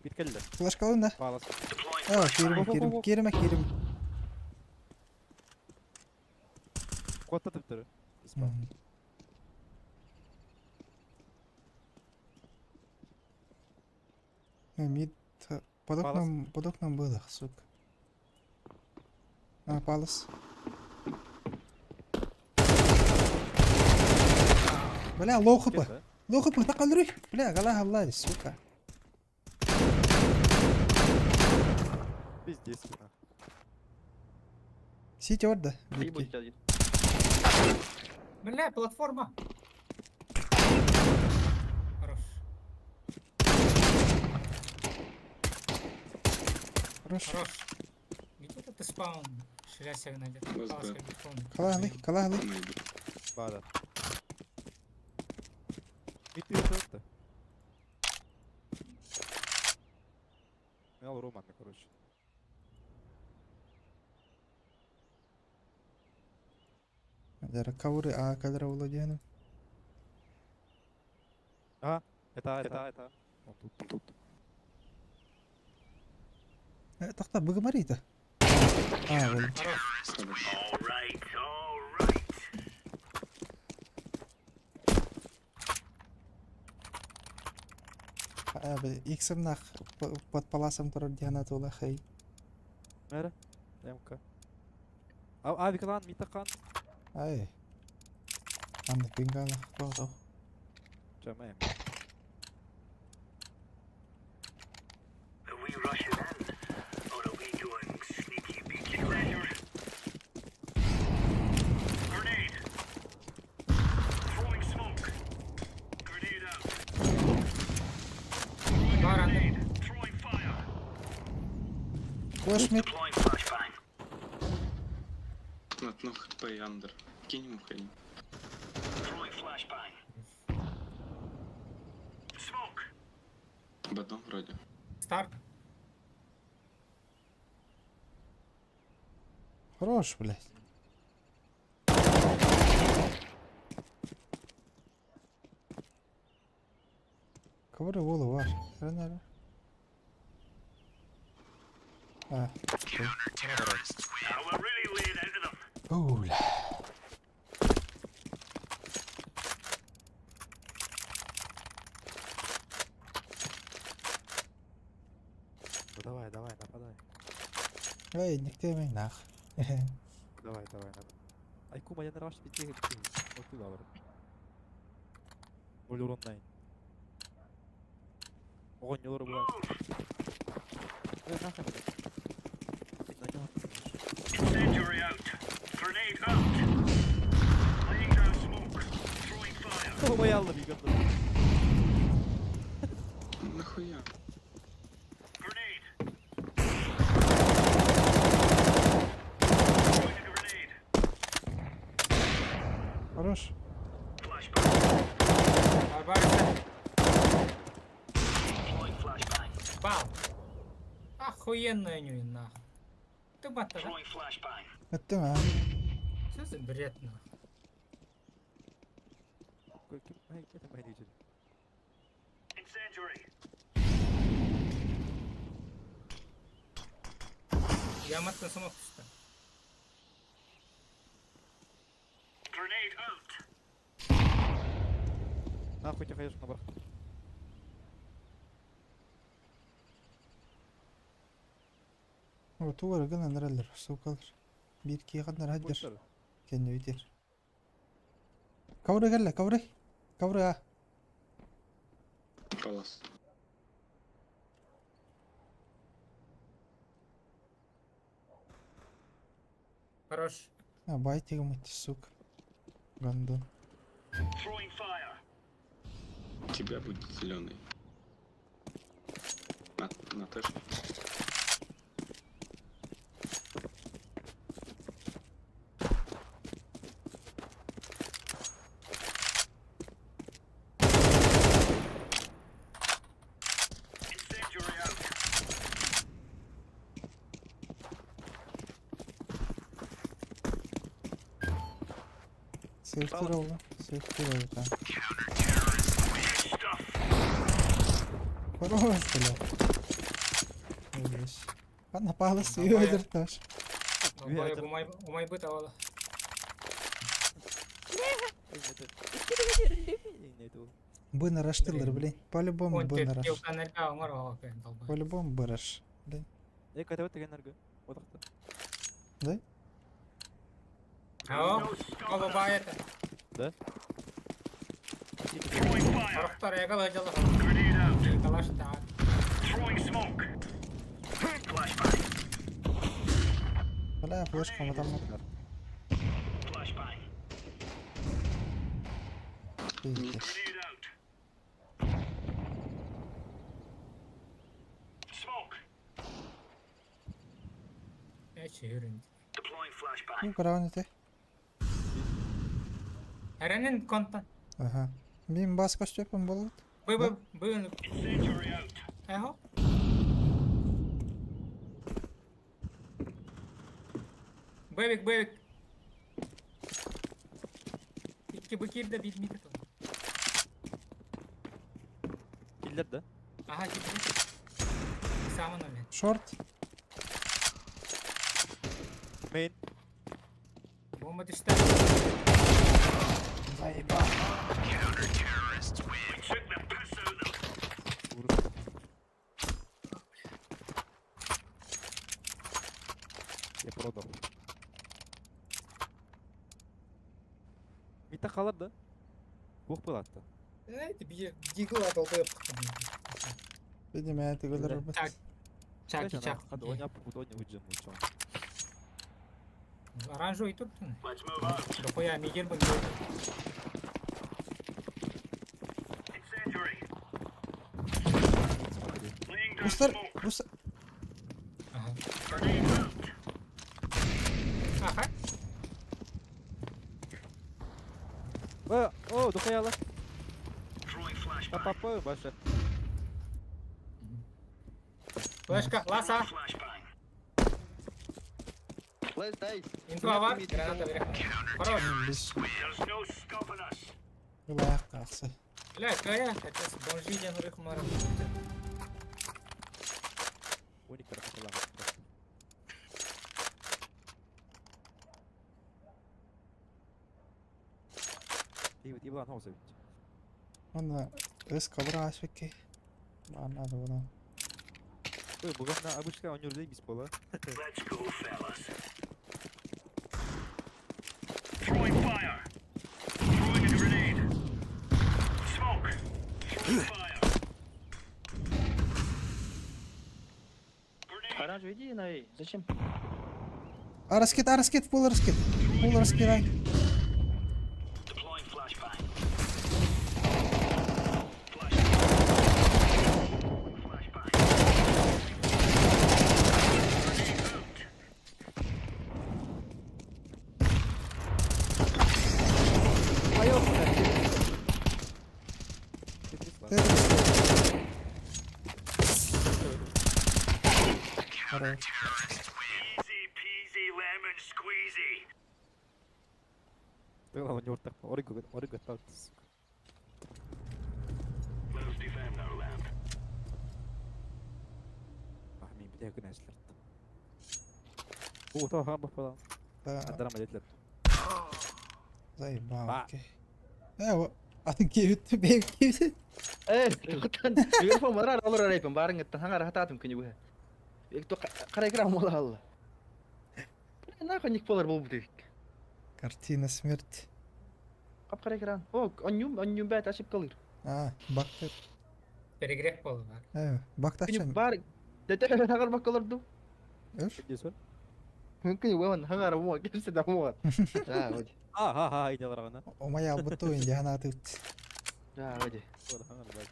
Биткелле. Flash kalın da. Палас. Керime. Котта типтері. Мид под окном было, сука. Палас. Бля, лоу хп. Лоу хп, так алрый. Бля, галаха влади, сука. Пиздец. Сити орда. Ебать один. Бля, платформа. Хорош. Хорош. Хорош. Где-то ты спаун. Шляся найдет. Базда. Калахлы. Найду. Бада. Битти өтті. Мен Романды, короче. Дара ковры, кадра владену. Это. Вот тут. Так, быга марита. Вон. Иксим нах под паласом турар дианат ула хай. Нere? Демка. Abi kalan, mitakan. Ай. Анна пингала. Кто? Jamem. Флэш мид. На одно хп и андер. Кинь ему хрень. Об одном вроде. Старт. Хорош, блядь. Ковры волы var. Нерede? Окей. Уля. Давай, нападай. Эй, никто меня нах. Давай. Ay kuma yanına rush bir şey. Otu da var. Olur online. Oğun yolu bulan. Ne yapalım? Ой, алла бегает. Нахуя? Хорош. Бам. Охуенная нюй, нахуй. Ты бата, да? Это а. Что за бред, нахуй? Ай, это моя дичь. Я матка сама пуста. Нахуй тебе ходишь на бар. O tuvar gana naralar su kalır. Bir iki kadar hajar. Boşlar. Kendi biter. Kavra gel kavra. Kavra. Палас. Хорош. Ha bayt yığım сука. Гандон. У тебя будет зеленый. На тэш. Safety oldu. Safety oldu kanka. Хорош, блядь. Öyleymiş. Bana pahalı suyu Bayağı- öldürtmüş. Обоє умай быта вала. Бын araştırılır bilin. По-любому Он бын тебе araş. пилканарга умар вала кен долбай. По-любому быраш. Блин. Кайта вот энерго. Вот так. Да? Ао, оба байета. Да? Арахтар ягал ажалы. Калаш та. Бля, флешка мы там. Пиздец. Эчи юрин. Ну, караван ты. Эренин контан. Ага. Мин баска степен болот. Бы. Эхо. Бэвик. İki bıkir de bilmedi tam. Killer de. Aha gitti. Saman öyle. Шорт. Main. Bomba düştü. Vurur. Я продал. Мита қалар да. Бух болады да. Evet bir dигл атылды yaptık. Видимо, это говорю. Так. Чаки чак. Хад ойнап, удобно выйдем лучше. Оранжевый тут. Дохуя мигер был. Бустер. Бустер. Ага. Ага. О, дохуяла. Папа, баша. Флешка, ласа. Инфа var. Граната вверх. Хорош. Biz. Была акция. Бля, кая. Сейчас бомжи денег мара. Уник красота. И была ноза. Она эскабра швеки. Бана дона. Ой, богатна обычно он не без пола. Оранжевый, иди на Эй. Зачем? Раскид, пул раскид. Пул раскидай. Хорош. Ты главное не вот так. Ориго так. Мен бля күнәсләр. О, то хан бафала. Да, Адрама детләр. заебал. Ба. Окей. Atın kevit benim kevit. Tutan. Mikrofon var ara olur arayıpım. Barın gittin. Hangar hatatım künü bu. Ekto karay kram ola Allah. Na konik polar bu büyük. Картина смерти. Kap karay kram. O onyum bet açıp kalır. Baktır. Перегрев болду бар. Evet. Baktır Künü sen. bar. Dede hangar bak kalırdı. Ör. Десор. Mümkün bu hangar bu kimse de bu. Ha hadi. Ха, иди ларагана. Omaya albutu oyuncu hanatı ut. Ha hadi. Ora хангар баг.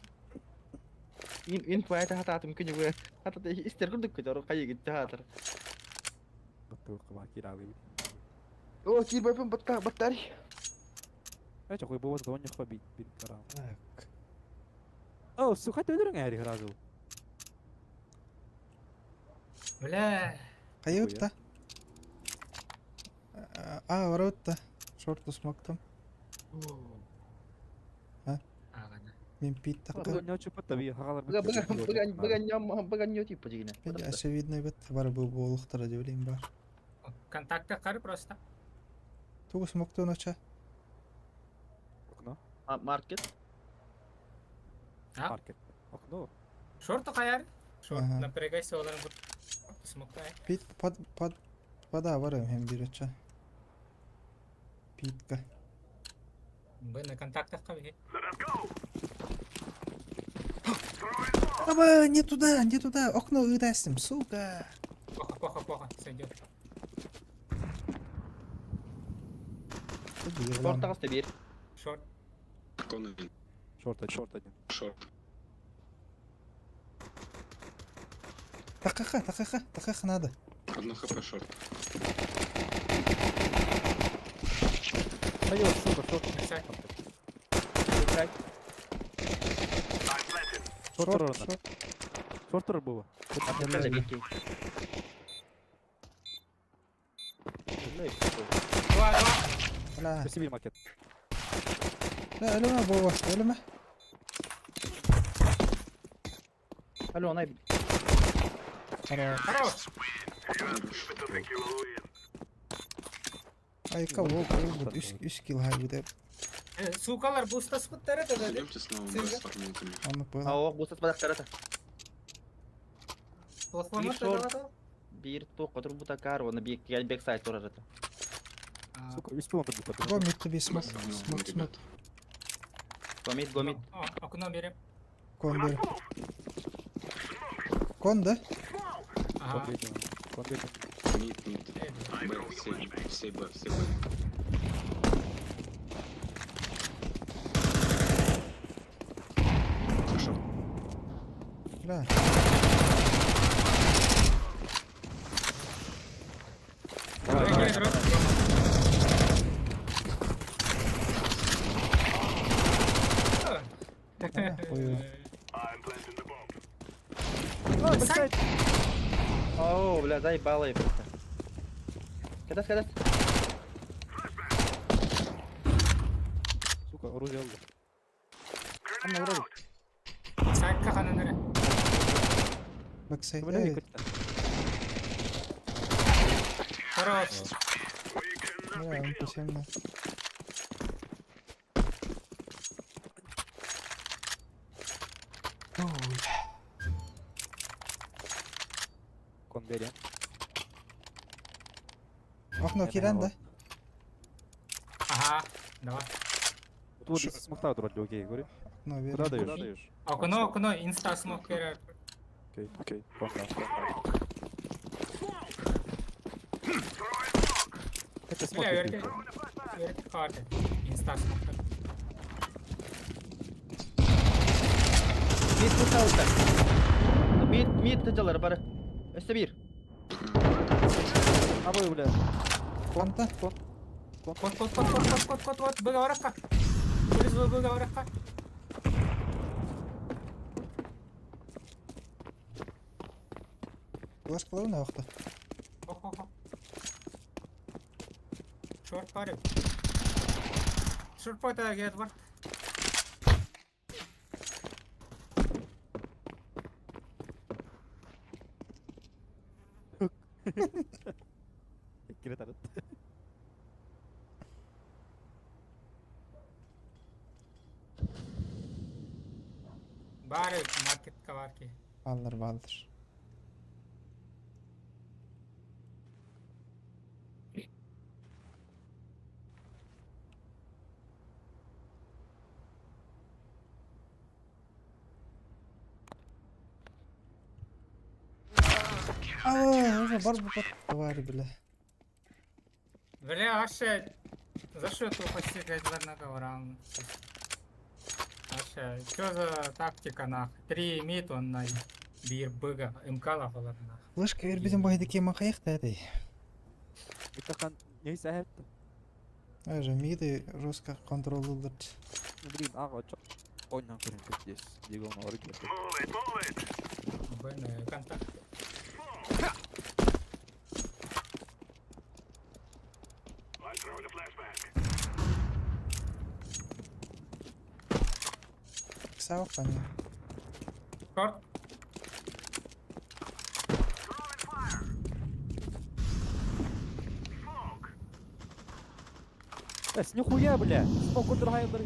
In puayta hatatım künü bu. Hatta ister kurduk ki doğru kayı gitti hatır. Betul kebah kira gue. O kir bapım battari. Cok gue bawa kawan nyokap bin karang. Oh, suka tuh udah nggak hari razu. Бля. Kayı ut da. Var ut da. Short'u smoke'tum. Агана. Min pit takı. Gue cepet tapi hal Bagan нё типа жигине. Peki очевидно бит бар bu болуктар деп ойлойм бар. Контакты қары просто. Тугу смоктон оча. Окно. Market. А? Market. Окно. Шорты қаяр? Шорт Ага. напрягайся оларын бұт. Смоктай. Pit pada var hem bir оча. Питка. Бы на контактах қабе. Аба, не туда. Окно ыдастым, сука. Плохо. Сойдет. Шорт тағысты бер. Шорт. Кон один. Шорт один. Шорт. Такаха надо. Одно хп шорт. Ayo, шорт. Сай. Шорт было. Atladı bir kez. Два. لا Спасибо, макет. لا ölüme baba, ölüme. Alo ona Хорош. Ayka bu 3 kill hay bu da. Сукалар бустаспыт тарата да. Идемте снова Сильно? с фрагментами. Anlık böyle. Aa bustас бадактарата. Плохой шорт. Bir to kadar bu takar ona bir gel backside torarata. Сука, весь пилон тут Go mid to be smoke. Сmoke, Smoke. Gomit. Окно берем. Kon Konda. Ага. Мид. Б, все Б. Хорошо. La. О, бля, заебало я просто. Кадас. Сука, оружие алды. Анна вроде. Сайдқа қана нәре. Backside. Блин, Evet. Хорош. Ya muhteşem. Конберия. Okno kiren de. Ага. Давай. Вот здесь смогта вроде, окей, говори. Okno ver. Куда даешь? Окно, инста смог берер. Окей. Конда. Это Бля, смотри. верти карты. Инста смог. Mid tutalta. Mid tutalır bara. Üstte bir. А вы, бля. Konta. Кот. Быга ораққа. Быга ораққа. Flash kılavu ne vakti? Шорт паре. Шорт пойта гет бар. Kira tarot. Бар маркетка бар ки. Балдыр. Уже бар. Тварь, бля. Бля, Аша, за что ты почти 5 на коврам? Аша, что за тактика нах? 3 мид он на бир быга, МК-ла falan нах. Флешка вербеден бойды кема қаяқта әдей. Митахан не сәһәт. Уже миды жестко контролдырды. Блин, ага, чё. Ойнан көрін здесь. Диего на орыгет. Блин, контакт. Ксау паня. Шорт. С нихуя, бля. Смог удергай, бля.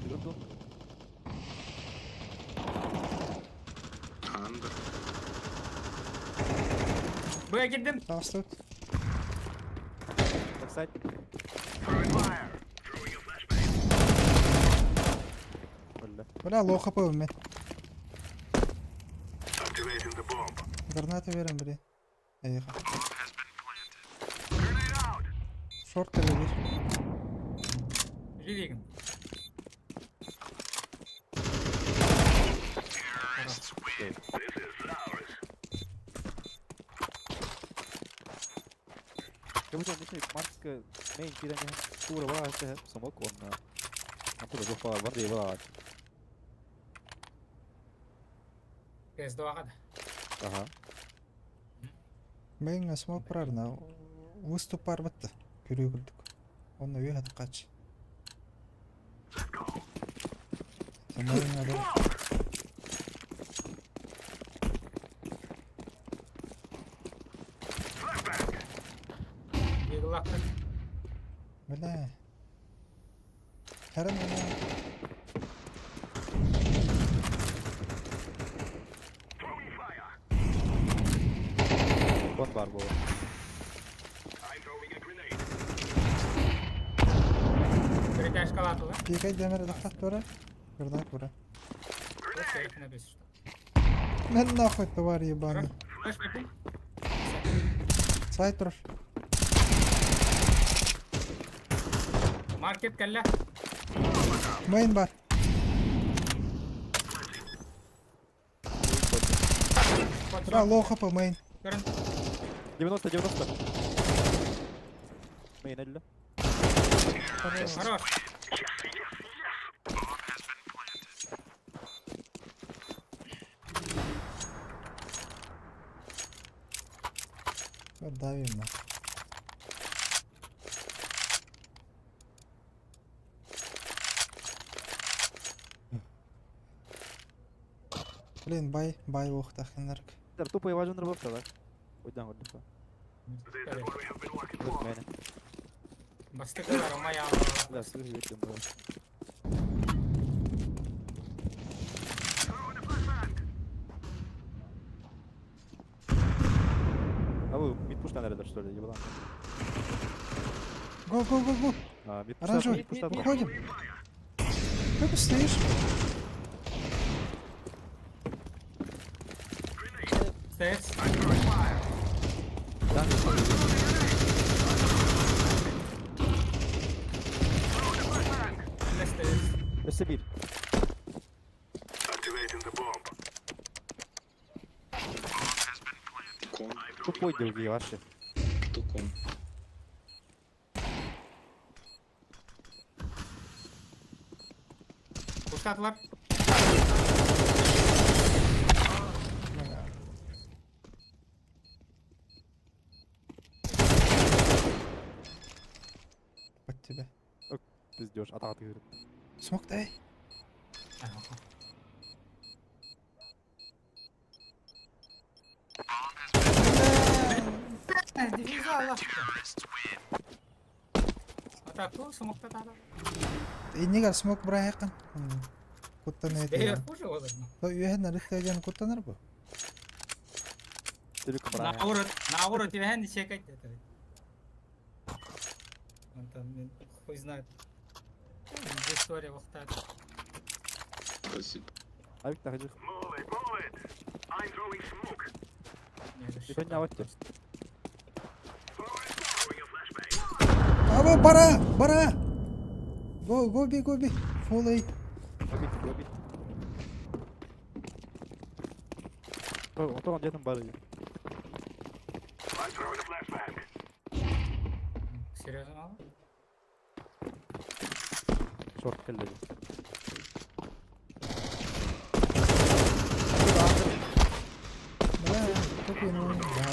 Андер. Б гиддим. Тастут. Так сайт. Бля. Бля, лоу хп у меня. Гранату верим, бля. Ехал. Шорт или виш? Живиган. Cái bức tranh này mask main kia đây nha. Tu là bao nhiêu số một còn anh tu là có phải vấn đề bao КС-2 хада. Ага. Мен смог правильно. Выступар бітті. Көрегілдік. Оны өй хаты қач. Самайын ады. Беглакта. Бля. Харин бля. One bar bu. Перетяж калатула. Пикай демер дақтақ бара. Гранат бара. Сейф написано, что. Мен нахуй тварь ебаный. Флэш выпил. Сайт тұрыр. Маркет калля. Мейн бар. Бра, лоу хп мейн. Көрін. 90. Main elle. Хорош. Давим на. Блин, бай уақыт ақынларк. Dar tupă e ajung răbătă, da? Uite, am gândit. Bine. Бастыка Ромая. Da, să vezi ce mă. Ау, мид пушта надо, что ли, ебала. Го. А, мид Оранжевый, пушта. выходим. Как ты стоишь? Стейс. Да, Стейс. это бит. Кон. Тупой долгий вообще. Тукон. Пустатлар. Под тебя. Пиздёж, атака ты говорит. Смог дай. Дивиза Атаку смог-то. Инегар смог бра яқын. Kutan eti Бейер ya. хуже olur mu? То үйәһен реттеген кутаныр бу. Түрік бара. Наоборот, я не чекать это. Он там, хуй знает. История вахтает. Спасибо. Айбик тахыжық. Не, это Тихо не щита. аватты. Аба бара. Go be. Full A. Гобит. Отоған жетім бары. Серьезно мало? Шорт келді. Бля, тупый, ну, да.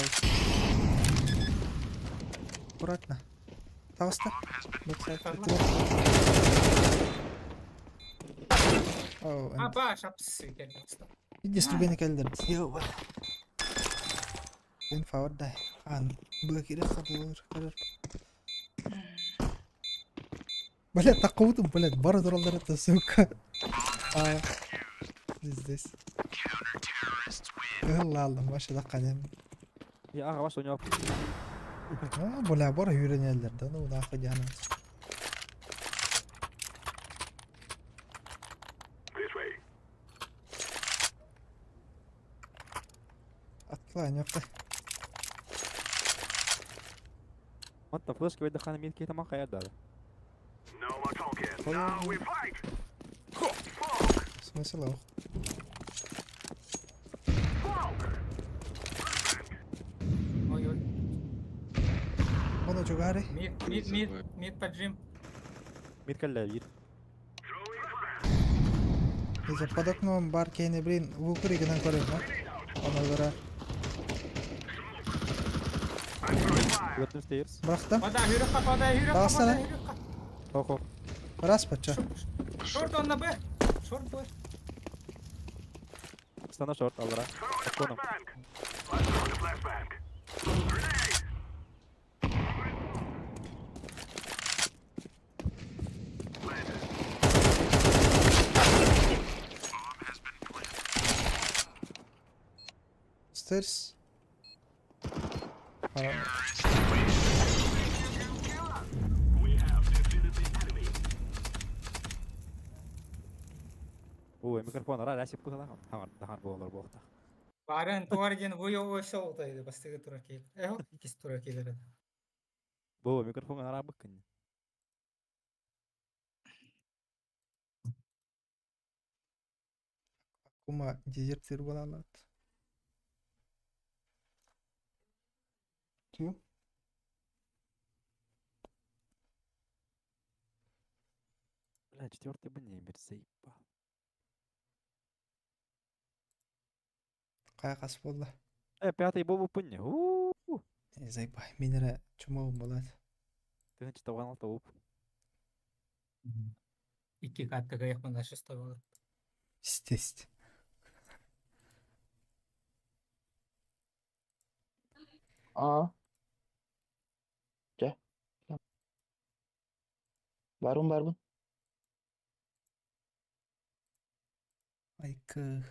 Аккуратно. Тауста. Бэксайд. Оу, А, баш, апсы, келді. иди ступени келдер. Йоу. Мен фавордай. Быга керек кадыр. Бля, такуудум, блядь, бары дуралдар это, сука. Здесь. Ладно, маша да кадем. Я аға баш ойнап. Бля, бары үйренелдер да, ну да ходяна. Atla, нёпта. Матта флешка бейді қаны мен кетім ақа ерді. Смысл ох. Ой-ой. Оны жугари. Мид поджим. Мид келді бейді. Если под окном бар кейни, блин, в укрыгынан көрөм, да? Она göre. Götün stairs. Бырактам. Подай, Юрюха. Дастана. Хо. Раз пача. Шорт он на Б. Шорт Б. Стана шорт алыра. Акконом. Stairs. Ой, микрофон ара рәсіп күтала. Тағар болар болықта. Барын туарген буйо ойшол тайды бастыгы тура кейл. Эхо, икisi тура кейлер. Бұл микрофон ара бұққын. Кума дезертир бола алат. Тю. Бля, четвертый бы не заебал. Кайкас болду. Пятый был бы не. Заебай, менере чумогум болот. Ты читал алты оп. Икки каттыга яқман шестой болот. Стесть. Gel. Barın. Айкы.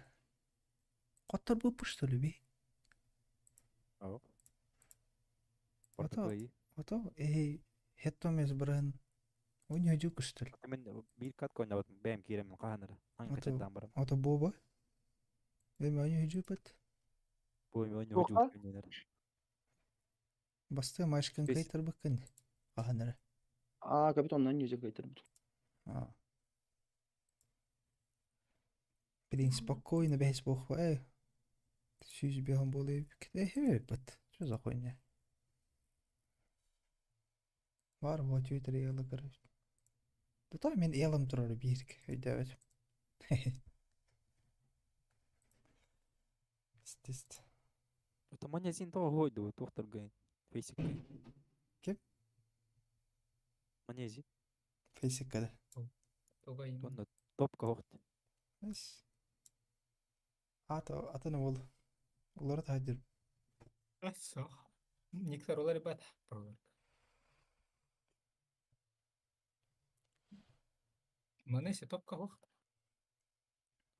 Коттор болуп что ли би? Ау. Ото. Португалии. Ото хеттомес бран. Ойнё жук что ли? Мен bir kat koyna benim kiremin qahanırı. Hangi Ото. kaçadan barım. Ото боба. Эми ойнё жупат. Bu oyunu Yok ucu oynuyor. Басты машкан Бес. кайтыр бакын. Каханара. Капитандан yüzük getirdim. Блин, спокойно, без бохва. Сюз бегом болы. Бат. Что за хуйня? Бар вот Twitter ела, короче. Да то мен елым турар бирик. Өйдәбет. Стест. Это манязин того гойду, тоқтар гайын. Фейсик гайын. Кем? Манязин. Фейсик када. Тога им. Онда топка хоқт. Эс. Ата не болду. Олар тадир. Со. Никтар олар бат. Провер. Манесе топка хоқ.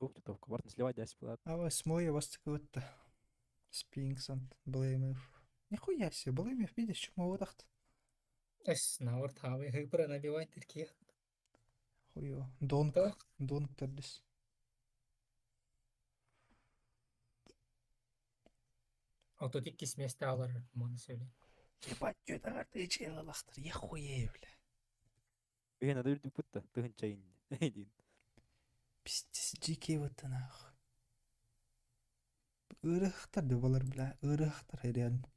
Ух ты, товка. Бартын сливать дәс болады. А смоя вастыка өтті. Спинксант, Блеймев. Нихуя себе, Блеймев, видишь, чему вот Эс, навар тавы хыпыра набивать такие. Хуё. Донг. Так. Донг тәрдіс. Autotik кисместе алар, маны сөйле. Ебать, это карты чела лахтар. Я хуею, бля. Үйен ада үрдік бұтты. Тұғын чайын. Дейін. Пиздец, дикий вот нахуй. Ырыхтар да балар, бля. Ырыхтар, реально.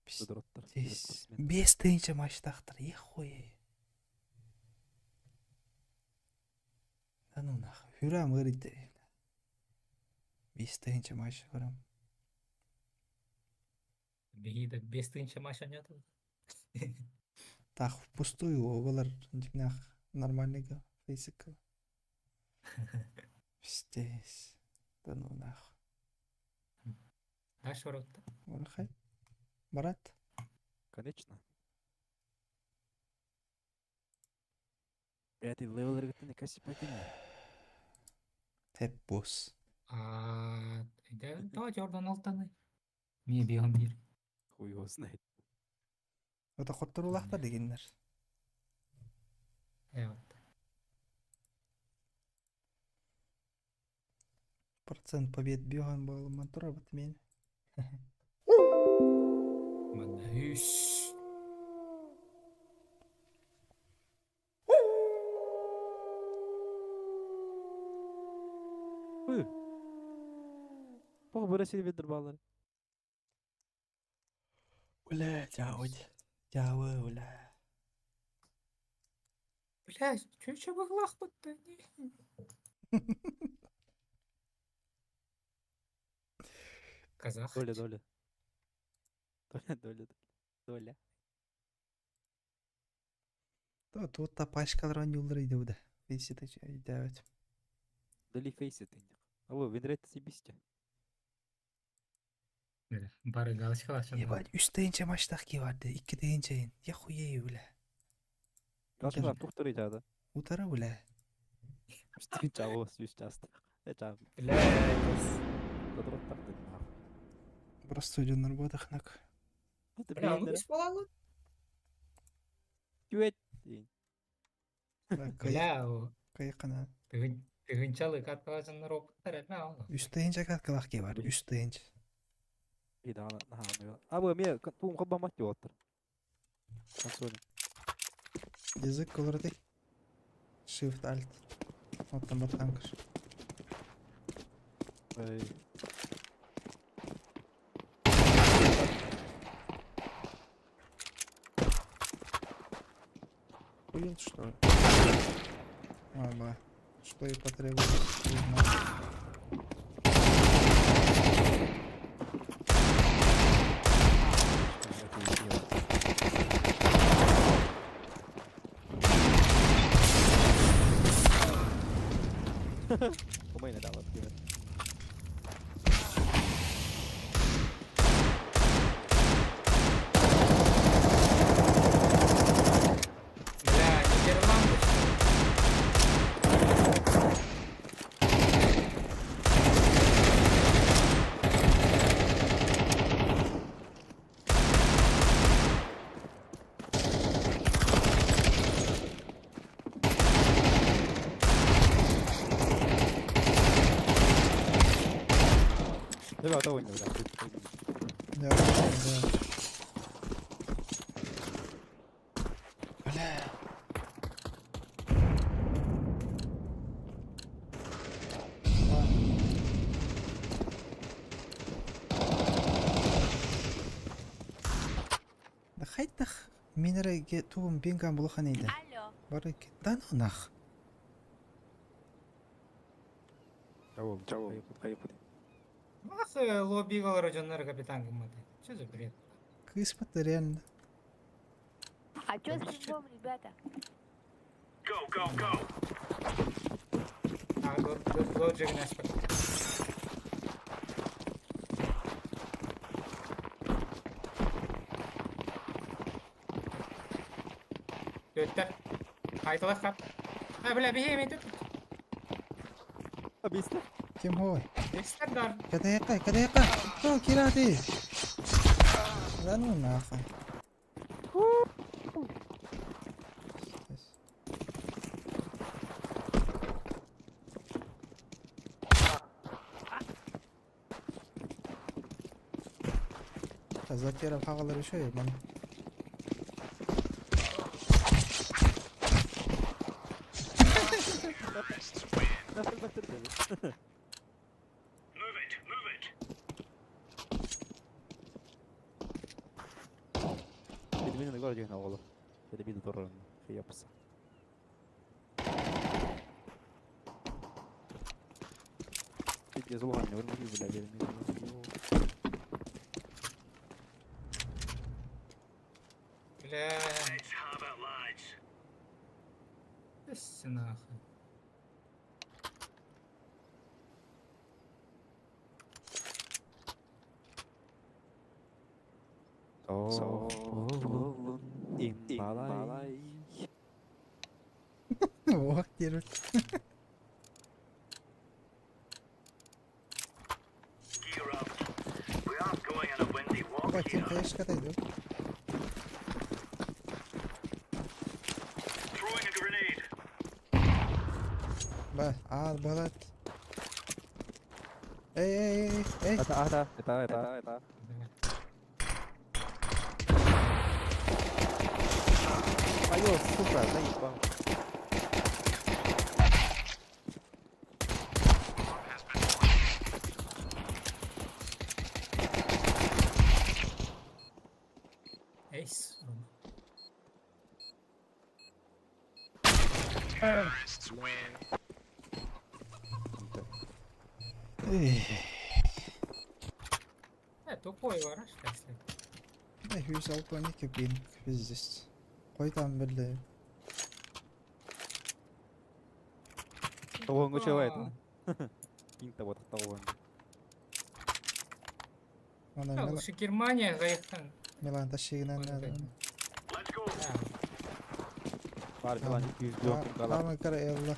Судыроттар. Пиздец. 5 тыйынча матчтахтар. Я хуею. Да ну нахуй. Хүрам ырыйды. 5 тыйынча матч көрім. Бейді 5 тыынча маша нет. Так, впустую, олар дикнах нормальныйга. Фейсика. Пиздец. Да ну нахуй. Аш воротта. Орахай. Барат. Конечно. Ты левел регатыны кәсіп пәтіне. Теп босс. Давайте ордан алтаны. Мне бегом бир. Хуй его знает. Это хоттар улахтар дегендер. Evet. Процент побед беган был мотора вот мен. Мана үш. Пох бұрасы ведір балар. Уля, дяудь. Дявы, уля. Блядь, чё выглах будто? Казах. Доля. Доля. То тут та пачкалар юлдырыйды буда. Весита дявать. Доли фейсы ты. Алло, венрет себисте. Бары галочкалар чын. Ебать, 3 тыйынча матчтах ки барды. 2 тыйынчайын. Я хуею, уля. Галшылар туқтыры жады. Утара, уля. Үстігін чағу, сүйіс жасты. Чағу. Блядь. Задыроттар ты. Просто идем на работу, хнак. Бля, ну үш балалы. Кюет. Бля, Кайқана. тыгынчалы каткалажын роботтар этме ал. 3 тыйынча каткалах ки бар. 3 тыйынча. Ида ана нахамы. Абы мен туым қабба мат деп отыр. Консоль. Язык колорды. Shift Alt. Вот там батханкаш. Хуел, что ли? Ага. Что и потребовалось. Не знаю. Помой не дала. Бля, Нидерланды. Давай, довольно, да. Да, да. Бля. Да хайтах минереге тубым бенган булахан еді. Бары да ну нах. Чего? Ах, лоббигалар жаннар капитан кыммады. Чё за бред? Кыспаты реально. А чё с бомбом, ребята? Лоджик наш. Өттір. Қайтылық қап. Бля, бейме түт. Бейсті. Kim هو؟ Декстер дар. كده يقع تو كيراتي زانو نافع تذكر الحاغل شوي من نفس البكتر ده. Beni de göreceksin oğlum. Şöyle bir de durun. Şey yapsa. Bir yazılı var ne olur bile gelmiyor. Бля. Бس нахуй. Oğlum imbalay. وقت يرد وقت يمخيش كده يدو بس عاد بلد اي Eta. Ayo, super, baik bang. Ace. Тупой вораж, если. ده هيوز البانيك بينك بزست قويت عم بالله Tawon ko siya ito. Pinta buat tawon. انا وش Германия заехал. ميلان تشيغنا Var falan 200 yok kalan. ما كره يلا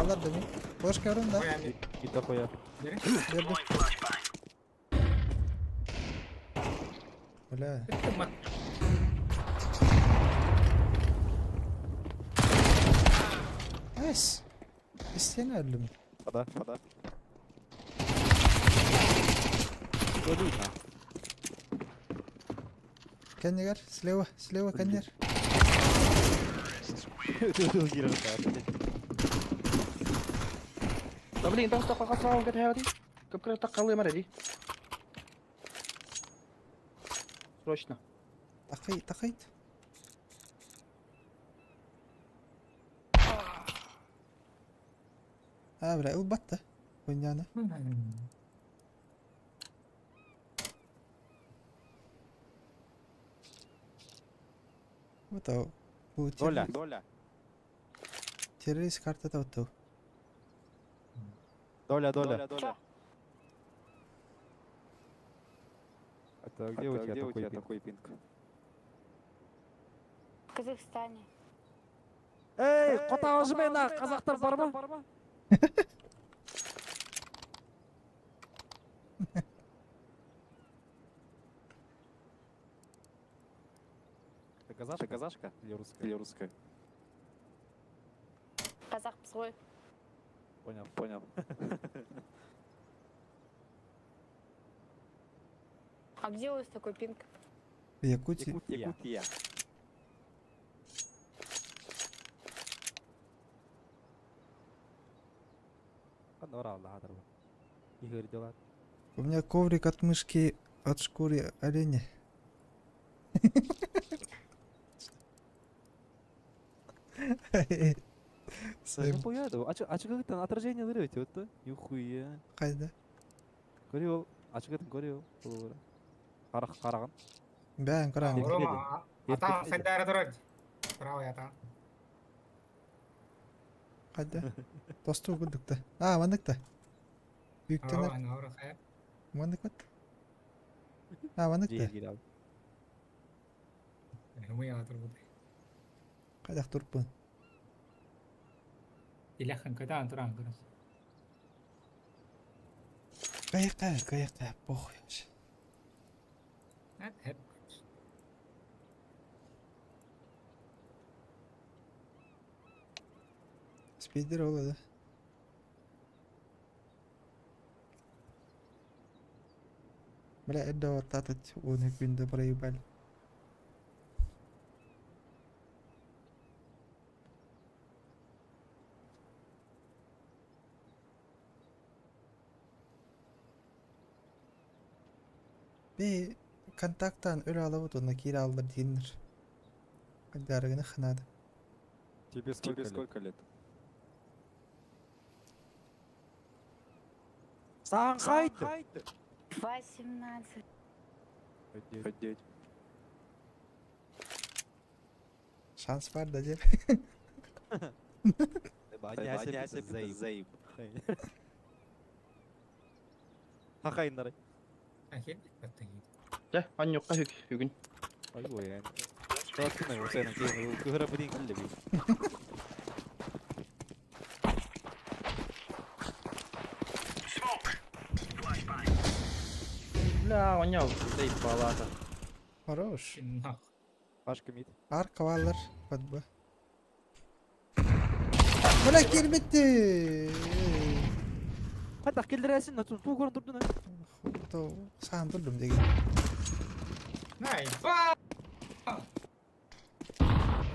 Alır değil mi? Hoş geldin da. Kita koyar. Geldi. Öyle. Nice. İsteyen öldü mü? Pada. Öldü ha. Kendiler. Sleva kendiler. Öldü girer ka. طب ليه انت مستقى قصرة وقت هذه كم كره تقوي مرة دي سرشنا تقيت. بلا البطة. وين انا؟ وتو هو Dola. تيريس كارتا توتو Доля. Это где у тебя такой пинг? В Казахстане. Эй, кота жмена, казахтар бар ма? Ты казашка или русская? Казах свой. Понял. А где у вас такой пинг? В Якутии. Якутия. Игорь дела. У меня коврик от мышки от шкуры оленя. Я поеду. А чё как там отражение лырываете? Вот то? Нихуя. Қайда? Көрüyor. Açık ettin görüyor. Қараған. Бәрін көремін. Рома, атаң қайда тұрады? Правый атаң. Қайда? Досту күндікті. Мандыкта. Бүйіктен Рома, қайда? Mandık bat. Ha mandık da. Jeyir abi. Hımı yağdır bu. Kadak turpun. Dilekhan kadar duran kırız. Kayakta. Pokh yaş. Hep. Speeder oladı. Bala edda watatat unik binda parayubal. Bir kontaktan öyle alıp onda kira alır dinler. Dargını xınadı. Тебе сколько лет? Саң қайты? 18. Өйдет. Şans var da cep. Баня зайып. Хақайындар. Ahir battı. Gel an yokka hükün. Ой, ой, yani. Tahtına yok senin ki. Kıhıra bu değil de bir. La oynav. Deyip bağlata. Хорош. Şimdi Başka mıydı? Arka varlar. Hadi bu. Bırak yer bitti. Hadi akıllıresın da tu kurun durdun ha. To sağın durdum diye. Nice.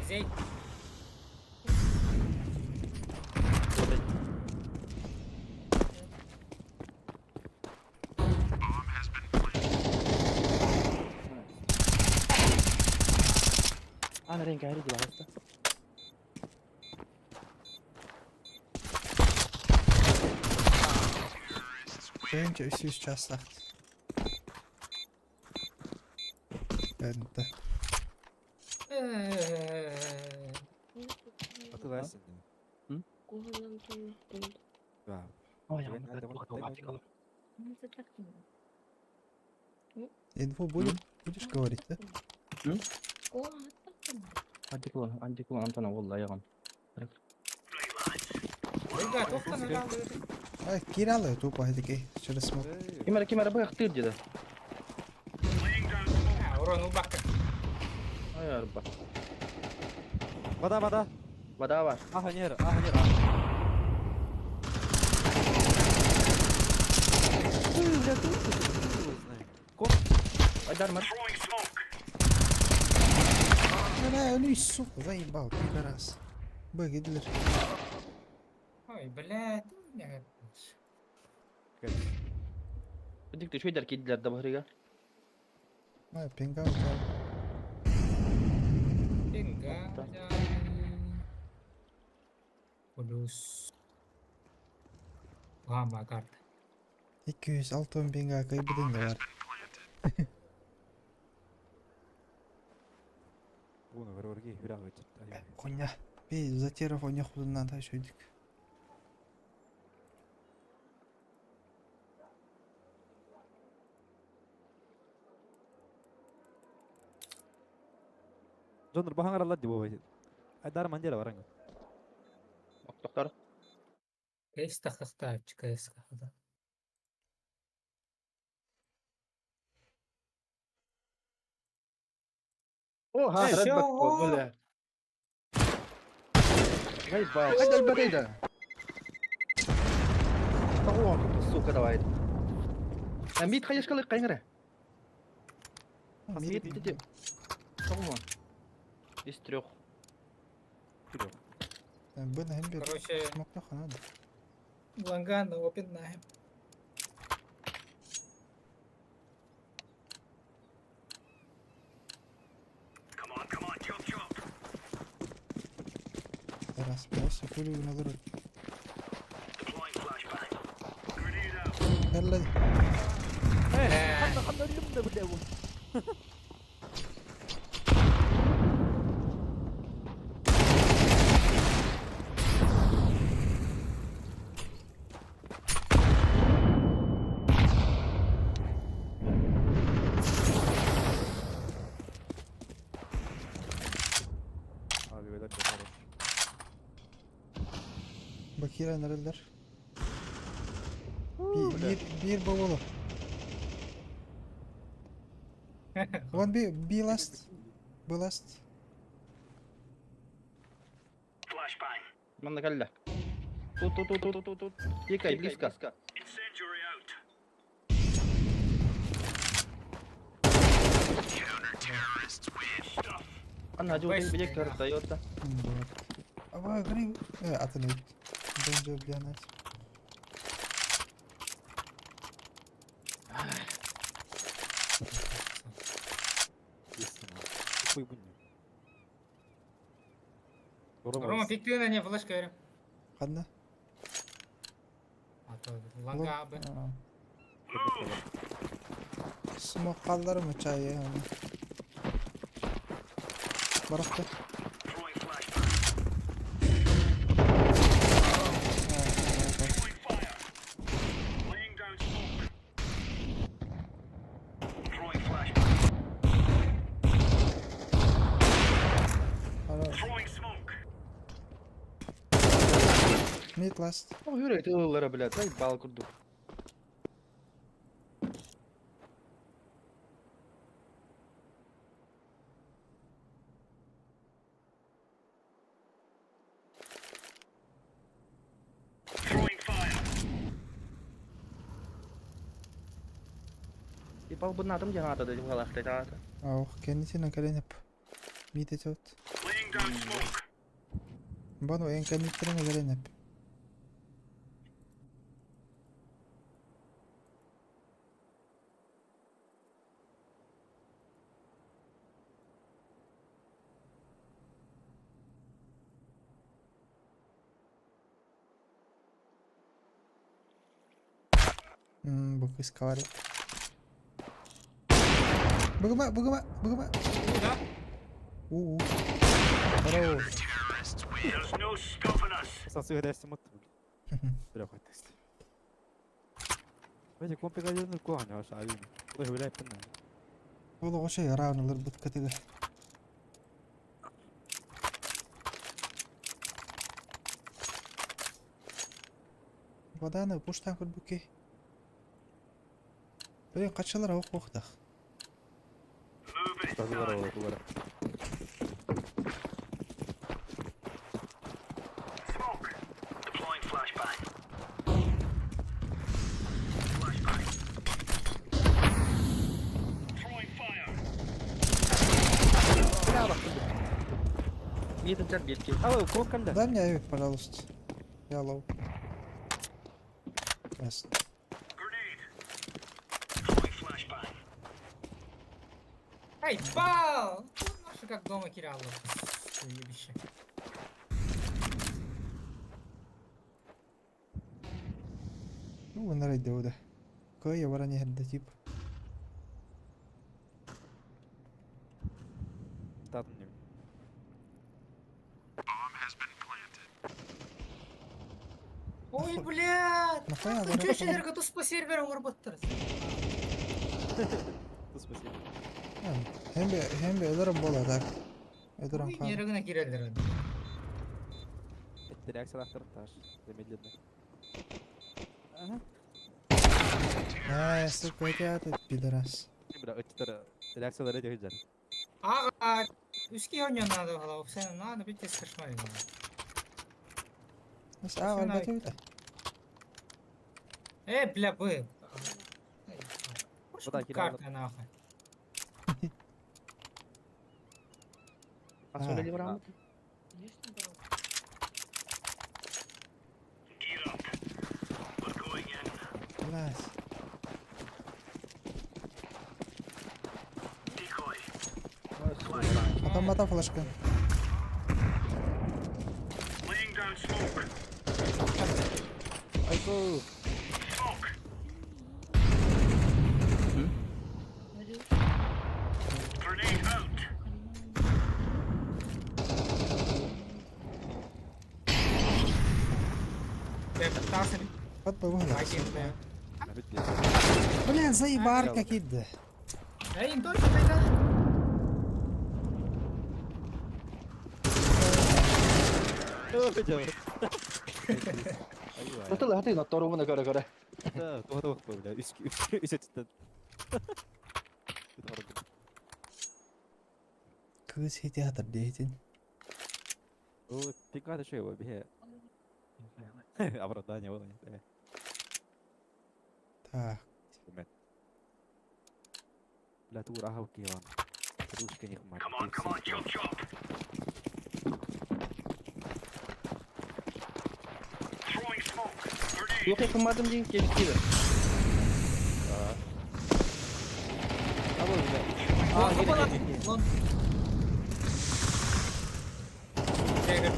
Zey. Ana renk ayrı gibi hasta. Önce üst çaslak. Ben de. Atı versin. Ya. Ой, Ben я de bakıyorum. Info будешь говорить, да? Hadi kullan Antona vallahi yalan. Rıga toptan adam. Ay kiralı topu hadi ki. Şöyle smoke. Kimara bak tır ceda. Oran u bakın. Ay arba. Vada. Vada var. Ah nyer. Ay darmar. Ana önü su. Zaybal biraz. Bu gidilir. Ay bled. Ne? Dik de şöyle derkediler de bahriga. Ay pinga uçar. Tinggal. Kudus. Paham bakar. 206 pinga kaybedin de var. Bunu ver oraya hüra geçit. Konya. Bir zaterov Konya hudundan taşıyorduk. Jonur bahangar Allah di bawah. Ada manjala barang. Doktor. Keş takıkta çıkayız kahda. Oha Hey, red show bak off. böyle. Gay bak. Hadi البريدة. طوع في السوق كده وايد. أميت خيش كل قينرة. أميت تجي. طوع. يستريخ. Yani bu hem bir Короче, smoke'la kanal. Ланган опит нахем. Biraz full uygun olur. Yalla. Kira nereler? Bir babalı. One be last. Be last. Manda kalla. Тут. Тикай, близко. Она же Вась, убедит, да. Тойота. Вот. Ава грив. Атını. Bence bilenet. Естественно. Какой бы ни. Рома, пикты на не флешка верим. Kadına. А то ланга бы. Smoke kalları mı çay ya? Bıraktı. Mid last. Ну, Юрий, ты лара, блядь, дай бал курду. И бал бы на том, где надо, да, в головах, да. Ох, kendisine kalenip. Mid etot. Banu en kendisine kalenip. Bu kız kari. Bıgıma. Да? Хорош. Сосуд десять Бля, хоть тест. Бля, компlikasjonid kohani osa oli. Kohe üle panna. Valla o şey yaranılır bu kategori. Badana pushtan kul buki. Böyle kaçalar avuk vakta. Duvara. Мид интер бетки. Ало, конканда. Дай мне авик, пожалуйста. Я лоу. Ясно. Эй, бал! Наша как дома киряло. Ебище. Ну, нарайда уда. Кой я варане хедда тип. Тату не. Ой, блядь! Нахуя Чё варане щедерка тут по серверу работает? Спасибо. Hem bir ederim bol atak. Ederim Ой, kan. нерегна кирелдер. Это реакция автор-таж. Замедленно. Ага. Ha, sık bekleyti pideras. Бля, это реакция ради güzel. Ага, üski oynuyor надо hala. Sen надо bir test kaçmayı. Nasıl var Şuna- betü de. Бля, бы. Вода кидала. Карта нахуй. А соли ли враг? Блядь. Atamadı flaşka. Айко. Я пытался. Hadi be bu hele. Один, бля. Bitti. Блин, заебарка kiddi. Эй, им точно пойдет? Öyle. ايوه قلت له هاتي نطروا منك كره كره. تو بلا ايش Kız hiti hatır diyetin. هو تلقى هذا شيء بها оправдание والله Так. لا تقول راها وكيوان تروش كان يخمر Yok yakınmadım diye geliştirir. Abi öyle. Aa Kapalı. geri. Lan. Gel.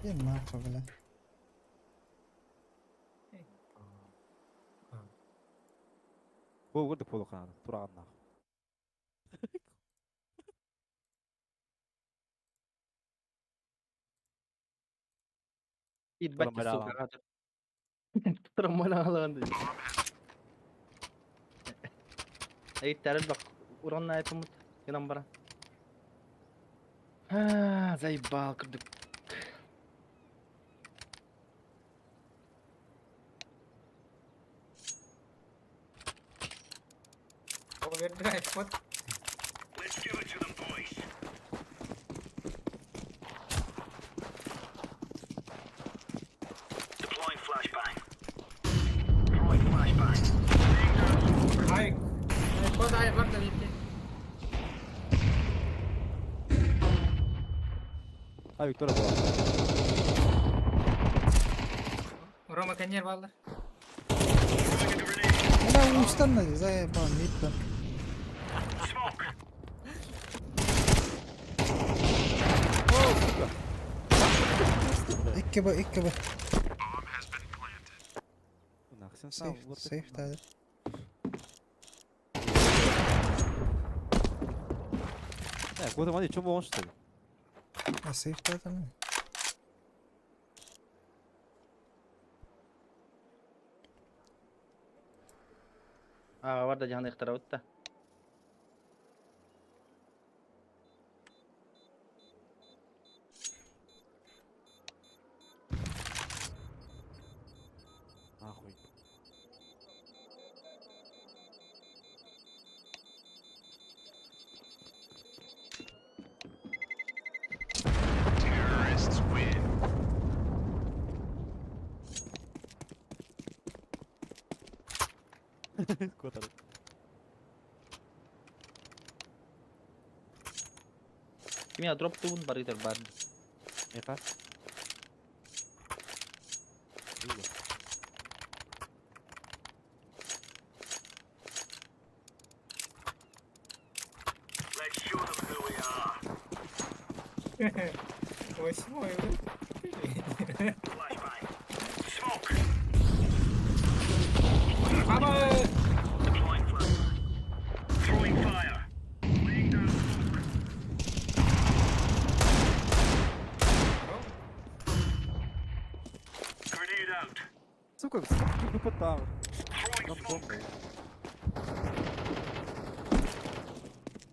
Yen ma qabla. هو ودك فوق هذا ترى عنا Yitbet Tırmanı alan. sokağa. Tırmanı alan. Ay terel bak. Uranla yapımı. Yalan bara. Ha, zaybal kırdık. Overdrive. What? Ay. Kod ay bak da gitti. هاي فيكتوريا بقى Roma kanyer vallahi. Ana uçtan da zaybal midden. İkke bu. ناقصين Safe tadı. كوتا ما دي تشوفه وش تبي Ha safe tadı mı? Var da canı ihtira da. اخوي كوتا Kimi drop tuh pun baru terban. ينفع ايوه Восьмой. Мама! сука не потом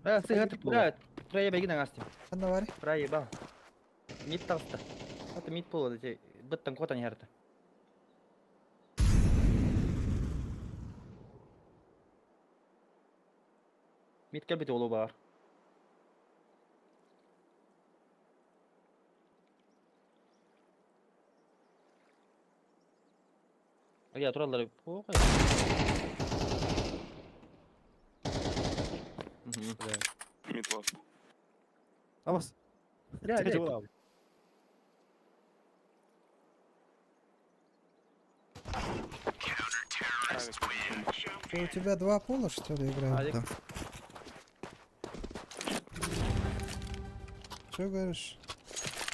Sehat berat. Praya bagi nang astim. Ben de var ya. Praya bang. Mid tasta. Atı mid polo da şey. Bıttın kotan yarda. Mid kalbit olu var. Ya turalları bu. Mid was. خلاص Ya تجي ya. جواب Что, у тебя два пола, что ли, играют Алик. там? Что говоришь?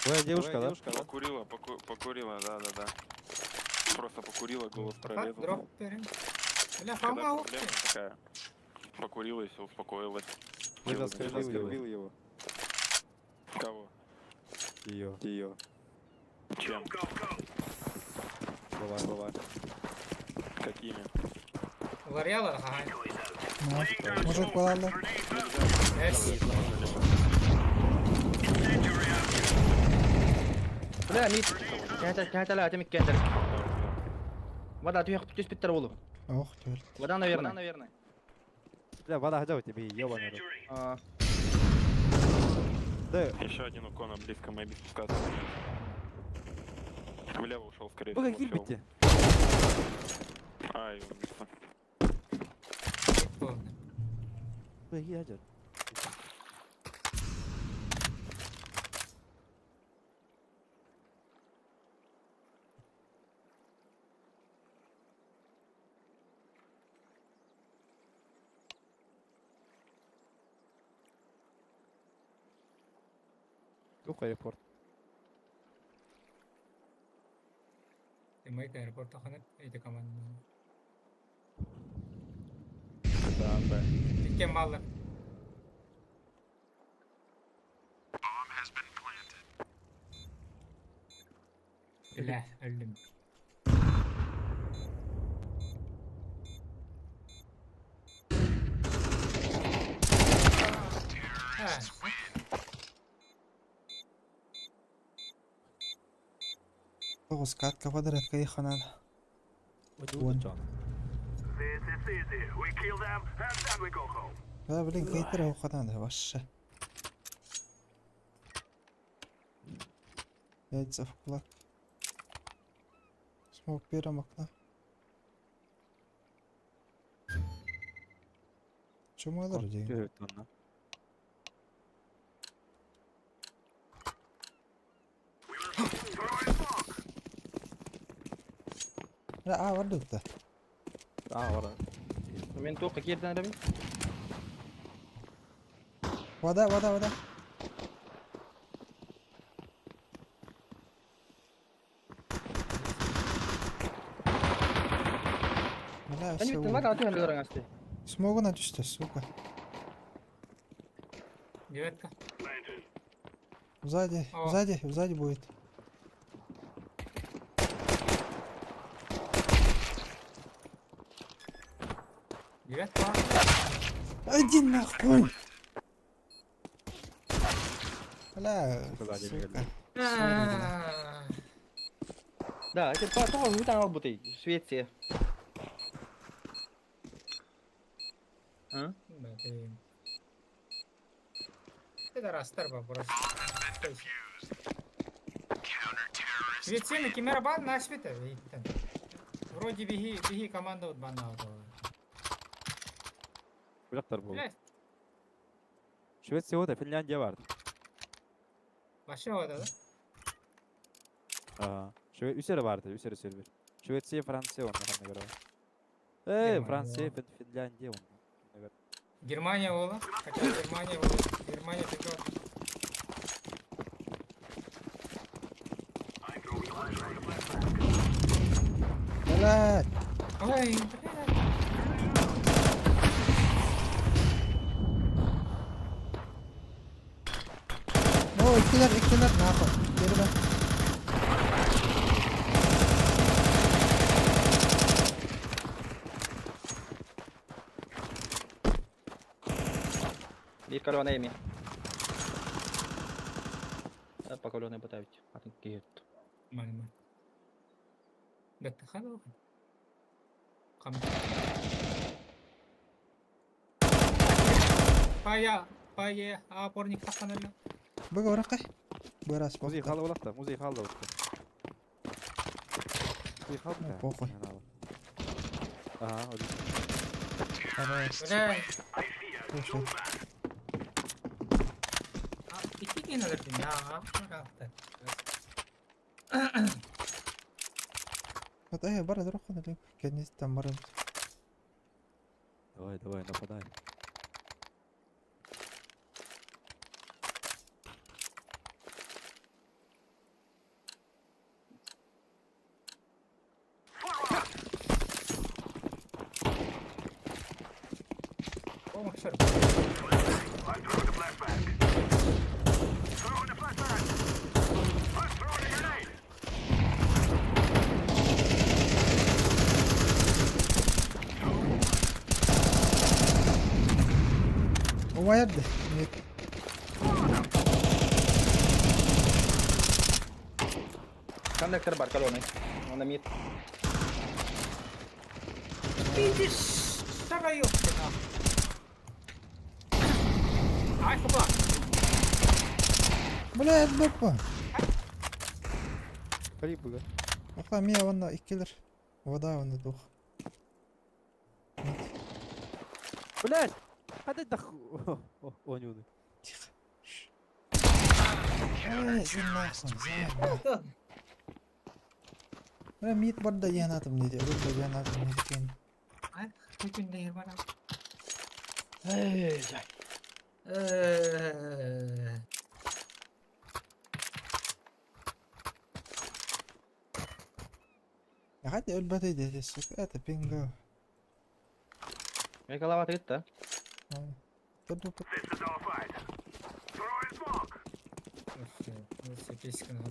твоя девушка да Покурила, покурила, да. Просто покурила, голос Фак, пролезал. дроп перен. Бля, Когда фама проблема такая. Покурила и все, успокоилась. Вы Дело оскорбил не его Кого? ее Чем? бывает Какими? Варьяла, ага. Ну, может, поладно? Yes. لا ميت كهتا لا تمك كندر وضع تيخ تجس بالترولو Ох, төрт. وضع наверное Бля, вода хотя бы тебе, ёбаный рот. а Да, Еще один у Кона близко моей спускаться. Влево ушел, скорее вы всего. как ушел. бите? Ай, умница. Ладно. Вы ядер. Тух аэропорт. Темайка аэропорт аханат эйте команда. Да, да. Иккен маллар. Бля, öldüm. Ha, Тоғыз катка подрядка ехал надо. Вон. Да, блин, кейтер его надо вообще. Яйца в кулак. Смог первым окна. Чему алар дейін? Görüyorum lan. لا ورد ده. Var. من توقع كيف ده ربي ودا. لا أنا ما قاعد أتهم بدوران أستي Смогу düştü, сука. девятка. Сзади будет. Девятка. Один нахуй. Бля, Сзади сука. бегали. А, Да, это тоже мы там работаем в Швеции а? блин. Пидорастар ба burası. Швеция кемера бар на Швеция. Вроде беги команда вот банна. Kulaklar bu. Блядь, Şvetsiya o da Finlandiya vardı. вообще вот это. Aa. Üseri vardı. Üseri bir. Şvetsiya, Fransiya onlarına göre var. Germanya Fransiya, var. Finlandiya onlarına göre. Германия ола. Хотя Германия ола. Германия такой. Блядь. Ой, блядь. O ikiler ne yapalım? Geri ben. Bir kalona yemi. Apa kalona batavit? Atın kiyet. Нормально. Да ты ходил? Пая, опорник таханально. Бага орақай. Бырас Музей бақта. қалды олақта. Музей қалды олақта. Музей қалды да. Похуй. Ага, öyle. Хорош. Блядь. Слушай. İki gün alırdın ya. Rahattı. Вот бара дұрық қана лек. Кәдес там бара. Давай, нападай. О, шар. О, yerdi. Нет. Коннектор бар, колонны. Он имеет. Видишь, шагаёбки нахуй. Ай, хопа. Блядь, доппа. Кариб бага. Охла мия ванна иккелер. Вода ванна дух. Блядь! Хады дах... Онюны. Эй, сен нахуй, зай. Бля, мид барда янатым неде. Рудда янатым неде кен. Ай, күндейір бара. Эй, жай. Я хотя өлбәтей деде, сука, это пинго. Я голова ты это. Тут. Все писька на.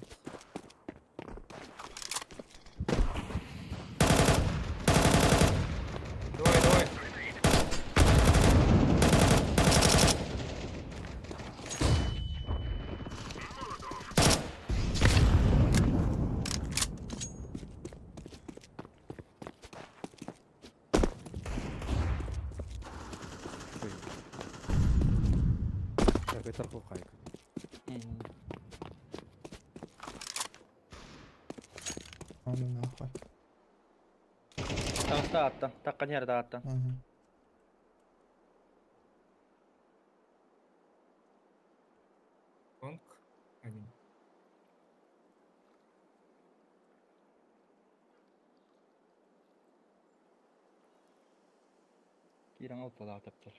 Давай. Так, это плохо. Onu nахуй. Там атта. Таккан жерде атта. Конг. Один. Киран алып бала атаптыр.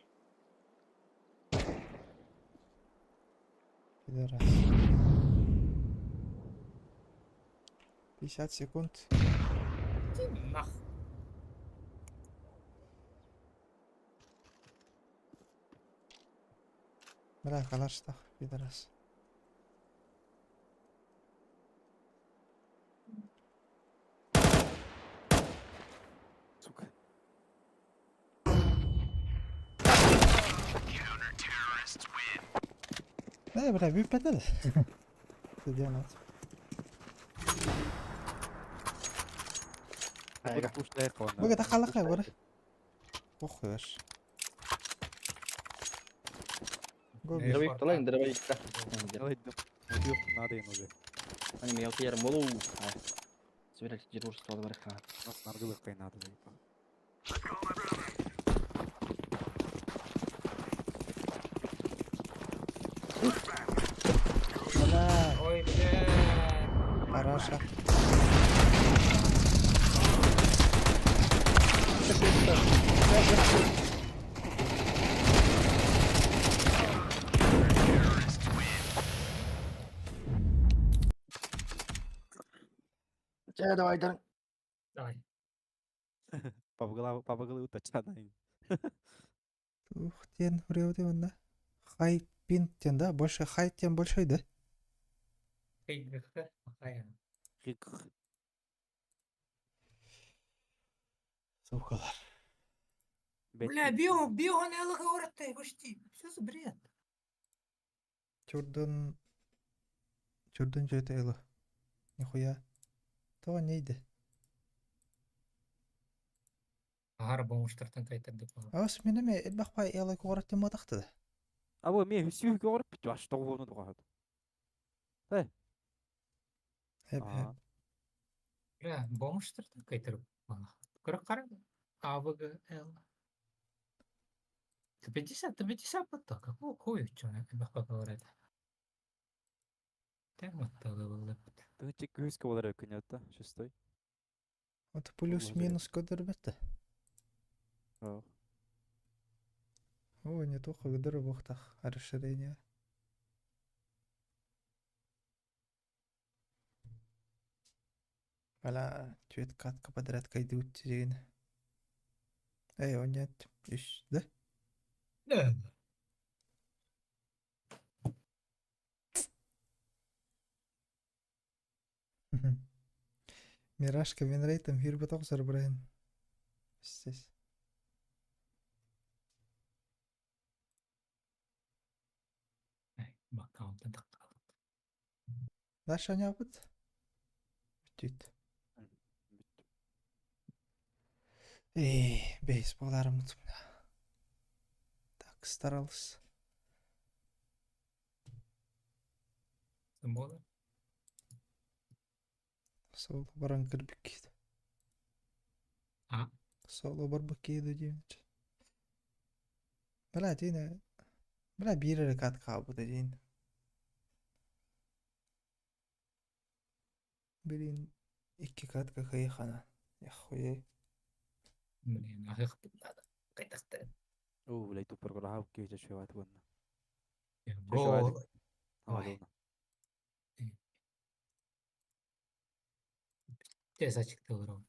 Пидорас. 50 секунд. Иди нахуй. Бля, калаштах, пидорас. Сука. Бля, büyütmedi. Diyanat. Айга. Пуштай кона. Бага да халака бар. Похуй. Дробовик талайын, дробовикта. Давай, убил, надо им уже. Они меня утверим болу. Собирать дежурство до барака. Нас наргылых кайнады заебал. Бля, Ой, бля. Араша. Давай, дар. Давай. По голове утачана. Ух, тен вреуде онда. Хайт пинттен да, больше хайттен большойды. Хейгіхі. Мақая. Хик. Сукалар. Бля, био не алгоритм, почти. Что за бред? Чурдун жөйті эло. Нихуя. Това нейді. Ағар болмыштыртын кайтырдық. Аус менеме элбақпай элай коғыраттен матақты да. Або мен сүйі көріп бітті, аш тоғы оны тоғады. Хеп. Бля, болмыштыртын кайтырып. Күрік қарады. АВГЛ. Ты 50 потом. Какого хуя, что она элбақпай говорит? Так вот тогда было. Ты тек күйіске олар өкін өтті, шестой. Вот плюс-минус көдірбетті. О. О, не то көдірі бұқтақ. Расширение. Бала, түйет катка подряд кайды өтті деген. Эй, он нет. Үш, да? Да. Мирашка винрейтом хирбаток зарбрайын. Здесь. Баккаунтын тақталып. Даша не абыт? Бүттүт. Бейсболарым ұтымда. Так, старалыс. Sen bu olur. Соло баран кірбік кейді. А? Соло барбық кейді деймін. Бля, дейін. Бля, бір рекат қабыды дейін. Бірін 2 катка қайықана. Яхуе. Блин, ахих надо. Кайтақты. لقيته برجرها وكيجا شوية وقت قلنا Гол. عملونا Tez açıktı olur o.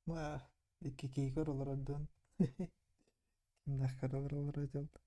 Ма, 2 кейкер олар аддан. Кімді аққар олар олар адалды.